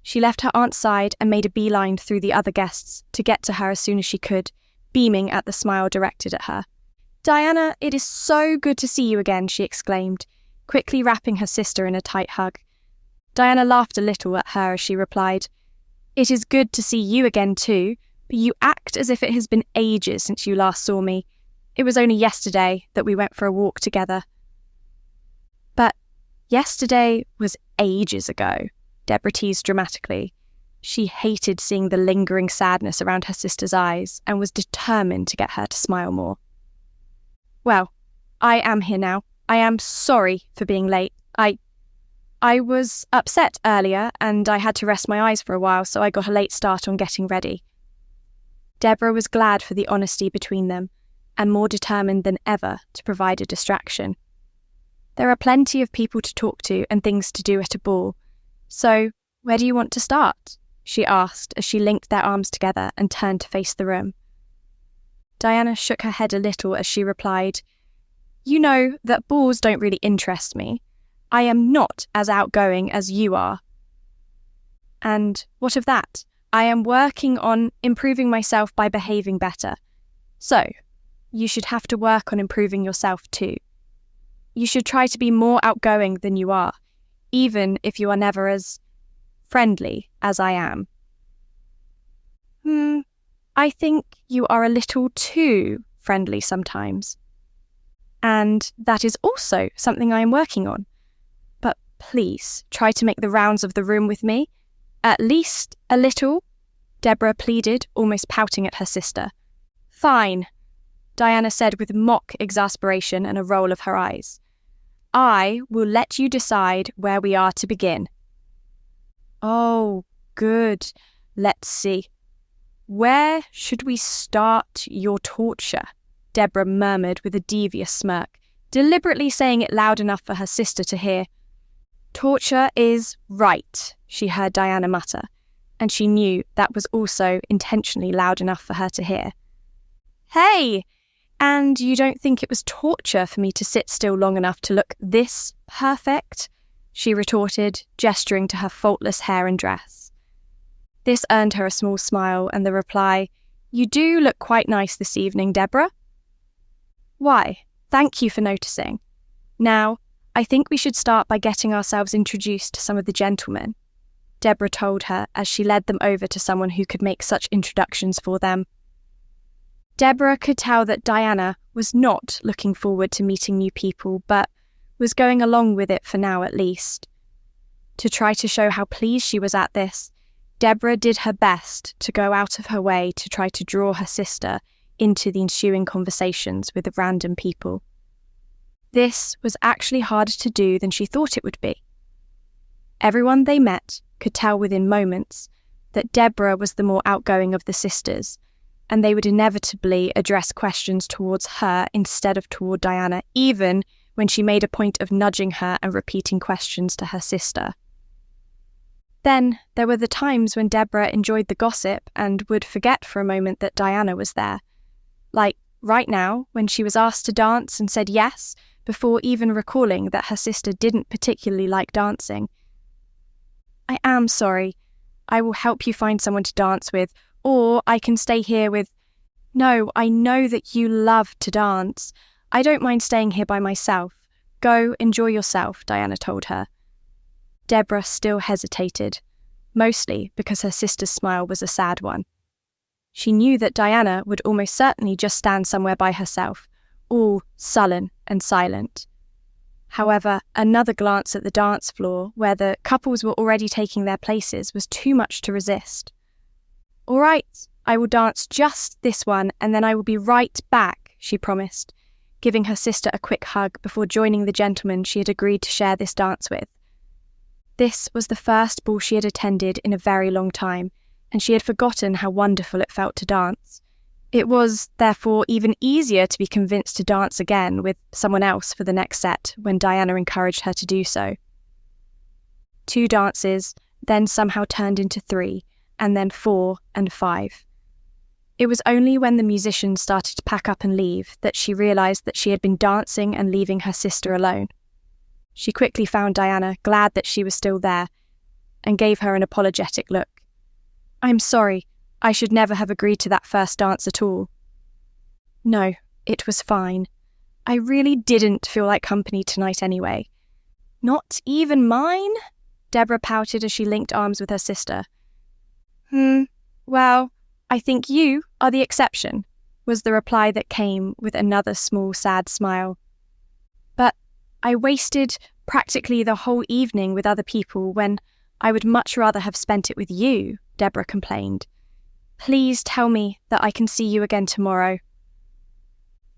A: She left her aunt's side and made a beeline through the other guests to get to her as soon as she could, beaming at the smile directed at her. "Diana, it is so good to see you again," she exclaimed, quickly wrapping her sister in a tight hug. Diana laughed a little at her as she replied, "It is good to see you again too, but you act as if it has been ages since you last saw me. It was only yesterday that we went for a walk together." "But yesterday was ages ago," Debora teased dramatically. She hated seeing the lingering sadness around her sister's eyes and was determined to get her to smile more. "Well, I am here now. I am sorry for being late. I I was upset earlier and I had to rest my eyes for a while, so I got a late start on getting ready. Debora was glad for the honesty between them and more determined than ever to provide a distraction. There are plenty of people to talk to and things to do at a ball, so where do you want to start? She asked as she linked their arms together and turned to face the room. Diana shook her head a little as she replied, "You know that balls don't really interest me. I am not as outgoing as you are." "And what of that? I am working on improving myself by behaving better. So, you should have to work on improving yourself too. You should try to be more outgoing than you are, even if you are never as friendly as I am." I think you are a little too friendly sometimes. And that is also something I am working on. But please try to make the rounds of the room with me. At least a little, Debora pleaded, almost pouting at her sister. "Fine," Diana said with mock exasperation and a roll of her eyes. "I will let you decide where we are to begin." "Oh, good. Let's see. Where should we start your torture?" Debora murmured with a devious smirk, deliberately saying it loud enough for her sister to hear. "Torture is right," she heard Diana mutter, and she knew that was also intentionally loud enough for her to hear. "Hey! And you don't think it was torture for me to sit still long enough to look this perfect?" she retorted, gesturing to her faultless hair and dress. This earned her a small smile and the reply, "You do look quite nice this evening, Debora." "Why, thank you for noticing. Now, I think we should start by getting ourselves introduced to some of the gentlemen," Debora told her as she led them over to someone who could make such introductions for them. Debora could tell that Diana was not looking forward to meeting new people, but was going along with it for now at least. To try to show how pleased she was at this, Debora did her best to go out of her way to try to draw her sister into the ensuing conversations with the random people. This was actually harder to do than she thought it would be. Everyone they met could tell within moments that Debora was the more outgoing of the sisters, and they would inevitably address questions towards her instead of toward Diana, even when she made a point of nudging her and repeating questions to her sister. Then there were the times when Debora enjoyed the gossip and would forget for a moment that Diana was there. Like right now, when she was asked to dance and said yes, before even recalling that her sister didn't particularly like dancing. "I am sorry. I will help you find someone to dance with, or I can stay here with—" "No, I know that you love to dance. I don't mind staying here by myself. Go, enjoy yourself," Diana told her. Debora still hesitated, mostly because her sister's smile was a sad one. She knew that Diana would almost certainly just stand somewhere by herself, all sullen and silent. However, another glance at the dance floor, where the couples were already taking their places, was too much to resist. "All right, I will dance just this one, and then I will be right back," she promised, giving her sister a quick hug before joining the gentleman she had agreed to share this dance with. This was the first ball she had attended in a very long time, and she had forgotten how wonderful it felt to dance. It was, therefore, even easier to be convinced to dance again with someone else for the next set when Diana encouraged her to do so. 2 dances then somehow turned into 3, and then 4 and 5. It was only when the musicians started to pack up and leave that she realised that she had been dancing and leaving her sister alone. She quickly found Diana, glad that she was still there, and gave her an apologetic look. "I'm sorry, I should never have agreed to that first dance at all." "No, it was fine. I really didn't feel like company tonight anyway." "Not even mine?" Debora pouted as she linked arms with her sister. Well, I think you are the exception," was the reply that came with another small sad smile. "But I wasted practically the whole evening with other people when I would much rather have spent it with you," Debora complained. "Please tell me that I can see you again tomorrow."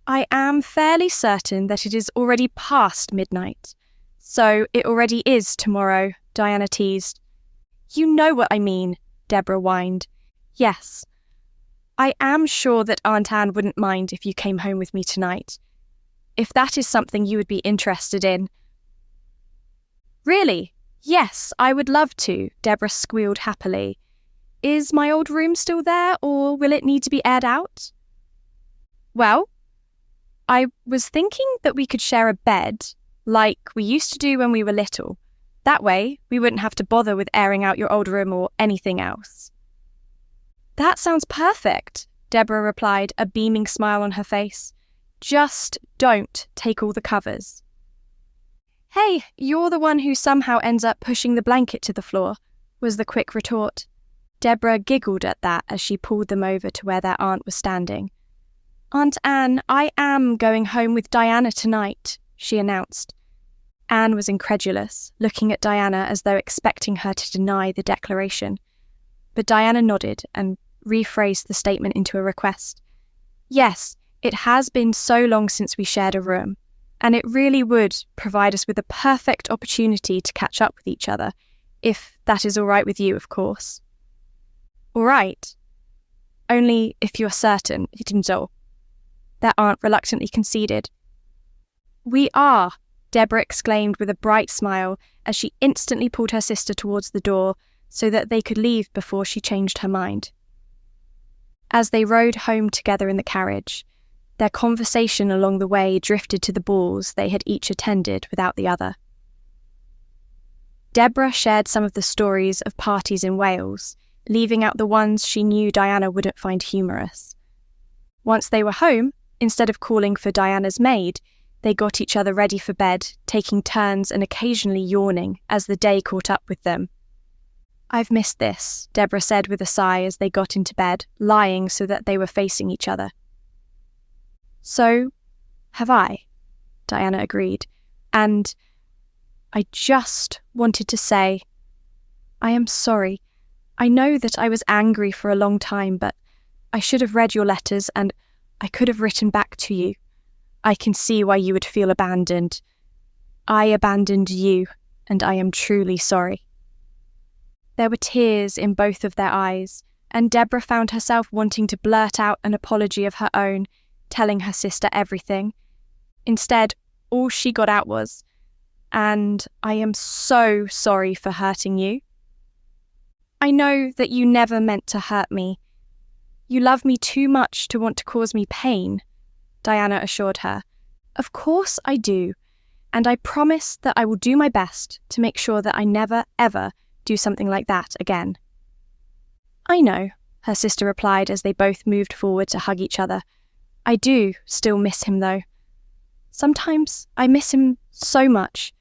A: "I am fairly certain that it is already past midnight, So it already is tomorrow, Diana teased. You know what I mean, Debora whined. Yes. I am sure that Aunt Anne wouldn't mind if you came home with me tonight. If that is something you would be interested in. Really? Yes, I would love to, Debora squealed happily. Is my old room still there, or will it need to be aired out? Well, I was thinking that we could share a bed, like we used to do when we were little. That way, we wouldn't have to bother with airing out your old room or anything else. That sounds perfect, Debora replied, a beaming smile on her face. Just don't take all the covers. Hey, you're the one who somehow ends up pushing the blanket to the floor, was the quick retort. Debora giggled at that as she pulled them over to where their aunt was standing. Aunt Anne, I am going home with Diana tonight, she announced. Anne was incredulous, looking at Diana as though expecting her to deny the declaration. But Diana nodded and rephrased the statement into a request. Yes, it has been so long since we shared a room, and it really would provide us with a perfect opportunity to catch up with each other, if that is all right with you, of course. All right. Only if you're certain, so. Their aunt reluctantly conceded. We are, Debora exclaimed with a bright smile as she instantly pulled her sister towards the door so that they could leave before she changed her mind. As they rode home together in the carriage, their conversation along the way drifted to the balls they had each attended without the other. Debora shared some of the stories of parties in Wales, leaving out the ones she knew Diana wouldn't find humorous. Once they were home, instead of calling for Diana's maid, they got each other ready for bed, taking turns and occasionally yawning as the day caught up with them. I've missed this, Debora said with a sigh as they got into bed, lying so that they were facing each other. So, have I, Diana agreed, and I just wanted to say, I am sorry. I know that I was angry for a long time, but I should have read your letters and I could have written back to you. I can see why you would feel abandoned. I abandoned you, and I am truly sorry. There were tears in both of their eyes, and Debora found herself wanting to blurt out an apology of her own, telling her sister everything. Instead, all she got out was, and I am so sorry for hurting you. I know that you never meant to hurt me. You love me too much to want to cause me pain, Diana assured her. Of course I do, and I promise that I will do my best to make sure that I never, ever do something like that again. I know, her sister replied as they both moved forward to hug each other. I do still miss him, though. Sometimes I miss him so much.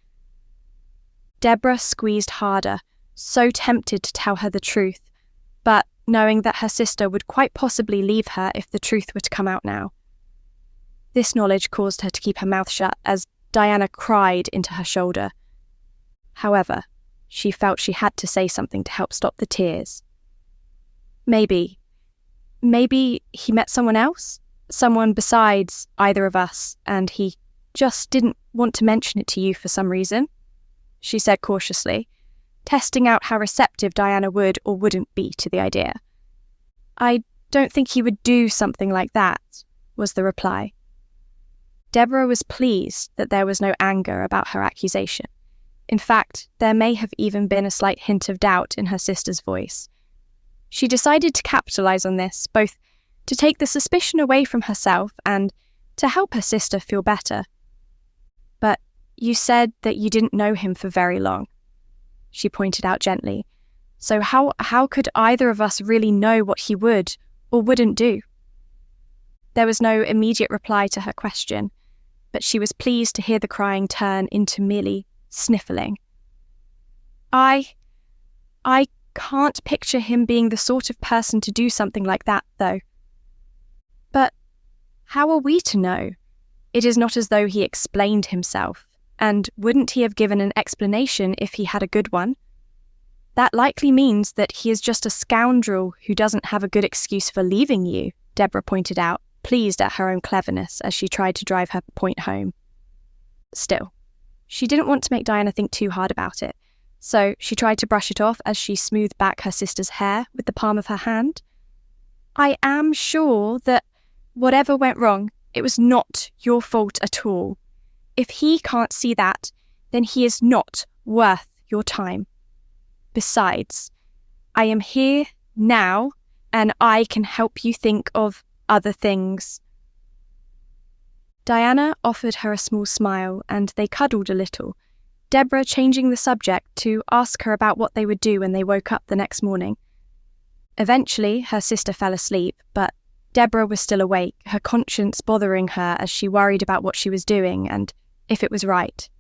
A: Debora squeezed harder, so tempted to tell her the truth, but knowing that her sister would quite possibly leave her if the truth were to come out now. This knowledge caused her to keep her mouth shut as Diana cried into her shoulder. However, she felt she had to say something to help stop the tears. Maybe he met someone else? Someone besides either of us, and he just didn't want to mention it to you for some reason, she said cautiously, testing out how receptive Diana would or wouldn't be to the idea. I don't think he would do something like that, was the reply. Debora was pleased that there was no anger about her accusation. In fact, there may have even been a slight hint of doubt in her sister's voice. She decided to capitalize on this, both to take the suspicion away from herself and to help her sister feel better. But you said that you didn't know him for very long, she pointed out gently. So how could either of us really know what he would or wouldn't do? There was no immediate reply to her question, but she was pleased to hear the crying turn into merely sniffling. I can't picture him being the sort of person to do something like that, though. But how are we to know? It is not as though he explained himself, and wouldn't he have given an explanation if he had a good one? That likely means that he is just a scoundrel who doesn't have a good excuse for leaving you, Debora pointed out, pleased at her own cleverness as she tried to drive her point home. Still, She didn't want to make Diana think too hard about it, so she tried to brush it off as she smoothed back her sister's hair with the palm of her hand. I am sure that whatever went wrong, it was not your fault at all. If he can't see that, then he is not worth your time. Besides, I am here now, and I can help you think of other things. Diana offered her a small smile, and they cuddled a little, Debora changing the subject to ask her about what they would do when they woke up the next morning. Eventually, her sister fell asleep, but Debora was still awake, her conscience bothering her as she worried about what she was doing and if it was right.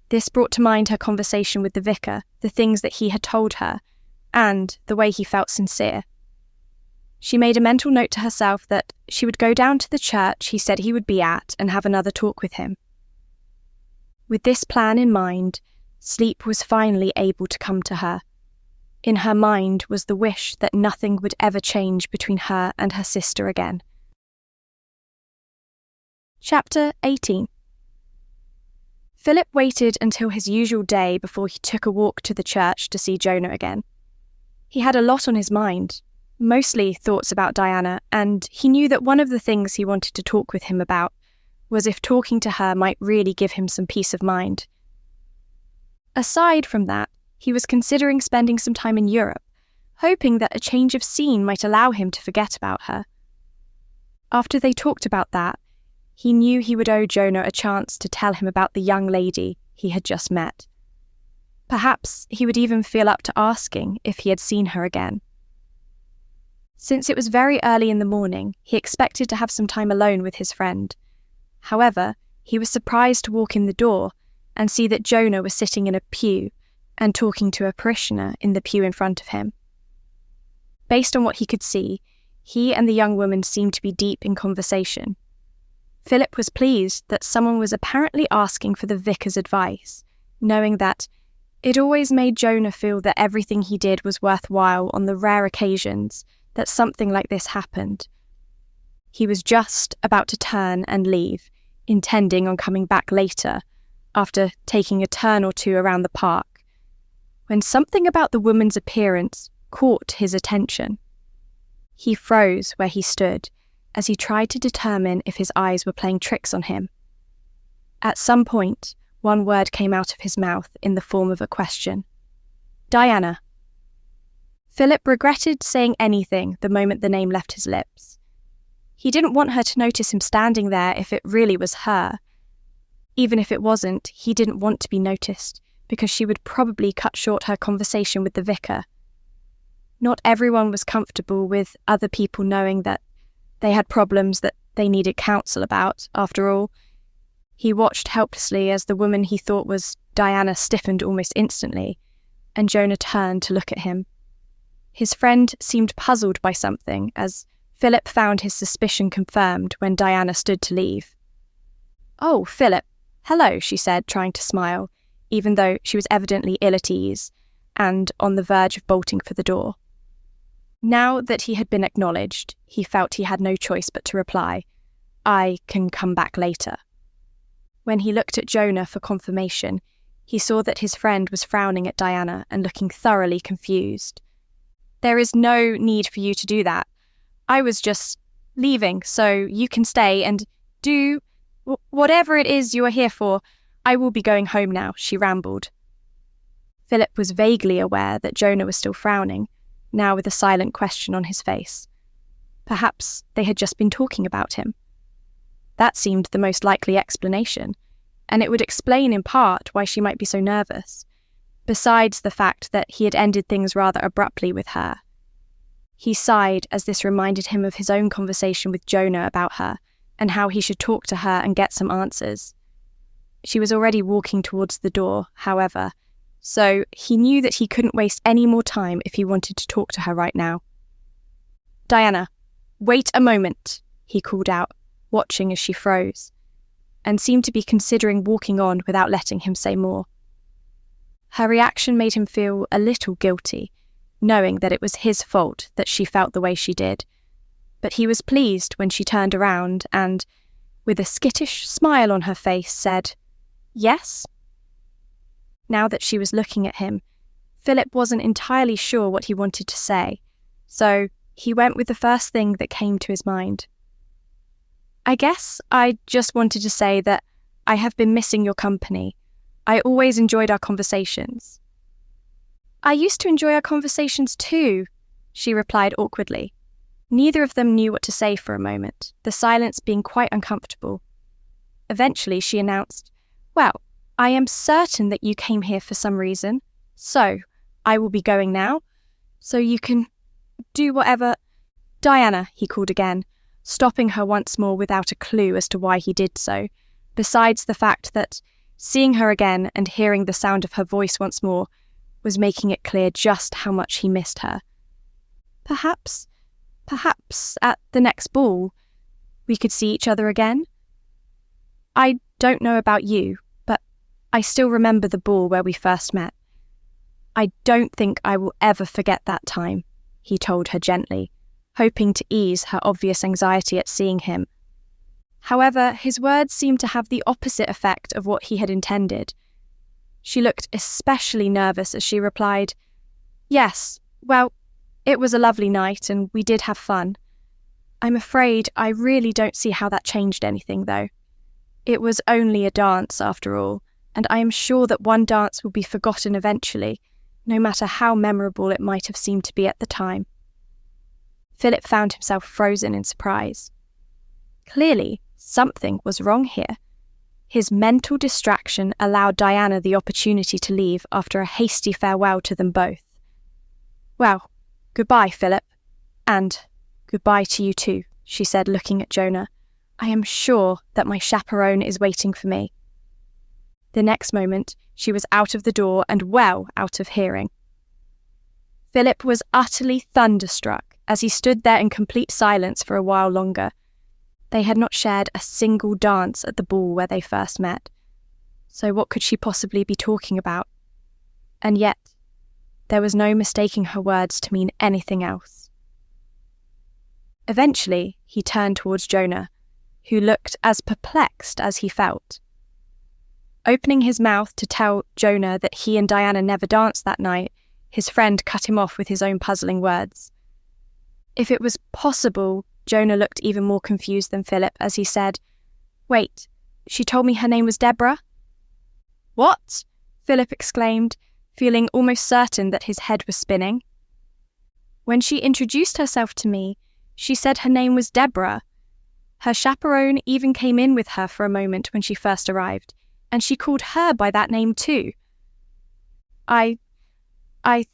A: This brought to mind her conversation with the vicar, the things that he had told her, and the way he felt sincere. She made a mental note to herself that she would go down to the church he said he would be at and have another talk with him. With this plan in mind, sleep was finally able to come to her. In her mind was the wish that nothing would ever change between her and her sister again. Chapter 18. Philip waited until his usual day before he took a walk to the church to see Jonah again. He had a lot on his mind, mostly thoughts about Diana, and he knew that one of the things he wanted to talk with him about was if talking to her might really give him some peace of mind. Aside from that, he was considering spending some time in Europe, hoping that a change of scene might allow him to forget about her. After they talked about that, he knew he would owe Jonah a chance to tell him about the young lady he had just met. Perhaps he would even feel up to asking if he had seen her again. Since it was very early in the morning, he expected to have some time alone with his friend. However, he was surprised to walk in the door and see that Jonah was sitting in a pew and talking to a parishioner in the pew in front of him. Based on what he could see, he and the young woman seemed to be deep in conversation. Philip was pleased that someone was apparently asking for the vicar's advice, knowing that it always made Jonah feel that everything he did was worthwhile on the rare occasions that something like this happened. He was just about to turn and leave, intending on coming back later, after taking a turn or two around the park, when something about the woman's appearance caught his attention. He froze where he stood as he tried to determine if his eyes were playing tricks on him. At some point, one word came out of his mouth in the form of a question. Diana. Philip regretted saying anything the moment the name left his lips. He didn't want her to notice him standing there if it really was her. Even if it wasn't, he didn't want to be noticed, because she would probably cut short her conversation with the vicar. Not everyone was comfortable with other people knowing that they had problems that they needed counsel about, after all. He watched helplessly as the woman he thought was Diana stiffened almost instantly, and Jonah turned to look at him. His friend seemed puzzled by something, as Philip found his suspicion confirmed when Diana stood to leave. "Oh, Philip, hello," she said, trying to smile, even though she was evidently ill at ease, and on the verge of bolting for the door. Now that he had been acknowledged, he felt he had no choice but to reply, "I can come back later." When he looked at Jonah for confirmation, he saw that his friend was frowning at Diana and looking thoroughly confused. "There is no need for you to do that. I was just leaving, so you can stay and do whatever it is you are here for. I will be going home now," she rambled. Philip was vaguely aware that Jonah was still frowning, now with a silent question on his face. Perhaps they had just been talking about him. That seemed the most likely explanation, and it would explain in part why she might be so nervous, besides the fact that he had ended things rather abruptly with her. He sighed as this reminded him of his own conversation with Jonah about her, and how he should talk to her and get some answers. She was already walking towards the door, however, so he knew that he couldn't waste any more time if he wanted to talk to her right now. "Diana, wait a moment," he called out, watching as she froze, and seemed to be considering walking on without letting him say more. Her reaction made him feel a little guilty, knowing that it was his fault that she felt the way she did, but he was pleased when she turned around and, with a skittish smile on her face, said, "Yes, Now that she was looking at him, Philip wasn't entirely sure what he wanted to say, so he went with the first thing that came to his mind. "I guess I just wanted to say that I have been missing your company. I always enjoyed our conversations." "I used to enjoy our conversations too," she replied awkwardly. Neither of them knew what to say for a moment, the silence being quite uncomfortable. Eventually she announced, "Well, I am certain that you came here for some reason, so I will be going now, so you can do whatever—" "Diana," he called again, stopping her once more without a clue as to why he did so, besides the fact that seeing her again and hearing the sound of her voice once more was making it clear just how much he missed her. Perhaps at the next ball, we could see each other again? I don't know about you, but I still remember the ball where we first met. I don't think I will ever forget that time," he told her gently, hoping to ease her obvious anxiety at seeing him. However, his words seemed to have the opposite effect of what he had intended. She looked especially nervous as she replied, "Yes, well, it was a lovely night and we did have fun. I'm afraid I really don't see how that changed anything, though. It was only a dance, after all, and I am sure that one dance will be forgotten eventually, no matter how memorable it might have seemed to be at the time." Philip found himself frozen in surprise. Clearly, something was wrong here. His mental distraction allowed Diana the opportunity to leave after a hasty farewell to them both. "Well, goodbye, Philip. And goodbye to you too," she said, looking at Jonah. "I am sure that my chaperone is waiting for me." The next moment, she was out of the door and well out of hearing. Philip was utterly thunderstruck as he stood there in complete silence for a while longer. They had not shared a single dance at the ball where they first met. So what could she possibly be talking about? And yet, there was no mistaking her words to mean anything else. Eventually, he turned towards Jonah, who looked as perplexed as he felt. Opening his mouth to tell Jonah that he and Diana never danced that night, his friend cut him off with his own puzzling words. If it was possible, Jonah looked even more confused than Philip as he said, "Wait, she told me her name was Debora?" "What?" Philip exclaimed, feeling almost certain that his head was spinning. "When she introduced herself to me, she said her name was Debora. Her chaperone even came in with her for a moment when she first arrived, and she called her by that name too. I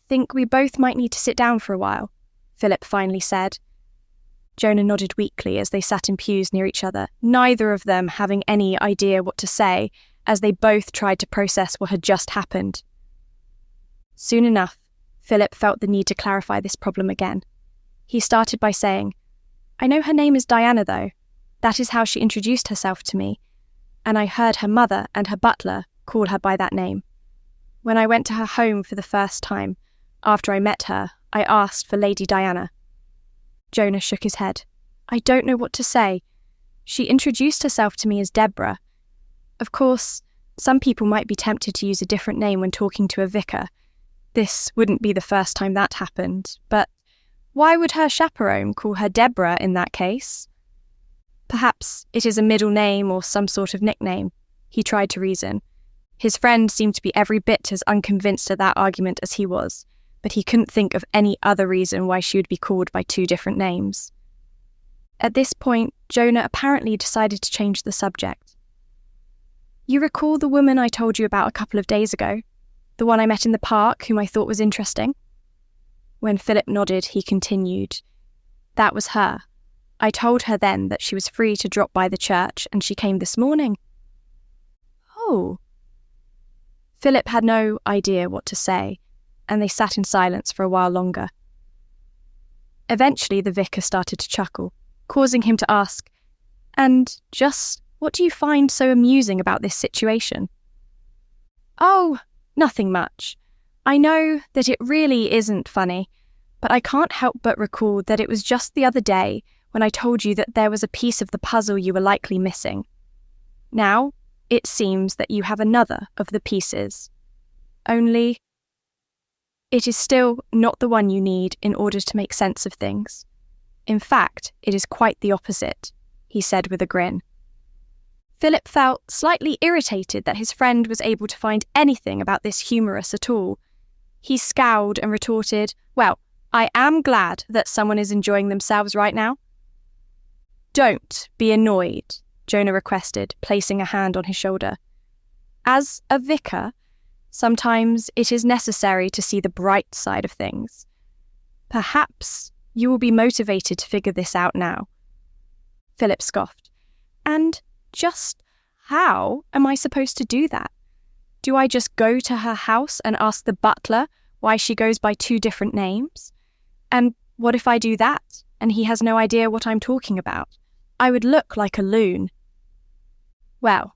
A: think we both might need to sit down for a while," Philip finally said. Jonah nodded weakly as they sat in pews near each other, neither of them having any idea what to say, as they both tried to process what had just happened. Soon enough, Philip felt the need to clarify this problem again. He started by saying, "I know her name is Diana, though. That is how she introduced herself to me, and I heard her mother and her butler call her by that name. When I went to her home for the first time, after I met her, I asked for Lady Diana." Jonah shook his head. "I don't know what to say. She introduced herself to me as Debora. Of course, some people might be tempted to use a different name when talking to a vicar. This wouldn't be the first time that happened, but why would her chaperone call her Debora in that case? Perhaps it is a middle name or some sort of nickname," he tried to reason. His friend seemed to be every bit as unconvinced of that argument as he was, but he couldn't think of any other reason why she would be called by two different names. At this point, Jonah apparently decided to change the subject. "You recall the woman I told you about a couple of days ago? The one I met in the park whom I thought was interesting?" When Philip nodded, he continued, "That was her. I told her then that she was free to drop by the church, and she came this morning." "Oh." Philip had no idea what to say, and they sat in silence for a while longer. Eventually the vicar started to chuckle, causing him to ask, "And just what do you find so amusing about this situation?" "Oh, nothing much. I know that it really isn't funny, but I can't help but recall that it was just the other day when I told you that there was a piece of the puzzle you were likely missing. Now, it seems that you have another of the pieces." Only, it is still not the one you need in order to make sense of things. In fact, it is quite the opposite, he said with a grin. Philip felt slightly irritated that his friend was able to find anything about this humorous at all. He scowled and retorted, "Well, I am glad that someone is enjoying themselves right now." "Don't be annoyed," Jonah requested, placing a hand on his shoulder. "As a vicar, sometimes it is necessary to see the bright side of things. Perhaps you will be motivated to figure this out now." Philip scoffed. "And just how am I supposed to do that? Do I just go to her house and ask the butler why she goes by 2 different names? And what if I do that and he has no idea what I'm talking about? I would look like a loon." "Well,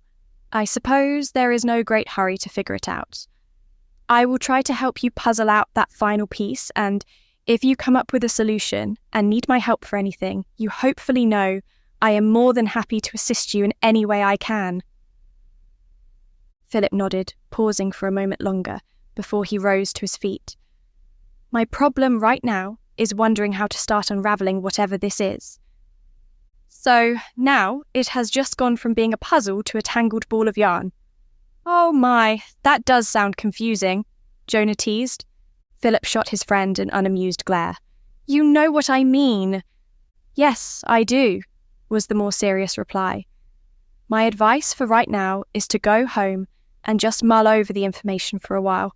A: I suppose there is no great hurry to figure it out. I will try to help you puzzle out that final piece, and if you come up with a solution and need my help for anything, you hopefully know I am more than happy to assist you in any way I can." Philip nodded, pausing for a moment longer before he rose to his feet. "My problem right now is wondering how to start unravelling whatever this is. So now it has just gone from being a puzzle to a tangled ball of yarn." "Oh my, that does sound confusing," Jonah teased. Philip shot his friend an unamused glare. "You know what I mean." "Yes, I do," was the more serious reply. "My advice for right now is to go home and just mull over the information for a while.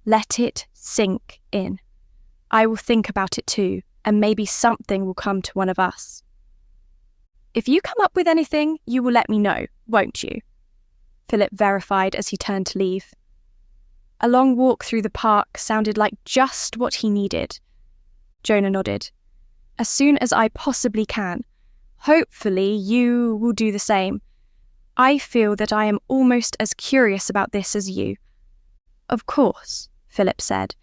A: Let it sink in. I will think about it too, and maybe something will come to one of us. If you come up with anything, you will let me know, won't you?" Philip verified as he turned to leave. A long walk through the park sounded like just what he needed. Jonah nodded. "As soon as I possibly can. Hopefully you will do the same. I feel that I am almost as curious about this as you." "Of course," Philip said.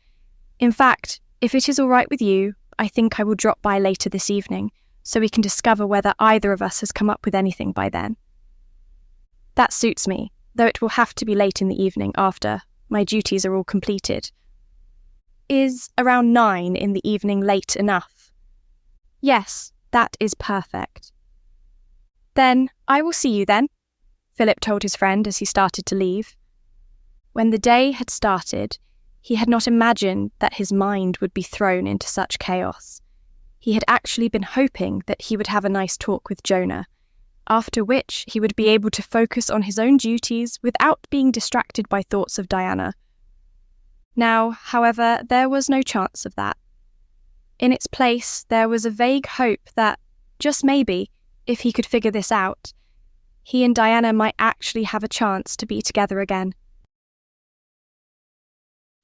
A: "In fact, if it is all right with you, I think I will drop by later this evening so we can discover whether either of us has come up with anything by then." "That suits me, though it will have to be late in the evening after my duties are all completed." "Is around 9 in the evening late enough?" "Yes, that is perfect." "Then I will see you then," Philip told his friend as he started to leave. When the day had started, he had not imagined that his mind would be thrown into such chaos. He had actually been hoping that he would have a nice talk with Jonah, after which he would be able to focus on his own duties without being distracted by thoughts of Diana. Now, however, there was no chance of that. In its place, there was a vague hope that, just maybe, if he could figure this out, he and Diana might actually have a chance to be together again.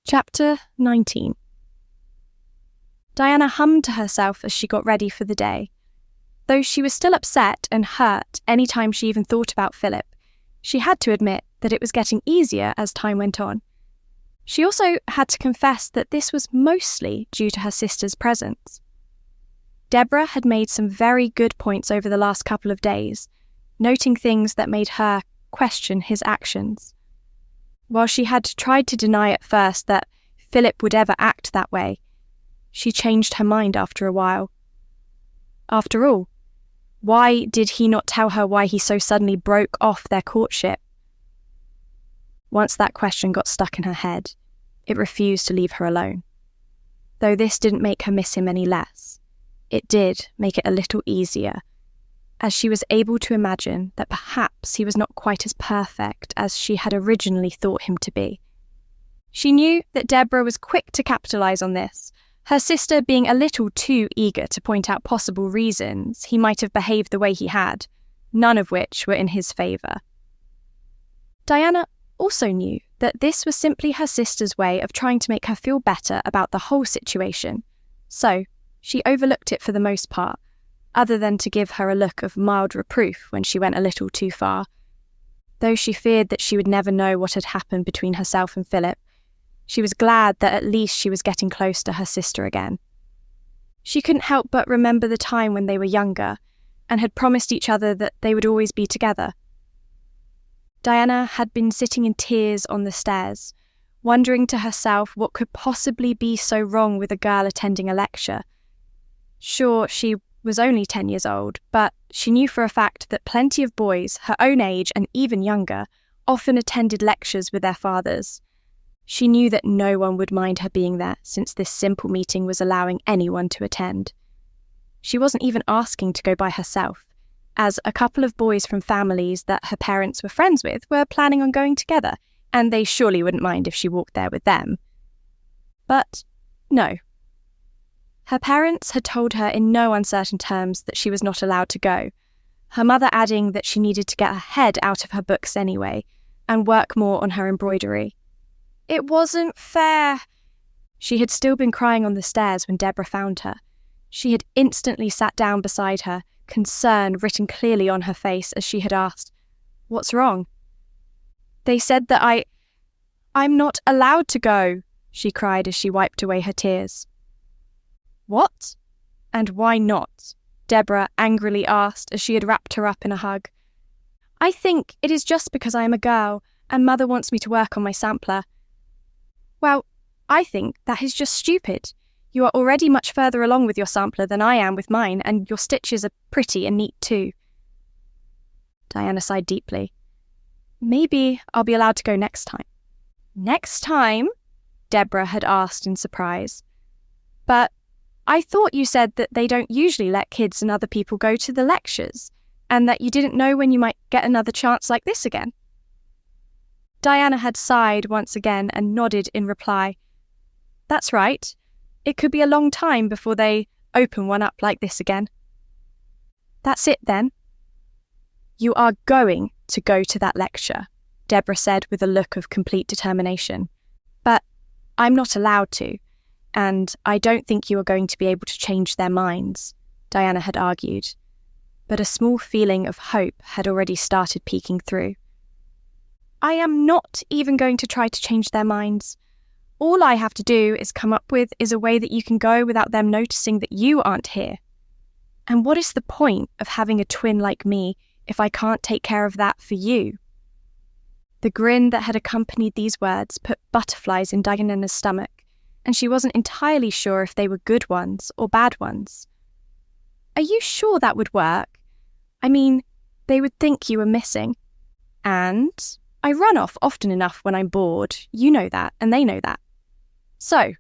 A: Chapter 19. Diana hummed to herself as she got ready for the day. Though she was still upset and hurt any time she even thought about Philip, she had to admit that it was getting easier as time went on. She also had to confess that this was mostly due to her sister's presence. Debora had made some very good points over the last couple of days, noting things that made her question his actions. While she had tried to deny at first that Philip would ever act that way, she changed her mind after a while. After all, why did he not tell her why he so suddenly broke off their courtship? Once that question got stuck in her head, it refused to leave her alone. Though this didn't make her miss him any less, it did make it a little easier, as she was able to imagine that perhaps he was not quite as perfect as she had originally thought him to be. She knew that Debora was quick to capitalise on this, her sister being a little too eager to point out possible reasons he might have behaved the way he had, none of which were in his favour. Diana also knew that this was simply her sister's way of trying to make her feel better about the whole situation, so she overlooked it for the most part, other than to give her a look of mild reproof when she went a little too far. Though she feared that she would never know what had happened between herself and Philip, she was glad that at least she was getting close to her sister again. She couldn't help but remember the time when they were younger and had promised each other that they would always be together. Diana had been sitting in tears on the stairs, wondering to herself what could possibly be so wrong with a girl attending a lecture. Sure, she was only 10 years old, but she knew for a fact that plenty of boys, her own age and even younger, often attended lectures with their fathers. She knew that no one would mind her being there, since this simple meeting was allowing anyone to attend. She wasn't even asking to go by herself, as a couple of boys from families that her parents were friends with were planning on going together, and they surely wouldn't mind if she walked there with them. But no. Her parents had told her in no uncertain terms that she was not allowed to go, her mother adding that she needed to get her head out of her books anyway, and work more on her embroidery. It wasn't fair. She had still been crying on the stairs when Debora found her. She had instantly sat down beside her, concern written clearly on her face as she had asked, "What's wrong?" "They said that I'm not allowed to go," she cried as she wiped away her tears. "What? And why not?" Debora angrily asked as she had wrapped her up in a hug. "I think it is just because I am a girl and Mother wants me to work on my sampler." "Well, I think that is just stupid. You are already much further along with your sampler than I am with mine, and your stitches are pretty and neat too." Diana sighed deeply. "Maybe I'll be allowed to go next time." "Next time?" Debora had asked in surprise. "But I thought you said that they don't usually let kids and other people go to the lectures, and that you didn't know when you might get another chance like this again." Diana had sighed once again and nodded in reply. "That's right. It could be a long time before they open one up like this again." "That's it then." "You are going to go to that lecture," Debora said with a look of complete determination. "But I'm not allowed to, and I don't think you are going to be able to change their minds," Diana had argued. But a small feeling of hope had already started peeking through. "I am not even going to try to change their minds. All I have to do is come up with is a way that you can go without them noticing that you aren't here. And what is the point of having a twin like me if I can't take care of that for you?" The grin that had accompanied these words put butterflies in Diana's stomach, and she wasn't entirely sure if they were good ones or bad ones. "Are you sure that would work? I mean, they would think you were missing. And I run off often enough when I'm bored. You know that, and they know that. So,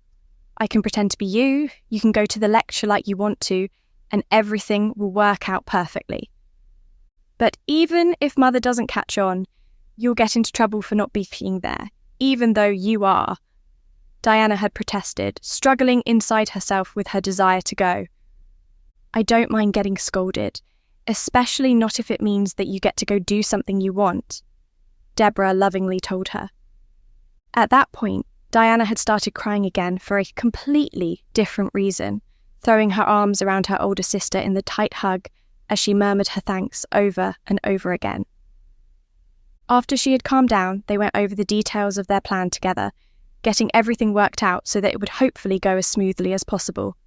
A: I can pretend to be you, you can go to the lecture like you want to, and everything will work out perfectly. But even if Mother doesn't catch on, you'll get into trouble for not being there, even though you are." Diana had protested, struggling inside herself with her desire to go. "I don't mind getting scolded, especially not if it means that you get to go do something you want," Debora lovingly told her. At that point, Diana had started crying again for a completely different reason, throwing her arms around her older sister in the tight hug as she murmured her thanks over and over again. After she had calmed down, they went over the details of their plan together, getting everything worked out so that it would hopefully go as smoothly as possible.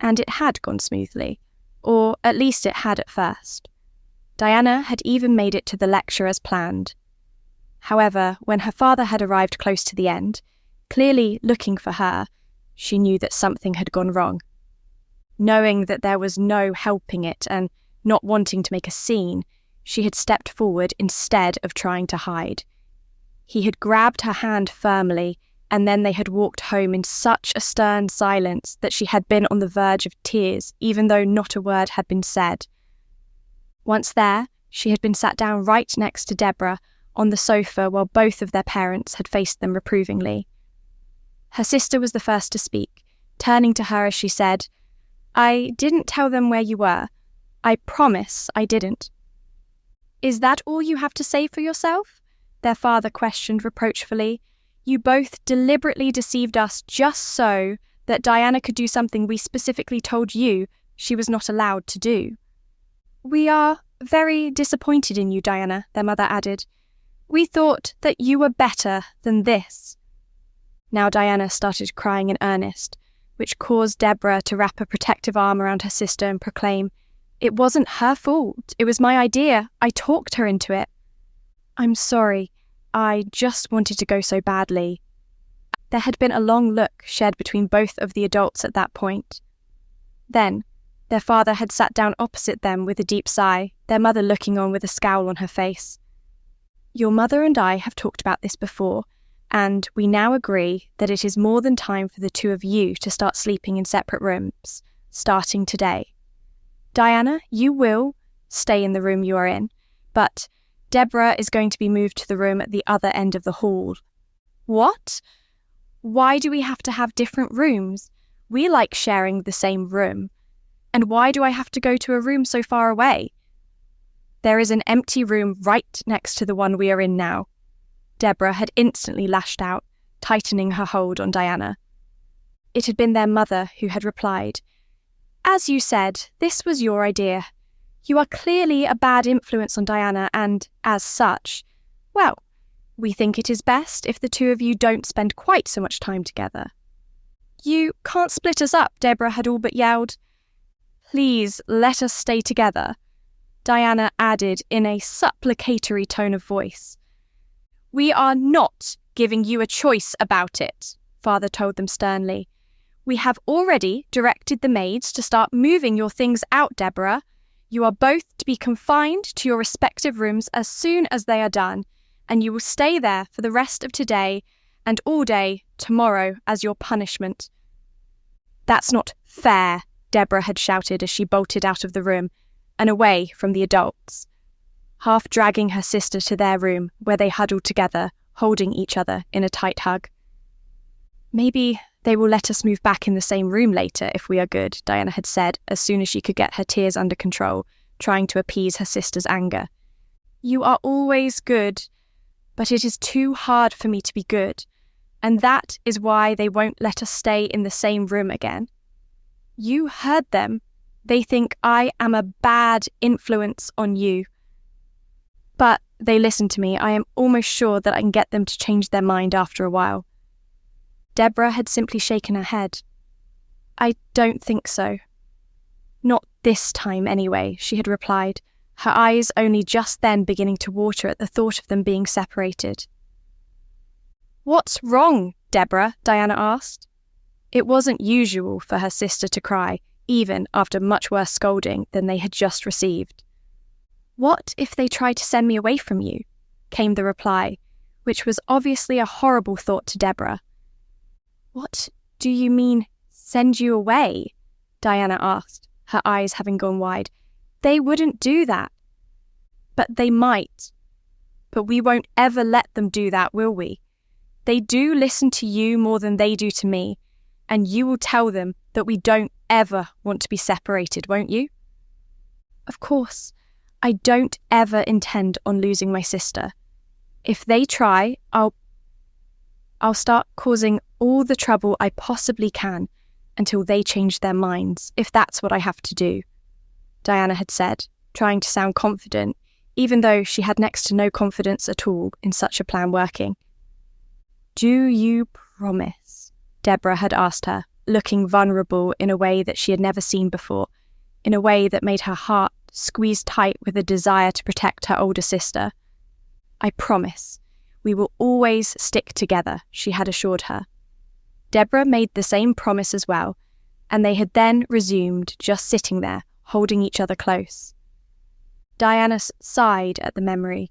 A: And it had gone smoothly, or at least it had at first. Diana had even made it to the lecture as planned. However, when her father had arrived close to the end, clearly looking for her, she knew that something had gone wrong. Knowing that there was no helping it and not wanting to make a scene, she had stepped forward instead of trying to hide. He had grabbed her hand firmly, and then they had walked home in such a stern silence that she had been on the verge of tears, even though not a word had been said. Once there, she had been sat down right next to Debora on the sofa while both of their parents had faced them reprovingly. Her sister was the first to speak, turning to her as she said, "I didn't tell them where you were. I promise I didn't." "Is that all you have to say for yourself?" their father questioned reproachfully. "You both deliberately deceived us just so that Diana could do something we specifically told you she was not allowed to do." "We are very disappointed in you, Diana," their mother added. "We thought that you were better than this." Now Diana started crying in earnest, which caused Debora to wrap a protective arm around her sister and proclaim, "It wasn't her fault. It was my idea. I talked her into it." "I'm sorry. I just wanted to go so badly," There had been a long look shared between both of the adults at that point. Then, their father had sat down opposite them with a deep sigh, their mother looking on with a scowl on her face. "Your mother and I have talked about this before, and we now agree that it is more than time for the two of you to start sleeping in separate rooms, starting today. Diana, you will stay in the room you are in, but Debora is going to be moved to the room at the other end of the hall." "What? Why do we have to have different rooms? We like sharing the same room. And why do I have to go to a room so far away?" "There is an empty room right next to the one we are in now." Debora had instantly lashed out, tightening her hold on Diana. It had been their mother who had replied, "As you said, this was your idea. You are clearly a bad influence on Diana, and, as such, well, we think it is best if the two of you don't spend quite so much time together." "You can't split us up," Debora had all but yelled. "Please let us stay together," Diana added in a supplicatory tone of voice. "We are not giving you a choice about it," Father told them sternly. "We have already directed the maids to start moving your things out, Debora. You are both to be confined to your respective rooms as soon as they are done, and you will stay there for the rest of today and all day tomorrow as your punishment." "That's not fair," Debora had shouted as she bolted out of the room and away from the adults, half dragging her sister to their room where they huddled together, holding each other in a tight hug. "Maybe they will let us move back in the same room later if we are good," Diana had said as soon as she could get her tears under control, trying to appease her sister's anger. "You are always good, but it is too hard for me to be good, and that is why they won't let us stay in the same room again." "You heard them. They think I am a bad influence on you." "But they listen to me. I am almost sure that I can get them to change their mind after a while." Debora had simply shaken her head. "I don't think so. Not this time anyway," she had replied, her eyes only just then beginning to water at the thought of them being separated. "What's wrong, Debora?" Diana asked. It wasn't usual for her sister to cry, even after much worse scolding than they had just received. "What if they try to send me away from you?" came the reply, which was obviously a horrible thought to Debora. "What do you mean, send you away?" Diana asked, her eyes having gone wide. "They wouldn't do that." "But they might. But we won't ever let them do that, will we? They do listen to you more than they do to me, and you will tell them that we don't ever want to be separated, won't you?" "Of course, I don't ever intend on losing my sister. If they try, I'll start causing all the trouble I possibly can until they change their minds, if that's what I have to do," Diana had said, trying to sound confident, even though she had next to no confidence at all in such a plan working. "Do you promise?" Debora had asked her, looking vulnerable in a way that she had never seen before, in a way that made her heart squeeze tight with a desire to protect her older sister. "I promise. We will always stick together," she had assured her. Debora made the same promise as well, and they had then resumed just sitting there, holding each other close. Diana sighed at the memory,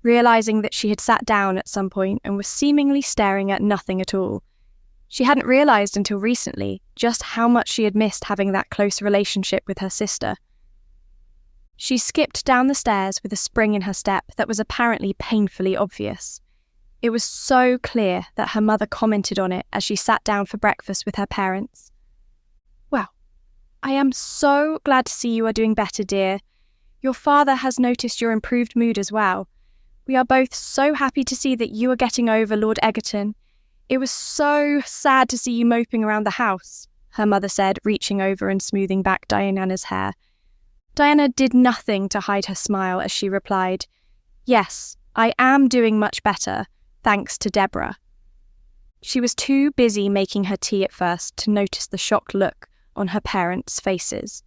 A: realising that she had sat down at some point and was seemingly staring at nothing at all. She hadn't realised until recently just how much she had missed having that close relationship with her sister. She skipped down the stairs with a spring in her step that was apparently painfully obvious. It was so clear that her mother commented on it as she sat down for breakfast with her parents. "Well, I am so glad to see you are doing better, dear. Your father has noticed your improved mood as well. We are both so happy to see that you are getting over Lord Egerton. It was so sad to see you moping around the house," her mother said, reaching over and smoothing back Diana's hair. Diana did nothing to hide her smile as she replied, "Yes, I am doing much better, thanks to Debora." She was too busy making her tea at first to notice the shocked look on her parents' faces.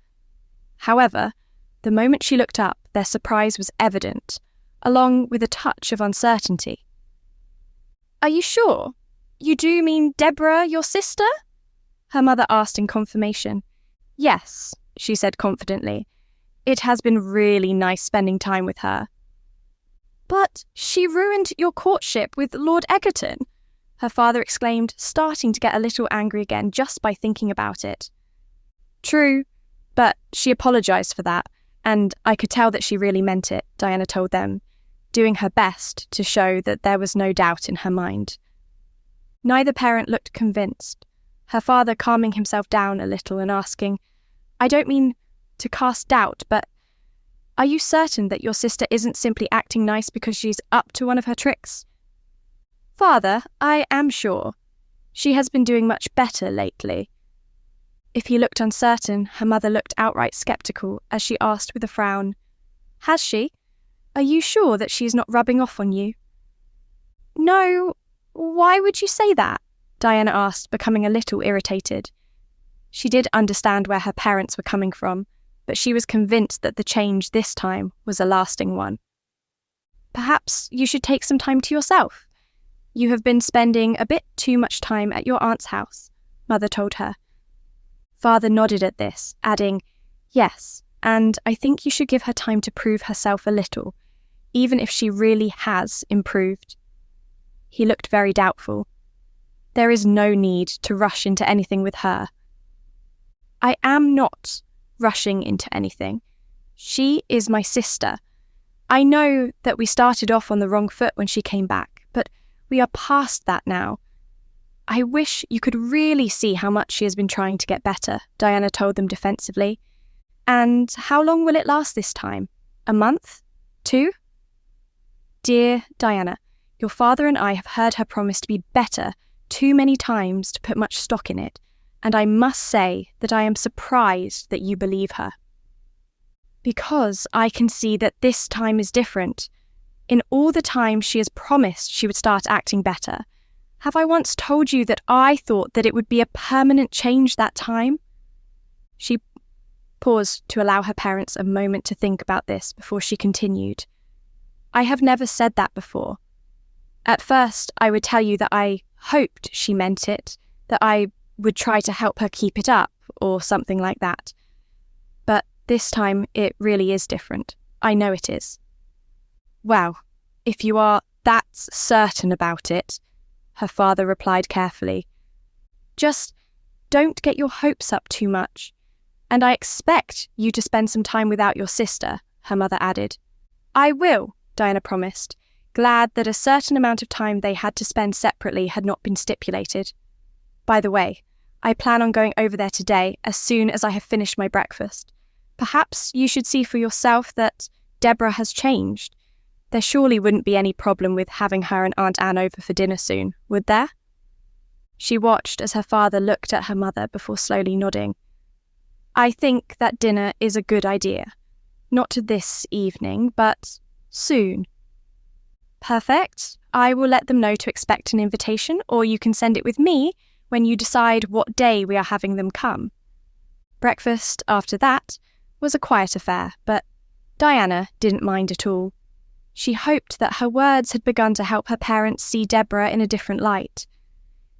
A: However, the moment she looked up, their surprise was evident, along with a touch of uncertainty. "Are you sure? You do mean Debora, your sister? Her mother asked in confirmation. Yes, she said confidently. It has been really nice spending time with her. But she ruined your courtship with Lord Egerton, her father exclaimed, starting to get a little angry again just by thinking about it. True, but she apologised for that, and I could tell that she really meant it, Diana told them, doing her best to show that there was no doubt in her mind. Neither parent looked convinced, her father calming himself down a little and asking, I don't mean to cast doubt, but are you certain that your sister isn't simply acting nice because she's up to one of her tricks? Father, I am sure. She has been doing much better lately. If he looked uncertain, her mother looked outright sceptical as she asked with a frown, Has she? Are you sure that she's not rubbing off on you? No, why would you say that? Diana asked, becoming a little irritated. She did understand where her parents were coming from, but she was convinced that the change this time was a lasting one. Perhaps you should take some time to yourself. You have been spending a bit too much time at your aunt's house, Mother told her. Father nodded at this, adding, Yes, and I think you should give her time to prove herself a little, even if she really has improved. He looked very doubtful. There is no need to rush into anything with her. I am not rushing into anything. She is my sister. I know that we started off on the wrong foot when she came back, but we are past that now. I wish you could really see how much she has been trying to get better, Diana told them defensively. And how long will it last this time? A month? 2? Dear Diana, your father and I have heard her promise to be better too many times to put much stock in it, and I must say that I am surprised that you believe her. Because I can see that this time is different. In all the time she has promised she would start acting better, have I once told you that I thought that it would be a permanent change that time? She paused to allow her parents a moment to think about this before she continued. I have never said that before. At first, I would tell you that I hoped she meant it, that I would try to help her keep it up, or something like that. But this time, it really is different. I know it is. Well, if you are that certain about it, her father replied carefully. Just don't get your hopes up too much. And I expect you to spend some time without your sister, her mother added. I will, Diana promised, glad that a certain amount of time they had to spend separately had not been stipulated. By the way, I plan on going over there today as soon as I have finished my breakfast. Perhaps you should see for yourself that Debora has changed. There surely wouldn't be any problem with having her and Aunt Anne over for dinner soon, would there? She watched as her father looked at her mother before slowly nodding. I think that dinner is a good idea. Not this evening, but soon. Perfect. I will let them know to expect an invitation, or you can send it with me when you decide what day we are having them come. Breakfast, after that, was a quiet affair, but Diana didn't mind at all. She hoped that her words had begun to help her parents see Debora in a different light.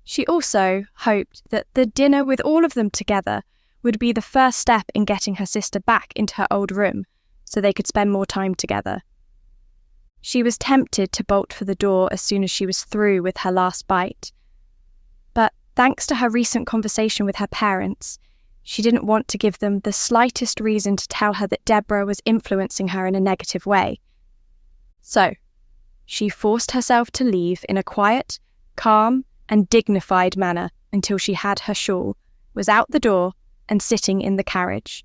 A: She also hoped that the dinner with all of them together would be the first step in getting her sister back into her old room, so they could spend more time together. She was tempted to bolt for the door as soon as she was through with her last bite. But thanks to her recent conversation with her parents, she didn't want to give them the slightest reason to tell her that Debora was influencing her in a negative way. So, she forced herself to leave in a quiet, calm, and dignified manner until she had her shawl, was out the door, and sitting in the carriage.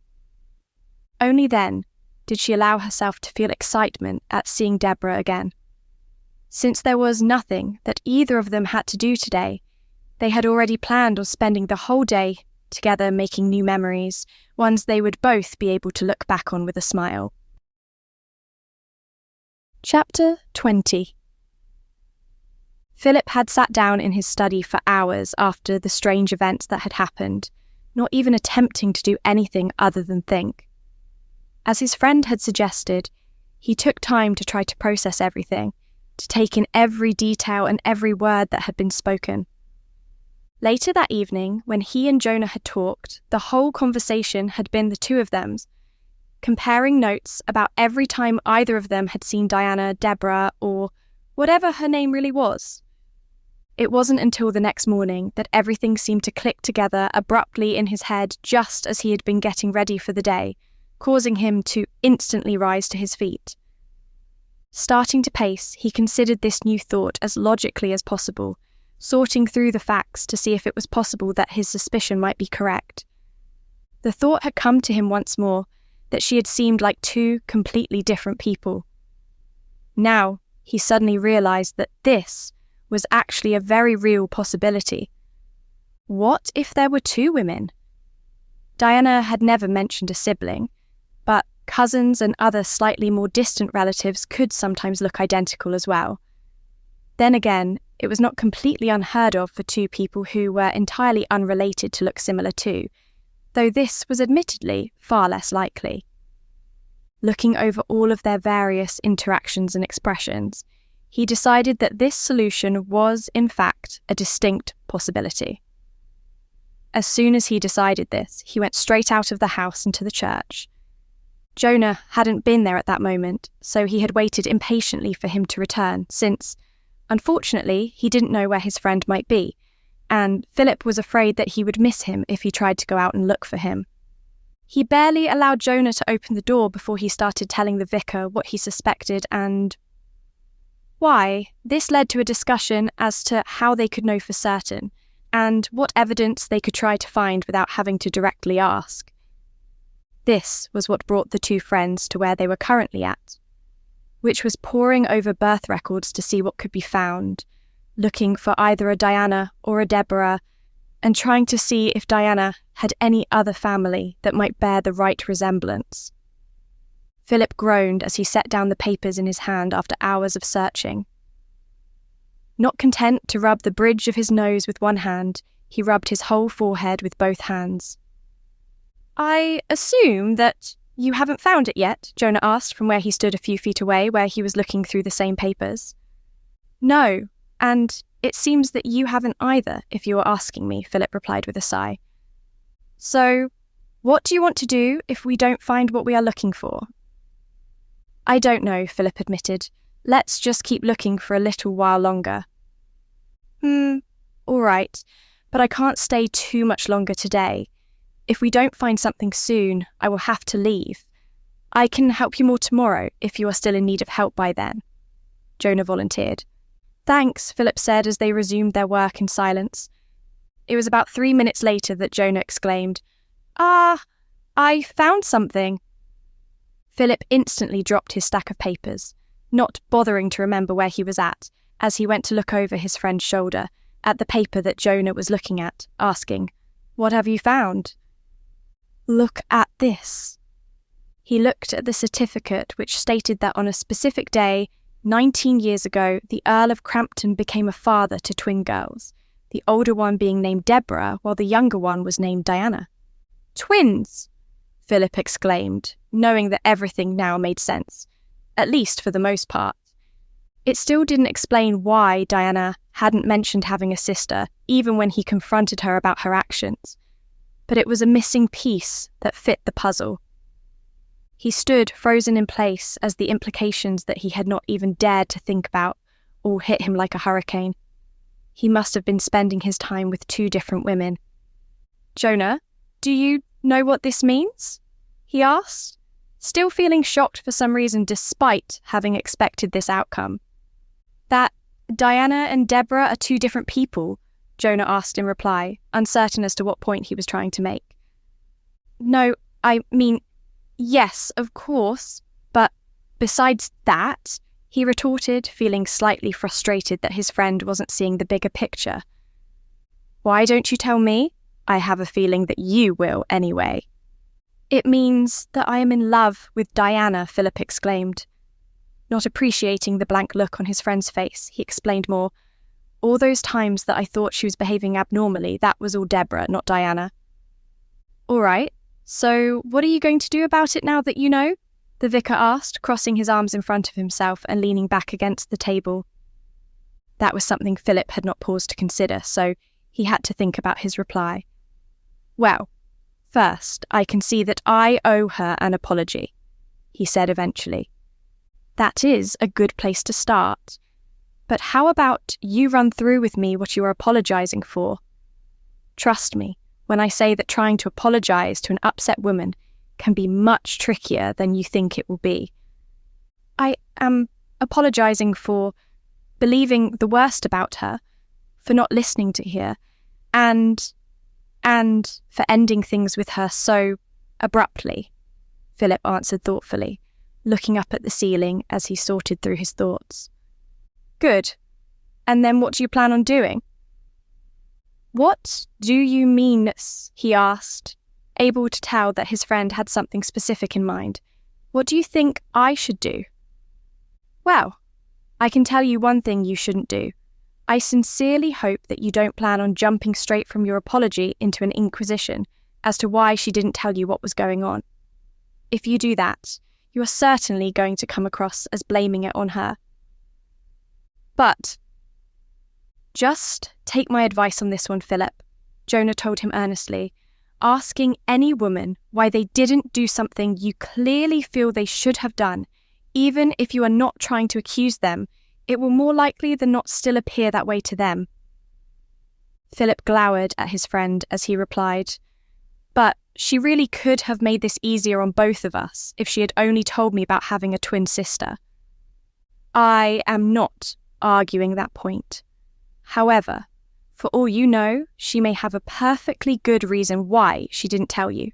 A: Only then did she allow herself to feel excitement at seeing Debora again. Since there was nothing that either of them had to do today, they had already planned on spending the whole day together making new memories, ones they would both be able to look back on with a smile. Chapter 20. Philip had sat down in his study for hours after the strange events that had happened, not even attempting to do anything other than think. As his friend had suggested, he took time to try to process everything, to take in every detail and every word that had been spoken. Later that evening, when he and Jonah had talked, the whole conversation had been the two of them, comparing notes about every time either of them had seen Diana, Debora, or whatever her name really was. It wasn't until the next morning that everything seemed to click together abruptly in his head just as he had been getting ready for the day, causing him to instantly rise to his feet. Starting to pace, he considered this new thought as logically as possible, sorting through the facts to see if it was possible that his suspicion might be correct. The thought had come to him once more that she had seemed like two completely different people. Now, he suddenly realized that this was actually a very real possibility. What if there were two women? Diana had never mentioned a sibling, but cousins and other slightly more distant relatives could sometimes look identical as well. Then again, it was not completely unheard of for two people who were entirely unrelated to look similar too, though this was admittedly far less likely. Looking over all of their various interactions and expressions, he decided that this solution was, in fact, a distinct possibility. As soon as he decided this, he went straight out of the house into the church. Jonah hadn't been there at that moment, so he had waited impatiently for him to return, since, unfortunately, he didn't know where his friend might be, and Philip was afraid that he would miss him if he tried to go out and look for him. He barely allowed Jonah to open the door before he started telling the vicar what he suspected and why. This led to a discussion as to how they could know for certain, and what evidence they could try to find without having to directly ask. This was what brought the two friends to where they were currently at, which was poring over birth records to see what could be found, looking for either a Diana or a Debora, and trying to see if Diana had any other family that might bear the right resemblance. Philip groaned as he set down the papers in his hand after hours of searching. Not content to rub the bridge of his nose with one hand, he rubbed his whole forehead with both hands. "I assume that you haven't found it yet?" Jonah asked from where he stood a few feet away, where he was looking through the same papers. "No, and it seems that you haven't either, if you are asking me," Philip replied with a sigh. "So, what do you want to do if we don't find what we are looking for?" "I don't know," Philip admitted. "Let's just keep looking for a little while longer." All right, but I can't stay too much longer today. If we don't find something soon, I will have to leave. I can help you more tomorrow if you are still in need of help by then," Jonah volunteered. "Thanks," Philip said as they resumed their work in silence. It was about 3 minutes later that Jonah exclaimed, I found something." Philip instantly dropped his stack of papers, not bothering to remember where he was at, as he went to look over his friend's shoulder at the paper that Jonah was looking at, asking, "What have you found?" "Look at this." He looked at the certificate which stated that on a specific day, 19 years ago, the Earl of Crampton became a father to twin girls, the older one being named Debora, while the younger one was named Diana. "Twins!" Philip exclaimed, knowing that everything now made sense, at least for the most part. It still didn't explain why Diana hadn't mentioned having a sister, even when he confronted her about her actions, but it was a missing piece that fit the puzzle. He stood frozen in place as the implications that he had not even dared to think about all hit him like a hurricane. He must have been spending his time with two different women. "Jonah, do you know what this means?" he asked, still feeling shocked for some reason despite having expected this outcome. "That Diana and Debora are two different people?" Jonah asked in reply, uncertain as to what point he was trying to make. "No, I mean, yes, of course, but besides that," he retorted, feeling slightly frustrated that his friend wasn't seeing the bigger picture. "Why don't you tell me? I have a feeling that you will anyway." "It means that I am in love with Diana," Philip exclaimed. Not appreciating the blank look on his friend's face, he explained more. "All those times that I thought she was behaving abnormally, that was all Debora, not Diana." "All right, so what are you going to do about it now that you know?" the vicar asked, crossing his arms in front of himself and leaning back against the table. That was something Philip had not paused to consider, so He had to think about his reply. "Well, first, I can see that I owe her an apology," he said eventually. "That is a good place to start. But how about you run through with me what you are apologizing for? Trust me when I say that trying to apologize to an upset woman can be much trickier than you think it will be." "I am apologizing for believing the worst about her, for not listening to her, and for ending things with her so abruptly," Philip answered thoughtfully, looking up at the ceiling as he sorted through his thoughts. "Good. And then what do you plan on doing?" "What do you mean?" he asked, able to tell that his friend had something specific in mind. "What do you think I should do?" "Well, I can tell you one thing you shouldn't do. I sincerely hope that you don't plan on jumping straight from your apology into an inquisition as to why she didn't tell you what was going on. If you do that, you are certainly going to come across as blaming it on her. But just take my advice on this one, Philip," Jonah told him earnestly. "Asking any woman why they didn't do something you clearly feel they should have done, even if you are not trying to accuse them, it will more likely than not still appear that way to them." Philip glowered at his friend as he replied, "But she really could have made this easier on both of us if she had only told me about having a twin sister." "I am not arguing that point. However, for all you know, she may have a perfectly good reason why she didn't tell you.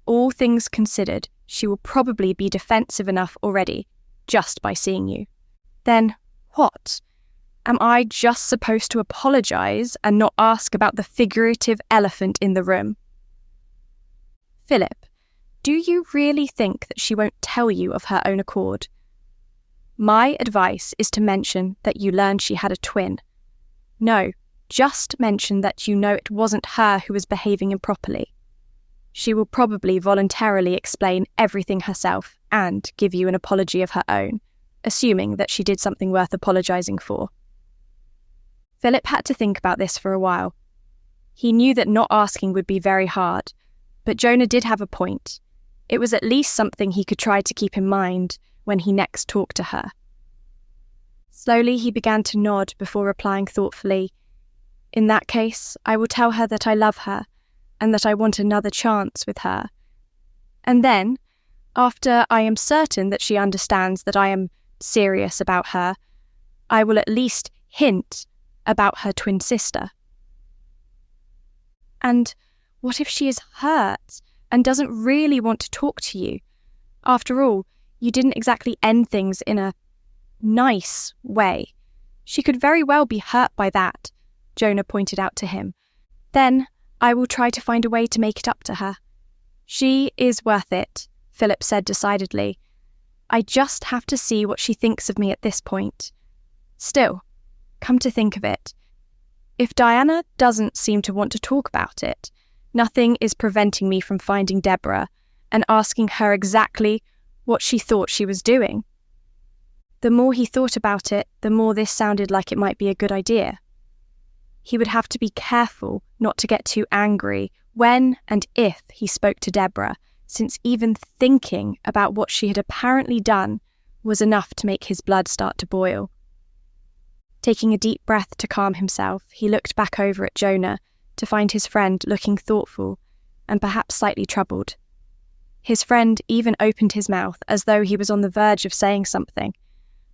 A: All things considered, she will probably be defensive enough already, just by seeing you. Then what? Am I just supposed to apologize and not ask about the figurative elephant in the room?" "Philip, do you really think that she won't tell you of her own accord? My advice is to mention that you learned she had a twin. No, just mention that you know it wasn't her who was behaving improperly. She will probably voluntarily explain everything herself and give you an apology of her own, assuming that she did something worth apologizing for." Philip had to think about this for a while. He knew that not asking would be very hard, but Jonah did have a point. It was at least something he could try to keep in mind when he next talked to her. Slowly he began to nod before replying thoughtfully, "In that case, I will tell her that I love her and that I want another chance with her. And then, after I am certain that she understands that I am serious about her, I will at least hint about her twin sister." "And what if she is hurt and doesn't really want to talk to you? After all, you didn't exactly end things in a nice way. She could very well be hurt by that," Jonah pointed out to him. "Then I will try to find a way to make it up to her. She is worth it," Philip said decidedly. "I just have to see what she thinks of me at this point. Still, come to think of it, if Diana doesn't seem to want to talk about it, nothing is preventing me from finding Debora and asking her exactly what she thought she was doing." The more he thought about it, the more this sounded like it might be a good idea. He would have to be careful not to get too angry when and if he spoke to Debora, since even thinking about what she had apparently done was enough to make his blood start to boil. Taking a deep breath to calm himself, he looked back over at Jonah to find his friend looking thoughtful and perhaps slightly troubled. His friend even opened his mouth as though he was on the verge of saying something,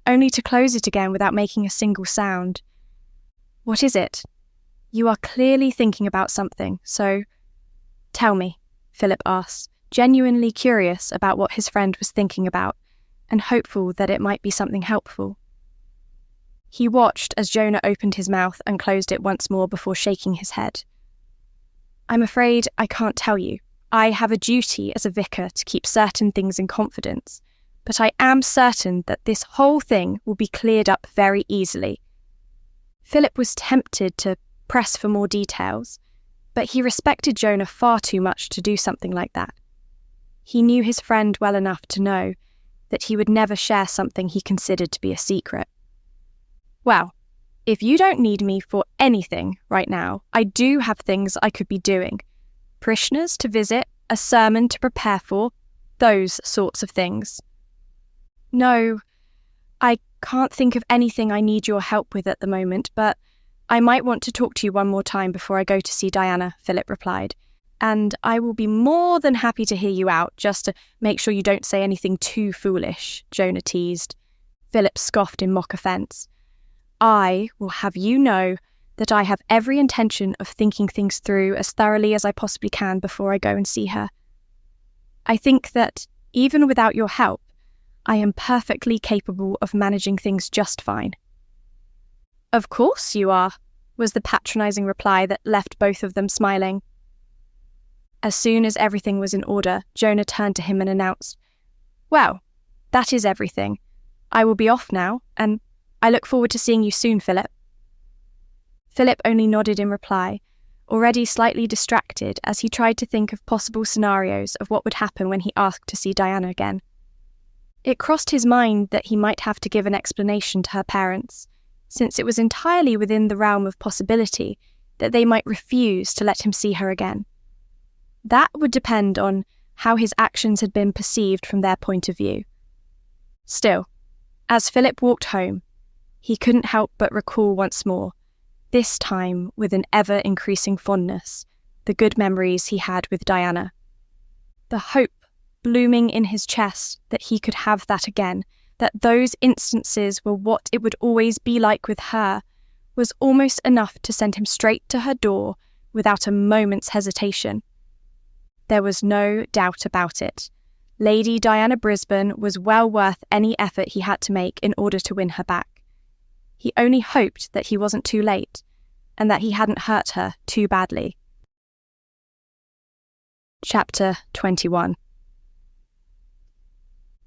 A: only to close it again without making a single sound. "What is it? You are clearly thinking about something, so tell me," Philip asked, genuinely curious about what his friend was thinking about and hopeful that it might be something helpful. He watched as Jonah opened his mouth and closed it once more before shaking his head. "I'm afraid I can't tell you. I have a duty as a vicar to keep certain things in confidence, but I am certain that this whole thing will be cleared up very easily." Philip was tempted to press for more details, but he respected Jonah far too much to do something like that. He knew his friend well enough to know that he would never share something he considered to be a secret. "Well, If you don't need me for anything right now, I do have things I could be doing. Parishioners to visit, a sermon to prepare for, those sorts of things. No, I can't think of anything I need your help with at the moment, but I might want to talk to you one more time before I go to see Diana, Philip replied. And I will be more than happy to hear you out, just to make sure you don't say anything too foolish, Jonah teased. Philip scoffed in mock offence. I will have you know that I have every intention of thinking things through as thoroughly as I possibly can before I go and see her. I think that, even without your help, I am perfectly capable of managing things just fine. Of course you are, was the patronising reply that left both of them smiling. As soon as everything was in order, Jonah turned to him and announced, Well, that is everything. I will be off now, and I look forward to seeing you soon, Philip. Philip only nodded in reply, already slightly distracted as he tried to think of possible scenarios of what would happen when he asked to see Diana again. It crossed his mind that he might have to give an explanation to her parents, since it was entirely within the realm of possibility that they might refuse to let him see her again. That would depend on how his actions had been perceived from their point of view. Still, as Philip walked home, he couldn't help but recall once more, this time with an ever-increasing fondness, the good memories he had with Diana. The hope blooming in his chest that he could have that again, that those instances were what it would always be like with her, was almost enough to send him straight to her door without a moment's hesitation. There was no doubt about it. Lady Diana Brisbane was well worth any effort he had to make in order to win her back. He only hoped that he wasn't too late, and that he hadn't hurt her too badly. Chapter 21.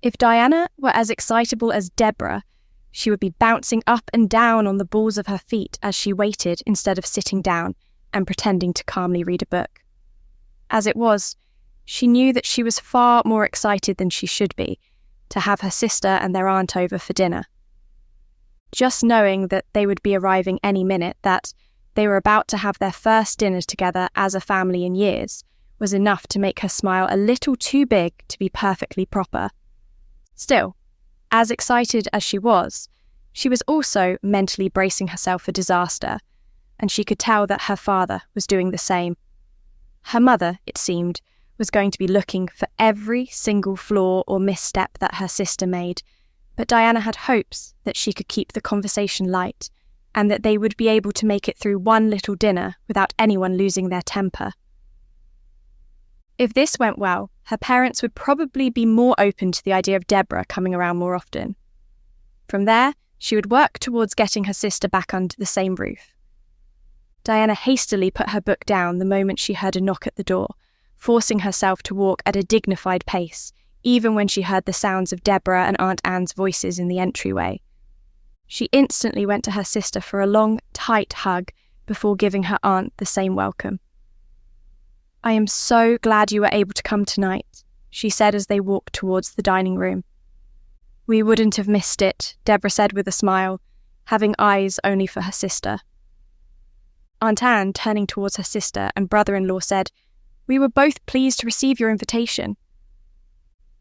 A: If Diana were as excitable as Debora, she would be bouncing up and down on the balls of her feet as she waited instead of sitting down and pretending to calmly read a book. As it was, she knew that she was far more excited than she should be to have her sister and their aunt over for dinner. Just knowing that they would be arriving any minute, that they were about to have their first dinner together as a family in years, was enough to make her smile a little too big to be perfectly proper. Still, as excited as she was also mentally bracing herself for disaster, and she could tell that her father was doing the same. Her mother, it seemed, was going to be looking for every single flaw or misstep that her sister made, but Diana had hopes that she could keep the conversation light, and that they would be able to make it through one little dinner without anyone losing their temper. If this went well, her parents would probably be more open to the idea of Debora coming around more often. From there, she would work towards getting her sister back under the same roof. Diana hastily put her book down the moment she heard a knock at the door, forcing herself to walk at a dignified pace, even when she heard the sounds of Debora and Aunt Anne's voices in the entryway. She instantly went to her sister for a long, tight hug before giving her aunt the same welcome. "I am so glad you were able to come tonight," she said as they walked towards the dining room. "We wouldn't have missed it," Debora said with a smile, having eyes only for her sister. Aunt Anne, turning towards her sister and brother-in-law, said, "We were both pleased to receive your invitation."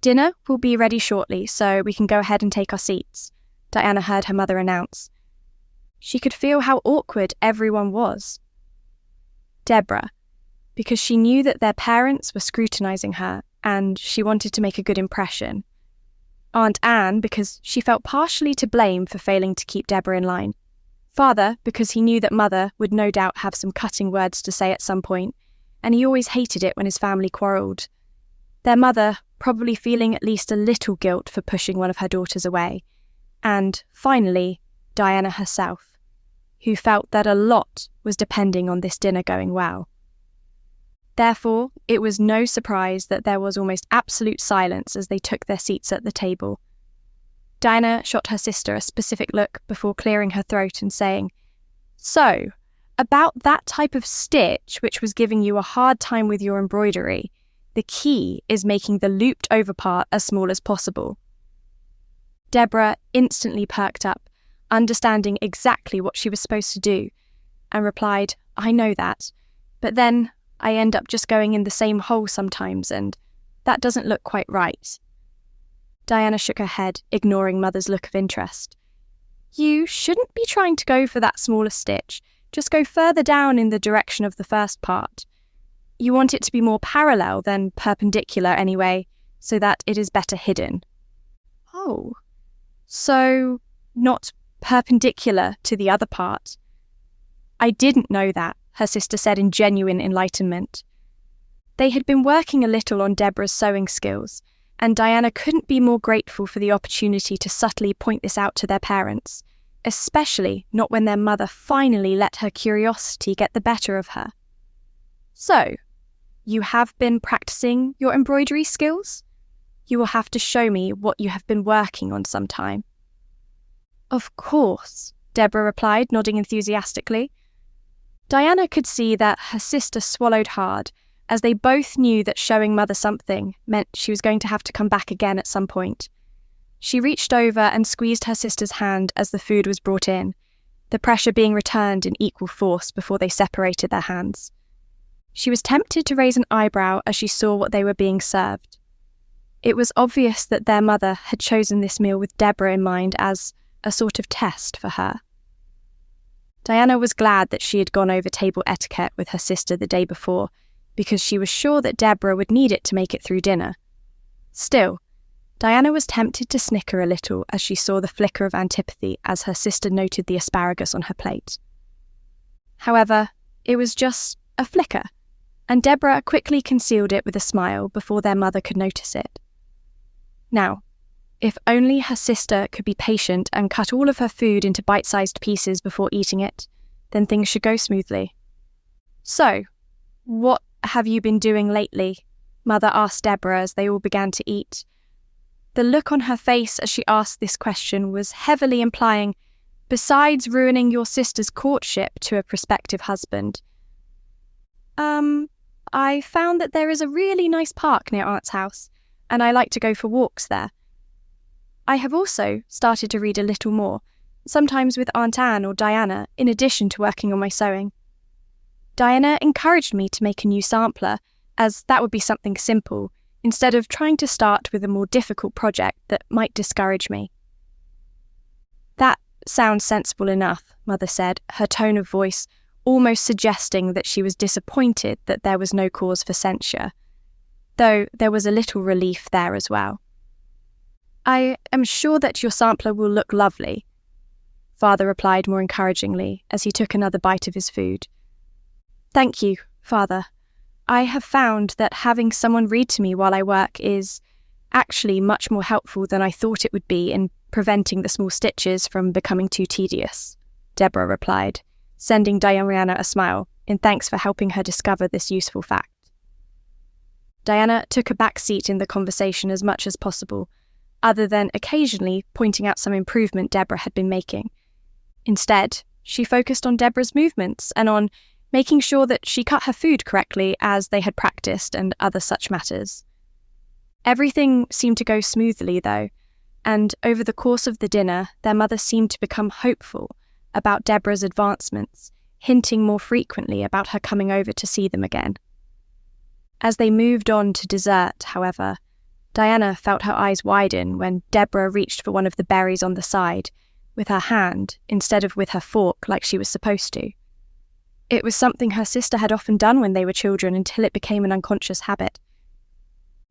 A: "Dinner will be ready shortly, so we can go ahead and take our seats," Diana heard her mother announce. She could feel how awkward everyone was. Debora, because she knew that their parents were scrutinising her and she wanted to make a good impression. Aunt Anne, because she felt partially to blame for failing to keep Debora in line. Father, because he knew that Mother would no doubt have some cutting words to say at some point, and he always hated it when his family quarrelled. Their mother probably feeling at least a little guilt for pushing one of her daughters away. And, finally, Diana herself, who felt that a lot was depending on this dinner going well. Therefore, it was no surprise that there was almost absolute silence as they took their seats at the table. Diana shot her sister a specific look before clearing her throat and saying, "So, about that type of stitch which was giving you a hard time with your embroidery, the key is making the looped over part as small as possible." Debora instantly perked up, understanding exactly what she was supposed to do, and replied, "I know that, but then I end up just going in the same hole sometimes, and that doesn't look quite right." Diana shook her head, ignoring Mother's look of interest. "You shouldn't be trying to go for that smaller stitch. Just go further down in the direction of the first part. You want it to be more parallel than perpendicular anyway, so that it is better hidden." "Oh, so not perpendicular to the other part?" "I didn't know that," her sister said in genuine enlightenment. They had been working a little on Debora's sewing skills, and Diana couldn't be more grateful for the opportunity to subtly point this out to their parents, especially not when their mother finally let her curiosity get the better of her. "So, you have been practicing your embroidery skills? You will have to show me what you have been working on sometime." "Of course," Debora replied, nodding enthusiastically. Diana could see that her sister swallowed hard, as they both knew that showing Mother something meant she was going to have to come back again at some point. She reached over and squeezed her sister's hand as the food was brought in, the pressure being returned in equal force before they separated their hands. She was tempted to raise an eyebrow as she saw what they were being served. It was obvious that their mother had chosen this meal with Debora in mind as a sort of test for her. Diana was glad that she had gone over table etiquette with her sister the day before, because she was sure that Debora would need it to make it through dinner. Still, Diana was tempted to snicker a little as she saw the flicker of antipathy as her sister noted the asparagus on her plate. However, it was just a flicker, and Debora quickly concealed it with a smile before their mother could notice it. Now, if only her sister could be patient and cut all of her food into bite-sized pieces before eating it, then things should go smoothly. "So, what have you been doing lately?" Mother asked Debora as they all began to eat. The look on her face as she asked this question was heavily implying, "Besides ruining your sister's courtship to a prospective husband." I found that there is a really nice park near Aunt's house, and I like to go for walks there. I have also started to read a little more, sometimes with Aunt Anne or Diana, in addition to working on my sewing. Diana encouraged me to make a new sampler, as that would be something simple, instead of trying to start with a more difficult project that might discourage me. "That sounds sensible enough," Mother said, her tone of voice almost suggesting that she was disappointed that there was no cause for censure, though there was a little relief there as well. "I am sure that your sampler will look lovely," Father replied more encouragingly as he took another bite of his food. "Thank you, Father. I have found that having someone read to me while I work is actually much more helpful than I thought it would be in preventing the small stitches from becoming too tedious," Debora replied, sending Diana a smile in thanks for helping her discover this useful fact. Diana took a back seat in the conversation as much as possible, other than occasionally pointing out some improvement Debora had been making. Instead, she focused on Debora's movements and on making sure that she cut her food correctly as they had practiced and other such matters. Everything seemed to go smoothly, though, and over the course of the dinner, their mother seemed to become hopeful about Debora's advancements, hinting more frequently about her coming over to see them again. As they moved on to dessert, however, Diana felt her eyes widen when Debora reached for one of the berries on the side, with her hand instead of with her fork like she was supposed to. It was something her sister had often done when they were children until it became an unconscious habit.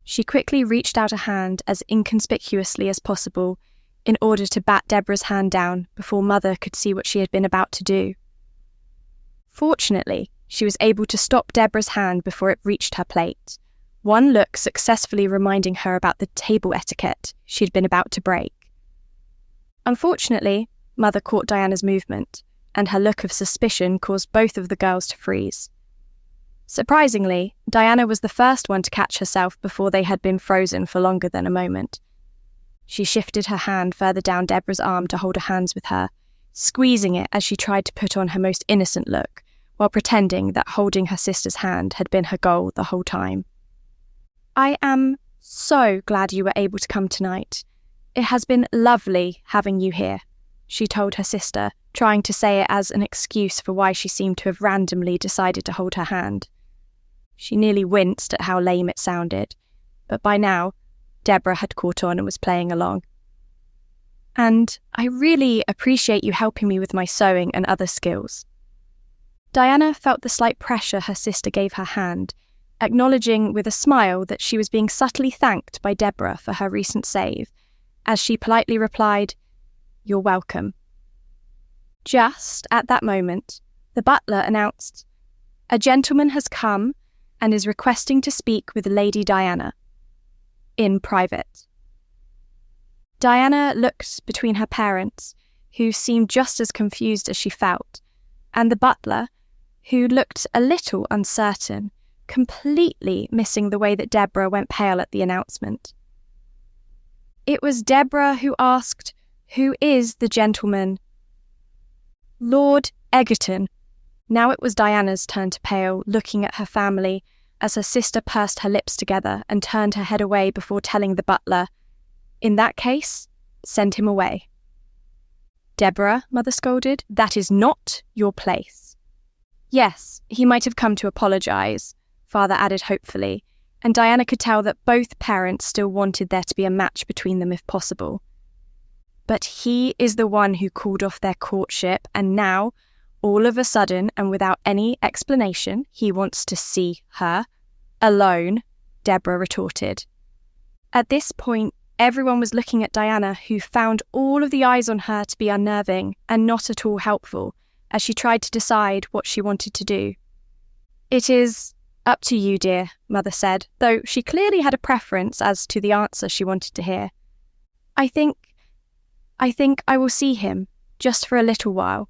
A: She quickly reached out a hand as inconspicuously as possible in order to bat Debora's hand down before Mother could see what she had been about to do. Fortunately, she was able to stop Debora's hand before it reached her plate, one look successfully reminding her about the table etiquette she had been about to break. Unfortunately, Mother caught Diana's movement, and her look of suspicion caused both of the girls to freeze. Surprisingly, Diana was the first one to catch herself before they had been frozen for longer than a moment. She shifted her hand further down Debora's arm to hold her hands with her, squeezing it as she tried to put on her most innocent look, while pretending that holding her sister's hand had been her goal the whole time. "I am so glad you were able to come tonight. It has been lovely having you here," she told her sister, trying to say it as an excuse for why she seemed to have randomly decided to hold her hand. She nearly winced at how lame it sounded, but by now, Debora had caught on and was playing along. And I really appreciate you helping me with my sewing and other skills. Diana felt the slight pressure her sister gave her hand, acknowledging with a smile that she was being subtly thanked by Debora for her recent save, as she politely replied, "You're welcome." Just at that moment, the butler announced, "A gentleman has come and is requesting to speak with Lady Diana. In private." Diana looked between her parents, who seemed just as confused as she felt, and the butler, who looked a little uncertain, completely missing the way that Debora went pale at the announcement. It was Debora who asked, "Who is the gentleman?" "Lord Egerton." Now it was Diana's turn to pale, looking at her family, as her sister pursed her lips together and turned her head away before telling the butler, "In that case, send him away." "Debora," Mother scolded, "that is not your place." "Yes, he might have come to apologise," Father added hopefully, and Diana could tell that both parents still wanted there to be a match between them if possible. "But he is the one who called off their courtship, and now, all of a sudden and without any explanation, he wants to see her alone," Debora retorted. At this point, everyone was looking at Diana, who found all of the eyes on her to be unnerving and not at all helpful, as she tried to decide what she wanted to do. "It is up to you, dear," Mother said, though she clearly had a preference as to the answer she wanted to hear. I think I will see him, just for a little while.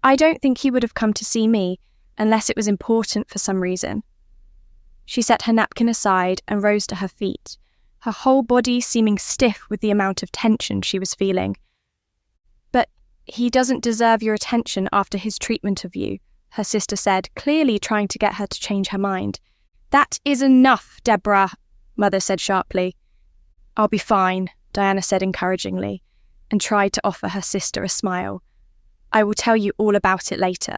A: I don't think he would have come to see me unless it was important for some reason." She set her napkin aside and rose to her feet, her whole body seeming stiff with the amount of tension she was feeling. "But he doesn't deserve your attention after his treatment of you," her sister said, clearly trying to get her to change her mind. "That is enough, Debora," Mother said sharply. "I'll be fine," Diana said encouragingly, and tried to offer her sister a smile. "I will tell you all about it later."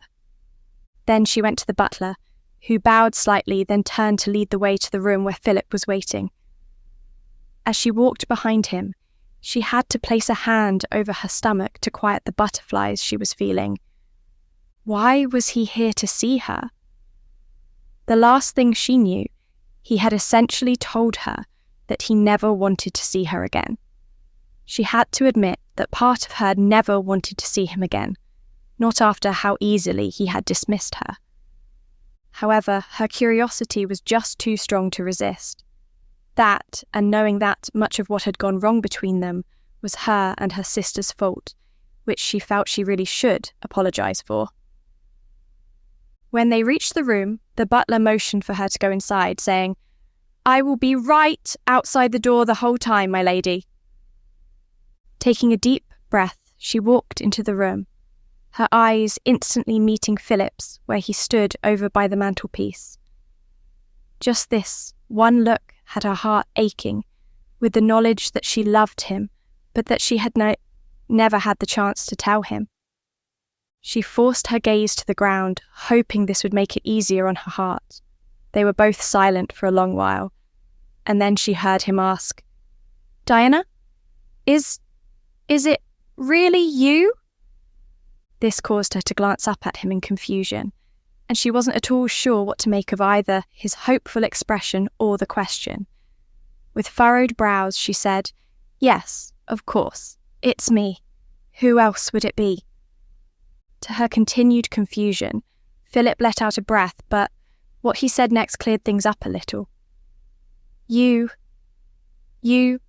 A: Then she went to the butler, who bowed slightly, then turned to lead the way to the room where Philip was waiting. As she walked behind him, she had to place a hand over her stomach to quiet the butterflies she was feeling. Why was he here to see her? The last thing she knew, he had essentially told her that he never wanted to see her again. She had to admit that part of her never wanted to see him again, not after how easily he had dismissed her. However, her curiosity was just too strong to resist. That, and knowing that much of what had gone wrong between them was her and her sister's fault, which she felt she really should apologise for. When they reached the room, the butler motioned for her to go inside, saying, "I will be right outside the door the whole time, my lady." Taking a deep breath, she walked into the room, her eyes instantly meeting Philip's where he stood over by the mantelpiece. Just this one look had her heart aching, with the knowledge that she loved him, but that she had never had the chance to tell him. She forced her gaze to the ground, hoping this would make it easier on her heart. They were both silent for a long while, and then she heard him ask, "Diana, is it really you?" This caused her to glance up at him in confusion, and she wasn't at all sure what to make of either his hopeful expression or the question. With furrowed brows, she said, "Yes, of course, it's me. Who else would it be?" To her continued confusion, Philip let out a breath, but what he said next cleared things up a little. You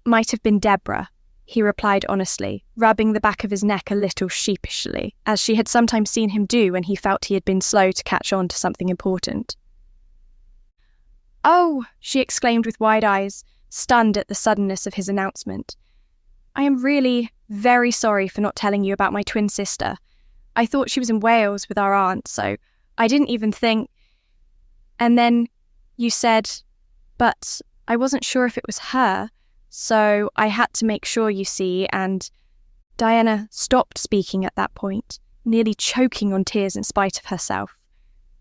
A: might have been Debora," he replied honestly, rubbing the back of his neck a little sheepishly, as she had sometimes seen him do when he felt he had been slow to catch on to something important. "Oh!" she exclaimed with wide eyes, stunned at the suddenness of his announcement. "I am really very sorry for not telling you about my twin sister. I thought she was in Wales with our aunt, so I didn't even think. And then you said, but I wasn't sure if it was her, so I had to make sure, you see, and..." Diana stopped speaking at that point, nearly choking on tears in spite of herself.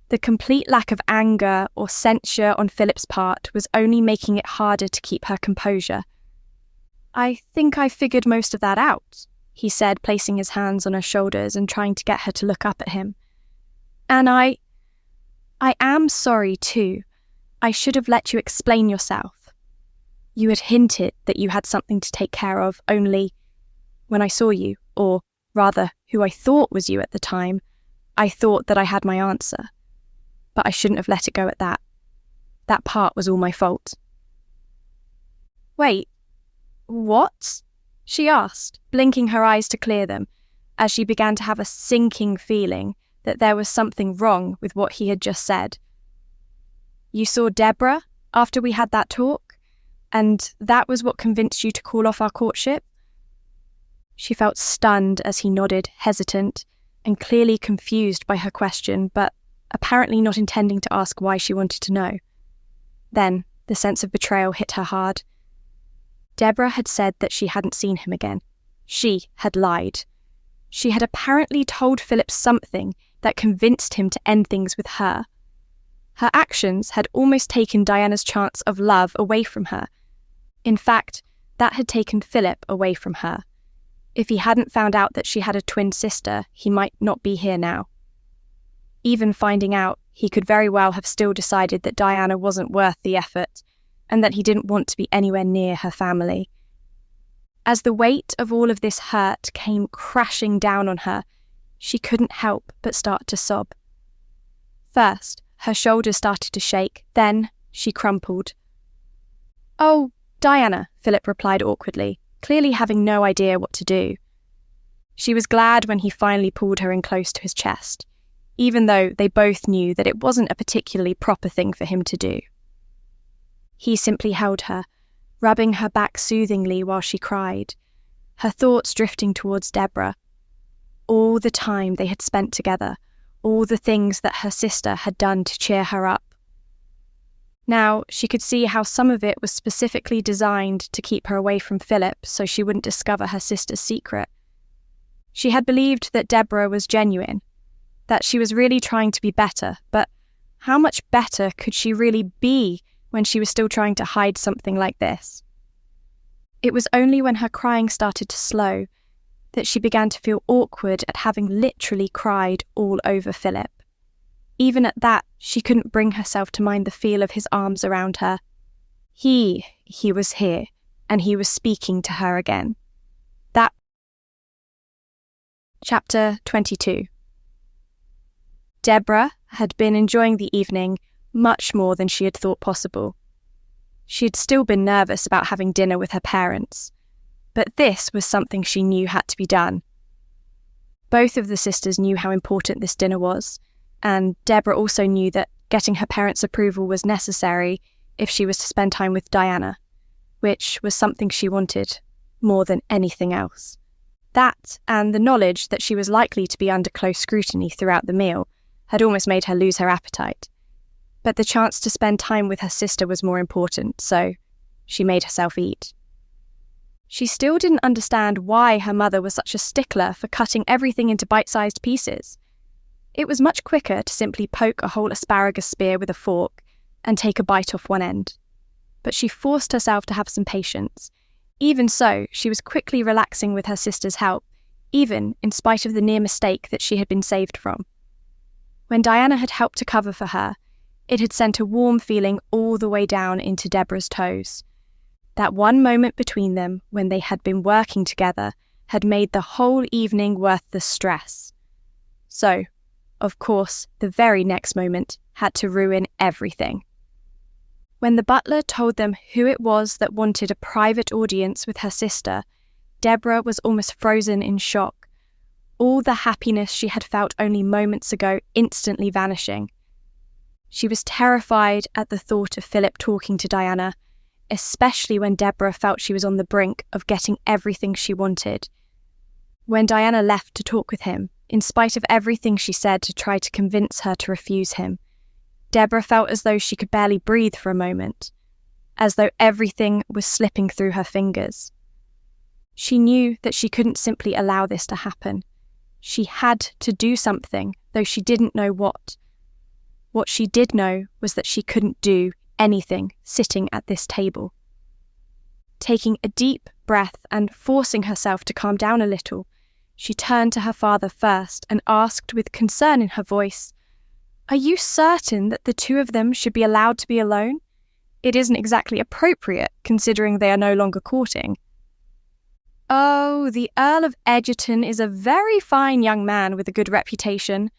A: The complete lack of anger or censure on Philip's part was only making it harder to keep her composure. "I think I figured most of that out," he said, placing his hands on her shoulders and trying to get her to look up at him. "And I am sorry too. I should have let you explain yourself. You had hinted that you had something to take care of, only when I saw you, or rather, who I thought was you at the time, I thought that I had my answer. But I shouldn't have let it go at that. That part was all my fault." "Wait, what?" she asked, blinking her eyes to clear them, as she began to have a sinking feeling that there was something wrong with what he had just said. "You saw Debora after we had that talk, and that was what convinced you to call off our courtship?" She felt stunned as he nodded, hesitant, and clearly confused by her question, but apparently not intending to ask why she wanted to know. Then the sense of betrayal hit her hard. Debora had said that she hadn't seen him again. She had lied. She had apparently told Philip something that convinced him to end things with her. Her actions had almost taken Diana's chance of love away from her. In fact, that had taken Philip away from her. If he hadn't found out that she had a twin sister, he might not be here now. Even finding out, he could very well have still decided that Diana wasn't worth the effort, and that he didn't want to be anywhere near her family. As the weight of all of this hurt came crashing down on her, she couldn't help but start to sob. First, her shoulders started to shake, then she crumpled. "Oh, Diana," Philip replied awkwardly, clearly having no idea what to do. She was glad when he finally pulled her in close to his chest, even though they both knew that it wasn't a particularly proper thing for him to do. He simply held her, rubbing her back soothingly while she cried, her thoughts drifting towards Debora. All the time they had spent together, all the things that her sister had done to cheer her up. Now she could see how some of it was specifically designed to keep her away from Philip so she wouldn't discover her sister's secret. She had believed that Debora was genuine, that she was really trying to be better, but how much better could she really be when she was still trying to hide something like this? It was only when her crying started to slow that she began to feel awkward at having literally cried all over Philip. Even at that, she couldn't bring herself to mind the feel of his arms around her. He was here, and he was speaking to her again. That. Chapter 22. Debora had been enjoying the evening much more than she had thought possible. She had still been nervous about having dinner with her parents, but this was something she knew had to be done. Both of the sisters knew how important this dinner was, and Debora also knew that getting her parents' approval was necessary if she was to spend time with Diana, which was something she wanted more than anything else. That, and the knowledge that she was likely to be under close scrutiny throughout the meal, had almost made her lose her appetite. But the chance to spend time with her sister was more important, so she made herself eat. She still didn't understand why her mother was such a stickler for cutting everything into bite-sized pieces. It was much quicker to simply poke a whole asparagus spear with a fork and take a bite off one end. But she forced herself to have some patience. Even so, she was quickly relaxing with her sister's help, even in spite of the near mistake that she had been saved from. When Diana had helped to cover for her, it had sent a warm feeling all the way down into Debora's toes. That one moment between them, when they had been working together, had made the whole evening worth the stress. So, of course, the very next moment had to ruin everything. When the butler told them who it was that wanted a private audience with her sister, Debora was almost frozen in shock, all the happiness she had felt only moments ago instantly vanishing. She was terrified at the thought of Philip talking to Diana, especially when Debora felt she was on the brink of getting everything she wanted. When Diana left to talk with him, in spite of everything she said to try to convince her to refuse him, Debora felt as though she could barely breathe for a moment, as though everything was slipping through her fingers. She knew that she couldn't simply allow this to happen. She had to do something, though she didn't know what. What she did know was that she couldn't do anything sitting at this table. Taking a deep breath and forcing herself to calm down a little, she turned to her father first and asked with concern in her voice, "Are you certain that the two of them should be allowed to be alone? It isn't exactly appropriate, considering they are no longer courting." "Oh, the Earl of Egerton is a very fine young man with a good reputation.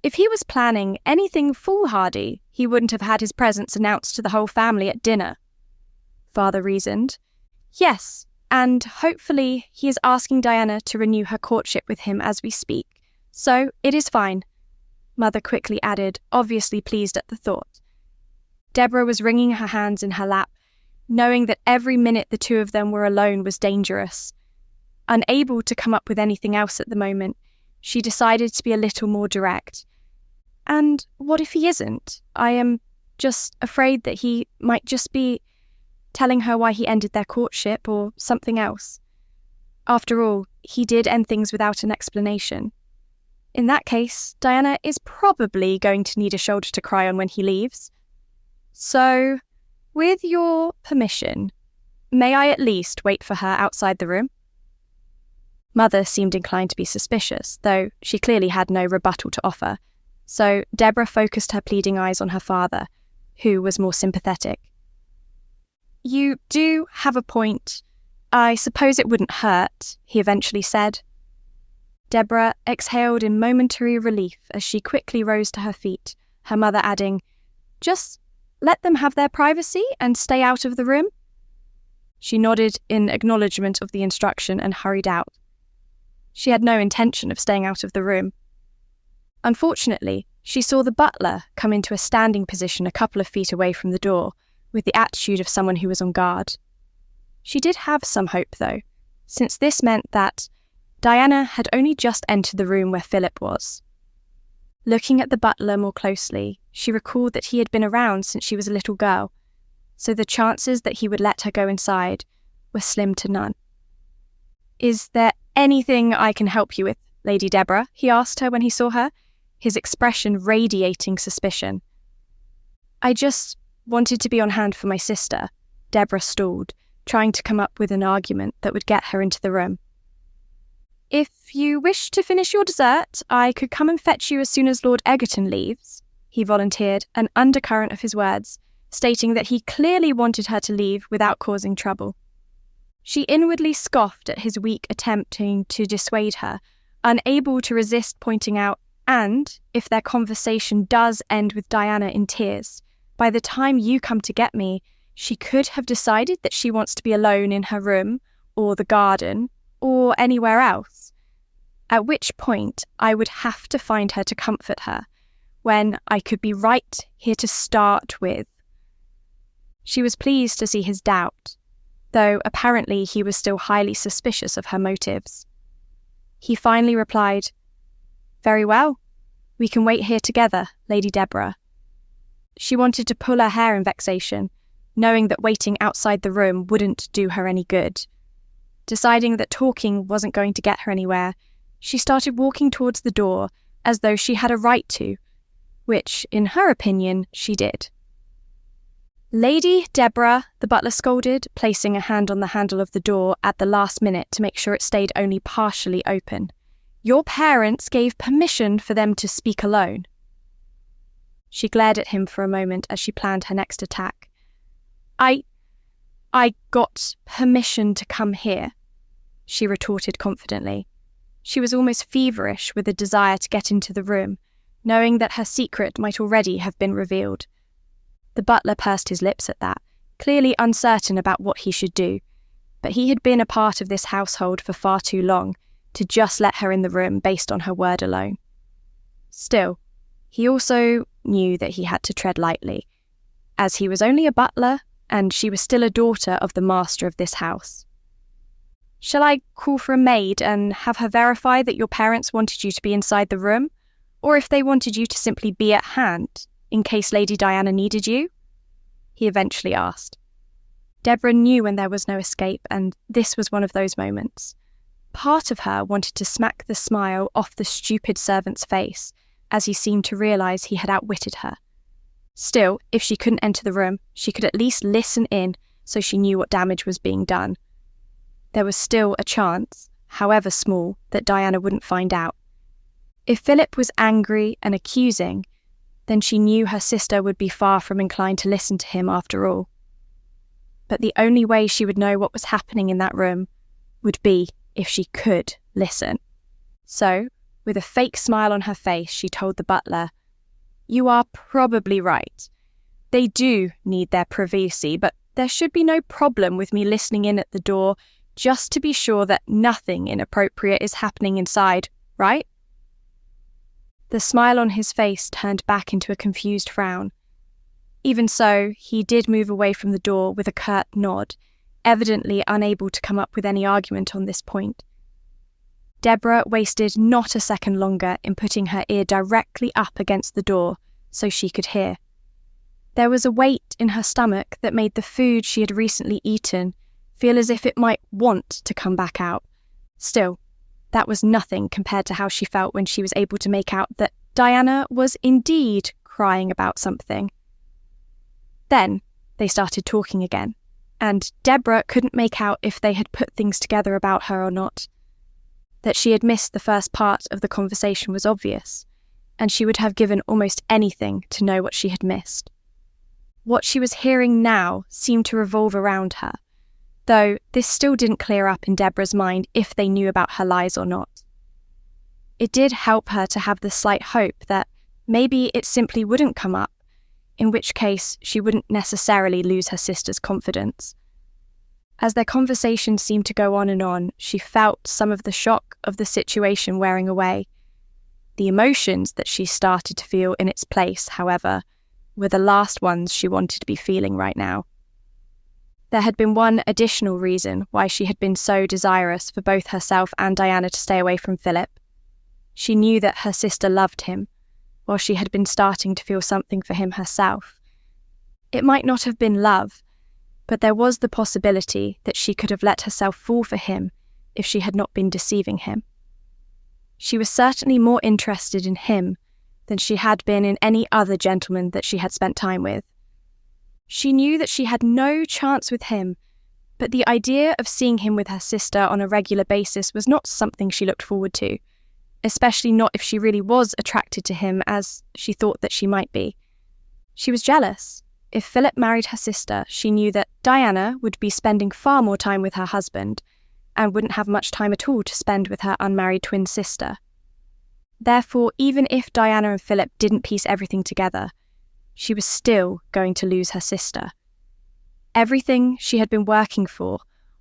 A: If he was planning anything foolhardy, he wouldn't have had his presence announced to the whole family at dinner," Father reasoned. "Yes, and hopefully he is asking Diana to renew her courtship with him as we speak, so it is fine," Mother quickly added, obviously pleased at the thought. Debora was wringing her hands in her lap, knowing that every minute the two of them were alone was dangerous. Unable to come up with anything else at the moment, she decided to be a little more direct. "And what if he isn't? I am just afraid that he might just be telling her why he ended their courtship or something else. After all, he did end things without an explanation. In that case, Diana is probably going to need a shoulder to cry on when he leaves. So, with your permission, may I at least wait for her outside the room?" Mother seemed inclined to be suspicious, though she clearly had no rebuttal to offer, so Debora focused her pleading eyes on her father, who was more sympathetic. "You do have a point. I suppose it wouldn't hurt," he eventually said. Debora exhaled in momentary relief as she quickly rose to her feet, her mother adding, "Just let them have their privacy and stay out of the room?" She nodded in acknowledgement of the instruction and hurried out. She had no intention of staying out of the room. Unfortunately, she saw the butler come into a standing position a couple of feet away from the door, with the attitude of someone who was on guard. She did have some hope, though, since this meant that Diana had only just entered the room where Philip was. Looking at the butler more closely, she recalled that he had been around since she was a little girl, so the chances that he would let her go inside were slim to none. "Is there anything I can help you with, Lady Debora?" he asked her when he saw her, his expression radiating suspicion. "I just wanted to be on hand for my sister," Debora stalled, trying to come up with an argument that would get her into the room. "If you wish to finish your dessert, I could come and fetch you as soon as Lord Egerton leaves," he volunteered, an undercurrent of his words, stating that he clearly wanted her to leave without causing trouble. She inwardly scoffed at his weak attempting to dissuade her, unable to resist pointing out, "And, if their conversation does end with Diana in tears, by the time you come to get me, she could have decided that she wants to be alone in her room, or the garden, or anywhere else. At which point, I would have to find her to comfort her, when I could be right here to start with." She was pleased to see his doubt, though apparently he was still highly suspicious of her motives. He finally replied, "Very well, we can wait here together, Lady Debora." She wanted to pull her hair in vexation, knowing that waiting outside the room wouldn't do her any good. Deciding that talking wasn't going to get her anywhere, she started walking towards the door as though she had a right to, which, in her opinion, she did. "Lady Debora," the butler scolded, placing a hand on the handle of the door at the last minute to make sure it stayed only partially open. "Your parents gave permission for them to speak alone." She glared at him for a moment as she planned her next attack. I got permission to come here," she retorted confidently. She was almost feverish with a desire to get into the room, knowing that her secret might already have been revealed. The butler pursed his lips at that, clearly uncertain about what he should do, but he had been a part of this household for far too long to just let her in the room based on her word alone. Still, he also knew that he had to tread lightly, as he was only a butler and she was still a daughter of the master of this house. "Shall I call for a maid and have her verify that your parents wanted you to be inside the room, or if they wanted you to simply be at hand, in case Lady Diana needed you?" he eventually asked. Debora knew when there was no escape, and this was one of those moments. Part of her wanted to smack the smile off the stupid servant's face, as he seemed to realise he had outwitted her. Still, if she couldn't enter the room, she could at least listen in so she knew what damage was being done. There was still a chance, however small, that Diana wouldn't find out. If Philip was angry and accusing, then she knew her sister would be far from inclined to listen to him after all. But the only way she would know what was happening in that room would be if she could listen. So, with a fake smile on her face, she told the butler, "You are probably right. They do need their privacy, but there should be no problem with me listening in at the door just to be sure that nothing inappropriate is happening inside, right?" The smile on his face turned back into a confused frown. Even so, he did move away from the door with a curt nod, evidently unable to come up with any argument on this point. Debora wasted not a second longer in putting her ear directly up against the door so she could hear. There was a weight in her stomach that made the food she had recently eaten feel as if it might want to come back out. Still, that was nothing compared to how she felt when she was able to make out that Diana was indeed crying about something. Then they started talking again, and Debora couldn't make out if they had put things together about her or not. That she had missed the first part of the conversation was obvious, and she would have given almost anything to know what she had missed. What she was hearing now seemed to revolve around her, though this still didn't clear up in Debora's mind if they knew about her lies or not. It did help her to have the slight hope that maybe it simply wouldn't come up, in which case she wouldn't necessarily lose her sister's confidence. As their conversation seemed to go on, she felt some of the shock of the situation wearing away. The emotions that she started to feel in its place, however, were the last ones she wanted to be feeling right now. There had been one additional reason why she had been so desirous for both herself and Diana to stay away from Philip. She knew that her sister loved him, while she had been starting to feel something for him herself. It might not have been love, but there was the possibility that she could have let herself fall for him if she had not been deceiving him. She was certainly more interested in him than she had been in any other gentleman that she had spent time with. She knew that she had no chance with him, but the idea of seeing him with her sister on a regular basis was not something she looked forward to, especially not if she really was attracted to him as she thought that she might be. She was jealous. If Philip married her sister, she knew that Diana would be spending far more time with her husband and wouldn't have much time at all to spend with her unmarried twin sister. Therefore, even if Diana and Philip didn't piece everything together, she was still going to lose her sister. Everything she had been working for,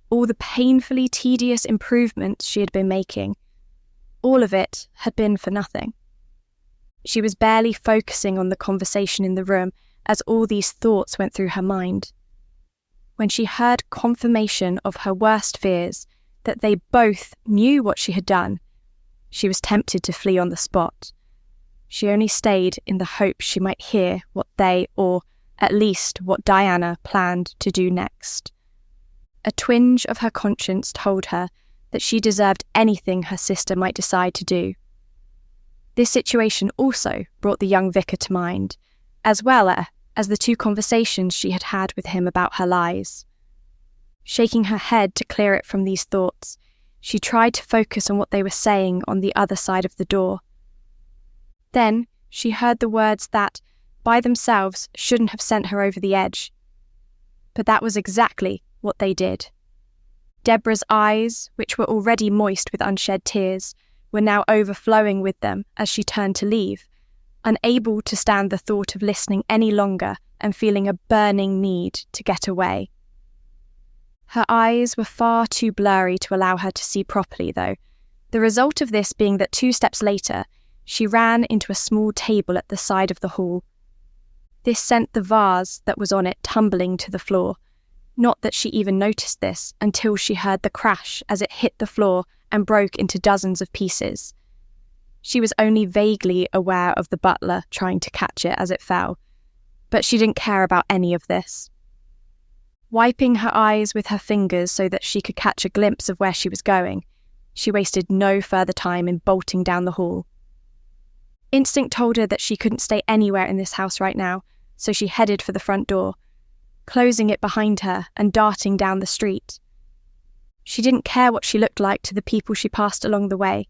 A: all the painfully tedious improvements she had been making, all of it had been for nothing. She was barely focusing on the conversation in the room as all these thoughts went through her mind. When she heard confirmation of her worst fears, that they both knew what she had done, she was tempted to flee on the spot. She only stayed in the hope she might hear what they, or at least what Diana, planned to do next. A twinge of her conscience told her that she deserved anything her sister might decide to do. This situation also brought the young vicar to mind, as well as the two conversations she had had with him about her lies. Shaking her head to clear it from these thoughts, she tried to focus on what they were saying on the other side of the door. Then she heard the words that, by themselves, shouldn't have sent her over the edge. But that was exactly what they did. Debora's eyes, which were already moist with unshed tears, were now overflowing with them as she turned to leave, unable to stand the thought of listening any longer and feeling a burning need to get away. Her eyes were far too blurry to allow her to see properly, though, the result of this being that 2 steps later, she ran into a small table at the side of the hall. This sent the vase that was on it tumbling to the floor. Not that she even noticed this until she heard the crash as it hit the floor and broke into dozens of pieces. She was only vaguely aware of the butler trying to catch it as it fell, but she didn't care about any of this. Wiping her eyes with her fingers so that she could catch a glimpse of where she was going, she wasted no further time in bolting down the hall. Instinct told her that she couldn't stay anywhere in this house right now, so she headed for the front door, closing it behind her and darting down the street. She didn't care what she looked like to the people she passed along the way,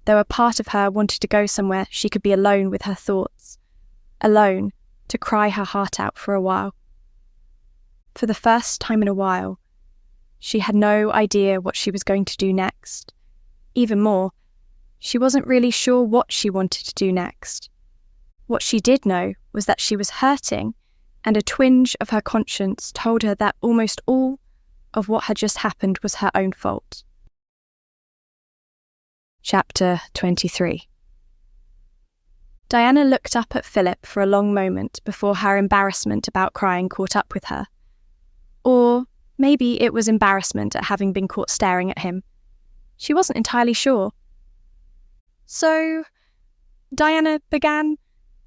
A: though a part of her wanted to go somewhere she could be alone with her thoughts, alone to cry her heart out for a while. For the first time in a while, she had no idea what she was going to do next. Even more, she wasn't really sure what she wanted to do next. What she did know was that she was hurting, and a twinge of her conscience told her that almost all of what had just happened was her own fault. Chapter 23. Diana looked up at Philip for a long moment before her embarrassment about crying caught up with her. Or maybe it was embarrassment at having been caught staring at him. She wasn't entirely sure. So, Diana began,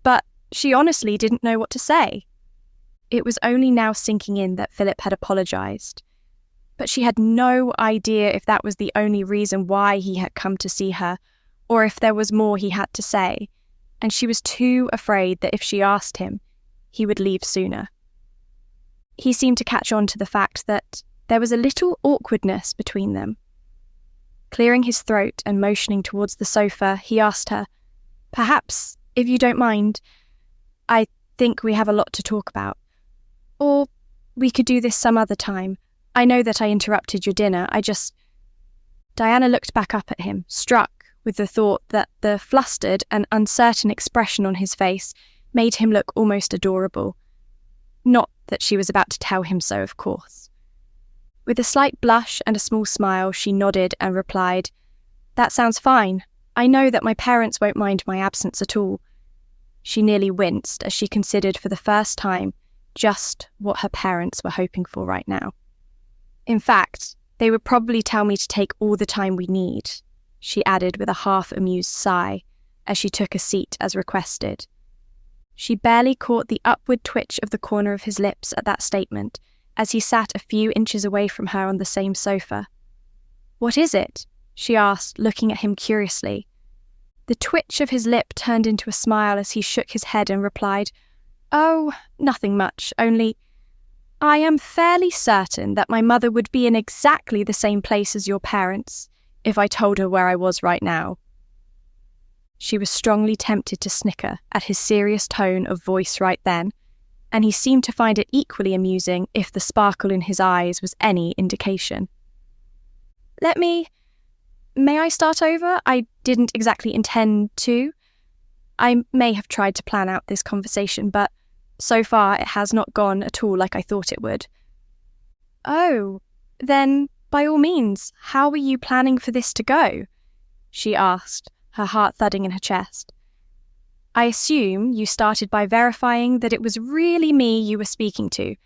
A: but she honestly didn't know what to say. It was only now sinking in that Philip had apologised, but she had no idea if that was the only reason why he had come to see her, or if there was more he had to say, and she was too afraid that if she asked him, he would leave sooner. He seemed to catch on to the fact that there was a little awkwardness between them. Clearing his throat and motioning towards the sofa, he asked her, "Perhaps, if you don't mind, I think we have a lot to talk about. Or we could do this some other time. I know that I interrupted your dinner, Diana looked back up at him, struck with the thought that the flustered and uncertain expression on his face made him look almost adorable. Not that she was about to tell him so, of course. With a slight blush and a small smile, she nodded and replied, "That sounds fine. I know that my parents won't mind my absence at all." She nearly winced as she considered for the first time just what her parents were hoping for right now. "In fact, they would probably tell me to take all the time we need," she added with a half-amused sigh as she took a seat as requested. She barely caught the upward twitch of the corner of his lips at that statement as he sat a few inches away from her on the same sofa. "What is it?" she asked, looking at him curiously. The twitch of his lip turned into a smile as he shook his head and replied, "Oh, nothing much, only I am fairly certain that my mother would be in exactly the same place as your parents if I told her where I was right now." She was strongly tempted to snicker at his serious tone of voice right then, and he seemed to find it equally amusing if the sparkle in his eyes was any indication. May I start over? I didn't exactly intend to. I may have tried to plan out this conversation, but so far it has not gone at all like I thought it would." "Oh, then, by all means, how were you planning for this to go?" she asked, her heart thudding in her chest. "I assume you started by verifying that it was really me you were speaking to,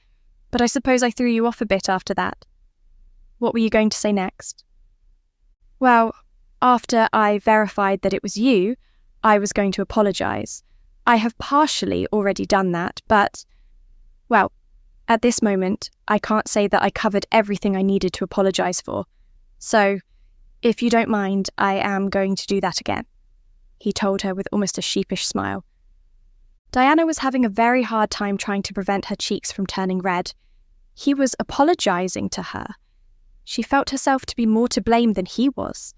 A: but I suppose I threw you off a bit after that. What were you going to say next?" "Well, after I verified that it was you, I was going to apologise. I have partially already done that, but, well, at this moment, I can't say that I covered everything I needed to apologise for. So, if you don't mind, I am going to do that again," he told her with almost a sheepish smile. Diana was having a very hard time trying to prevent her cheeks from turning red. He was apologising to her. She felt herself to be more to blame than he was.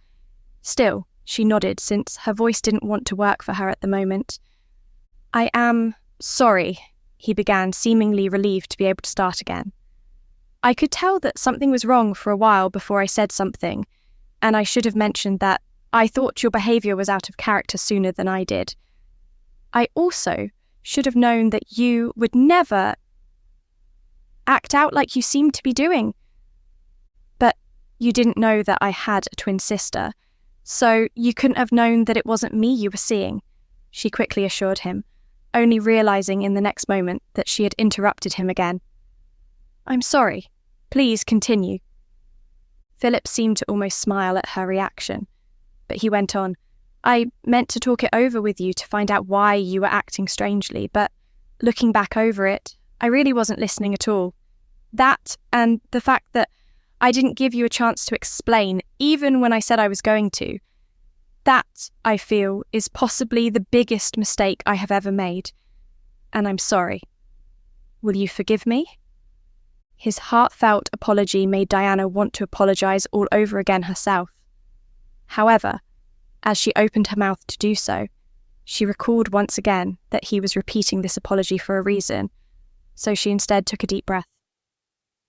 A: Still, she nodded since her voice didn't want to work for her at the moment. "I am sorry," he began, seemingly relieved to be able to start again. "I could tell that something was wrong for a while before I said something, and I should have mentioned that I thought your behaviour was out of character sooner than I did. I also should have known that you would never act out like you seemed to be doing. But you didn't know that I had a twin sister, so you couldn't have known that it wasn't me you were seeing," she quickly assured him, only realising in the next moment that she had interrupted him again. "I'm sorry. Please continue." Philip seemed to almost smile at her reaction, but he went on, "I meant to talk it over with you to find out why you were acting strangely, but looking back over it, I really wasn't listening at all. That and the fact that I didn't give you a chance to explain, even when I said I was going to. That, I feel, is possibly the biggest mistake I have ever made. And I'm sorry. Will you forgive me? His heartfelt apology made Diana want to apologise all over again herself. However, as she opened her mouth to do so, she recalled once again that he was repeating this apology for a reason, so she instead took a deep breath.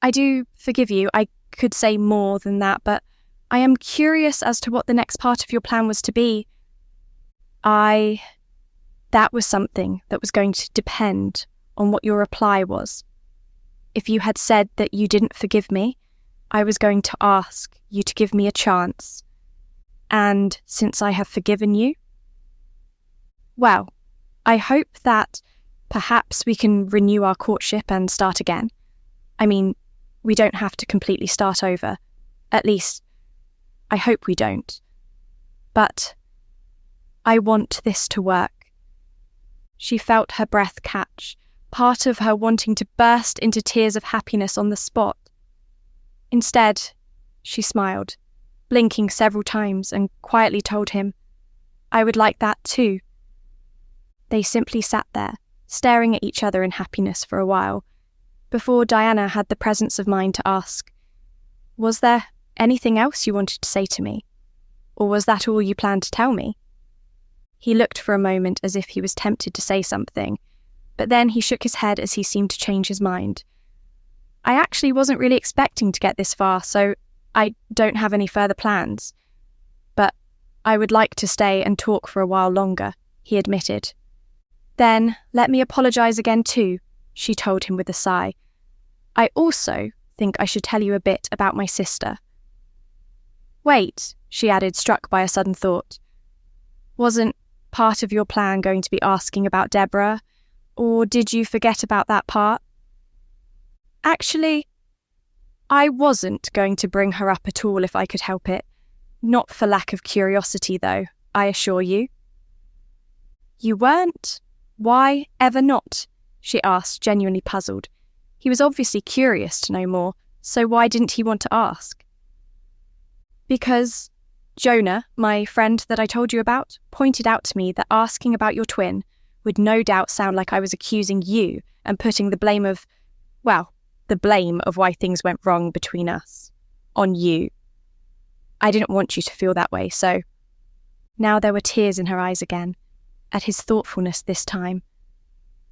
A: I do forgive you. I could say more than that, but I am curious as to what the next part of your plan was to be. That was something that was going to depend on what your reply was. If you had said that you didn't forgive me, I was going to ask you to give me a chance. And since I have forgiven you, well, I hope that perhaps we can renew our courtship and start again. I mean, we don't have to completely start over. At least, I hope we don't. But I want this to work. She felt her breath catch, part of her wanting to burst into tears of happiness on the spot. Instead, she smiled, blinking several times, and quietly told him, I would like that too. They simply sat there, staring at each other in happiness for a while, before Diana had the presence of mind to ask, was there anything else you wanted to say to me? Or was that all you planned to tell me? He looked for a moment as if he was tempted to say something, but then he shook his head as he seemed to change his mind. I actually wasn't really expecting to get this far, so I don't have any further plans. But I would like to stay and talk for a while longer, he admitted. Then let me apologise again too, she told him with a sigh. I also think I should tell you a bit about my sister. Wait, she added, struck by a sudden thought. Wasn't part of your plan going to be asking about Debora, or did you forget about that part? Actually, I wasn't going to bring her up at all if I could help it. Not for lack of curiosity, though, I assure you. You weren't? Why ever not? She asked, genuinely puzzled. He was obviously curious to know more, so why didn't he want to ask? Because Jonah, my friend that I told you about, pointed out to me that asking about your twin would no doubt sound like I was accusing you and putting the blame of why things went wrong between us on you. I didn't want you to feel that way, so... Now there were tears in her eyes again, at his thoughtfulness this time.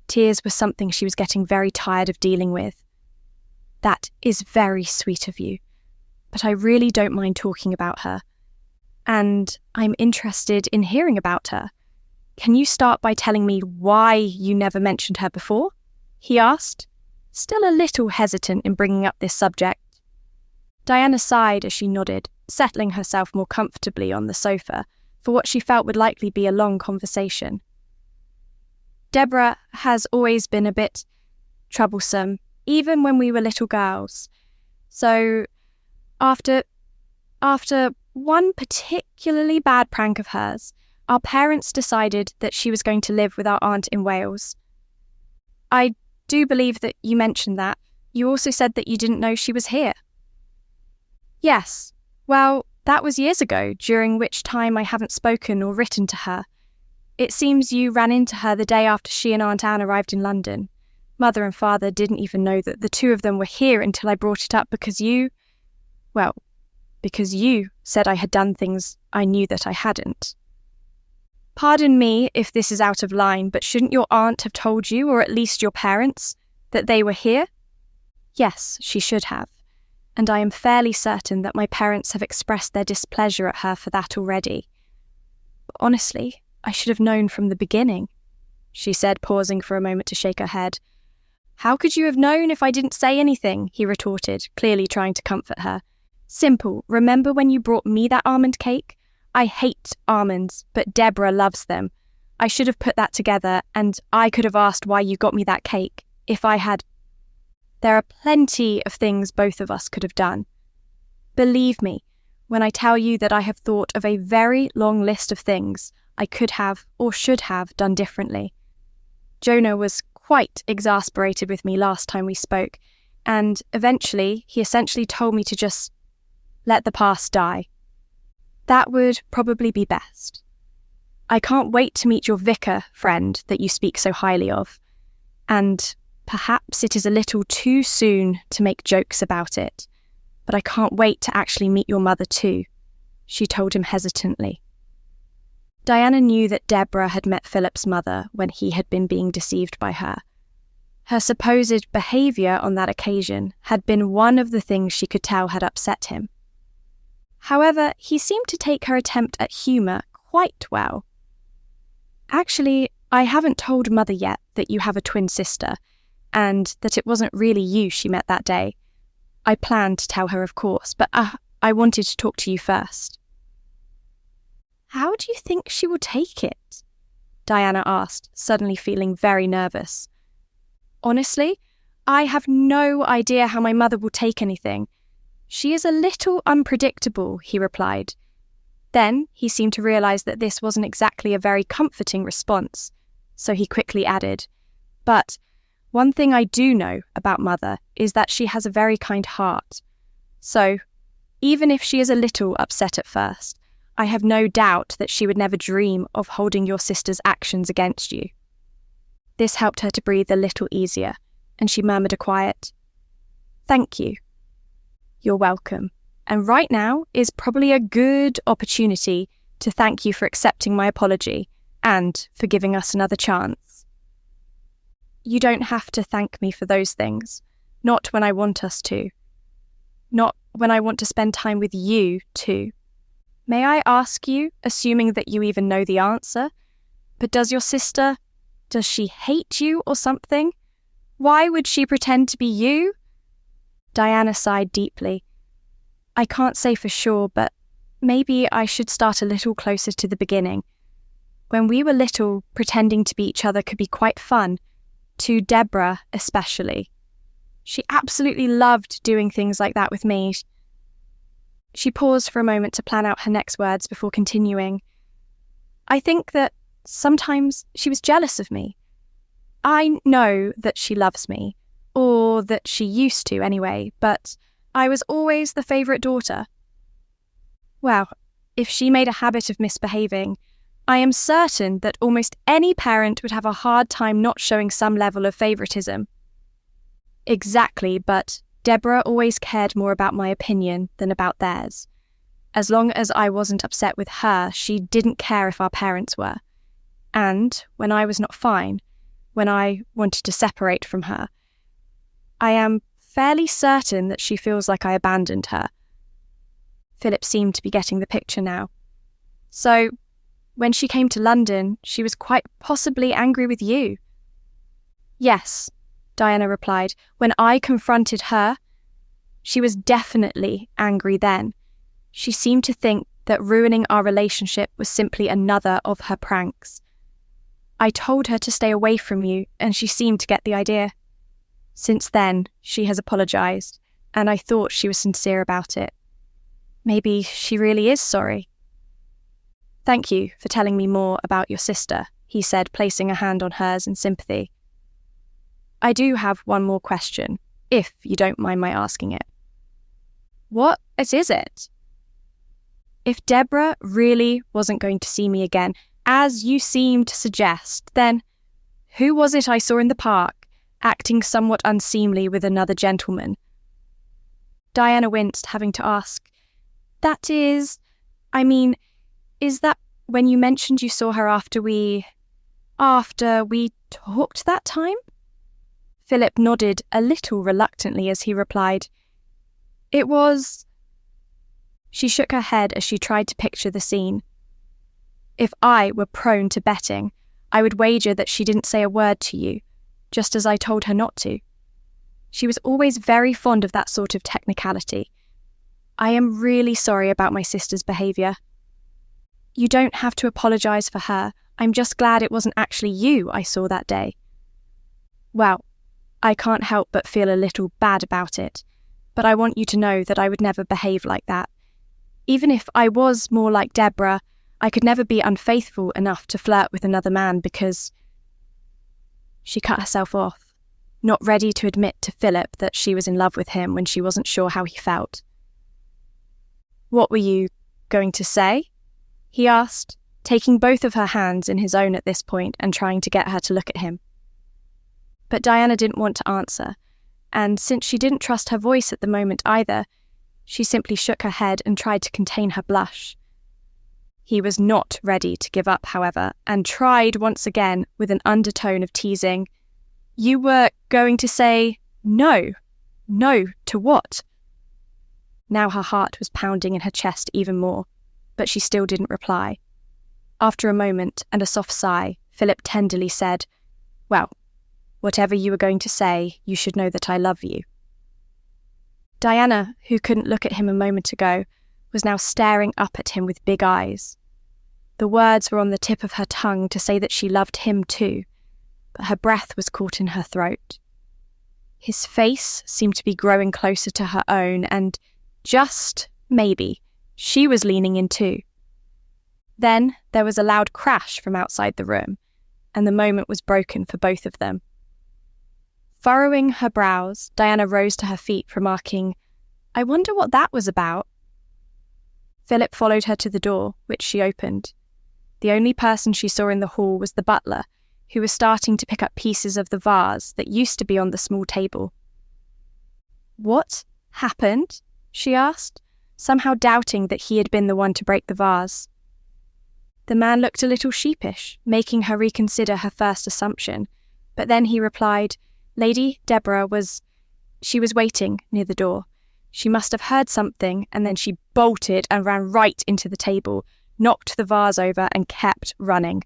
A: Tears were something she was getting very tired of dealing with. That is very sweet of you, but I really don't mind talking about her. And I'm interested in hearing about her. Can you start by telling me why you never mentioned her before? He asked, still a little hesitant in bringing up this subject. Diana sighed as she nodded, settling herself more comfortably on the sofa for what she felt would likely be a long conversation. Debora has always been a bit troublesome, even when we were little girls. So, after one particularly bad prank of hers, our parents decided that she was going to live with our aunt in Wales. I do believe that you mentioned that. You also said that you didn't know she was here. Yes, well, that was years ago, during which time I haven't spoken or written to her. It seems you ran into her the day after she and Aunt Anne arrived in London. Mother and Father didn't even know that the two of them were here until I brought it up because you said I had done things I knew that I hadn't. Pardon me if this is out of line, but shouldn't your aunt have told you, or at least your parents, that they were here? Yes, she should have, and I am fairly certain that my parents have expressed their displeasure at her for that already. But honestly, I should have known from the beginning, she said, pausing for a moment to shake her head. How could you have known if I didn't say anything? He retorted, clearly trying to comfort her. Simple. Remember when you brought me that almond cake? I hate almonds, but Debora loves them. I should have put that together, and I could have asked why you got me that cake, if I had. There are plenty of things both of us could have done. Believe me, when I tell you that I have thought of a very long list of things I could have or should have done differently. Jonah was quite exasperated with me last time we spoke, and eventually he essentially told me to just let the past die. That would probably be best. I can't wait to meet your vicar friend that you speak so highly of, and perhaps it is a little too soon to make jokes about it, but I can't wait to actually meet your mother too, she told him hesitantly. Diana knew that Debora had met Philip's mother when he had been being deceived by her. Her supposed behaviour on that occasion had been one of the things she could tell had upset him. However, he seemed to take her attempt at humour quite well. Actually, I haven't told Mother yet that you have a twin sister, and that it wasn't really you she met that day. I planned to tell her, of course, but I wanted to talk to you first. How do you think she will take it? Diana asked, suddenly feeling very nervous. Honestly, I have no idea how my mother will take anything. She is a little unpredictable, he replied. Then he seemed to realise that this wasn't exactly a very comforting response, so he quickly added, "But one thing I do know about Mother is that she has a very kind heart. So, even if she is a little upset at first, I have no doubt that she would never dream of holding your sister's actions against you." This helped her to breathe a little easier, and she murmured a quiet, "Thank you." "You're welcome. And right now is probably a good opportunity to thank you for accepting my apology and for giving us another chance." "You don't have to thank me for those things. Not when I want us to. Not when I want to spend time with you, too. May I ask you, assuming that you even know the answer, but does she hate you or something? Why would she pretend to be you?" Diana sighed deeply. "I can't say for sure, but maybe I should start a little closer to the beginning. When we were little, pretending to be each other could be quite fun, to Debora especially. She absolutely loved doing things like that with me." She paused for a moment to plan out her next words before continuing. "I think that sometimes she was jealous of me. I know that she loves me, or that she used to anyway, but I was always the favourite daughter. Well, if she made a habit of misbehaving, I am certain that almost any parent would have a hard time not showing some level of favouritism." "Exactly, but Debora always cared more about my opinion than about theirs. As long as I wasn't upset with her, she didn't care if our parents were. And when I was not fine, when I wanted to separate from her, I am fairly certain that she feels like I abandoned her." Philip seemed to be getting the picture now. "So, when she came to London, she was quite possibly angry with you?" "Yes," Diana replied. "When I confronted her, she was definitely angry then. She seemed to think that ruining our relationship was simply another of her pranks. I told her to stay away from you, and she seemed to get the idea. Since then, she has apologised, and I thought she was sincere about it. Maybe she really is sorry." "Thank you for telling me more about your sister," he said, placing a hand on hers in sympathy. "I do have one more question, if you don't mind my asking it." "What is it?" "If Debora really wasn't going to see me again, as you seem to suggest, then who was it I saw in the park, acting somewhat unseemly with another gentleman?" Diana winced, having to ask, is that when you mentioned you saw her after we talked that time?" Philip nodded a little reluctantly as he replied, "It was..." She shook her head as she tried to picture the scene. "If I were prone to betting, I would wager that she didn't say a word to you, just as I told her not to. She was always very fond of that sort of technicality. I am really sorry about my sister's behaviour." "You don't have to apologise for her. I'm just glad it wasn't actually you I saw that day." "Well, I can't help but feel a little bad about it, but I want you to know that I would never behave like that. Even if I was more like Debora, I could never be unfaithful enough to flirt with another man because..." She cut herself off. not ready to admit to Philip that she was in love with him when she wasn't sure how he felt. "What were you going to say?" he asked, taking both of her hands in his own at this point and trying to get her to look at him. But Diana didn't want to answer, and since she didn't trust her voice at the moment either, she simply shook her head and tried to contain her blush. He was not ready to give up, however, and tried once again with an undertone of teasing. "You were going to say no. No to what?" Now her heart was pounding in her chest even more, but she still didn't reply. After a moment and a soft sigh, Philip tenderly said, "Well, whatever you were going to say, you should know that I love you." Diana, who couldn't look at him a moment ago, was now staring up at him with big eyes. The words were on the tip of her tongue to say that she loved him too, but her breath was caught in her throat. His face seemed to be growing closer to her own, and just maybe she was leaning in too. Then there was a loud crash from outside the room, and the moment was broken for both of them. Furrowing her brows, Diana rose to her feet, remarking, "I wonder what that was about." Philip followed her to the door, which she opened. The only person she saw in the hall was the butler, who was starting to pick up pieces of the vase that used to be on the small table. "What happened?" she asked, somehow doubting that he had been the one to break the vase. The man looked a little sheepish, making her reconsider her first assumption, but then he replied, "Lady Debora was waiting near the door. She must have heard something, and then she bolted and ran right into the table, knocked the vase over, and kept running."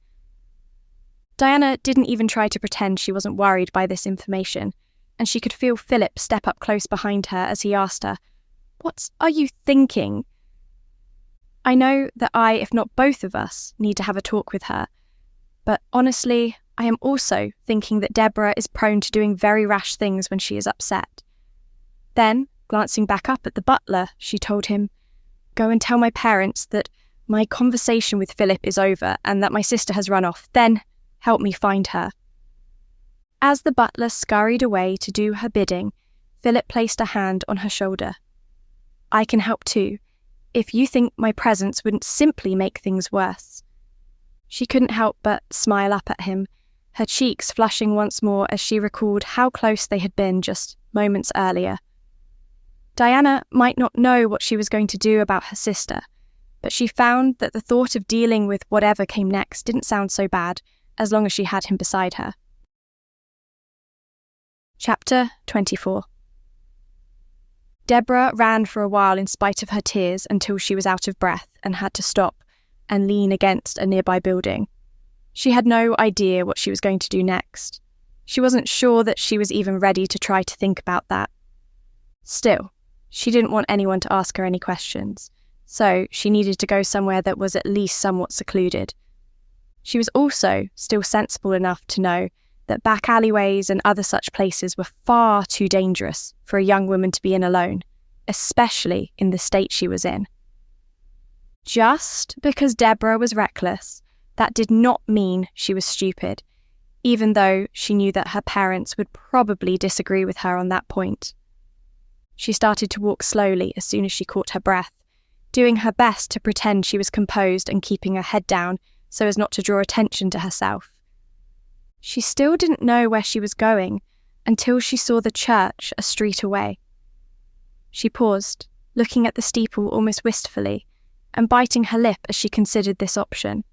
A: Diana didn't even try to pretend she wasn't worried by this information, and she could feel Philip step up close behind her as he asked her, "What are you thinking?" "I know that I, if not both of us, need to have a talk with her, but honestly, I am also thinking that Debora is prone to doing very rash things when she is upset." Then, glancing back up at the butler, she told him, "Go and tell my parents that my conversation with Philip is over and that my sister has run off. Then help me find her." As the butler scurried away to do her bidding, Philip placed a hand on her shoulder. "I can help too, if you think my presence wouldn't simply make things worse." She couldn't help but smile up at him, her cheeks flushing once more as she recalled how close they had been just moments earlier. Diana might not know what she was going to do about her sister, but she found that the thought of dealing with whatever came next didn't sound so bad, as long as she had him beside her. Chapter 24. Debora ran for a while in spite of her tears until she was out of breath and had to stop and lean against a nearby building. She had no idea what she was going to do next. She wasn't sure that she was even ready to try to think about that. Still, she didn't want anyone to ask her any questions, so she needed to go somewhere that was at least somewhat secluded. She was also still sensible enough to know that back alleyways and other such places were far too dangerous for a young woman to be in alone, especially in the state she was in. Just because Debora was reckless, that did not mean she was stupid, even though she knew that her parents would probably disagree with her on that point. She started to walk slowly as soon as she caught her breath, doing her best to pretend she was composed and keeping her head down so as not to draw attention to herself. She still didn't know where she was going until she saw the church a street away. She paused, looking at the steeple almost wistfully, and biting her lip as she considered this option.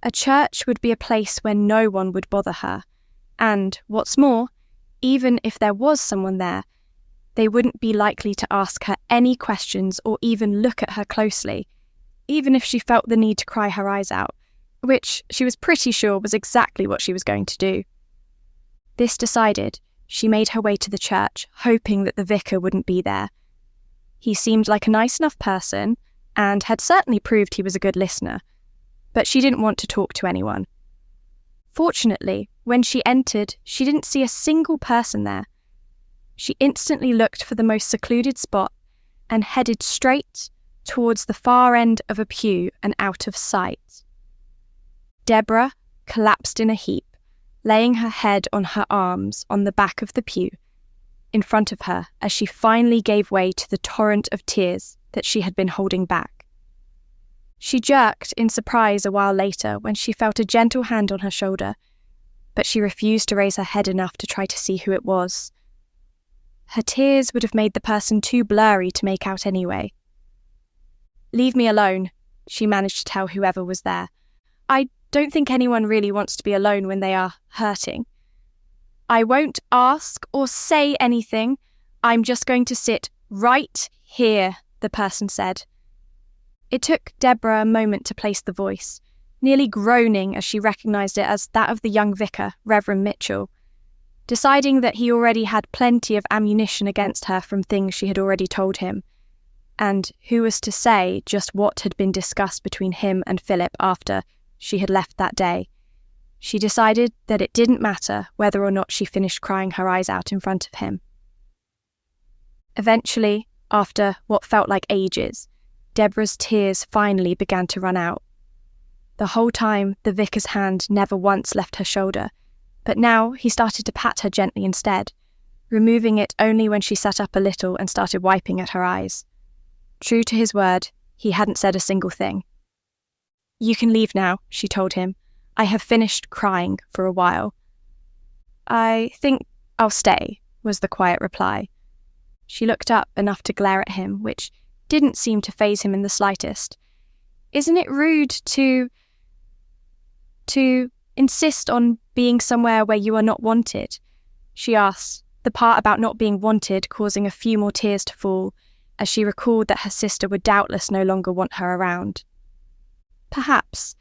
A: A church would be a place where no one would bother her, and, what's more, even if there was someone there, they wouldn't be likely to ask her any questions or even look at her closely, even if she felt the need to cry her eyes out, which she was pretty sure was exactly what she was going to do. This decided, she made her way to the church, hoping that the vicar wouldn't be there. He seemed like a nice enough person, and had certainly proved he was a good listener, but she didn't want to talk to anyone. Fortunately, when she entered, she didn't see a single person there. She instantly looked for the most secluded spot and headed straight towards the far end of a pew and out of sight. Debora collapsed in a heap, laying her head on her arms on the back of the pew in front of her as she finally gave way to the torrent of tears that she had been holding back. She jerked in surprise a while later when she felt a gentle hand on her shoulder, but she refused to raise her head enough to try to see who it was. Her tears would have made the person too blurry to make out anyway. "Leave me alone," she managed to tell whoever was there. "I don't think anyone really wants to be alone when they are hurting." "I won't ask or say anything. I'm just going to sit right here," the person said. It took Debora a moment to place the voice, nearly groaning as she recognised it as that of the young vicar, Reverend Mitchell, deciding that he already had plenty of ammunition against her from things she had already told him, and who was to say just what had been discussed between him and Philip after she had left that day. She decided that it didn't matter whether or not she finished crying her eyes out in front of him. Eventually, after what felt like ages, Debora's tears finally began to run out. The whole time, the vicar's hand never once left her shoulder, but now he started to pat her gently instead, removing it only when she sat up a little and started wiping at her eyes. True to his word, he hadn't said a single thing. "You can leave now," she told him. "I have finished crying for a while." "I think I'll stay," was the quiet reply. She looked up enough to glare at him, which didn't seem to faze him in the slightest. "Isn't it rude to insist on being somewhere where you are not wanted?" she asked, the part about not being wanted causing a few more tears to fall as she recalled that her sister would doubtless no longer want her around. "Perhaps,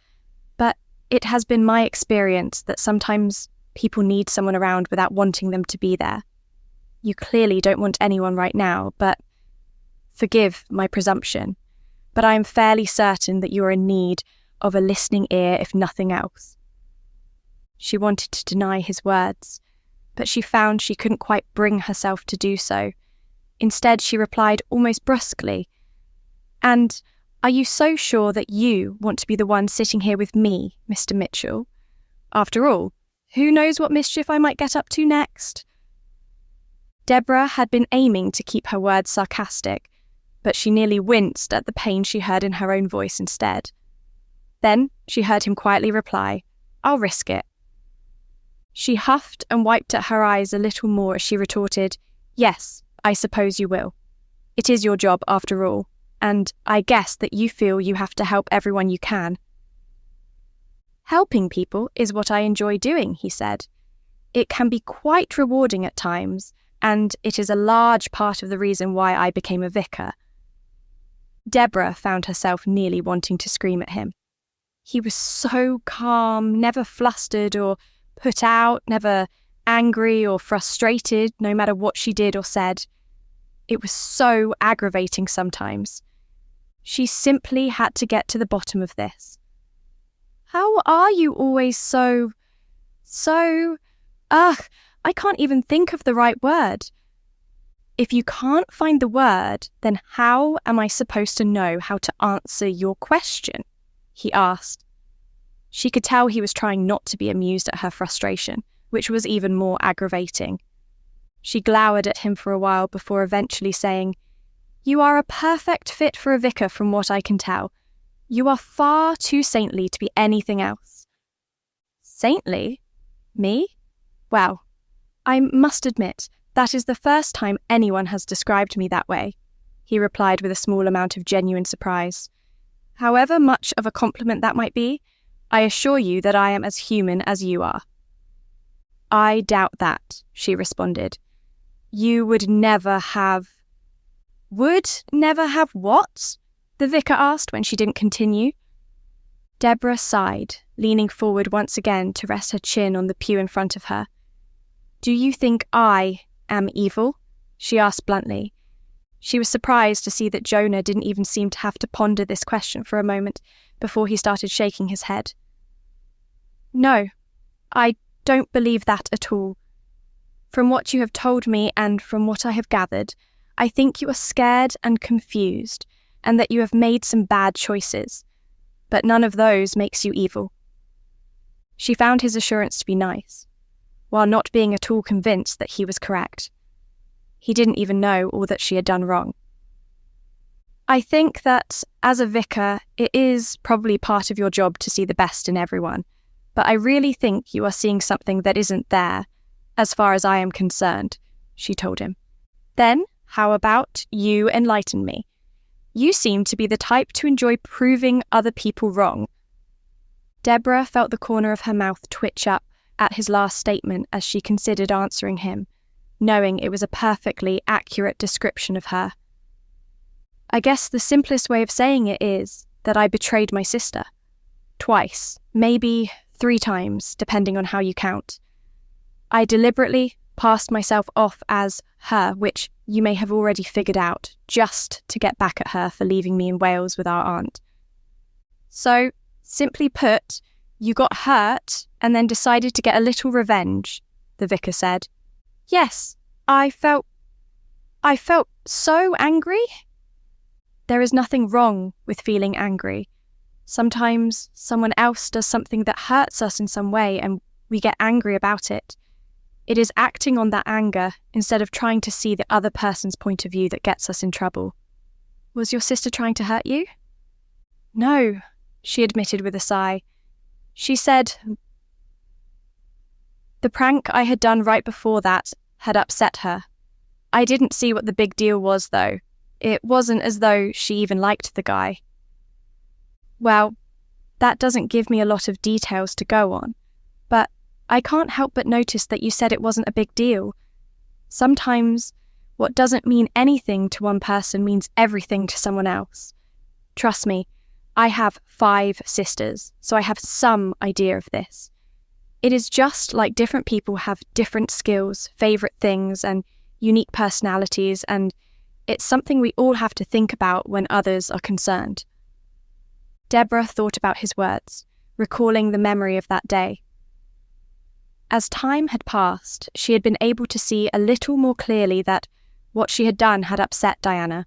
A: but it has been my experience that sometimes people need someone around without wanting them to be there. You clearly don't want anyone right now, but forgive my presumption, but I am fairly certain that you are in need of a listening ear if nothing else." She wanted to deny his words, but she found she couldn't quite bring herself to do so. Instead, she replied almost brusquely, "And are you so sure that you want to be the one sitting here with me, Mr. Mitchell? After all, who knows what mischief I might get up to next?" Debora had been aiming to keep her words sarcastic, but she nearly winced at the pain she heard in her own voice instead. Then she heard him quietly reply, "I'll risk it." She huffed and wiped at her eyes a little more as she retorted, "Yes, I suppose you will. It is your job after all, and I guess that you feel you have to help everyone you can." "Helping people is what I enjoy doing," he said. "It can be quite rewarding at times, and it is a large part of the reason why I became a vicar." Debora found herself nearly wanting to scream at him. He was so calm, never flustered or put out, never angry or frustrated, no matter what she did or said. It was so aggravating sometimes. She simply had to get to the bottom of this. "How are you always so... I can't even think of the right word." "If you can't find the word, then how am I supposed to know how to answer your question?" he asked. She could tell he was trying not to be amused at her frustration, which was even more aggravating. She glowered at him for a while before eventually saying, "You are a perfect fit for a vicar from what I can tell. You are far too saintly to be anything else." "Saintly? Me? Well, I must admit, that is the first time anyone has described me that way," he replied with a small amount of genuine surprise. "However much of a compliment that might be, I assure you that I am as human as you are." "I doubt that," she responded. "You would never have..." "Would never have what?" the vicar asked when she didn't continue. Debora sighed, leaning forward once again to rest her chin on the pew in front of her. "Do you think I am evil?" she asked bluntly. She was surprised to see that Jonah didn't even seem to have to ponder this question for a moment before he started shaking his head. "No, I don't believe that at all. From what you have told me and from what I have gathered, I think you are scared and confused, and that you have made some bad choices. But none of those makes you evil." She found his assurance to be nice, while not being at all convinced that he was correct. He didn't even know all that she had done wrong. I think that, as a vicar, it is probably part of your job to see the best in everyone, but I really think you are seeing something that isn't there, as far as I am concerned, she told him. Then, how about you enlighten me? You seem to be the type to enjoy proving other people wrong. Debora felt the corner of her mouth twitch up at his last statement as she considered answering him, knowing it was a perfectly accurate description of her. I guess the simplest way of saying it is that I betrayed my sister. Twice, maybe 3 times, depending on how you count. I deliberately passed myself off as her, which you may have already figured out, just to get back at her for leaving me in Wales with our aunt. So, simply put, you got hurt and then decided to get a little revenge, the vicar said. Yes, I felt so angry. There is nothing wrong with feeling angry. Sometimes someone else does something that hurts us in some way and we get angry about it. It is acting on that anger instead of trying to see the other person's point of view that gets us in trouble. Was your sister trying to hurt you? No, she admitted with a sigh. She said, the prank I had done right before that had upset her. I didn't see what the big deal was, though. It wasn't as though she even liked the guy. Well, that doesn't give me a lot of details to go on, but I can't help but notice that you said it wasn't a big deal. Sometimes what doesn't mean anything to one person means everything to someone else. Trust me, I have 5 sisters, so I have some idea of this. It is just like different people have different skills, favourite things, and unique personalities, and it's something we all have to think about when others are concerned. Debora thought about his words, recalling the memory of that day. As time had passed, she had been able to see a little more clearly that what she had done had upset Diana.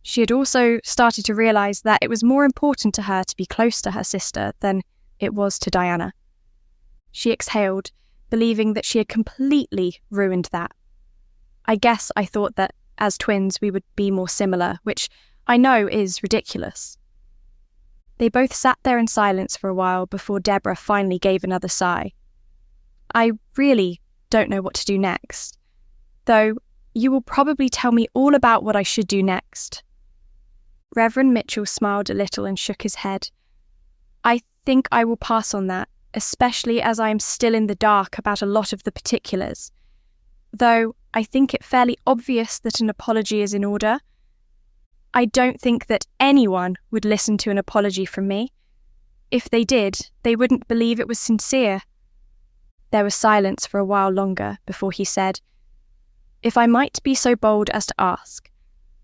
A: She had also started to realise that it was more important to her to be close to her sister than it was to Diana. She exhaled, believing that she had completely ruined that. I guess I thought that, as twins, we would be more similar, which I know is ridiculous. They both sat there in silence for a while before Debora finally gave another sigh. I really don't know what to do next, though you will probably tell me all about what I should do next. Reverend Mitchell smiled a little and shook his head. I think I will pass on that, especially as I am still in the dark about a lot of the particulars, though I think it fairly obvious that an apology is in order. I don't think that anyone would listen to an apology from me. If they did, they wouldn't believe it was sincere. There was silence for a while longer before he said, If I might be so bold as to ask,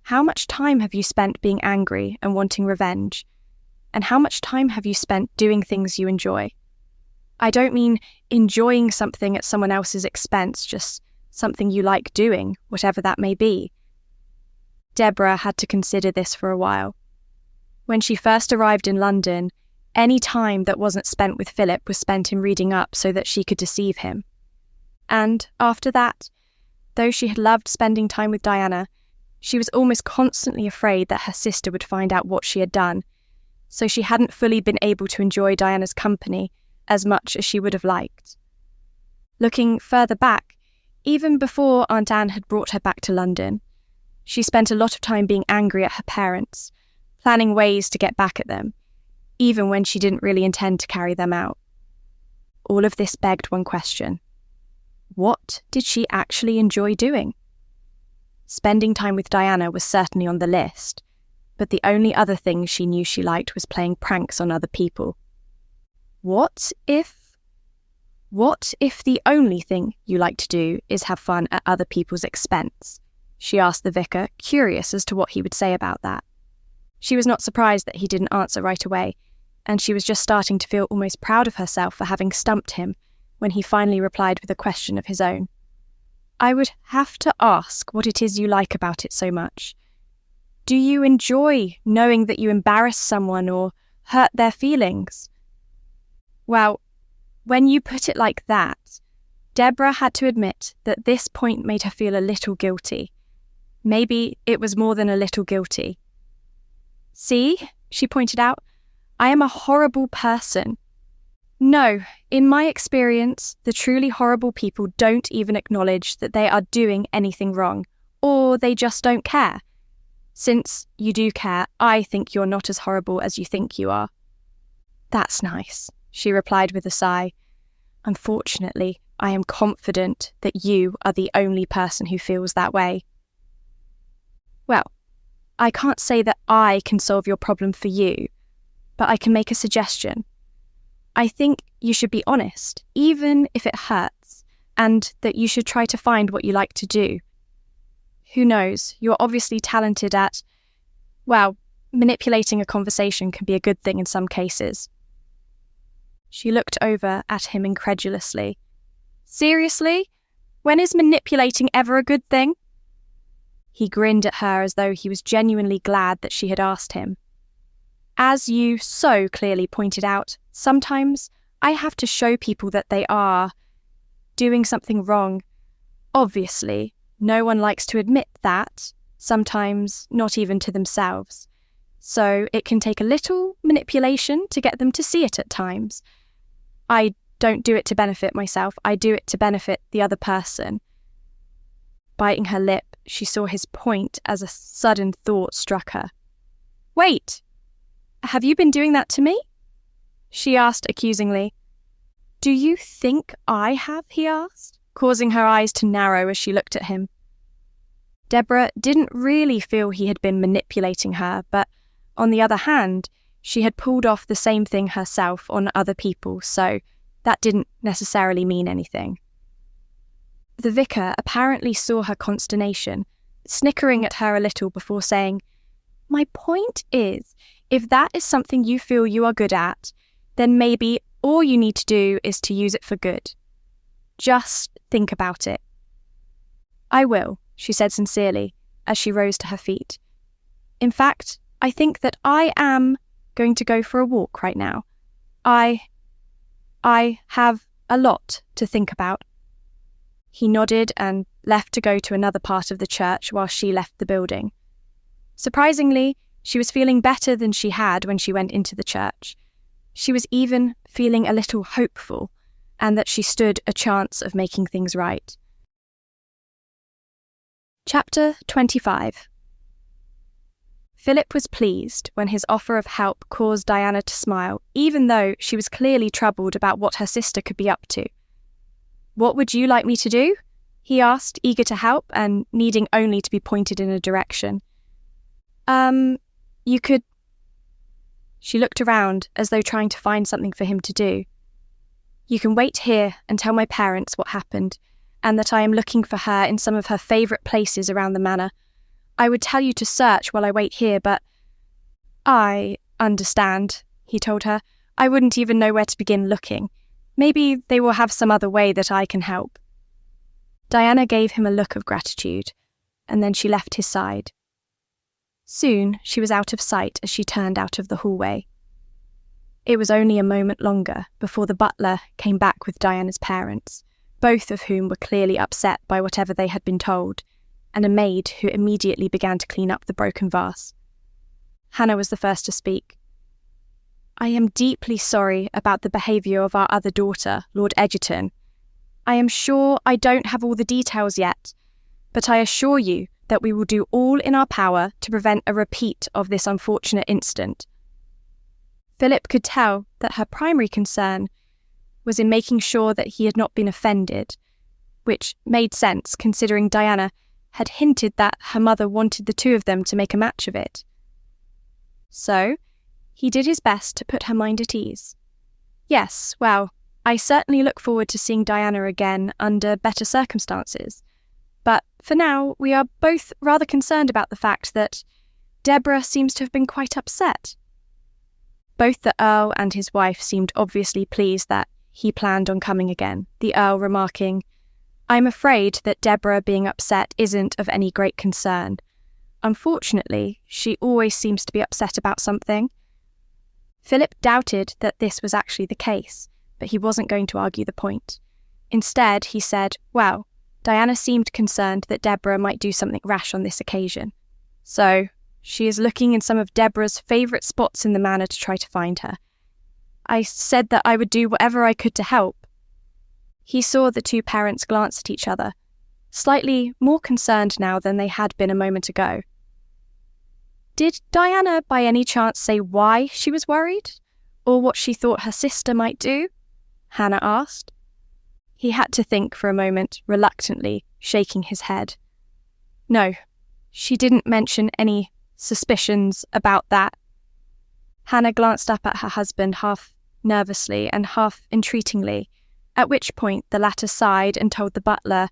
A: how much time have you spent being angry and wanting revenge? And how much time have you spent doing things you enjoy? I don't mean enjoying something at someone else's expense, just something you like doing, whatever that may be. Debora had to consider this for a while. When she first arrived in London, any time that wasn't spent with Philip was spent in reading up so that she could deceive him. And after that, though she had loved spending time with Diana, she was almost constantly afraid that her sister would find out what she had done, so she hadn't fully been able to enjoy Diana's company as much as she would have liked. Looking further back, even before Aunt Anne had brought her back to London, she spent a lot of time being angry at her parents, planning ways to get back at them, even when she didn't really intend to carry them out. All of this begged one question. What did she actually enjoy doing? Spending time with Diana was certainly on the list, but the only other thing she knew she liked was playing pranks on other people. What if the only thing you like to do is have fun at other people's expense? She asked the vicar, curious as to what he would say about that. She was not surprised that he didn't answer right away, and she was just starting to feel almost proud of herself for having stumped him when he finally replied with a question of his own. I would have to ask what it is you like about it so much. Do you enjoy knowing that you embarrass someone or hurt their feelings? Well, when you put it like that, Debora had to admit that this point made her feel a little guilty. Maybe it was more than a little guilty. "See," she pointed out, "I am a horrible person." No, in my experience, the truly horrible people don't even acknowledge that they are doing anything wrong, or they just don't care. Since you do care, I think you're not as horrible as you think you are. "That's nice," she replied with a sigh. "Unfortunately, I am confident that you are the only person who feels that way." "Well, I can't say that I can solve your problem for you, but I can make a suggestion. I think you should be honest, even if it hurts, and that you should try to find what you like to do. Who knows, you're obviously talented at, well, manipulating a conversation can be a good thing in some cases." She looked over at him incredulously. "Seriously? When is manipulating ever a good thing?" He grinned at her as though he was genuinely glad that she had asked him. "As you so clearly pointed out, sometimes I have to show people that they are doing something wrong. Obviously, no one likes to admit that, sometimes not even to themselves. So it can take a little manipulation to get them to see it at times. I don't do it to benefit myself, I do it to benefit the other person." Biting her lip, she saw his point as a sudden thought struck her. "Wait! Have you been doing that to me?" she asked accusingly. "Do you think I have?" he asked, causing her eyes to narrow as she looked at him. Debora didn't really feel he had been manipulating her, but on the other hand, she had pulled off the same thing herself on other people, so that didn't necessarily mean anything. The vicar apparently saw her consternation, snickering at her a little before saying, "My point is, if that is something you feel you are good at, then maybe all you need to do is to use it for good. Just think about it." "I will," she said sincerely, as she rose to her feet. "In fact, I think that I am going to go for a walk right now. I have a lot to think about." He nodded and left to go to another part of the church while she left the building. Surprisingly, she was feeling better than she had when she went into the church. She was even feeling a little hopeful, and that she stood a chance of making things right. Chapter 25. Philip was pleased when his offer of help caused Diana to smile, even though she was clearly troubled about what her sister could be up to. "What would you like me to do?" he asked, eager to help and needing only to be pointed in a direction. You could..." She looked around as though trying to find something for him to do. "You can wait here and tell my parents what happened, and that I am looking for her in some of her favourite places around the manor. I would tell you to search while I wait here, but..." "I understand," he told her. "I wouldn't even know where to begin looking. Maybe they will have some other way that I can help." Diana gave him a look of gratitude, and then she left his side. Soon she was out of sight as she turned out of the hallway. It was only a moment longer before the butler came back with Diana's parents, both of whom were clearly upset by whatever they had been told, and a maid who immediately began to clean up the broken vase. Hannah was the first to speak. "I am deeply sorry about the behaviour of our other daughter, Lord Egerton. I am sure I don't have all the details yet, but I assure you that we will do all in our power to prevent a repeat of this unfortunate incident." Philip could tell that her primary concern was in making sure that he had not been offended, which made sense considering Diana had hinted that her mother wanted the two of them to make a match of it. So, he did his best to put her mind at ease. "Yes, well, I certainly look forward to seeing Diana again under better circumstances. But for now, we are both rather concerned about the fact that Debora seems to have been quite upset." Both the Earl and his wife seemed obviously pleased that he planned on coming again, the Earl remarking, "I'm afraid that Debora being upset isn't of any great concern. Unfortunately, she always seems to be upset about something." Philip doubted that this was actually the case, but he wasn't going to argue the point. Instead, he said, well, Diana seemed concerned that Debora might do something rash on this occasion. So, she is looking in some of Debora's favourite spots in the manor to try to find her. I said that I would do whatever I could to help. He saw the two parents glance at each other, slightly more concerned now than they had been a moment ago. Did Diana by any chance say why she was worried, or what she thought her sister might do? Hannah asked. He had to think for a moment, reluctantly, shaking his head. No, she didn't mention any suspicions about that. Hannah glanced up at her husband half nervously and half entreatingly, at which point the latter sighed and told the butler,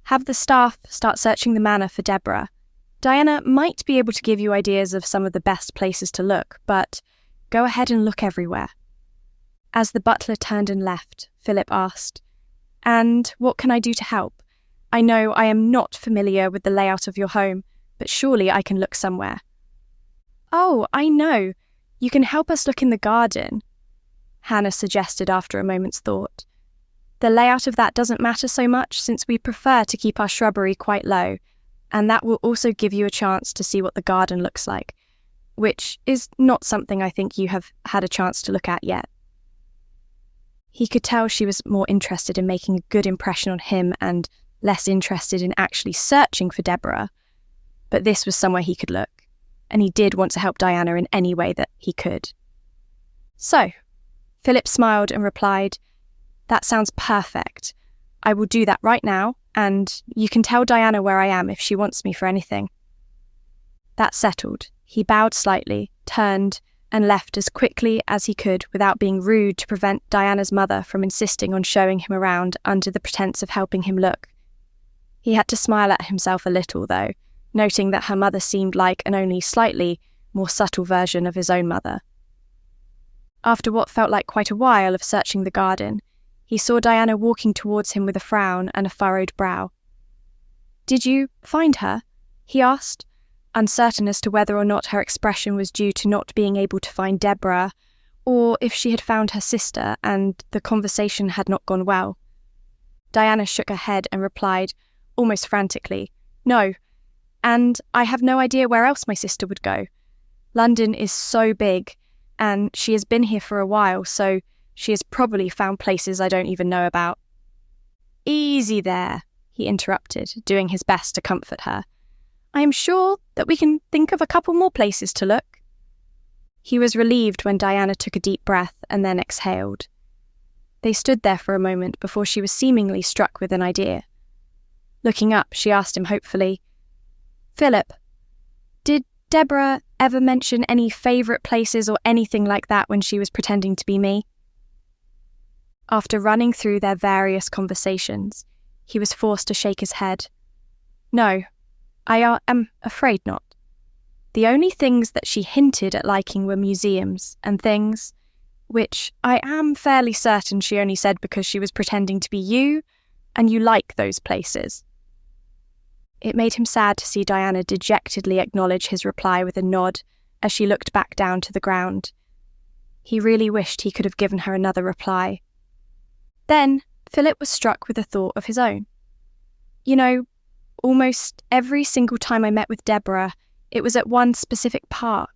A: have the staff start searching the manor for Debora. Diana might be able to give you ideas of some of the best places to look, but go ahead and look everywhere. As the butler turned and left, Philip asked, and what can I do to help? I know I am not familiar with the layout of your home, but surely I can look somewhere. Oh, I know. You can help us look in the garden, Hannah suggested after a moment's thought. The layout of that doesn't matter so much since we prefer to keep our shrubbery quite low, and that will also give you a chance to see what the garden looks like, which is not something I think you have had a chance to look at yet. He could tell she was more interested in making a good impression on him and less interested in actually searching for Debora, but this was somewhere he could look, and he did want to help Diana in any way that he could. So, Philip smiled and replied, that sounds perfect. I will do that right now, and you can tell Diana where I am if she wants me for anything. That settled, he bowed slightly, turned, and left as quickly as he could without being rude to prevent Diana's mother from insisting on showing him around under the pretense of helping him look. He had to smile at himself a little, though, noting that her mother seemed like an only slightly more subtle version of his own mother. After what felt like quite a while of searching the garden, he saw Diana walking towards him with a frown and a furrowed brow. Did you find her? He asked, uncertain as to whether or not her expression was due to not being able to find Debora, or if she had found her sister and the conversation had not gone well. Diana shook her head and replied, almost frantically, no, and I have no idea where else my sister would go. London is so big, and she has been here for a while, so she has probably found places I don't even know about. Easy there, he interrupted, doing his best to comfort her. I am sure that we can think of a couple more places to look. He was relieved when Diana took a deep breath and then exhaled. They stood there for a moment before she was seemingly struck with an idea. Looking up, she asked him hopefully, Philip, did Debora ever mention any favourite places or anything like that when she was pretending to be me? After running through their various conversations, he was forced to shake his head. No, I am afraid not. The only things that she hinted at liking were museums and things, which I am fairly certain she only said because she was pretending to be you, and you like those places. It made him sad to see Diana dejectedly acknowledge his reply with a nod as she looked back down to the ground. He really wished he could have given her another reply. Then Philip was struck with a thought of his own. You know, almost every single time I met with Debora, it was at one specific park.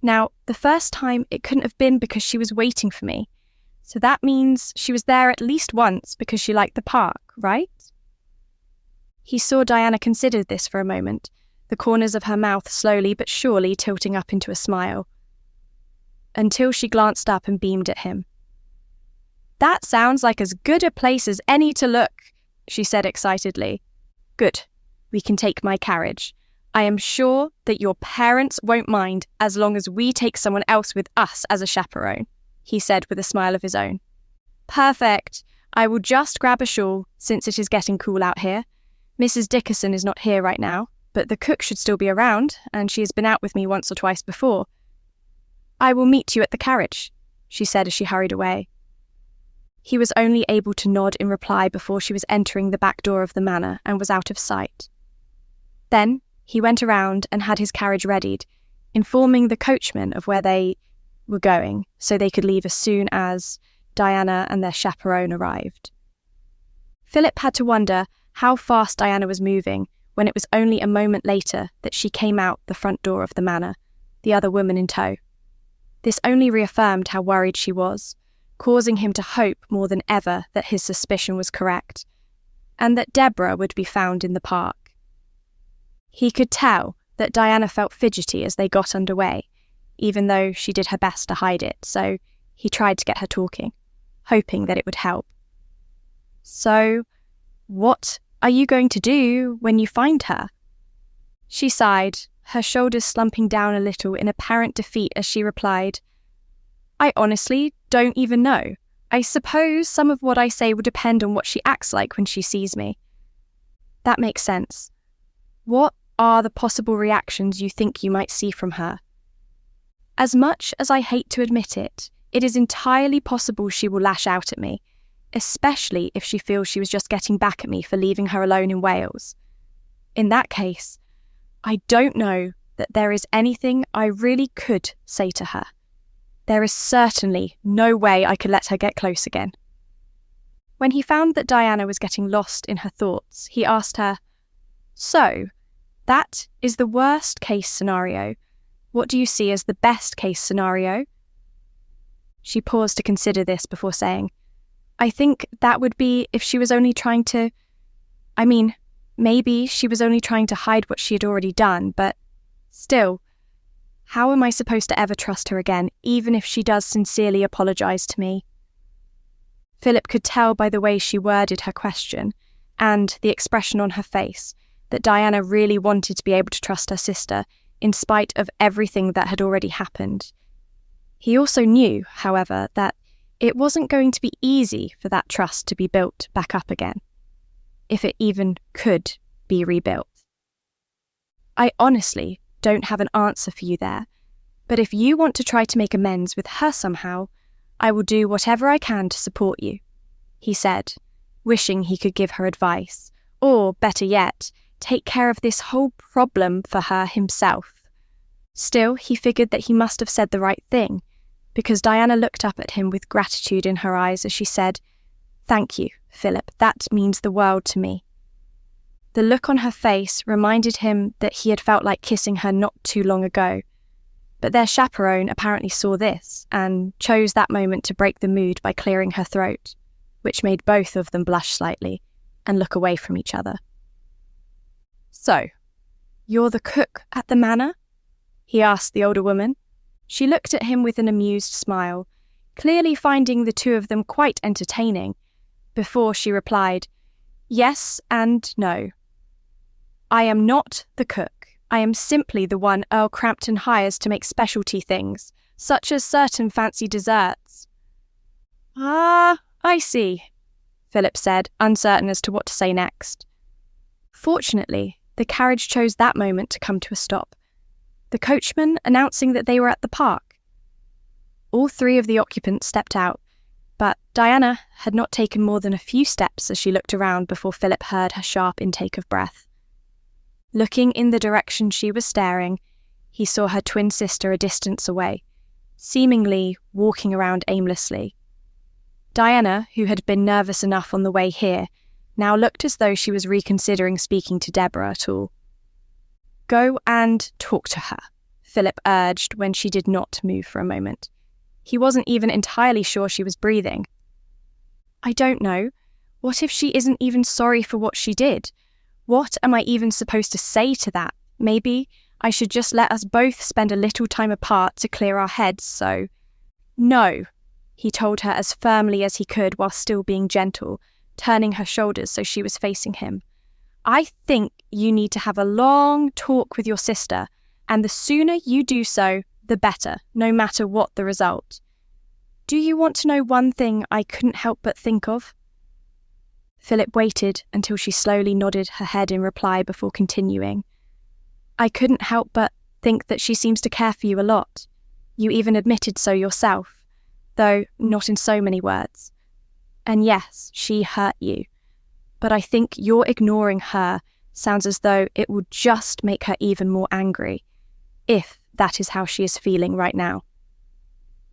A: Now, the first time it couldn't have been because she was waiting for me, so that means she was there at least once because she liked the park, right? He saw Diana consider this for a moment, the corners of her mouth slowly but surely tilting up into a smile, until she glanced up and beamed at him. That sounds like as good a place as any to look, she said excitedly. Good, we can take my carriage. I am sure that your parents won't mind as long as we take someone else with us as a chaperone, he said with a smile of his own. Perfect. I will just grab a shawl since it is getting cool out here. Mrs. Dickerson is not here right now, but the cook should still be around, and she has been out with me once or twice before. I will meet you at the carriage, she said as she hurried away. He was only able to nod in reply before she was entering the back door of the manor and was out of sight. Then he went around and had his carriage readied, informing the coachman of where they were going so they could leave as soon as Diana and their chaperone arrived. Philip had to wonder how fast Diana was moving when it was only a moment later that she came out the front door of the manor, the other woman in tow. This only reaffirmed how worried she was, causing him to hope more than ever that his suspicion was correct, and that Debora would be found in the park. He could tell that Diana felt fidgety as they got underway, even though she did her best to hide it, so he tried to get her talking, hoping that it would help. "So, what are you going to do when you find her?" She sighed, her shoulders slumping down a little in apparent defeat as she replied, "I honestly don't even know. I suppose some of what I say will depend on what she acts like when she sees me." "That makes sense. What are the possible reactions you think you might see from her?" "As much as I hate to admit it, it is entirely possible she will lash out at me, especially if she feels she was just getting back at me for leaving her alone in Wales. In that case, I don't know that there is anything I really could say to her. There is certainly no way I could let her get close again." When he found that Diana was getting lost in her thoughts, he asked her, "So, that is the worst case scenario. What do you see as the best case scenario?" She paused to consider this before saying, "I think that would be if she was only trying to... maybe she was only trying to hide what she had already done, but still, how am I supposed to ever trust her again, even if she does sincerely apologise to me?" Philip could tell by the way she worded her question and the expression on her face that Diana really wanted to be able to trust her sister in spite of everything that had already happened. He also knew, however, that it wasn't going to be easy for that trust to be built back up again, if it even could be rebuilt. "I honestly don't have an answer for you there, but if you want to try to make amends with her somehow, I will do whatever I can to support you," he said, wishing he could give her advice, or, better yet, take care of this whole problem for her himself. Still, he figured that he must have said the right thing, because Diana looked up at him with gratitude in her eyes as she said, "Thank you, Philip, that means the world to me." The look on her face reminded him that he had felt like kissing her not too long ago, but their chaperone apparently saw this and chose that moment to break the mood by clearing her throat, which made both of them blush slightly and look away from each other. "So, you're the cook at the manor?" he asked the older woman. She looked at him with an amused smile, clearly finding the two of them quite entertaining, before she replied, "Yes and no. I am not the cook. I am simply the one Earl Crampton hires to make specialty things, such as certain fancy desserts." "Ah, I see," Philip said, uncertain as to what to say next. Fortunately, the carriage chose that moment to come to a stop, the coachman announcing that they were at the park. All three of the occupants stepped out, but Diana had not taken more than a few steps as she looked around before Philip heard her sharp intake of breath. Looking in the direction she was staring, he saw her twin sister a distance away, seemingly walking around aimlessly. Diana, who had been nervous enough on the way here, now looked as though she was reconsidering speaking to Debora at all. "Go and talk to her," Philip urged when she did not move for a moment. He wasn't even entirely sure she was breathing. "I don't know. What if she isn't even sorry for what she did? What am I even supposed to say to that? Maybe I should just let us both spend a little time apart to clear our heads, so..." "No," he told her as firmly as he could while still being gentle, turning her shoulders so she was facing him. "I think you need to have a long talk with your sister, and the sooner you do so, the better, no matter what the result. Do you want to know one thing I couldn't help but think of?" Philip waited until she slowly nodded her head in reply before continuing. "I couldn't help but think that she seems to care for you a lot. You even admitted so yourself, though not in so many words. And yes, she hurt you. But I think your ignoring her sounds as though it will just make her even more angry, if that is how she is feeling right now.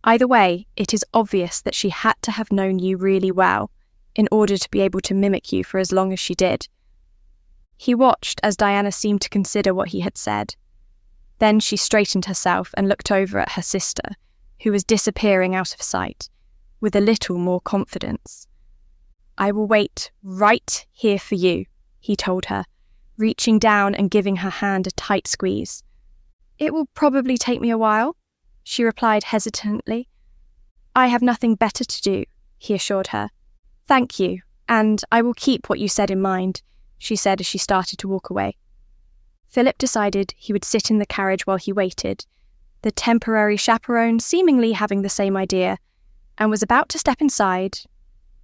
A: Either way, it is obvious that she had to have known you really well, in order to be able to mimic you for as long as she did." He watched as Diana seemed to consider what he had said. Then she straightened herself and looked over at her sister, who was disappearing out of sight, with a little more confidence. "I will wait right here for you," he told her, reaching down and giving her hand a tight squeeze. "It will probably take me a while," she replied hesitantly. "I have nothing better to do," he assured her. "Thank you, and I will keep what you said in mind," she said as she started to walk away. Philip decided he would sit in the carriage while he waited, the temporary chaperone seemingly having the same idea, and was about to step inside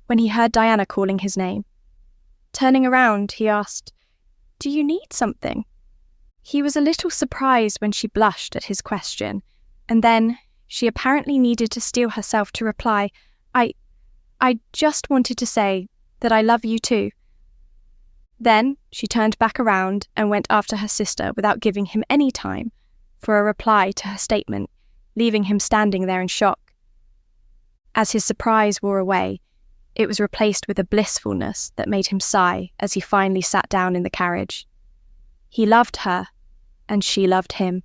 A: when he heard Diana calling his name. Turning around, he asked, "Do you need something?" He was a little surprised when she blushed at his question, and then she apparently needed to steel herself to reply, I just wanted to say that I love you too." Then she turned back around and went after her sister without giving him any time for a reply to her statement, leaving him standing there in shock. As his surprise wore away, it was replaced with a blissfulness that made him sigh as he finally sat down in the carriage. He loved her, and she loved him.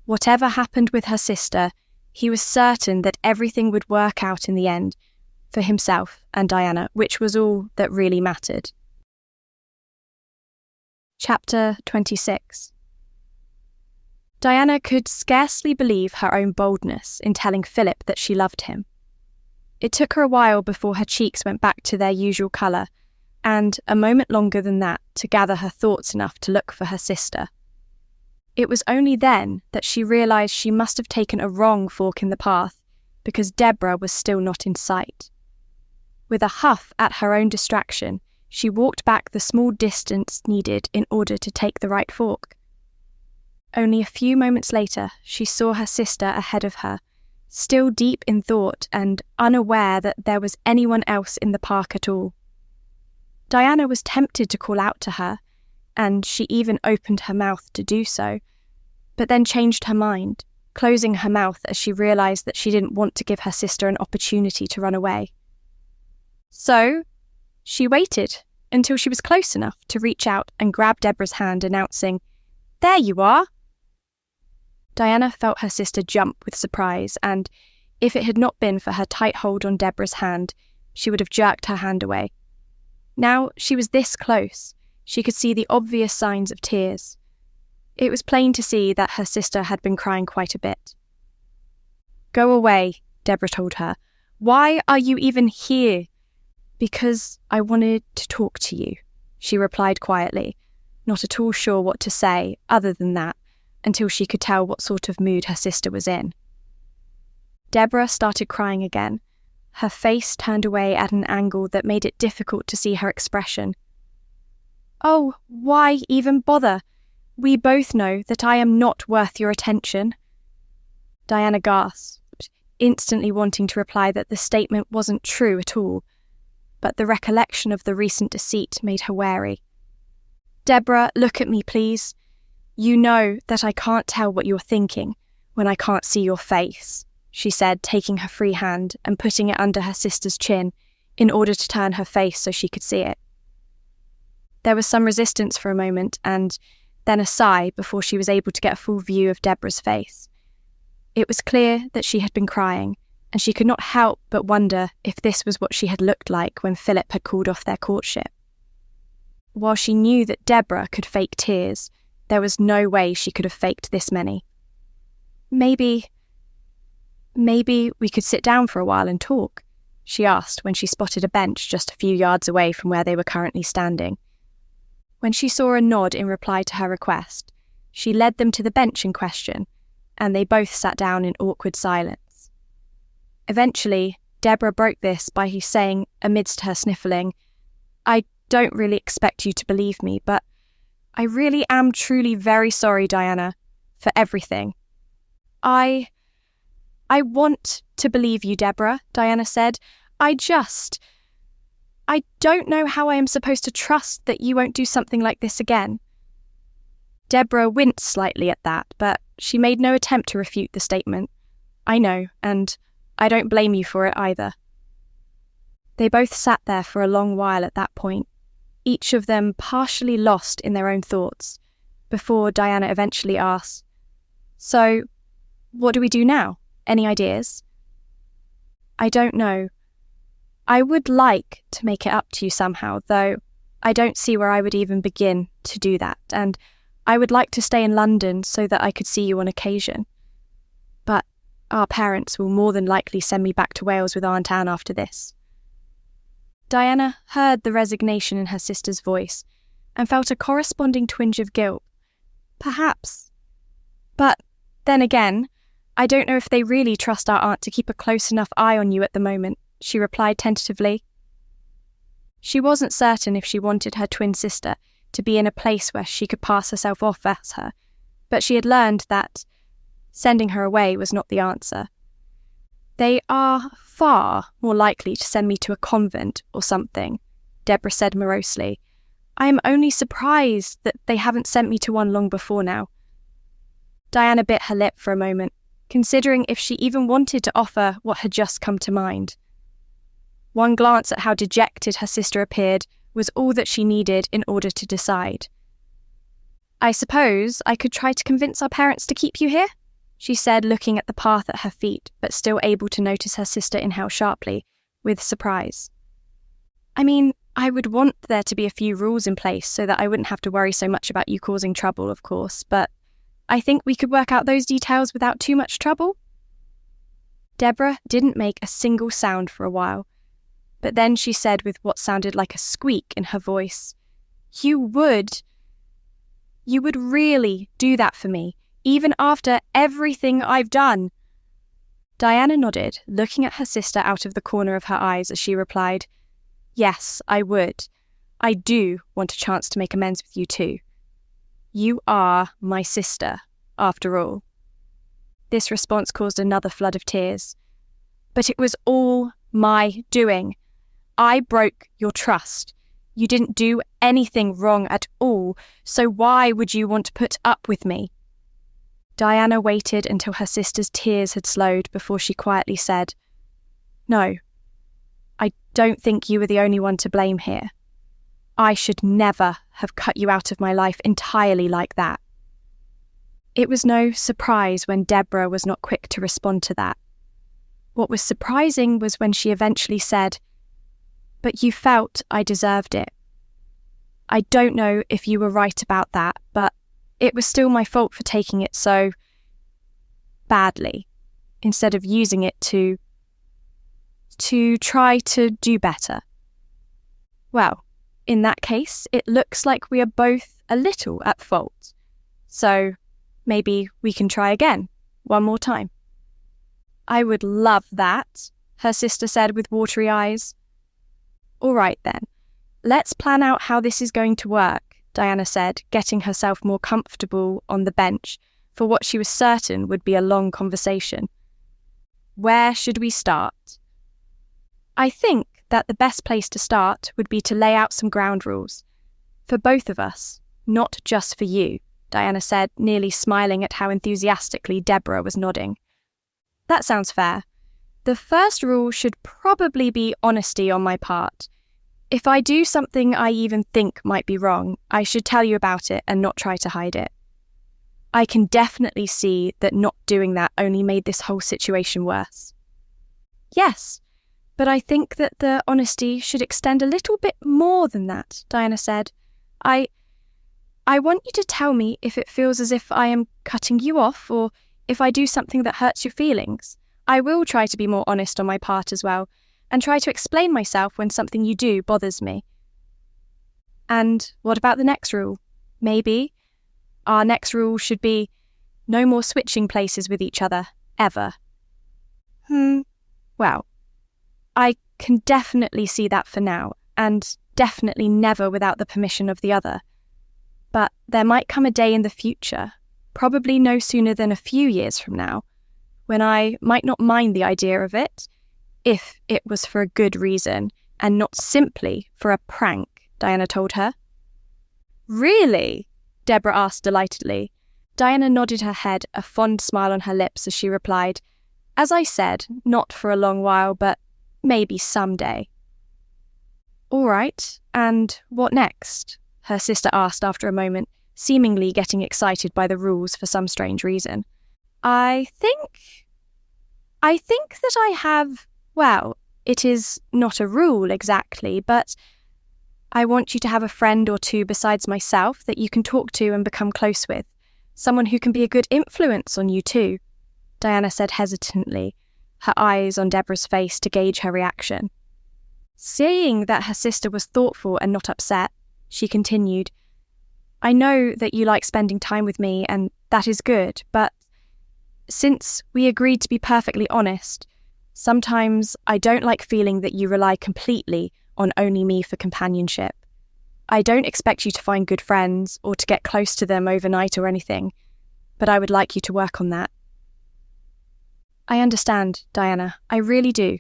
A: Whatever happened with her sister, he was certain that everything would work out in the end, for himself and Diana, which was all that really mattered. Chapter 26. Diana could scarcely believe her own boldness in telling Philip that she loved him. It took her a while before her cheeks went back to their usual colour, and a moment longer than that to gather her thoughts enough to look for her sister. It was only then that she realised she must have taken a wrong fork in the path, because Debora was still not in sight. With a huff at her own distraction, she walked back the small distance needed in order to take the right fork. Only a few moments later, she saw her sister ahead of her, still deep in thought and unaware that there was anyone else in the park at all. Diana was tempted to call out to her, and she even opened her mouth to do so, but then changed her mind, closing her mouth as she realised that she didn't want to give her sister an opportunity to run away. So, she waited until she was close enough to reach out and grab Debora's hand, announcing, "There you are!" Diana felt her sister jump with surprise, and if it had not been for her tight hold on Debora's hand, she would have jerked her hand away. Now she was this close, she could see the obvious signs of tears. It was plain to see that her sister had been crying quite a bit. "Go away," Debora told her. "Why are you even here?" "Because I wanted to talk to you," she replied quietly, not at all sure what to say other than that, until she could tell what sort of mood her sister was in. Debora started crying again, her face turned away at an angle that made it difficult to see her expression. "Oh, why even bother? We both know that I am not worth your attention." Diana gasped, instantly wanting to reply that the statement wasn't true at all, but the recollection of the recent deceit made her wary. "Debora, look at me, please. You know that I can't tell what you're thinking when I can't see your face," she said, taking her free hand and putting it under her sister's chin in order to turn her face so she could see it. There was some resistance for a moment, and then a sigh before she was able to get a full view of Debora's face. It was clear that she had been crying, and she could not help but wonder if this was what she had looked like when Philip had called off their courtship. While she knew that Debora could fake tears, there was no way she could have faked this many. Maybe we could sit down for a while and talk," she asked when she spotted a bench just a few yards away from where they were currently standing. When she saw a nod in reply to her request, she led them to the bench in question, and they both sat down in awkward silence. Eventually, Debora broke this by saying, amidst her sniffling, "I don't really expect you to believe me, but I really am truly very sorry, Diana, for everything." I want to believe you, Debora," Diana said. I don't know how I am supposed to trust that you won't do something like this again." Debora winced slightly at that, but she made no attempt to refute the statement. "I know, and I don't blame you for it either." They both sat there for a long while at that point, each of them partially lost in their own thoughts, before Diana eventually asked, "So, what do we do now? Any ideas?" "I don't know. I would like to make it up to you somehow, though I don't see where I would even begin to do that, and I would like to stay in London so that I could see you on occasion. But our parents will more than likely send me back to Wales with Aunt Anne after this." Diana heard the resignation in her sister's voice and felt a corresponding twinge of guilt. Perhaps. But then again, I don't know if they really trust our aunt to keep a close enough eye on you at the moment, she replied tentatively. She wasn't certain if she wanted her twin sister to be in a place where she could pass herself off as her, but she had learned that sending her away was not the answer. "They are far more likely to send me to a convent or something," Debora said morosely. "I am only surprised that they haven't sent me to one long before now." Diana bit her lip for a moment, considering if she even wanted to offer what had just come to mind. One glance at how dejected her sister appeared was all that she needed in order to decide. "I suppose I could try to convince our parents to keep you here?" she said, looking at the path at her feet, but still able to notice her sister inhale sharply, with surprise. "I mean, I would want there to be a few rules in place so that I wouldn't have to worry so much about you causing trouble, of course, but I think we could work out those details without too much trouble." Debora didn't make a single sound for a while, but then she said with what sounded like a squeak in her voice, You would really do that for me, even after everything I've done?" Diana nodded, looking at her sister out of the corner of her eyes as she replied, "Yes, I would. I do want a chance to make amends with you too. You are my sister, after all." This response caused another flood of tears. "But it was all my doing. I broke your trust. You didn't do anything wrong at all, so why would you want to put up with me?" Diana waited until her sister's tears had slowed before she quietly said, "No, I don't think you were the only one to blame here. I should never have cut you out of my life entirely like that." It was no surprise when Debora was not quick to respond to that. What was surprising was when she eventually said, "But you felt I deserved it. I don't know if you were right about that, but it was still my fault for taking it so badly, instead of using it to try to do better. Well, in that case, it looks like we are both a little at fault. So maybe we can try again, one more time." "I would love that," her sister said with watery eyes. "All right then, let's plan out how this is going to work," Diana said, getting herself more comfortable on the bench for what she was certain would be a long conversation. "Where should we start?" "I think that the best place to start would be to lay out some ground rules. For both of us, not just for you," Diana said, nearly smiling at how enthusiastically Debora was nodding. "That sounds fair. The first rule should probably be honesty on my part. If I do something I even think might be wrong, I should tell you about it and not try to hide it. I can definitely see that not doing that only made this whole situation worse." "Yes, but I think that the honesty should extend a little bit more than that," Diana said. I want you to tell me if it feels as if I am cutting you off or if I do something that hurts your feelings. I will try to be more honest on my part as well, and try to explain myself when something you do bothers me." "And what about the next rule? Maybe our next rule should be no more switching places with each other, ever." Well, I can definitely see that for now, and definitely never without the permission of the other. But there might come a day in the future, probably no sooner than a few years from now, when I might not mind the idea of it, if it was for a good reason and not simply for a prank, Diana told her. "Really?" Debora asked delightedly. Diana nodded her head, a fond smile on her lips as she replied, "As I said, not for a long while, but maybe someday." All right, and what next? Her sister asked after a moment, seemingly getting excited by the rules for some strange reason. I think that I have, well, it is not a rule exactly, but I want you to have a friend or two besides myself that you can talk to and become close with. Someone who can be a good influence on you too, Diana said hesitantly, her eyes on Debora's face to gauge her reaction. Seeing that her sister was thoughtful and not upset, she continued, I know that you like spending time with me, and that is good, but since we agreed to be perfectly honest, sometimes I don't like feeling that you rely completely on only me for companionship. I don't expect you to find good friends or to get close to them overnight or anything, but I would like you to work on that. I understand, Diana, I really do.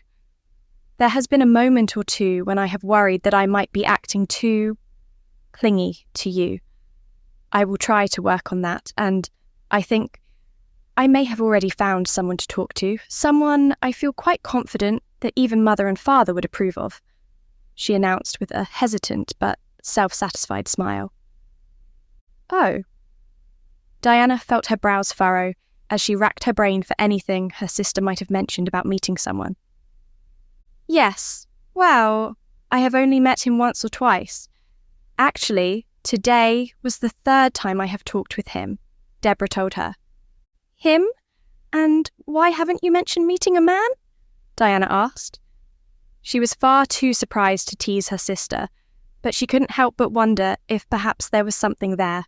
A: There has been a moment or two when I have worried that I might be acting too clingy to you. I will try to work on that, and I think I may have already found someone to talk to, someone I feel quite confident that even Mother and Father would approve of, she announced with a hesitant but self-satisfied smile. Oh. Diana felt her brows furrow as she racked her brain for anything her sister might have mentioned about meeting someone. Yes, well, I have only met him once or twice. Actually, today was the third time I have talked with him, Debora told her. Him? And why haven't you mentioned meeting a man? Diana asked. She was far too surprised to tease her sister, but she couldn't help but wonder if perhaps there was something there.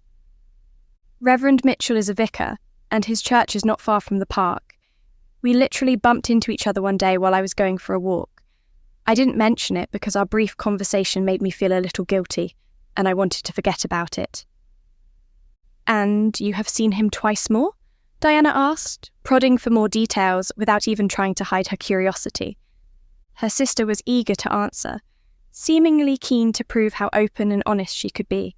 A: Reverend Mitchell is a vicar, and his church is not far from the park. We literally bumped into each other one day while I was going for a walk. I didn't mention it because our brief conversation made me feel a little guilty, and I wanted to forget about it. And you have seen him twice more? Diana asked, prodding for more details without even trying to hide her curiosity. Her sister was eager to answer, seemingly keen to prove how open and honest she could be.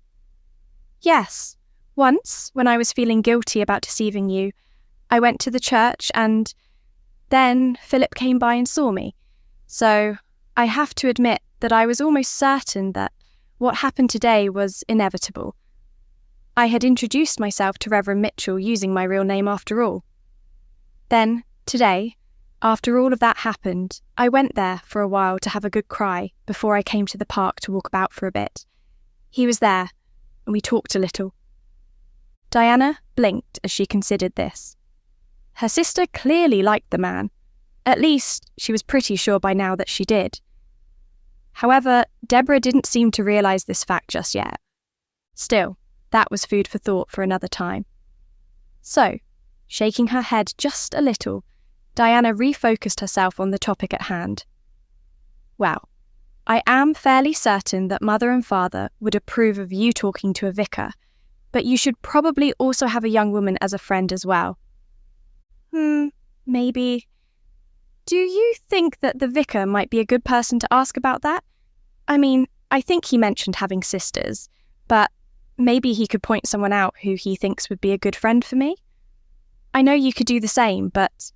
A: Yes, once, when I was feeling guilty about deceiving you, I went to the church and then Philip came by and saw me. So I have to admit that I was almost certain that what happened today was inevitable. I had introduced myself to Reverend Mitchell using my real name after all. Then, today, after all of that happened, I went there for a while to have a good cry before I came to the park to walk about for a bit. He was there, and we talked a little. Diana blinked as she considered this. Her sister clearly liked the man. At least, she was pretty sure by now that she did. However, Debora didn't seem to realise this fact just yet. Still, that was food for thought for another time. So, shaking her head just a little, Diana refocused herself on the topic at hand. Well, I am fairly certain that Mother and Father would approve of you talking to a vicar, but you should probably also have a young woman as a friend as well. Maybe. Do you think that the vicar might be a good person to ask about that? I mean, I think he mentioned having sisters, but maybe he could point someone out who he thinks would be a good friend for me? I know you could do the same, but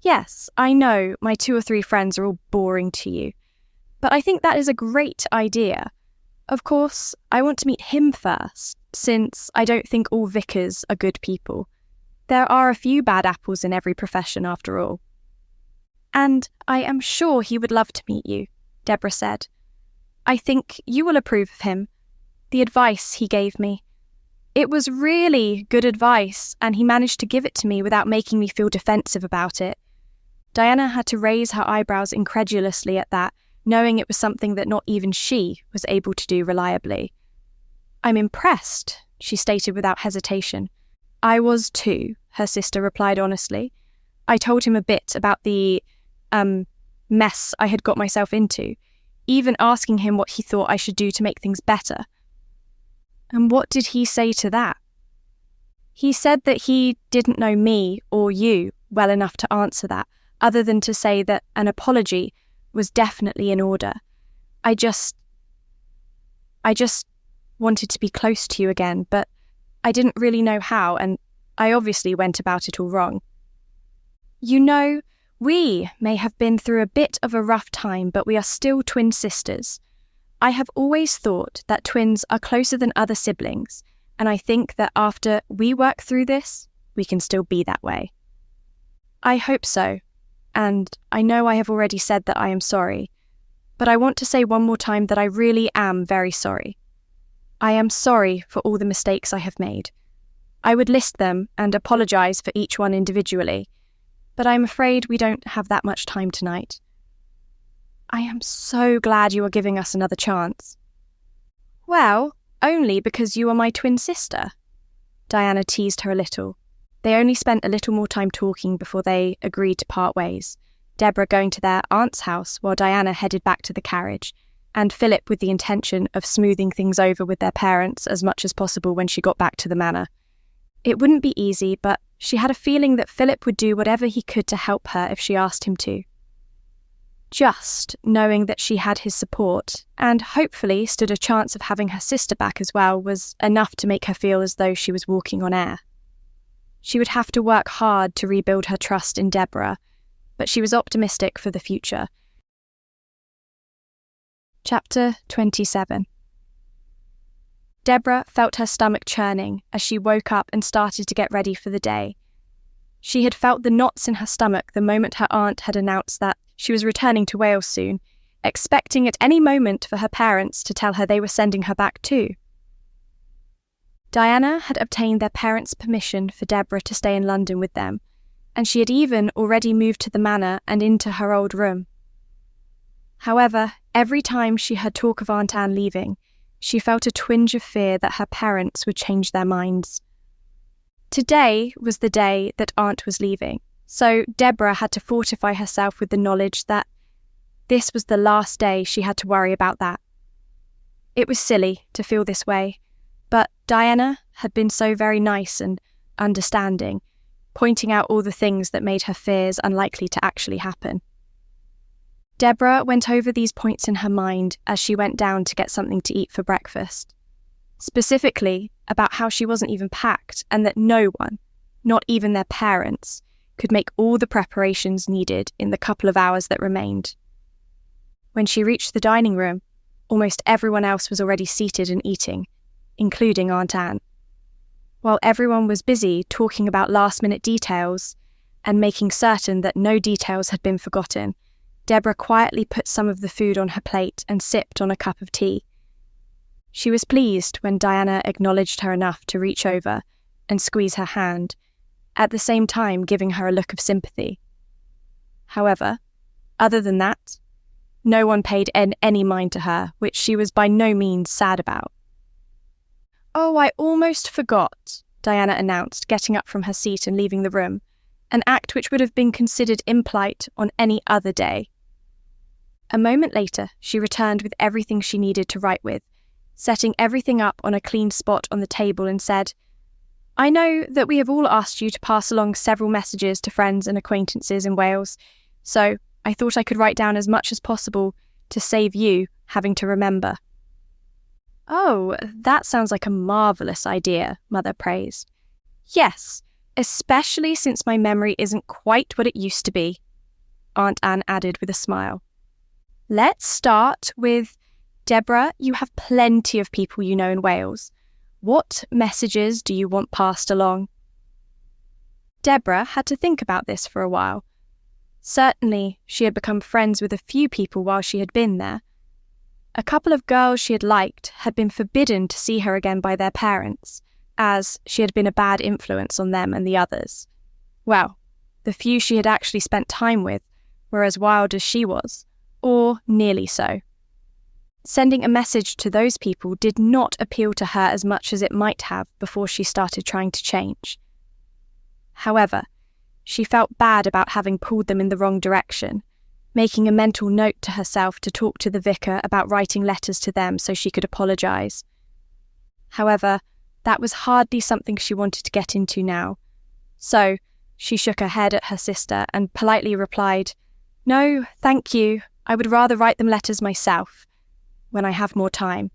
A: yes, I know my 2 or 3 friends are all boring to you, but I think that is a great idea. Of course, I want to meet him first, since I don't think all vicars are good people. There are a few bad apples in every profession after all. And I am sure he would love to meet you, Debora said. I think you will approve of him. The advice he gave me. It was really good advice, and he managed to give it to me without making me feel defensive about it. Diana had to raise her eyebrows incredulously at that, knowing it was something that not even she was able to do reliably. I'm impressed, she stated without hesitation. I was too, her sister replied honestly. I told him a bit about the mess I had got myself into, even asking him what he thought I should do to make things better. And what did he say to that? He said that he didn't know me or you well enough to answer that, other than to say that an apology was definitely in order. I just wanted to be close to you again, but I didn't really know how, and I obviously went about it all wrong. You know, we may have been through a bit of a rough time, but we are still twin sisters. I have always thought that twins are closer than other siblings, and I think that after we work through this, we can still be that way. I hope so, and I know I have already said that I am sorry, but I want to say one more time that I really am very sorry. I am sorry for all the mistakes I have made. I would list them and apologise for each one individually, but I'm afraid we don't have that much time tonight. I am so glad you are giving us another chance. Well, only because you are my twin sister. Diana teased her a little. They only spent a little more time talking before they agreed to part ways, Debora going to their aunt's house while Diana headed back to the carriage, and Philip with the intention of smoothing things over with their parents as much as possible when she got back to the manor. It wouldn't be easy, but she had a feeling that Philip would do whatever he could to help her if she asked him to. Just knowing that she had his support, and hopefully stood a chance of having her sister back as well, was enough to make her feel as though she was walking on air. She would have to work hard to rebuild her trust in Debora, but she was optimistic for the future. Chapter 27. Debora felt her stomach churning as she woke up and started to get ready for the day. She had felt the knots in her stomach the moment her aunt had announced that she was returning to Wales soon, expecting at any moment for her parents to tell her they were sending her back too. Diana had obtained their parents' permission for Debora to stay in London with them, and she had even already moved to the manor and into her old room. However, every time she heard talk of Aunt Anne leaving, she felt a twinge of fear that her parents would change their minds. Today was the day that Aunt was leaving, so Debora had to fortify herself with the knowledge that this was the last day she had to worry about that. It was silly to feel this way, but Diana had been so very nice and understanding, pointing out all the things that made her fears unlikely to actually happen. Debora went over these points in her mind as she went down to get something to eat for breakfast. Specifically about how she wasn't even packed and that no one, not even their parents, could make all the preparations needed in the couple of hours that remained. When she reached the dining room, almost everyone else was already seated and eating, including Aunt Anne. While everyone was busy talking about last-minute details and making certain that no details had been forgotten, Debora quietly put some of the food on her plate and sipped on a cup of tea. She was pleased when Diana acknowledged her enough to reach over and squeeze her hand, at the same time giving her a look of sympathy. However, other than that, no one paid any mind to her, which she was by no means sad about. "Oh, I almost forgot," Diana announced, getting up from her seat and leaving the room, an act which would have been considered impolite on any other day. A moment later, she returned with everything she needed to write with, setting everything up on a clean spot on the table and said, "I know that we have all asked you to pass along several messages to friends and acquaintances in Wales, so I thought I could write down as much as possible to save you having to remember." "Oh, that sounds like a marvellous idea," Mother praised. "Yes, especially since my memory isn't quite what it used to be," Aunt Anne added with a smile. "Let's start with, Debora, you have plenty of people you know in Wales. What messages do you want passed along?" Debora had to think about this for a while. Certainly, she had become friends with a few people while she had been there. A couple of girls she had liked had been forbidden to see her again by their parents, as she had been a bad influence on them and the others. Well, the few she had actually spent time with were as wild as she was, or nearly so. Sending a message to those people did not appeal to her as much as it might have before she started trying to change. However, she felt bad about having pulled them in the wrong direction, making a mental note to herself to talk to the vicar about writing letters to them so she could apologise. However, that was hardly something she wanted to get into now. So, she shook her head at her sister and politely replied, "No, thank you. I would rather write them letters myself, when I have more time."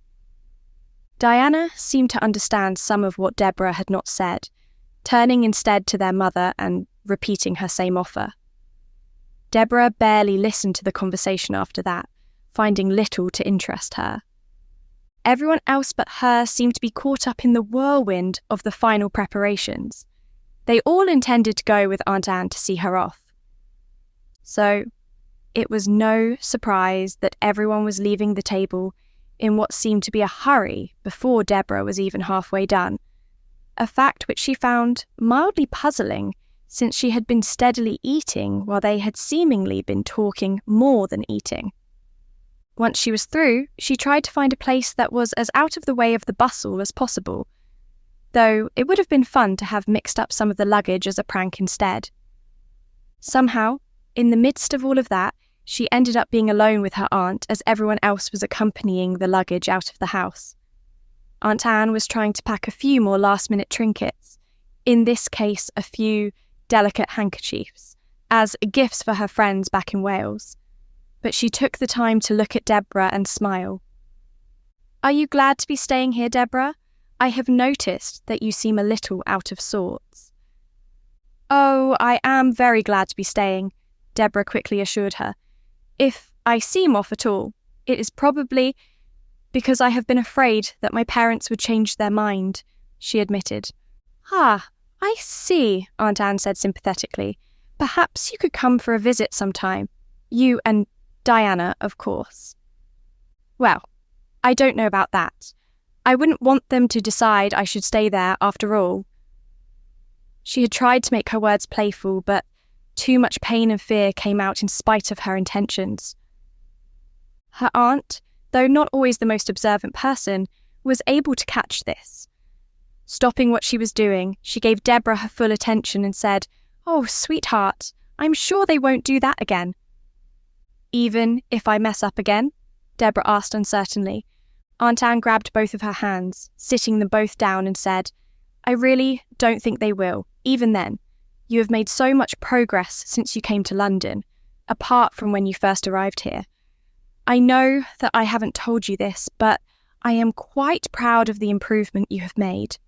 A: Diana seemed to understand some of what Debora had not said, turning instead to their mother and repeating her same offer. Debora barely listened to the conversation after that, finding little to interest her, everyone else but her seemed to be caught up in the whirlwind of the final preparations. They all intended to go with Aunt Anne to see her off. So, it was no surprise that everyone was leaving the table in what seemed to be a hurry before Debora was even halfway done, a fact which she found mildly puzzling since she had been steadily eating while they had seemingly been talking more than eating. Once she was through, she tried to find a place that was as out of the way of the bustle as possible, though it would have been fun to have mixed up some of the luggage as a prank instead. Somehow, in the midst of all of that, she ended up being alone with her aunt as everyone else was accompanying the luggage out of the house. Aunt Anne was trying to pack a few more last-minute trinkets, in this case a few delicate handkerchiefs, as gifts for her friends back in Wales. But she took the time to look at Debora and smile. "Are you glad to be staying here, Debora? I have noticed that you seem a little out of sorts." "Oh, I am very glad to be staying," Debora quickly assured her. "If I seem off at all, it is probably because I have been afraid that my parents would change their mind," she admitted. "Ah, I see," Aunt Anne said sympathetically. "Perhaps you could come for a visit sometime. You and Diana, of course." "Well, I don't know about that. I wouldn't want them to decide I should stay there after all." She had tried to make her words playful, but too much pain and fear came out in spite of her intentions. Her aunt, though not always the most observant person, was able to catch this. Stopping what she was doing, she gave Debora her full attention and said, "Oh, sweetheart, I'm sure they won't do that again." "Even if I mess up again?" Debora asked uncertainly. Aunt Anne grabbed both of her hands, sitting them both down, and said, "I really don't think they will, even then. You have made so much progress since you came to London, apart from when you first arrived here. I know that I haven't told you this, but I am quite proud of the improvement you have made."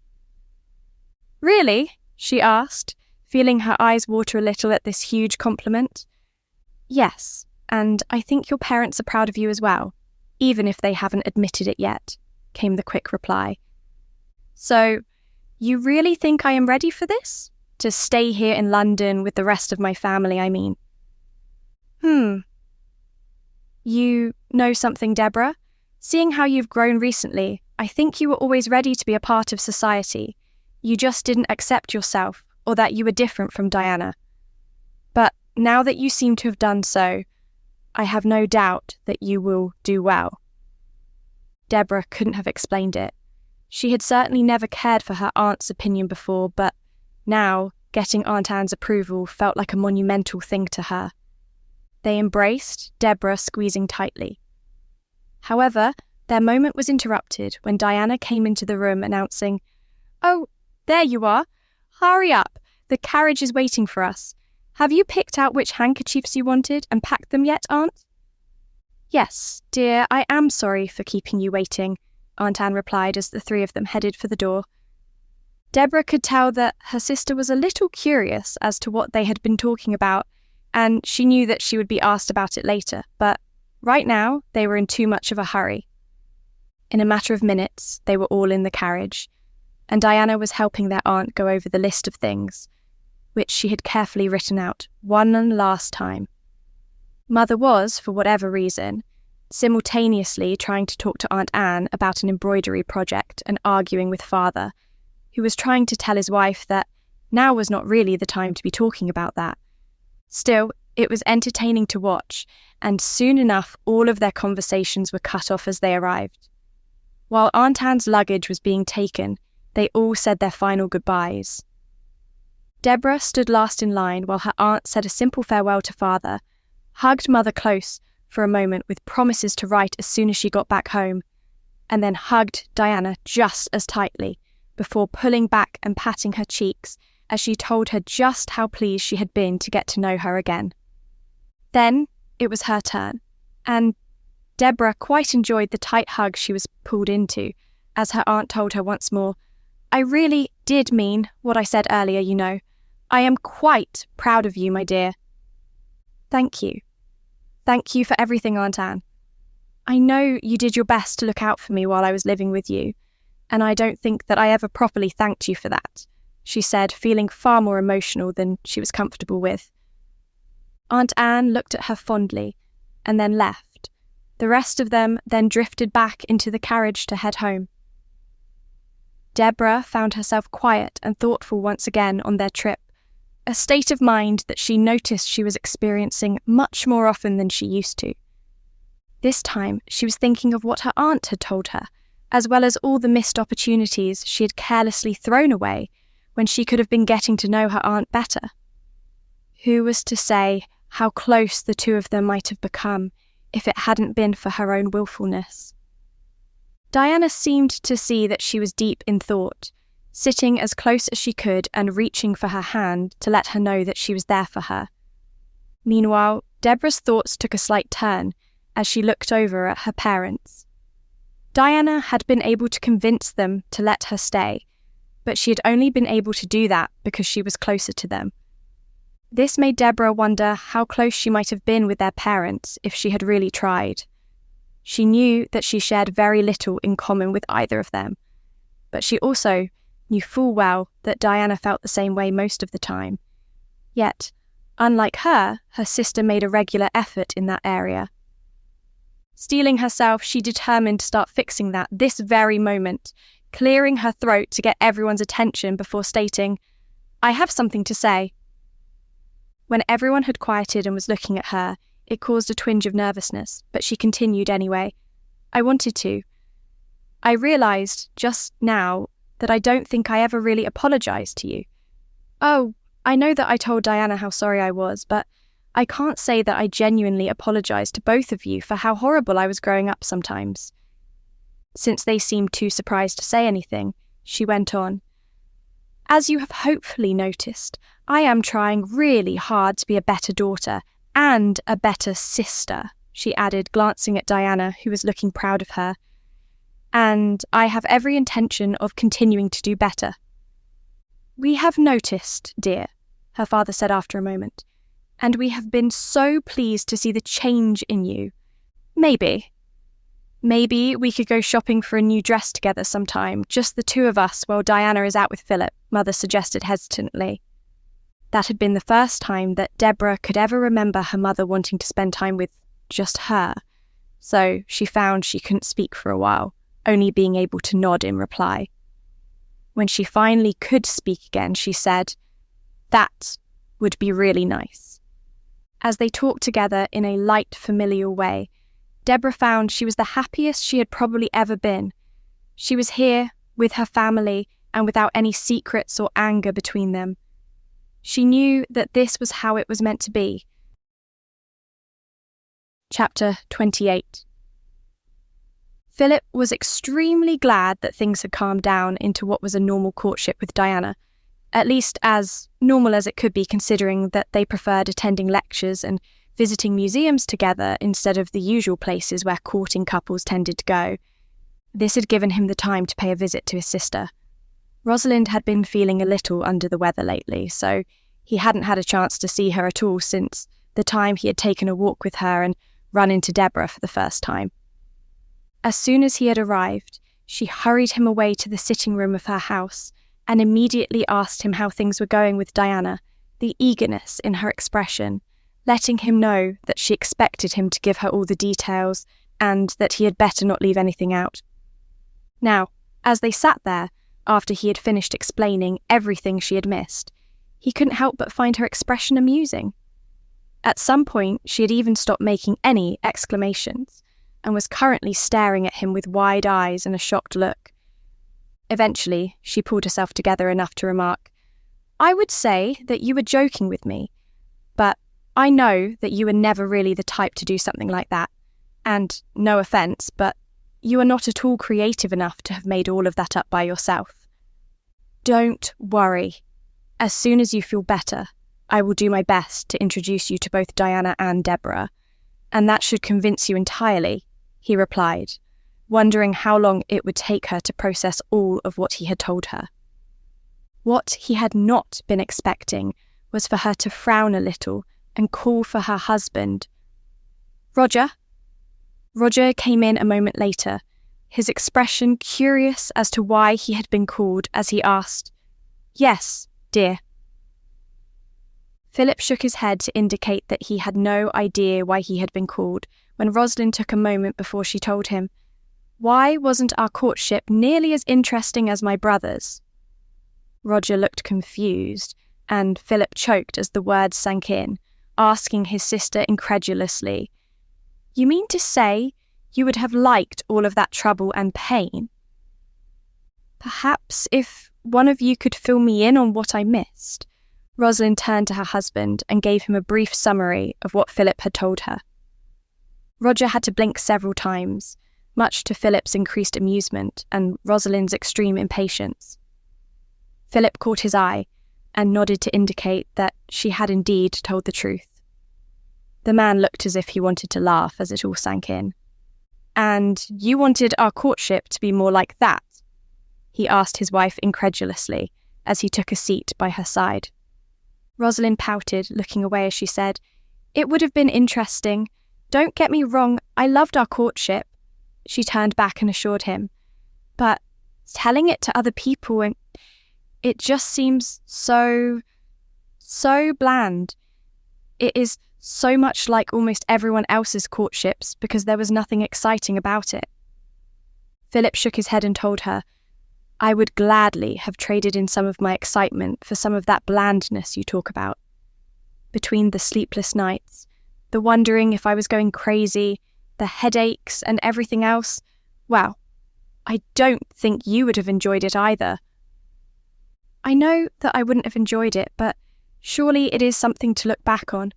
A: "Really?" she asked, feeling her eyes water a little at this huge compliment. "Yes, and I think your parents are proud of you as well, even if they haven't admitted it yet," came the quick reply. "So, you really think I am ready for this? To stay here in London with the rest of my family, I mean." "You know something, Debora? Seeing how you've grown recently, I think you were always ready to be a part of society. You just didn't accept yourself, or that you were different from Diana. But now that you seem to have done so, I have no doubt that you will do well." Debora couldn't have explained it. She had certainly never cared for her aunt's opinion before, but now, getting Aunt Anne's approval felt like a monumental thing to her. They embraced, Debora squeezing tightly. However, their moment was interrupted when Diana came into the room announcing, "Oh, there you are. Hurry up, the carriage is waiting for us. Have you picked out which handkerchiefs you wanted and packed them yet, Aunt?" "Yes, dear, I am sorry for keeping you waiting," Aunt Anne replied as the three of them headed for the door. Debora could tell that her sister was a little curious as to what they had been talking about, and she knew that she would be asked about it later, but right now they were in too much of a hurry. In a matter of minutes, they were all in the carriage, and Diana was helping their aunt go over the list of things, which she had carefully written out one last time. Mother was, for whatever reason, simultaneously trying to talk to Aunt Anne about an embroidery project and arguing with Father, who was trying to tell his wife that now was not really the time to be talking about that. Still, it was entertaining to watch, and soon enough all of their conversations were cut off as they arrived. While Aunt Anne's luggage was being taken, they all said their final goodbyes. Debora stood last in line while her aunt said a simple farewell to Father, hugged Mother close for a moment with promises to write as soon as she got back home, and then hugged Diana just as tightly before pulling back and patting her cheeks as she told her just how pleased she had been to get to know her again. Then it was her turn, and Debora quite enjoyed the tight hug she was pulled into, as her aunt told her once more, "I really did mean what I said earlier, you know. I am quite proud of you, my dear." "Thank you. Thank you for everything, Aunt Anne." I know you did your best to look out for me while I was living with you, and I don't think that I ever properly thanked you for that," she said, feeling far more emotional than she was comfortable with. Aunt Anne looked at her fondly, and then left. The rest of them then drifted back into the carriage to head home. Debora found herself quiet and thoughtful once again on their trip, a state of mind that she noticed she was experiencing much more often than she used to. This time, she was thinking of what her aunt had told her, as well as all the missed opportunities she had carelessly thrown away when she could have been getting to know her aunt better. Who was to say how close the two of them might have become if it hadn't been for her own willfulness? Diana seemed to see that she was deep in thought, sitting as close as she could and reaching for her hand to let her know that she was there for her. Meanwhile, Debora's thoughts took a slight turn as she looked over at her parents. Diana had been able to convince them to let her stay, but she had only been able to do that because she was closer to them. This made Debora wonder how close she might have been with their parents if she had really tried. She knew that she shared very little in common with either of them, but she also knew full well that Diana felt the same way most of the time. Yet, unlike her sister made a regular effort in that area. Steeling herself, she determined to start fixing that this very moment, clearing her throat to get everyone's attention before stating, "I have something to say." When everyone had quieted and was looking at her, it caused a twinge of nervousness, but she continued anyway. "I wanted to. I realised just now that I don't think I ever really apologised to you. Oh, I know that I told Diana how sorry I was, but I can't say that I genuinely apologised to both of you for how horrible I was growing up sometimes." Since they seemed too surprised to say anything, she went on. "As you have hopefully noticed, I am trying really hard to be a better daughter and a better sister," she added, glancing at Diana, who was looking proud of her. "And I have every intention of continuing to do better." "We have noticed, dear," her father said after a moment, "and we have been so pleased to see the change in you. Maybe we could go shopping for a new dress together sometime, just the two of us while Diana is out with Philip," Mother suggested hesitantly. That had been the first time that Debora could ever remember her mother wanting to spend time with just her, so she found she couldn't speak for a while, only being able to nod in reply. When she finally could speak again, she said, "That would be really nice." As they talked together in a light, familial way, Debora found she was the happiest she had probably ever been. She was here, with her family, and without any secrets or anger between them. She knew that this was how it was meant to be. Chapter 28. Philip was extremely glad that things had calmed down into what was a normal courtship with Diana, at least as normal as it could be considering that they preferred attending lectures and visiting museums together instead of the usual places where courting couples tended to go. This had given him the time to pay a visit to his sister. Rosalind had been feeling a little under the weather lately, so he hadn't had a chance to see her at all since the time he had taken a walk with her and run into Debora for the first time. As soon as he had arrived, she hurried him away to the sitting room of her house and immediately asked him how things were going with Diana, the eagerness in her expression, letting him know that she expected him to give her all the details and that he had better not leave anything out. Now, as they sat there, after he had finished explaining everything she had missed, he couldn't help but find her expression amusing. At some point, she had even stopped making any exclamations and was currently staring at him with wide eyes and a shocked look. Eventually, she pulled herself together enough to remark, "I would say that you were joking with me, but I know that you were never really the type to do something like that, and no offence, but you are not at all creative enough to have made all of that up by yourself. Don't worry. As soon as you feel better, I will do my best to introduce you to both Diana and Debora, and that should convince you entirely," he replied, wondering how long it would take her to process all of what he had told her. What he had not been expecting was for her to frown a little and call for her husband. "Roger?" Roger came in a moment later, his expression curious as to why he had been called as he asked, "Yes, dear." Philip shook his head to indicate that he had no idea why he had been called, when Rosalind took a moment before she told him, "Why wasn't our courtship nearly as interesting as my brother's?" Roger looked confused, and Philip choked as the words sank in, asking his sister incredulously, "You mean to say you would have liked all of that trouble and pain?" "Perhaps if one of you could fill me in on what I missed." Rosalind turned to her husband and gave him a brief summary of what Philip had told her. Roger had to blink several times, much to Philip's increased amusement and Rosalind's extreme impatience. Philip caught his eye and nodded to indicate that she had indeed told the truth. The man looked as if he wanted to laugh as it all sank in. "And you wanted our courtship to be more like that?" he asked his wife incredulously as he took a seat by her side. Rosalind pouted, looking away as she said, "It would have been interesting. Don't get me wrong, I loved our courtship." She turned back and assured him. "But telling it to other people, and it just seems so bland. It is so much like almost everyone else's courtships because there was nothing exciting about it." Philip shook his head and told her, "I would gladly have traded in some of my excitement for some of that blandness you talk about. Between the sleepless nights, the wondering if I was going crazy, the headaches and everything else, well, I don't think you would have enjoyed it either." "I know that I wouldn't have enjoyed it, but surely it is something to look back on.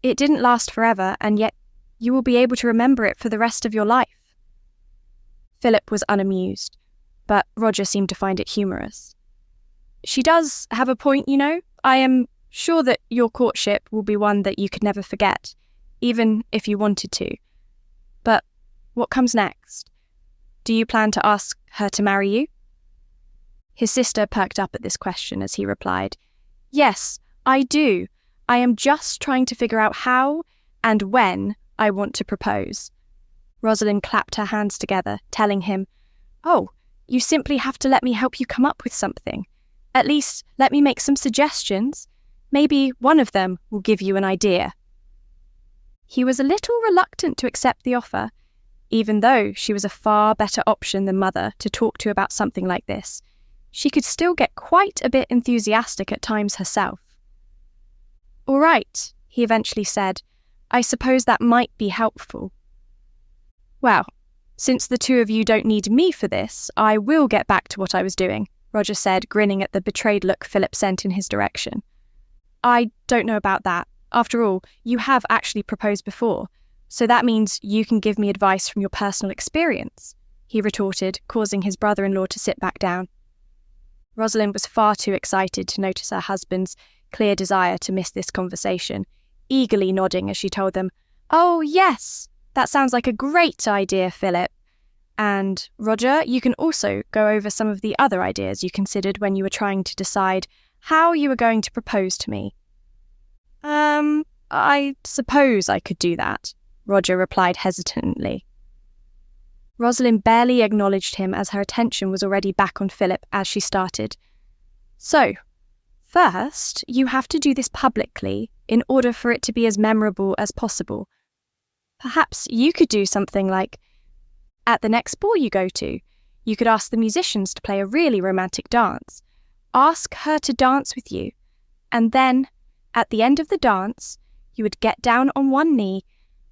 A: It didn't last forever, and yet you will be able to remember it for the rest of your life." Philip was unamused, but Roger seemed to find it humorous. "She does have a point, you know. I am sure that your courtship will be one that you could never forget, even if you wanted to. But what comes next? Do you plan to ask her to marry you?" His sister perked up at this question as he replied, "Yes, I do. I am just trying to figure out how and when I want to propose." Rosalind clapped her hands together, telling him, "Oh, you simply have to let me help you come up with something. At least, let me make some suggestions. Maybe one of them will give you an idea." He was a little reluctant to accept the offer, even though she was a far better option than Mother to talk to about something like this. She could still get quite a bit enthusiastic at times herself. "All right," he eventually said. "I suppose that might be helpful." "Well, since the two of you don't need me for this, I will get back to what I was doing," Roger said, grinning at the betrayed look Philip sent in his direction. "I don't know about that. After all, you have actually proposed before, so that means you can give me advice from your personal experience," he retorted, causing his brother-in-law to sit back down. Rosalind was far too excited to notice her husband's clear desire to miss this conversation, eagerly nodding as she told them, "Oh, yes, that sounds like a great idea, Philip. And, Roger, you can also go over some of the other ideas you considered when you were trying to decide how you were going to propose to me." I suppose I could do that," Roger replied hesitantly. Rosalind barely acknowledged him as her attention was already back on Philip as she started. "So, first, you have to do this publicly in order for it to be as memorable as possible. Perhaps you could do something like, at the next ball you go to, you could ask the musicians to play a really romantic dance. Ask her to dance with you, and then, at the end of the dance, you would get down on one knee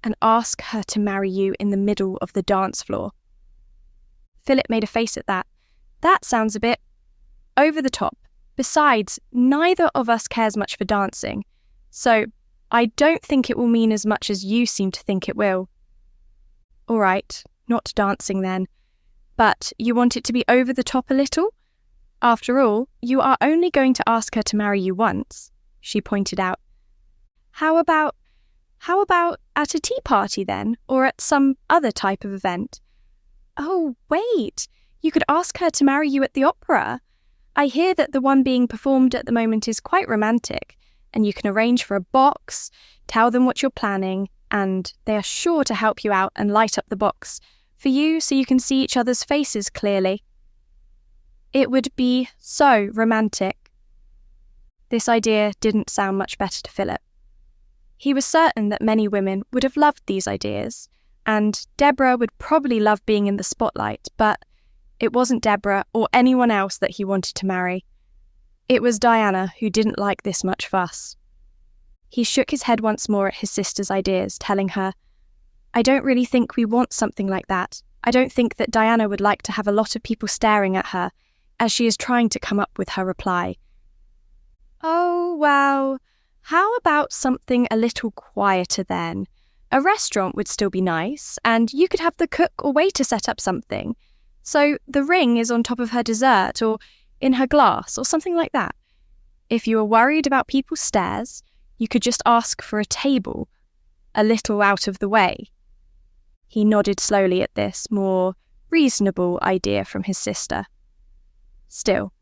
A: and ask her to marry you in the middle of the dance floor." Philip made a face at that. "That sounds a bit over the top. Besides, neither of us cares much for dancing, so I don't think it will mean as much as you seem to think it will." "All right, not dancing then. But you want it to be over the top a little? After all, you are only going to ask her to marry you once," she pointed out. How about at a tea party then, or at some other type of event?" "Oh, wait, you could ask her to marry you at the opera. I hear that the one being performed at the moment is quite romantic, and you can arrange for a box, tell them what you're planning, and they are sure to help you out and light up the box for you so you can see each other's faces clearly. It would be so romantic. This idea didn't sound much better to Philip. He was certain that many women would have loved these ideas, and Debora would probably love being in the spotlight, but it wasn't Debora or anyone else that he wanted to marry. It was Diana who didn't like this much fuss. He shook his head once more at his sister's ideas, telling her, "I don't really think we want something like that. I don't think that Diana would like to have a lot of people staring at her as she is trying to come up with her reply." "Oh, well, how about something a little quieter then? A restaurant would still be nice, and you could have the cook or waiter set up something. So the ring is on top of her dessert or in her glass or something like that. If you are worried about people's stares, you could just ask for a table, a little out of the way." He nodded slowly at this more reasonable idea from his sister. Still,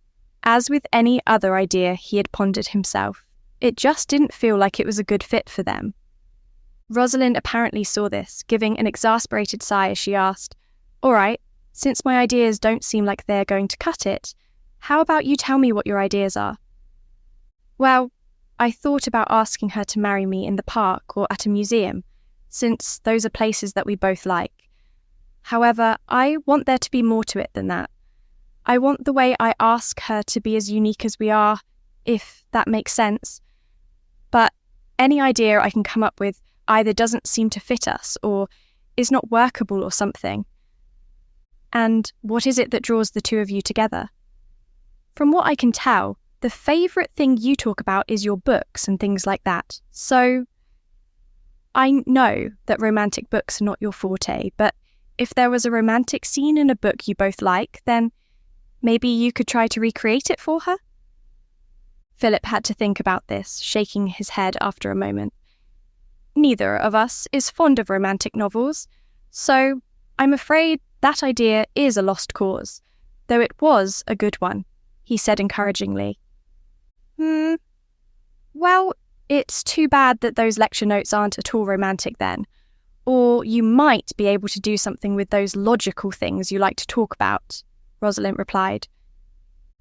A: as with any other idea he had pondered himself, it just didn't feel like it was a good fit for them. Rosalind apparently saw this, giving an exasperated sigh as she asked, "All right, since my ideas don't seem like they're going to cut it, how about you tell me what your ideas are?" "Well, I thought about asking her to marry me in the park or at a museum, since those are places that we both like. However, I want there to be more to it than that. I want the way I ask her to be as unique as we are, if that makes sense. But any idea I can come up with either doesn't seem to fit us or is not workable or something. And what is it that draws the two of you together? From what I can tell, the favourite thing you talk about is your books and things like that. So I know that romantic books are not your forte, but if there was a romantic scene in a book you both like, then maybe you could try to recreate it for her?" Philip had to think about this, shaking his head after a moment. "Neither of us is fond of romantic novels, so I'm afraid that idea is a lost cause, though it was a good one," he said encouragingly. Well, it's too bad that those lecture notes aren't at all romantic then. Or you might be able to do something with those logical things you like to talk about," Rosalind replied.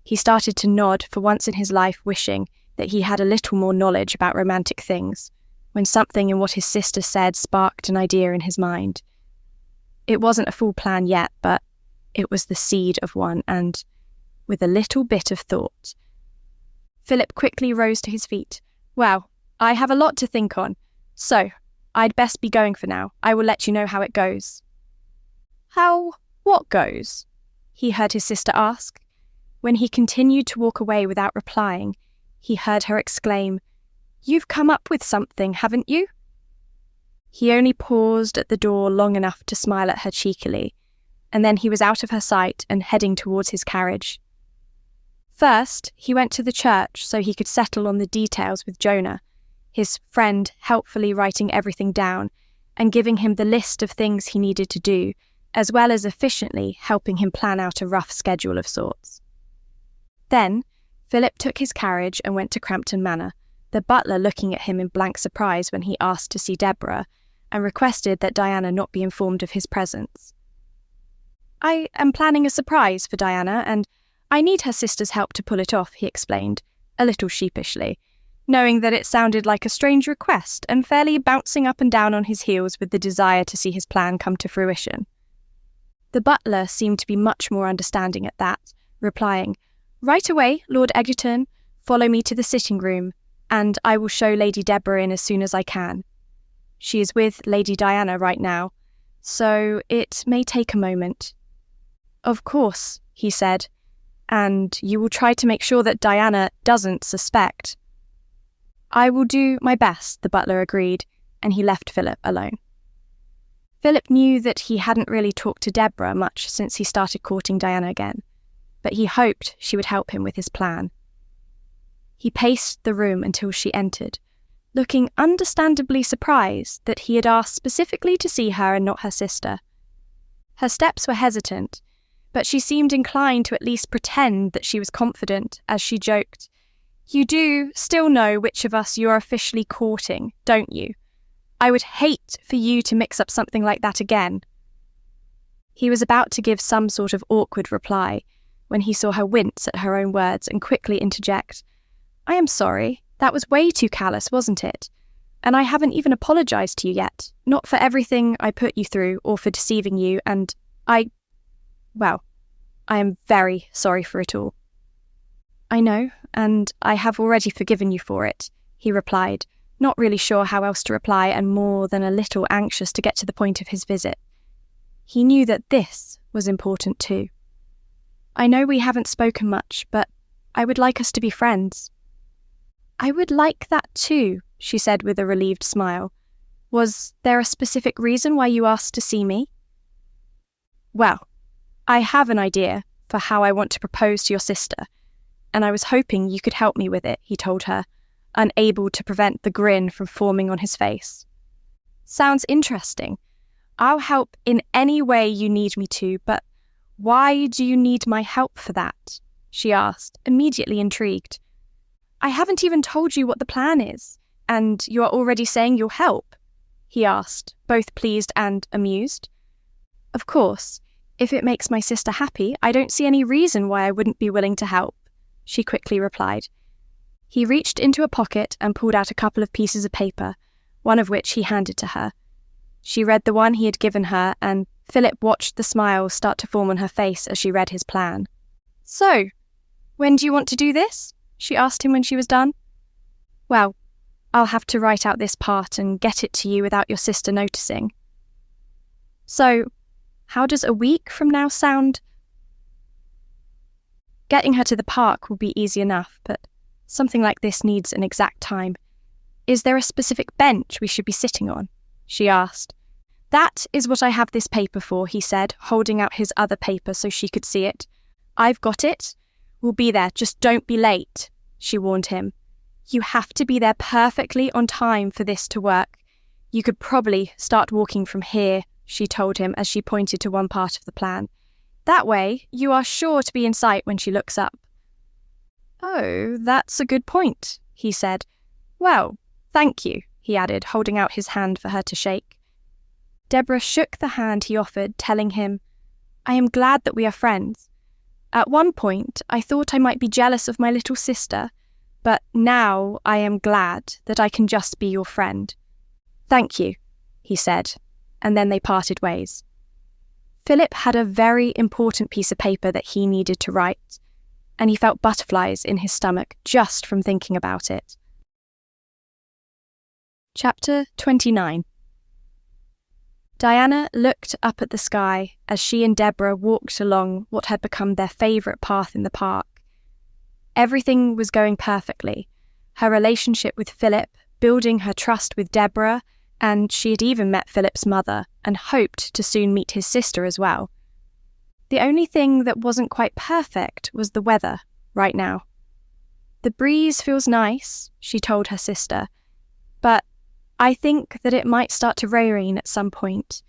A: He started to nod, for once in his life wishing that he had a little more knowledge about romantic things, when something in what his sister said sparked an idea in his mind. It wasn't a full plan yet, but it was the seed of one, and with a little bit of thought. Philip quickly rose to his feet. "Well, I have a lot to think on, so I'd best be going for now. I will let you know how it goes." "How what goes?" he heard his sister ask. When he continued to walk away without replying, he heard her exclaim, "You've come up with something, haven't you?" He only paused at the door long enough to smile at her cheekily, and then he was out of her sight and heading towards his carriage. First, he went to the church so he could settle on the details with Jonah, his friend helpfully writing everything down and giving him the list of things he needed to do, as well as efficiently helping him plan out a rough schedule of sorts. Then, Philip took his carriage and went to Crampton Manor, the butler looking at him in blank surprise when he asked to see Debora, and requested that Diana not be informed of his presence. "I am planning a surprise for Diana, and I need her sister's help to pull it off," he explained, a little sheepishly, knowing that it sounded like a strange request and fairly bouncing up and down on his heels with the desire to see his plan come to fruition. The butler seemed to be much more understanding at that, replying, "Right away, Lord Egerton. Follow me to the sitting room, and I will show Lady Debora in as soon as I can. She is with Lady Diana right now, so it may take a moment." "Of course," he said, "and you will try to make sure that Diana doesn't suspect." "I will do my best," the butler agreed, and he left Philip alone. Philip knew that he hadn't really talked to Debora much since he started courting Diana again, but he hoped she would help him with his plan. He paced the room until she entered, looking understandably surprised that he had asked specifically to see her and not her sister. Her steps were hesitant, but she seemed inclined to at least pretend that she was confident as she joked, "You do still know which of us you're officially courting, don't you? I would hate for you to mix up something like that again." He was about to give some sort of awkward reply when he saw her wince at her own words and quickly interject, "I am sorry, that was way too callous, wasn't it? And I haven't even apologised to you yet, not for everything I put you through or for deceiving you, and I am very sorry for it all." "I know, and I have already forgiven you for it," he replied, not really sure how else to reply and more than a little anxious to get to the point of his visit. He knew that this was important too. "I know we haven't spoken much, but I would like us to be friends." "I would like that too," she said with a relieved smile. "Was there a specific reason why you asked to see me?" "Well, I have an idea for how I want to propose to your sister, and I was hoping you could help me with it," he told her, unable to prevent the grin from forming on his face. "Sounds interesting. I'll help in any way you need me to, but why do you need my help for that?" she asked, immediately intrigued. "I haven't even told you what the plan is, and you are already saying you'll help?" he asked, both pleased and amused. "Of course, if it makes my sister happy, I don't see any reason why I wouldn't be willing to help," she quickly replied. He reached into a pocket and pulled out a couple of pieces of paper, one of which he handed to her. She read the one he had given her, and Philip watched the smile start to form on her face as she read his plan. "So, when do you want to do this?" she asked him when she was done. "Well, I'll have to write out this part and get it to you without your sister noticing." "So, how does a week from now sound?" "Getting her to the park will be easy enough, but something like this needs an exact time. Is there a specific bench we should be sitting on?" she asked. "That is what I have this paper for," he said, holding out his other paper so she could see it. "I've got it. We'll be there, just don't be late," she warned him. "You have to be there perfectly on time for this to work. You could probably start walking from here," she told him as she pointed to one part of the plan. "That way, you are sure to be in sight when she looks up." "Oh, that's a good point," he said. "Well, thank you," he added, holding out his hand for her to shake. Debora shook the hand he offered, telling him, "I am glad that we are friends. At one point, I thought I might be jealous of my little sister, but now I am glad that I can just be your friend." "Thank you," he said, and then they parted ways. Philip had a very important piece of paper that he needed to write, and he felt butterflies in his stomach just from thinking about it. Chapter 29. Diana looked up at the sky as she and Debora walked along what had become their favourite path in the park. Everything was going perfectly. Her relationship with Philip, building her trust with Debora, and she had even met Philip's mother and hoped to soon meet his sister as well. The only thing that wasn't quite perfect was the weather right now. "The breeze feels nice," she told her sister, "but I think that it might start to rain at some point.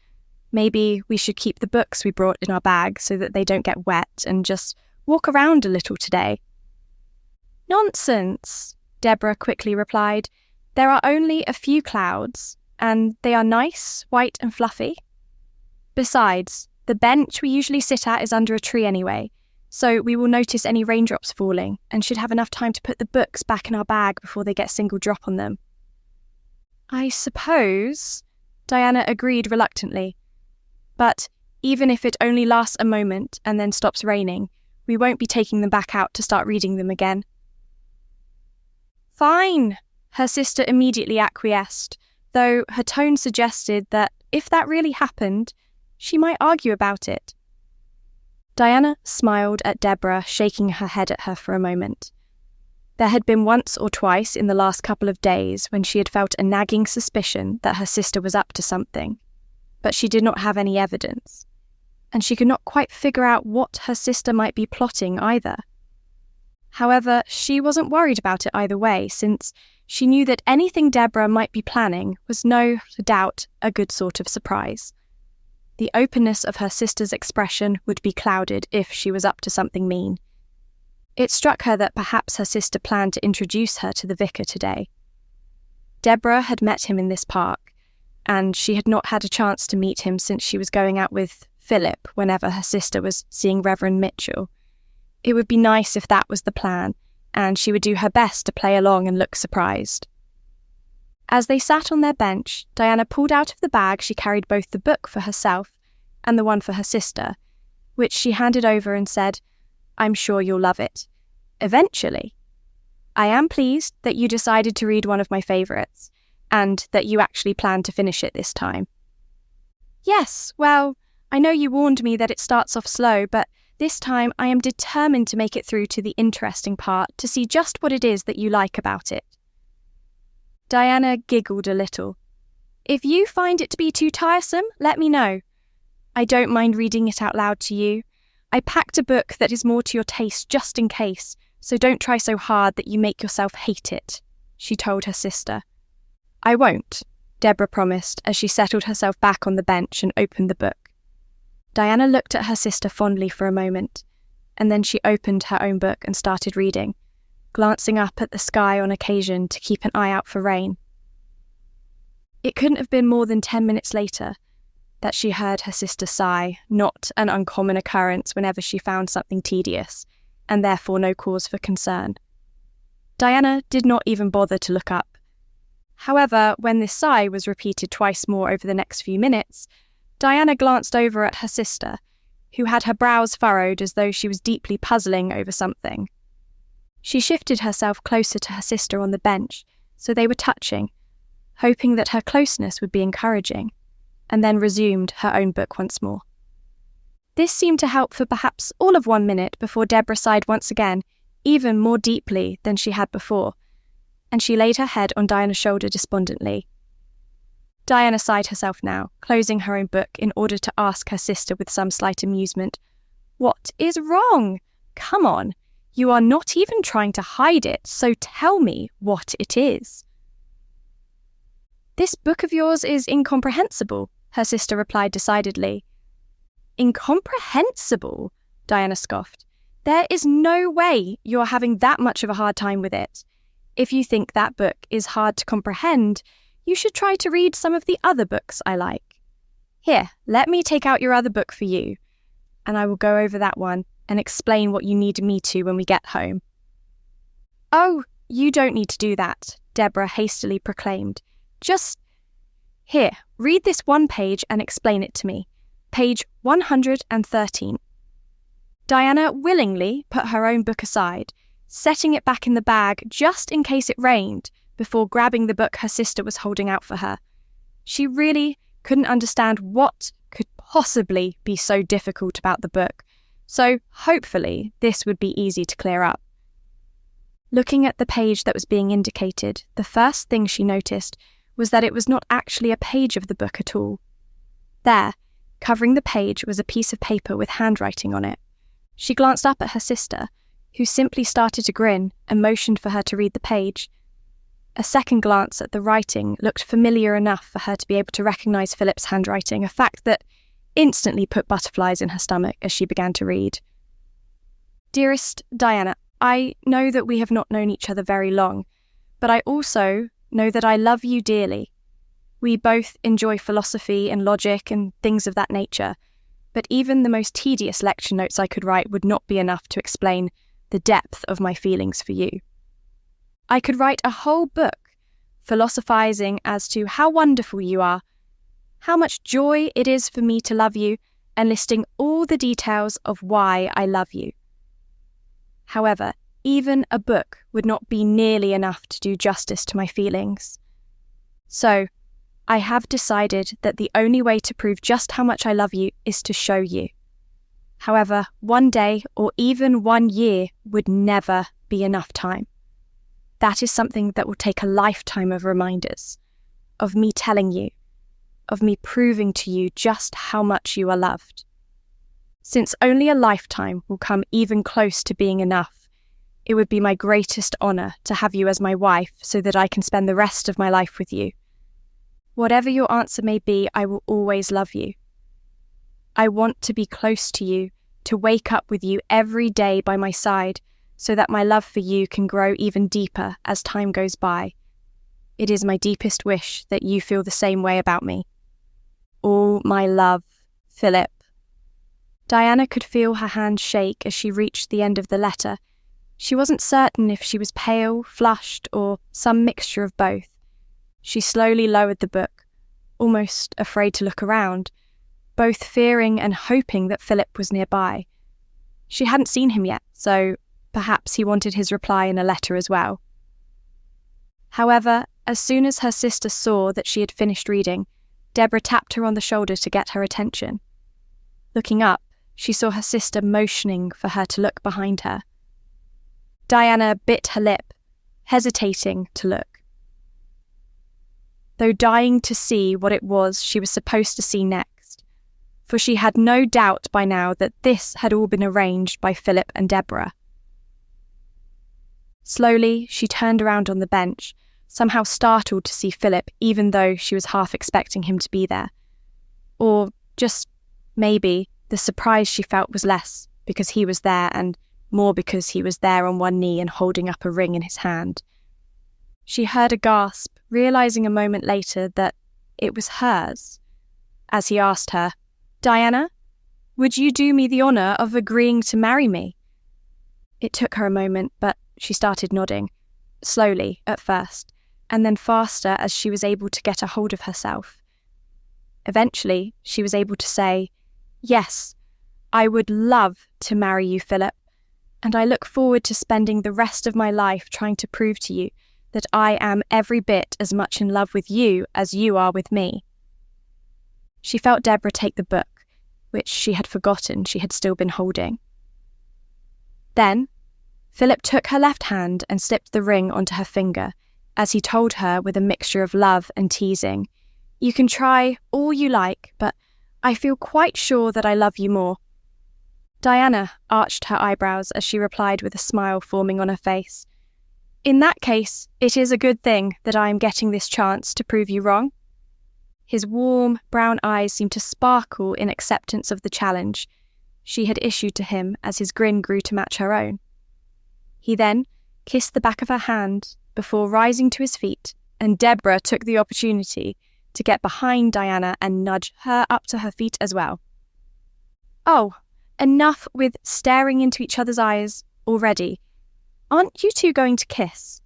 A: Maybe we should keep the books we brought in our bag so that they don't get wet and just walk around a little today." "Nonsense," Debora quickly replied. "There are only a few clouds, and they are nice, white and fluffy. Besides, the bench we usually sit at is under a tree anyway, so we will notice any raindrops falling and should have enough time to put the books back in our bag before they get a single drop on them." "I suppose," Diana agreed reluctantly. "But even if it only lasts a moment and then stops raining, we won't be taking them back out to start reading them again." "Fine," her sister immediately acquiesced, though her tone suggested that if that really happened, she might argue about it. Diana smiled at Debora, shaking her head at her for a moment. There had been once or twice in the last couple of days when she had felt a nagging suspicion that her sister was up to something, but she did not have any evidence, and she could not quite figure out what her sister might be plotting either. However, she wasn't worried about it either way, since she knew that anything Debora might be planning was no doubt a good sort of surprise. The openness of her sister's expression would be clouded if she was up to something mean. It struck her that perhaps her sister planned to introduce her to the vicar today. Debora had met him in this park, and she had not had a chance to meet him since she was going out with Philip whenever her sister was seeing Reverend Mitchell. It would be nice if that was the plan, and she would do her best to play along and look surprised. As they sat on their bench, Diana pulled out of the bag she carried both the book for herself and the one for her sister, which she handed over and said, "I'm sure you'll love it. Eventually. I am pleased that you decided to read one of my favourites, and that you actually plan to finish it this time." "Yes, well, I know you warned me that it starts off slow, but this time I am determined to make it through to the interesting part to see just what it is that you like about it." Diana giggled a little. "If you find it to be too tiresome, let me know. I don't mind reading it out loud to you. I packed a book that is more to your taste just in case, so don't try so hard that you make yourself hate it," she told her sister. "I won't," Debora promised as she settled herself back on the bench and opened the book. Diana looked at her sister fondly for a moment, and then she opened her own book and started reading, glancing up at the sky on occasion to keep an eye out for rain. It couldn't have been more than 10 minutes later that she heard her sister sigh, not an uncommon occurrence whenever she found something tedious, and therefore no cause for concern. Diana did not even bother to look up. However, when this sigh was repeated twice more over the next few minutes, Diana glanced over at her sister, who had her brows furrowed as though she was deeply puzzling over something. She shifted herself closer to her sister on the bench, so they were touching, hoping that her closeness would be encouraging, and then resumed her own book once more. This seemed to help for perhaps all of 1 minute before Debora sighed once again, even more deeply than she had before, and she laid her head on Diana's shoulder despondently. Diana sighed herself now, closing her own book in order to ask her sister with some slight amusement, "What is wrong? Come on, you are not even trying to hide it, so tell me what it is." "This book of yours is incomprehensible," her sister replied decidedly. "Incomprehensible?" Diana scoffed. "There is no way you're having that much of a hard time with it. If you think that book is hard to comprehend, you should try to read some of the other books I like. Here, let me take out your other book for you, and I will go over that one and explain what you need me to when we get home." "Oh, you don't need to do that," Debora hastily proclaimed. "Just here, read this one page and explain it to me. Page 113. Diana willingly put her own book aside, setting it back in the bag just in case it rained, before grabbing the book her sister was holding out for her. She really couldn't understand what could possibly be so difficult about the book, so hopefully this would be easy to clear up. Looking at the page that was being indicated, the first thing she noticed was that it was not actually a page of the book at all. There, covering the page, was a piece of paper with handwriting on it. She glanced up at her sister, who simply started to grin and motioned for her to read the page. A second glance at the writing looked familiar enough for her to be able to recognise Philip's handwriting, a fact that instantly put butterflies in her stomach as she began to read. "Dearest Diana, I know that we have not known each other very long, but I also know that I love you dearly. We both enjoy philosophy and logic and things of that nature, but even the most tedious lecture notes I could write would not be enough to explain the depth of my feelings for you. I could write a whole book philosophizing as to how wonderful you are, how much joy it is for me to love you, and listing all the details of why I love you. However, even a book would not be nearly enough to do justice to my feelings. So, I have decided that the only way to prove just how much I love you is to show you. However, 1 day or even 1 year would never be enough time. That is something that will take a lifetime of reminders, of me telling you, of me proving to you just how much you are loved. Since only a lifetime will come even close to being enough, it would be my greatest honour to have you as my wife so that I can spend the rest of my life with you. Whatever your answer may be, I will always love you. I want to be close to you, to wake up with you every day by my side, so that my love for you can grow even deeper as time goes by. it is my deepest wish that you feel the same way about me. All my love, Philip. Diana could feel her hand shake as she reached the end of the letter. She wasn't certain if she was pale, flushed, or some mixture of both. She slowly lowered the book, almost afraid to look around, both fearing and hoping that Philip was nearby. She hadn't seen him yet, so perhaps he wanted his reply in a letter as well. However, as soon as her sister saw that she had finished reading, Debora tapped her on the shoulder to get her attention. Looking up, she saw her sister motioning for her to look behind her. Diana bit her lip, hesitating to look, though dying to see what it was she was supposed to see next, for she had no doubt by now that this had all been arranged by Philip and Debora. Slowly, she turned around on the bench, somehow startled to see Philip, even though she was half expecting him to be there. Or just, maybe, the surprise she felt was less because he was there and more because he was there on one knee and holding up a ring in his hand. She heard a gasp, realising a moment later that it was hers, as he asked her, "Diana, would you do me the honour of agreeing to marry me?" It took her a moment, but she started nodding, slowly at first, and then faster as she was able to get a hold of herself. Eventually, she was able to say, "Yes, I would love to marry you, Philip, and I look forward to spending the rest of my life trying to prove to you that I am every bit as much in love with you as you are with me." She felt Debora take the book, which she had forgotten she had still been holding. Then, Philip took her left hand and slipped the ring onto her finger, as he told her with a mixture of love and teasing, "You can try all you like, but I feel quite sure that I love you more." Diana arched her eyebrows as she replied with a smile forming on her face, "In that case, it is a good thing that I am getting this chance to prove you wrong." His warm, brown eyes seemed to sparkle in acceptance of the challenge she had issued to him as his grin grew to match her own. He then kissed the back of her hand before rising to his feet, and Debora took the opportunity to get behind Diana and nudge her up to her feet as well. "Oh, enough with staring into each other's eyes already. Aren't you two going to kiss?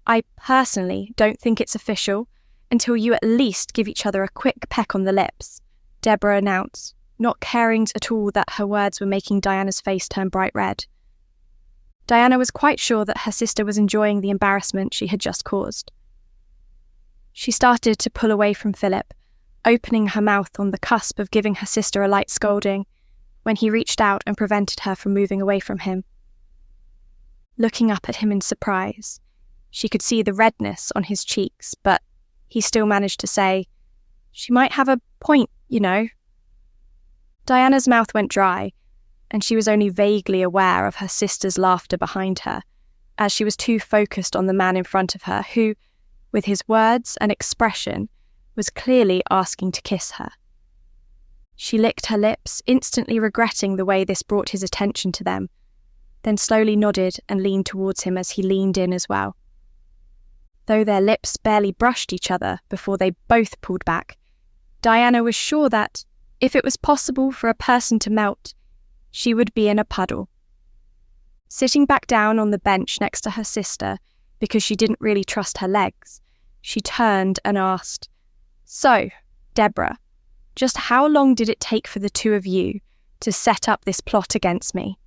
A: I personally don't think it's official until you at least give each other a quick peck on the lips," Debora announced, not caring at all that her words were making Diana's face turn bright red. Diana was quite sure that her sister was enjoying the embarrassment she had just caused. She started to pull away from Philip, opening her mouth on the cusp of giving her sister a light scolding, when he reached out and prevented her from moving away from him. Looking up at him in surprise, she could see the redness on his cheeks, but he still managed to say, "She might have a point, you know." Diana's mouth went dry, and she was only vaguely aware of her sister's laughter behind her, as she was too focused on the man in front of her who, with his words and expression, was clearly asking to kiss her. She licked her lips, instantly regretting the way this brought his attention to them, then slowly nodded and leaned towards him as he leaned in as well. Though their lips barely brushed each other before they both pulled back, Diana was sure that, if it was possible for a person to melt, she would be in a puddle. Sitting back down on the bench next to her sister, because she didn't really trust her legs, she turned and asked, "So, Debora, just how long did it take for the two of you to set up this plot against me?"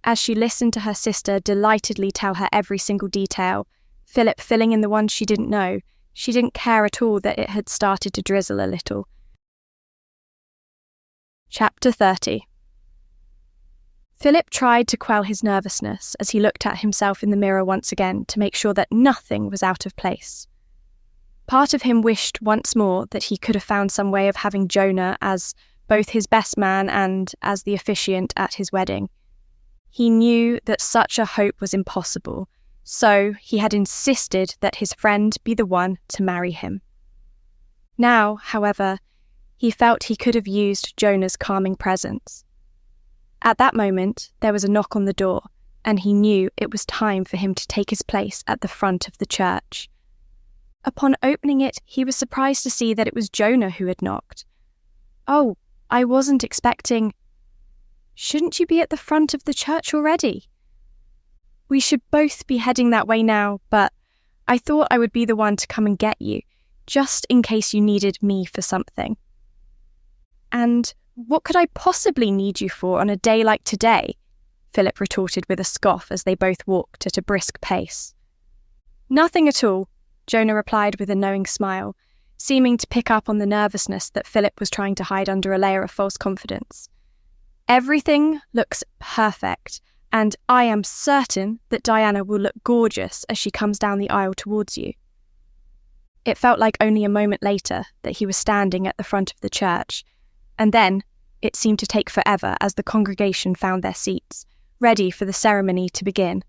A: As she listened to her sister delightedly tell her every single detail, Philip filling in the ones she didn't know, she didn't care at all that it had started to drizzle a little. Chapter 30. Philip tried to quell his nervousness as he looked at himself in the mirror once again to make sure that nothing was out of place. Part of him wished once more that he could have found some way of having Jonah as both his best man and as the officiant at his wedding. He knew that such a hope was impossible, so he had insisted that his friend be the one to marry him. Now, however, he felt he could have used Jonah's calming presence. At that moment, there was a knock on the door, and he knew it was time for him to take his place at the front of the church. Upon opening it, he was surprised to see that it was Jonah who had knocked. "Oh, I wasn't expecting—" "Shouldn't you be at the front of the church already?" "We should both be heading that way now, but I thought I would be the one to come and get you, just in case you needed me for something." "And what could I possibly need you for on a day like today?" Philip retorted with a scoff as they both walked at a brisk pace. "Nothing at all," Jonah replied with a knowing smile, seeming to pick up on the nervousness that Philip was trying to hide under a layer of false confidence. "Everything looks perfect, and I am certain that Diana will look gorgeous as she comes down the aisle towards you." It felt like only a moment later that he was standing at the front of the church, and then it seemed to take forever as the congregation found their seats, ready for the ceremony to begin.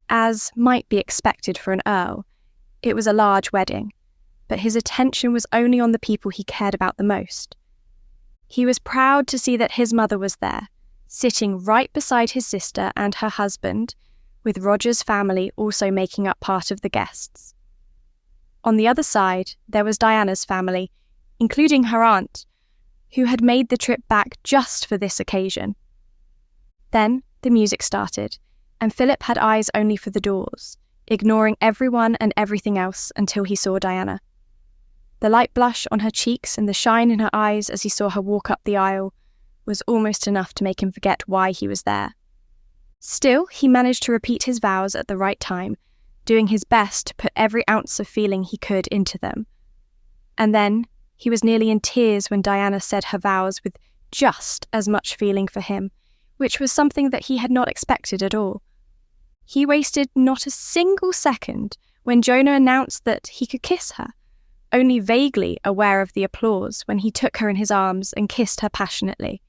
A: As might be expected for an earl, it was a large wedding, but his attention was only on the people he cared about the most. He was proud to see that his mother was there, sitting right beside his sister and her husband, with Roger's family also making up part of the guests. On the other side, there was Diana's family, including her aunt, who had made the trip back just for this occasion. Then the music started, and Philip had eyes only for the doors, ignoring everyone and everything else until he saw Diana. The light blush on her cheeks and the shine in her eyes as he saw her walk up the aisle was almost enough to make him forget why he was there. Still, he managed to repeat his vows at the right time, doing his best to put every ounce of feeling he could into them. And then he was nearly in tears when Diana said her vows with just as much feeling for him, which was something that he had not expected at all. He wasted not a single second when Jonah announced that he could kiss her, only vaguely aware of the applause when he took her in his arms and kissed her passionately.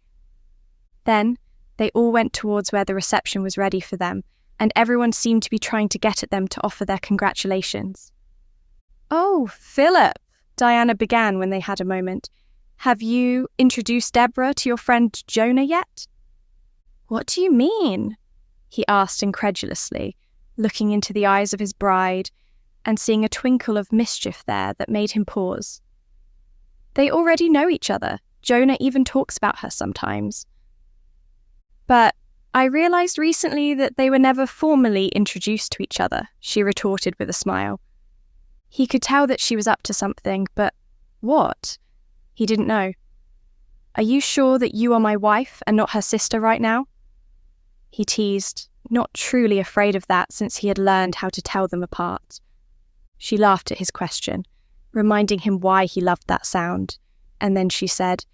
A: Then they all went towards where the reception was ready for them, and everyone seemed to be trying to get at them to offer their congratulations. "Oh, Philip," Diana began when they had a moment. "Have you introduced Debora to your friend Jonah yet?" "What do you mean?" he asked incredulously, looking into the eyes of his bride and seeing a twinkle of mischief there that made him pause. "They already know each other. Jonah even talks about her sometimes." "But I realized recently that they were never formally introduced to each other," she retorted with a smile. He could tell that she was up to something, but what? He didn't know. "Are you sure that you are my wife and not her sister right now?" He teased, not truly afraid of that since he had learned how to tell them apart. She laughed at his question, reminding him why he loved that sound, and then she said,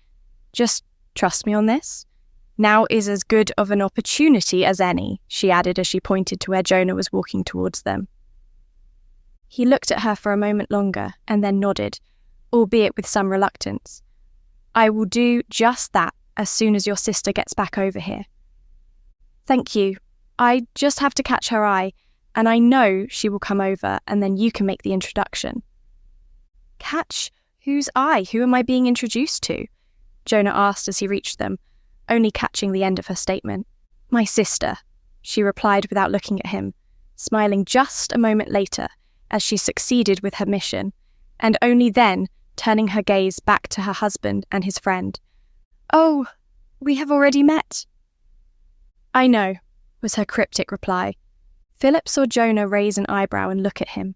A: "Just trust me on this. Now is as good of an opportunity as any," she added as she pointed to where Jonah was walking towards them. He looked at her for a moment longer and then nodded, albeit with some reluctance. "I will do just that as soon as your sister gets back over here." "Thank you. I just have to catch her eye, and I know she will come over, and then you can make the introduction." "Catch whose eye? Who am I being introduced to?" Jonah asked as he reached them, only catching the end of her statement. "My sister," she replied without looking at him, smiling just a moment later as she succeeded with her mission, and only then turning her gaze back to her husband and his friend. "Oh, we have already met." "I know," was her cryptic reply. Philip saw Jonah raise an eyebrow and look at him,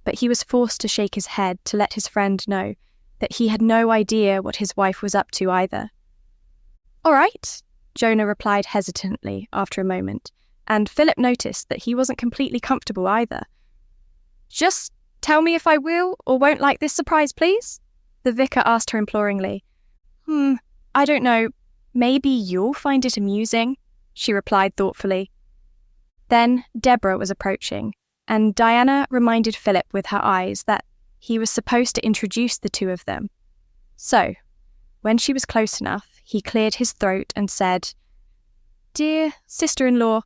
A: but he was forced to shake his head to let his friend know that he had no idea what his wife was up to either. "All right," Jonah replied hesitantly after a moment, and Philip noticed that he wasn't completely comfortable either. "Just tell me if I will or won't like this surprise, please?" the vicar asked her imploringly. I don't know. Maybe you'll find it amusing," she replied thoughtfully. Then Debora was approaching, and Diana reminded Philip with her eyes that he was supposed to introduce the two of them. So, when she was close enough, he cleared his throat and said, "Dear sister-in-law,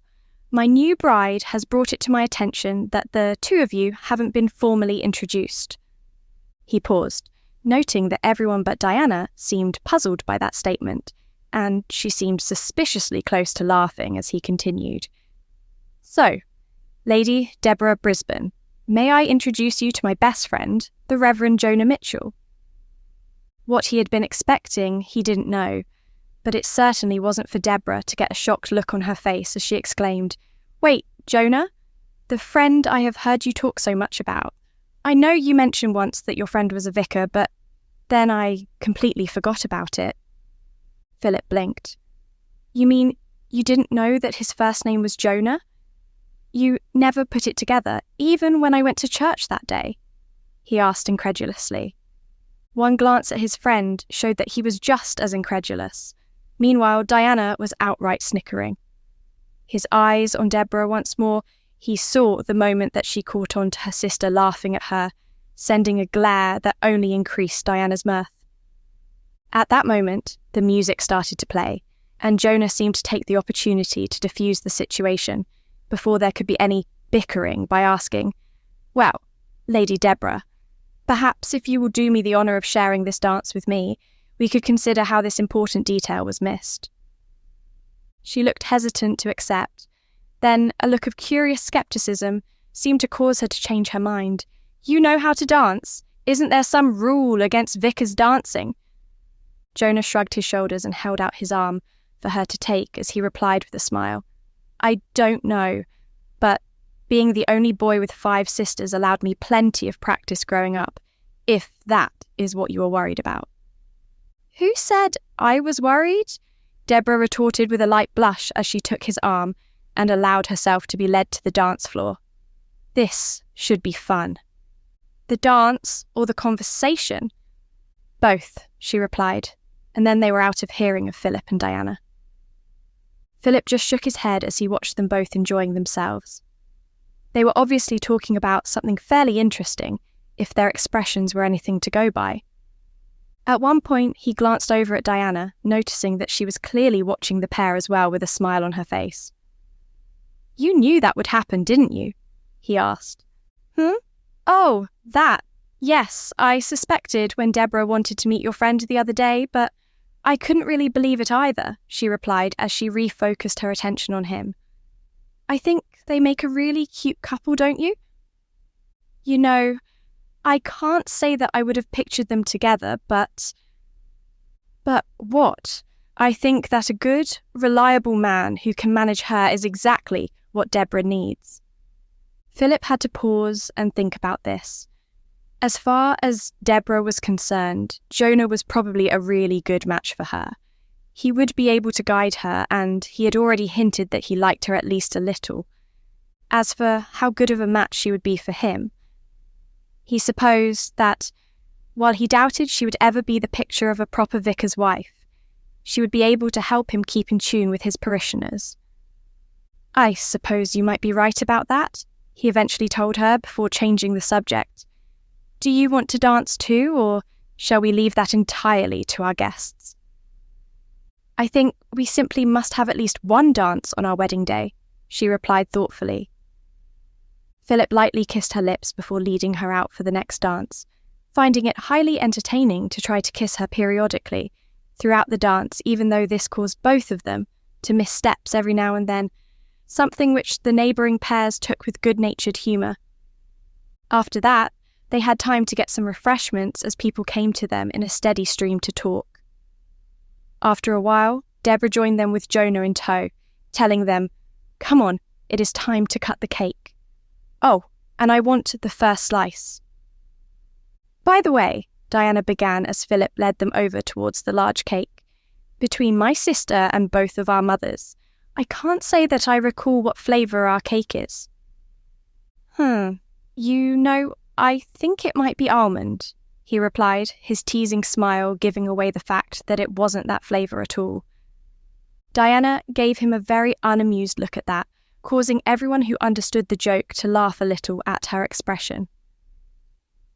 A: my new bride has brought it to my attention that the two of you haven't been formally introduced." He paused, noting that everyone but Diana seemed puzzled by that statement, and she seemed suspiciously close to laughing as he continued. "So, Lady Debora Brisbane, May I introduce you to my best friend, the Reverend Jonah Mitchell?" What he had been expecting, he didn't know, but it certainly wasn't for Debora to get a shocked look on her face as she exclaimed, "Wait, Jonah? The friend I have heard you talk so much about. I know you mentioned once that your friend was a vicar, but then I completely forgot about it." Philip blinked. "You mean you didn't know that his first name was Jonah? You never put it together, even when I went to church that day?" he asked incredulously. One glance at his friend showed that he was just as incredulous. Meanwhile, Diana was outright snickering. His eyes on Debora once more, he saw the moment that she caught on to her sister laughing at her, sending a glare that only increased Diana's mirth. At that moment, the music started to play, and Jonah seemed to take the opportunity to diffuse the situation before there could be any bickering by asking, "Well, Lady Debora, perhaps if you will do me the honour of sharing this dance with me, we could consider how this important detail was missed." She looked hesitant to accept. Then a look of curious scepticism seemed to cause her to change her mind. "You know how to dance? Isn't there some rule against vicars dancing?" Jonah shrugged his shoulders and held out his arm for her to take as he replied with a smile, "I don't know, but being the only boy with 5 sisters allowed me plenty of practice growing up, if that is what you are worried about." "Who said I was worried?" Debora retorted with a light blush as she took his arm and allowed herself to be led to the dance floor. This should be fun. "The dance or the conversation?" "Both," she replied, and then they were out of hearing of Philip and Diana. Philip just shook his head as he watched them both enjoying themselves. They were obviously talking about something fairly interesting, if their expressions were anything to go by. At one point, he glanced over at Diana, noticing that she was clearly watching the pair as well with a smile on her face. "You knew that would happen, didn't you?" he asked. "Oh, that. Yes, I suspected when Debora wanted to meet your friend the other day, but I couldn't really believe it either," she replied as she refocused her attention on him. "I think they make a really cute couple, don't you?" "You know, I can't say that I would have pictured them together, but..." "But what?" "I think that a good, reliable man who can manage her is exactly what Debora needs." Philip had to pause and think about this. As far as Debora was concerned, Jonah was probably a really good match for her. He would be able to guide her, and he had already hinted that he liked her at least a little. As for how good of a match she would be for him, he supposed that, while he doubted she would ever be the picture of a proper vicar's wife, she would be able to help him keep in tune with his parishioners. "I suppose you might be right about that," he eventually told her before changing the subject. "Do you want to dance too, or shall we leave that entirely to our guests?" "I think we simply must have at least one dance on our wedding day," she replied thoughtfully. Philip lightly kissed her lips before leading her out for the next dance, finding it highly entertaining to try to kiss her periodically throughout the dance, even though this caused both of them to miss steps every now and then, something which the neighbouring pairs took with good-natured humour. After that, they had time to get some refreshments as people came to them in a steady stream to talk. After a while, Debora joined them with Jonah in tow, telling them, "Come on, it is time to cut the cake. Oh, and I want the first slice." "By the way," Diana began as Philip led them over towards the large cake, "between my sister and both of our mothers, I can't say that I recall what flavour our cake is." You know, I think it might be almond," he replied, his teasing smile giving away the fact that it wasn't that flavour at all. Diana gave him a very unamused look at that, causing everyone who understood the joke to laugh a little at her expression.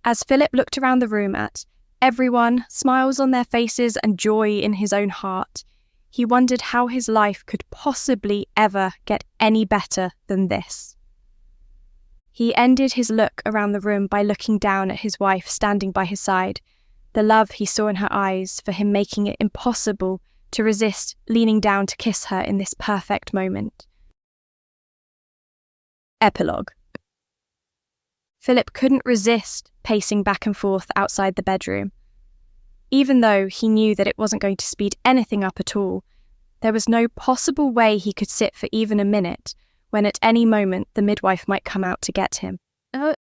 A: As Philip looked around the room at everyone, smiles on their faces and joy in his own heart, he wondered how his life could possibly ever get any better than this. He ended his look around the room by looking down at his wife standing by his side, the love he saw in her eyes for him making it impossible to resist leaning down to kiss her in this perfect moment. Epilogue. Philip couldn't resist pacing back and forth outside the bedroom. Even though he knew that it wasn't going to speed anything up at all, there was no possible way he could sit for even a minute when at any moment the midwife might come out to get him. I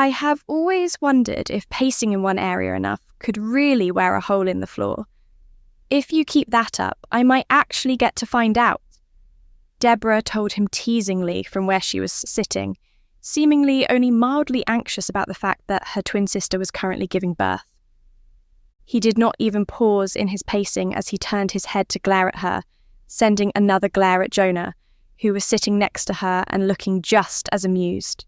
A: have always wondered if pacing in one area enough could really wear a hole in the floor. If you keep that up, I might actually get to find out. Debora told him teasingly from where she was sitting, seemingly only mildly anxious about the fact that her twin sister was currently giving birth. He did not even pause in his pacing as he turned his head to glare at her, sending another glare at Jonah, who was sitting next to her and looking just as amused.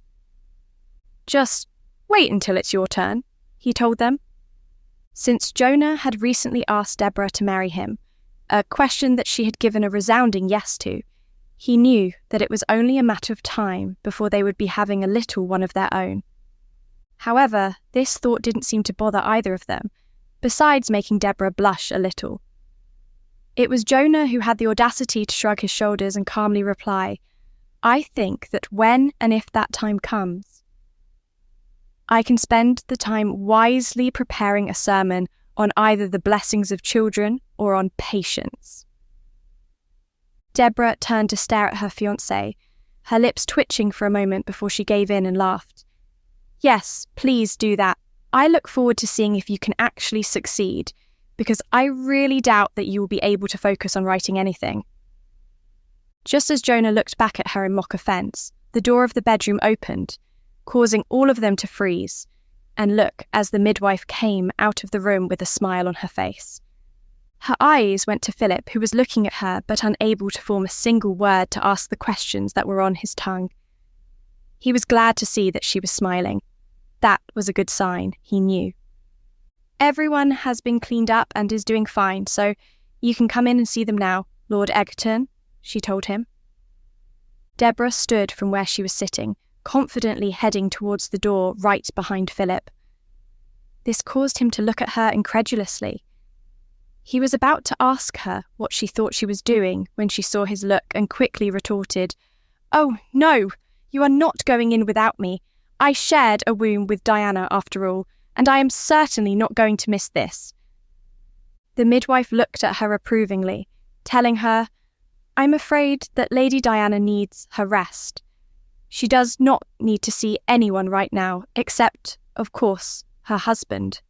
A: "Just wait until it's your turn," he told them. Since Jonah had recently asked Debora to marry him, a question that she had given a resounding yes to, he knew that it was only a matter of time before they would be having a little one of their own. However, this thought didn't seem to bother either of them, besides making Debora blush a little. It was Jonah who had the audacity to shrug his shoulders and calmly reply, "I think that when and if that time comes, I can spend the time wisely preparing a sermon on either the blessings of children or on patience." Debora turned to stare at her fiancé, her lips twitching for a moment before she gave in and laughed. "Yes, please do that. I look forward to seeing if you can actually succeed, because I really doubt that you will be able to focus on writing anything." Just as Jonah looked back at her in mock offence, the door of the bedroom opened, causing all of them to freeze and look as the midwife came out of the room with a smile on her face. Her eyes went to Philip, who was looking at her but unable to form a single word to ask the questions that were on his tongue. He was glad to see that she was smiling. That was a good sign, he knew. "Everyone has been cleaned up and is doing fine, so you can come in and see them now, Lord Egerton," she told him. Debora stood from where she was sitting, confidently heading towards the door right behind Philip. This caused him to look at her incredulously. He was about to ask her what she thought she was doing when she saw his look and quickly retorted, "Oh, no, you are not going in without me. I shared a womb with Diana after all, and I am certainly not going to miss this." The midwife looked at her approvingly, telling her, "I'm afraid that Lady Diana needs her rest. She does not need to see anyone right now, except, of course, her husband."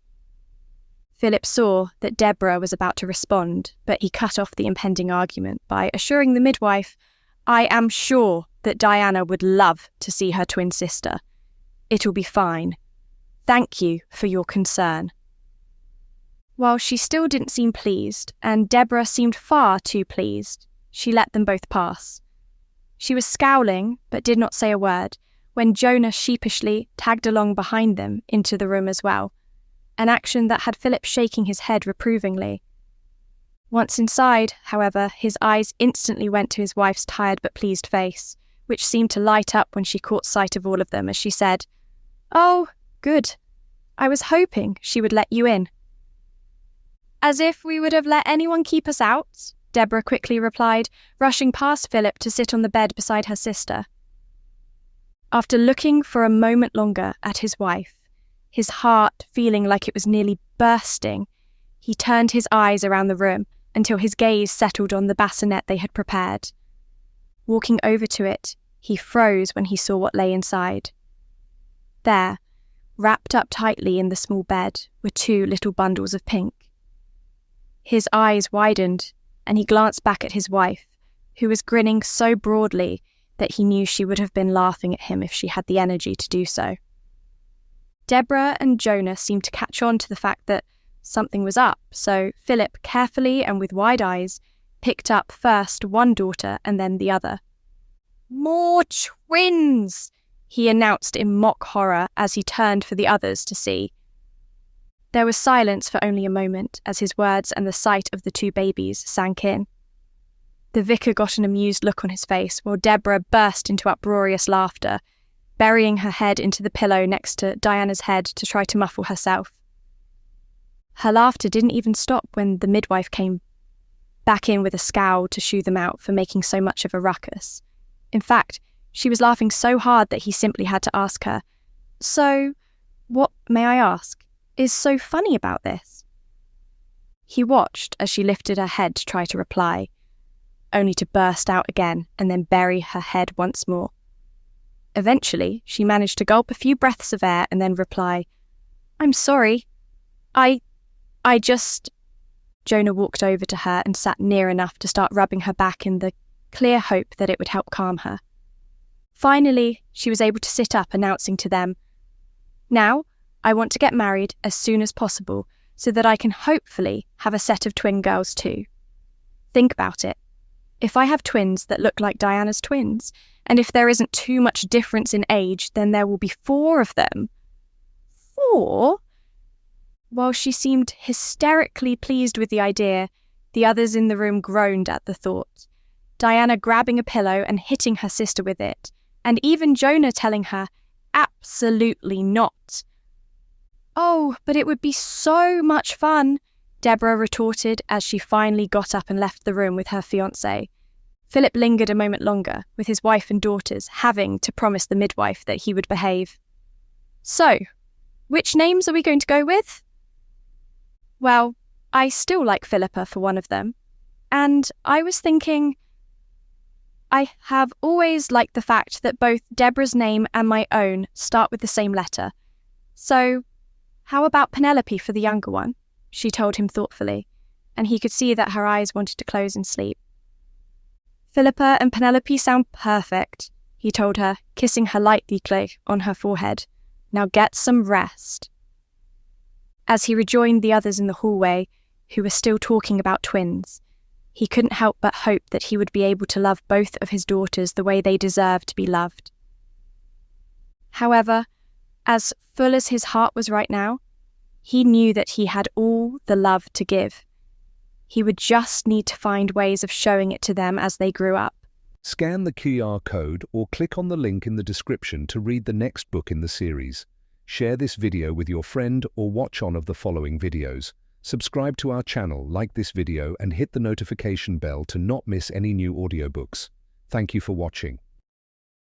A: Philip saw that Debora was about to respond, but he cut off the impending argument by assuring the midwife, "I am sure that Diana would love to see her twin sister. It'll be fine. Thank you for your concern." While she still didn't seem pleased, and Debora seemed far too pleased, she let them both pass. She was scowling, but did not say a word, when Jonah sheepishly tagged along behind them into the room as well, an action that had Philip shaking his head reprovingly. Once inside, however, his eyes instantly went to his wife's tired but pleased face, which seemed to light up when she caught sight of all of them as she said, "Oh, good. I was hoping she would let you in." "As if we would have let anyone keep us out," Debora quickly replied, rushing past Philip to sit on the bed beside her sister. After looking for a moment longer at his wife, his heart feeling like it was nearly bursting, he turned his eyes around the room until his gaze settled on the bassinet they had prepared. Walking over to it, he froze when he saw what lay inside. There, wrapped up tightly in the small bed, were 2 little bundles of pink. His eyes widened, and he glanced back at his wife, who was grinning so broadly that he knew she would have been laughing at him if she had the energy to do so. Debora and Jonah seemed to catch on to the fact that something was up, so Philip, carefully and with wide eyes, picked up first one daughter and then the other. "More twins!" he announced in mock horror as he turned for the others to see. There was silence for only a moment as his words and the sight of the 2 babies sank in. The vicar got an amused look on his face while Debora burst into uproarious laughter, burying her head into the pillow next to Diana's head to try to muffle herself. Her laughter didn't even stop when the midwife came back in with a scowl to shoo them out for making so much of a ruckus. In fact, She was laughing so hard that he simply had to ask her, "So, what, may I ask, is so funny about this?" He watched as she lifted her head to try to reply, only to burst out again and then bury her head once more. Eventually, she managed to gulp a few breaths of air and then reply, "I'm sorry. I just..." Jonah walked over to her and sat near enough to start rubbing her back in the clear hope that it would help calm her. Finally, she was able to sit up, announcing to them, "Now, I want to get married as soon as possible so that I can hopefully have a set of twin girls too. Think about it. If I have twins that look like Diana's twins, and if there isn't too much difference in age, then there will be 4 of them." 4? While she seemed hysterically pleased with the idea, the others in the room groaned at the thought. Diana grabbing a pillow and hitting her sister with it, and even Jonah telling her, "Absolutely not." "Oh, but it would be so much fun," Debora retorted as she finally got up and left the room with her fiancé. Philip lingered a moment longer, with his wife and daughters having to promise the midwife that he would behave. "So, which names are we going to go with?" "Well, I still like Philippa for one of them. And I was thinking, I have always liked the fact that both Deborah's name and my own start with the same letter. So, how about Penelope for the younger one?" she told him thoughtfully, and he could see that her eyes wanted to close in sleep. "Philippa and Penelope sound perfect," he told her, kissing her lightly on her forehead. "Now get some rest." As he rejoined the others in the hallway, who were still talking about twins, he couldn't help but hope that he would be able to love both of his daughters the way they deserved to be loved. However, as full as his heart was right now, he knew that he had all the love to give. He would just need to find ways of showing it to them as they grew up.
B: Scan the QR code or click on the link in the description to read the next book in the series. Share this video with your friend or watch on of the following videos. Subscribe to our channel, like this video, and hit the notification bell to not miss any new audiobooks. Thank you for watching.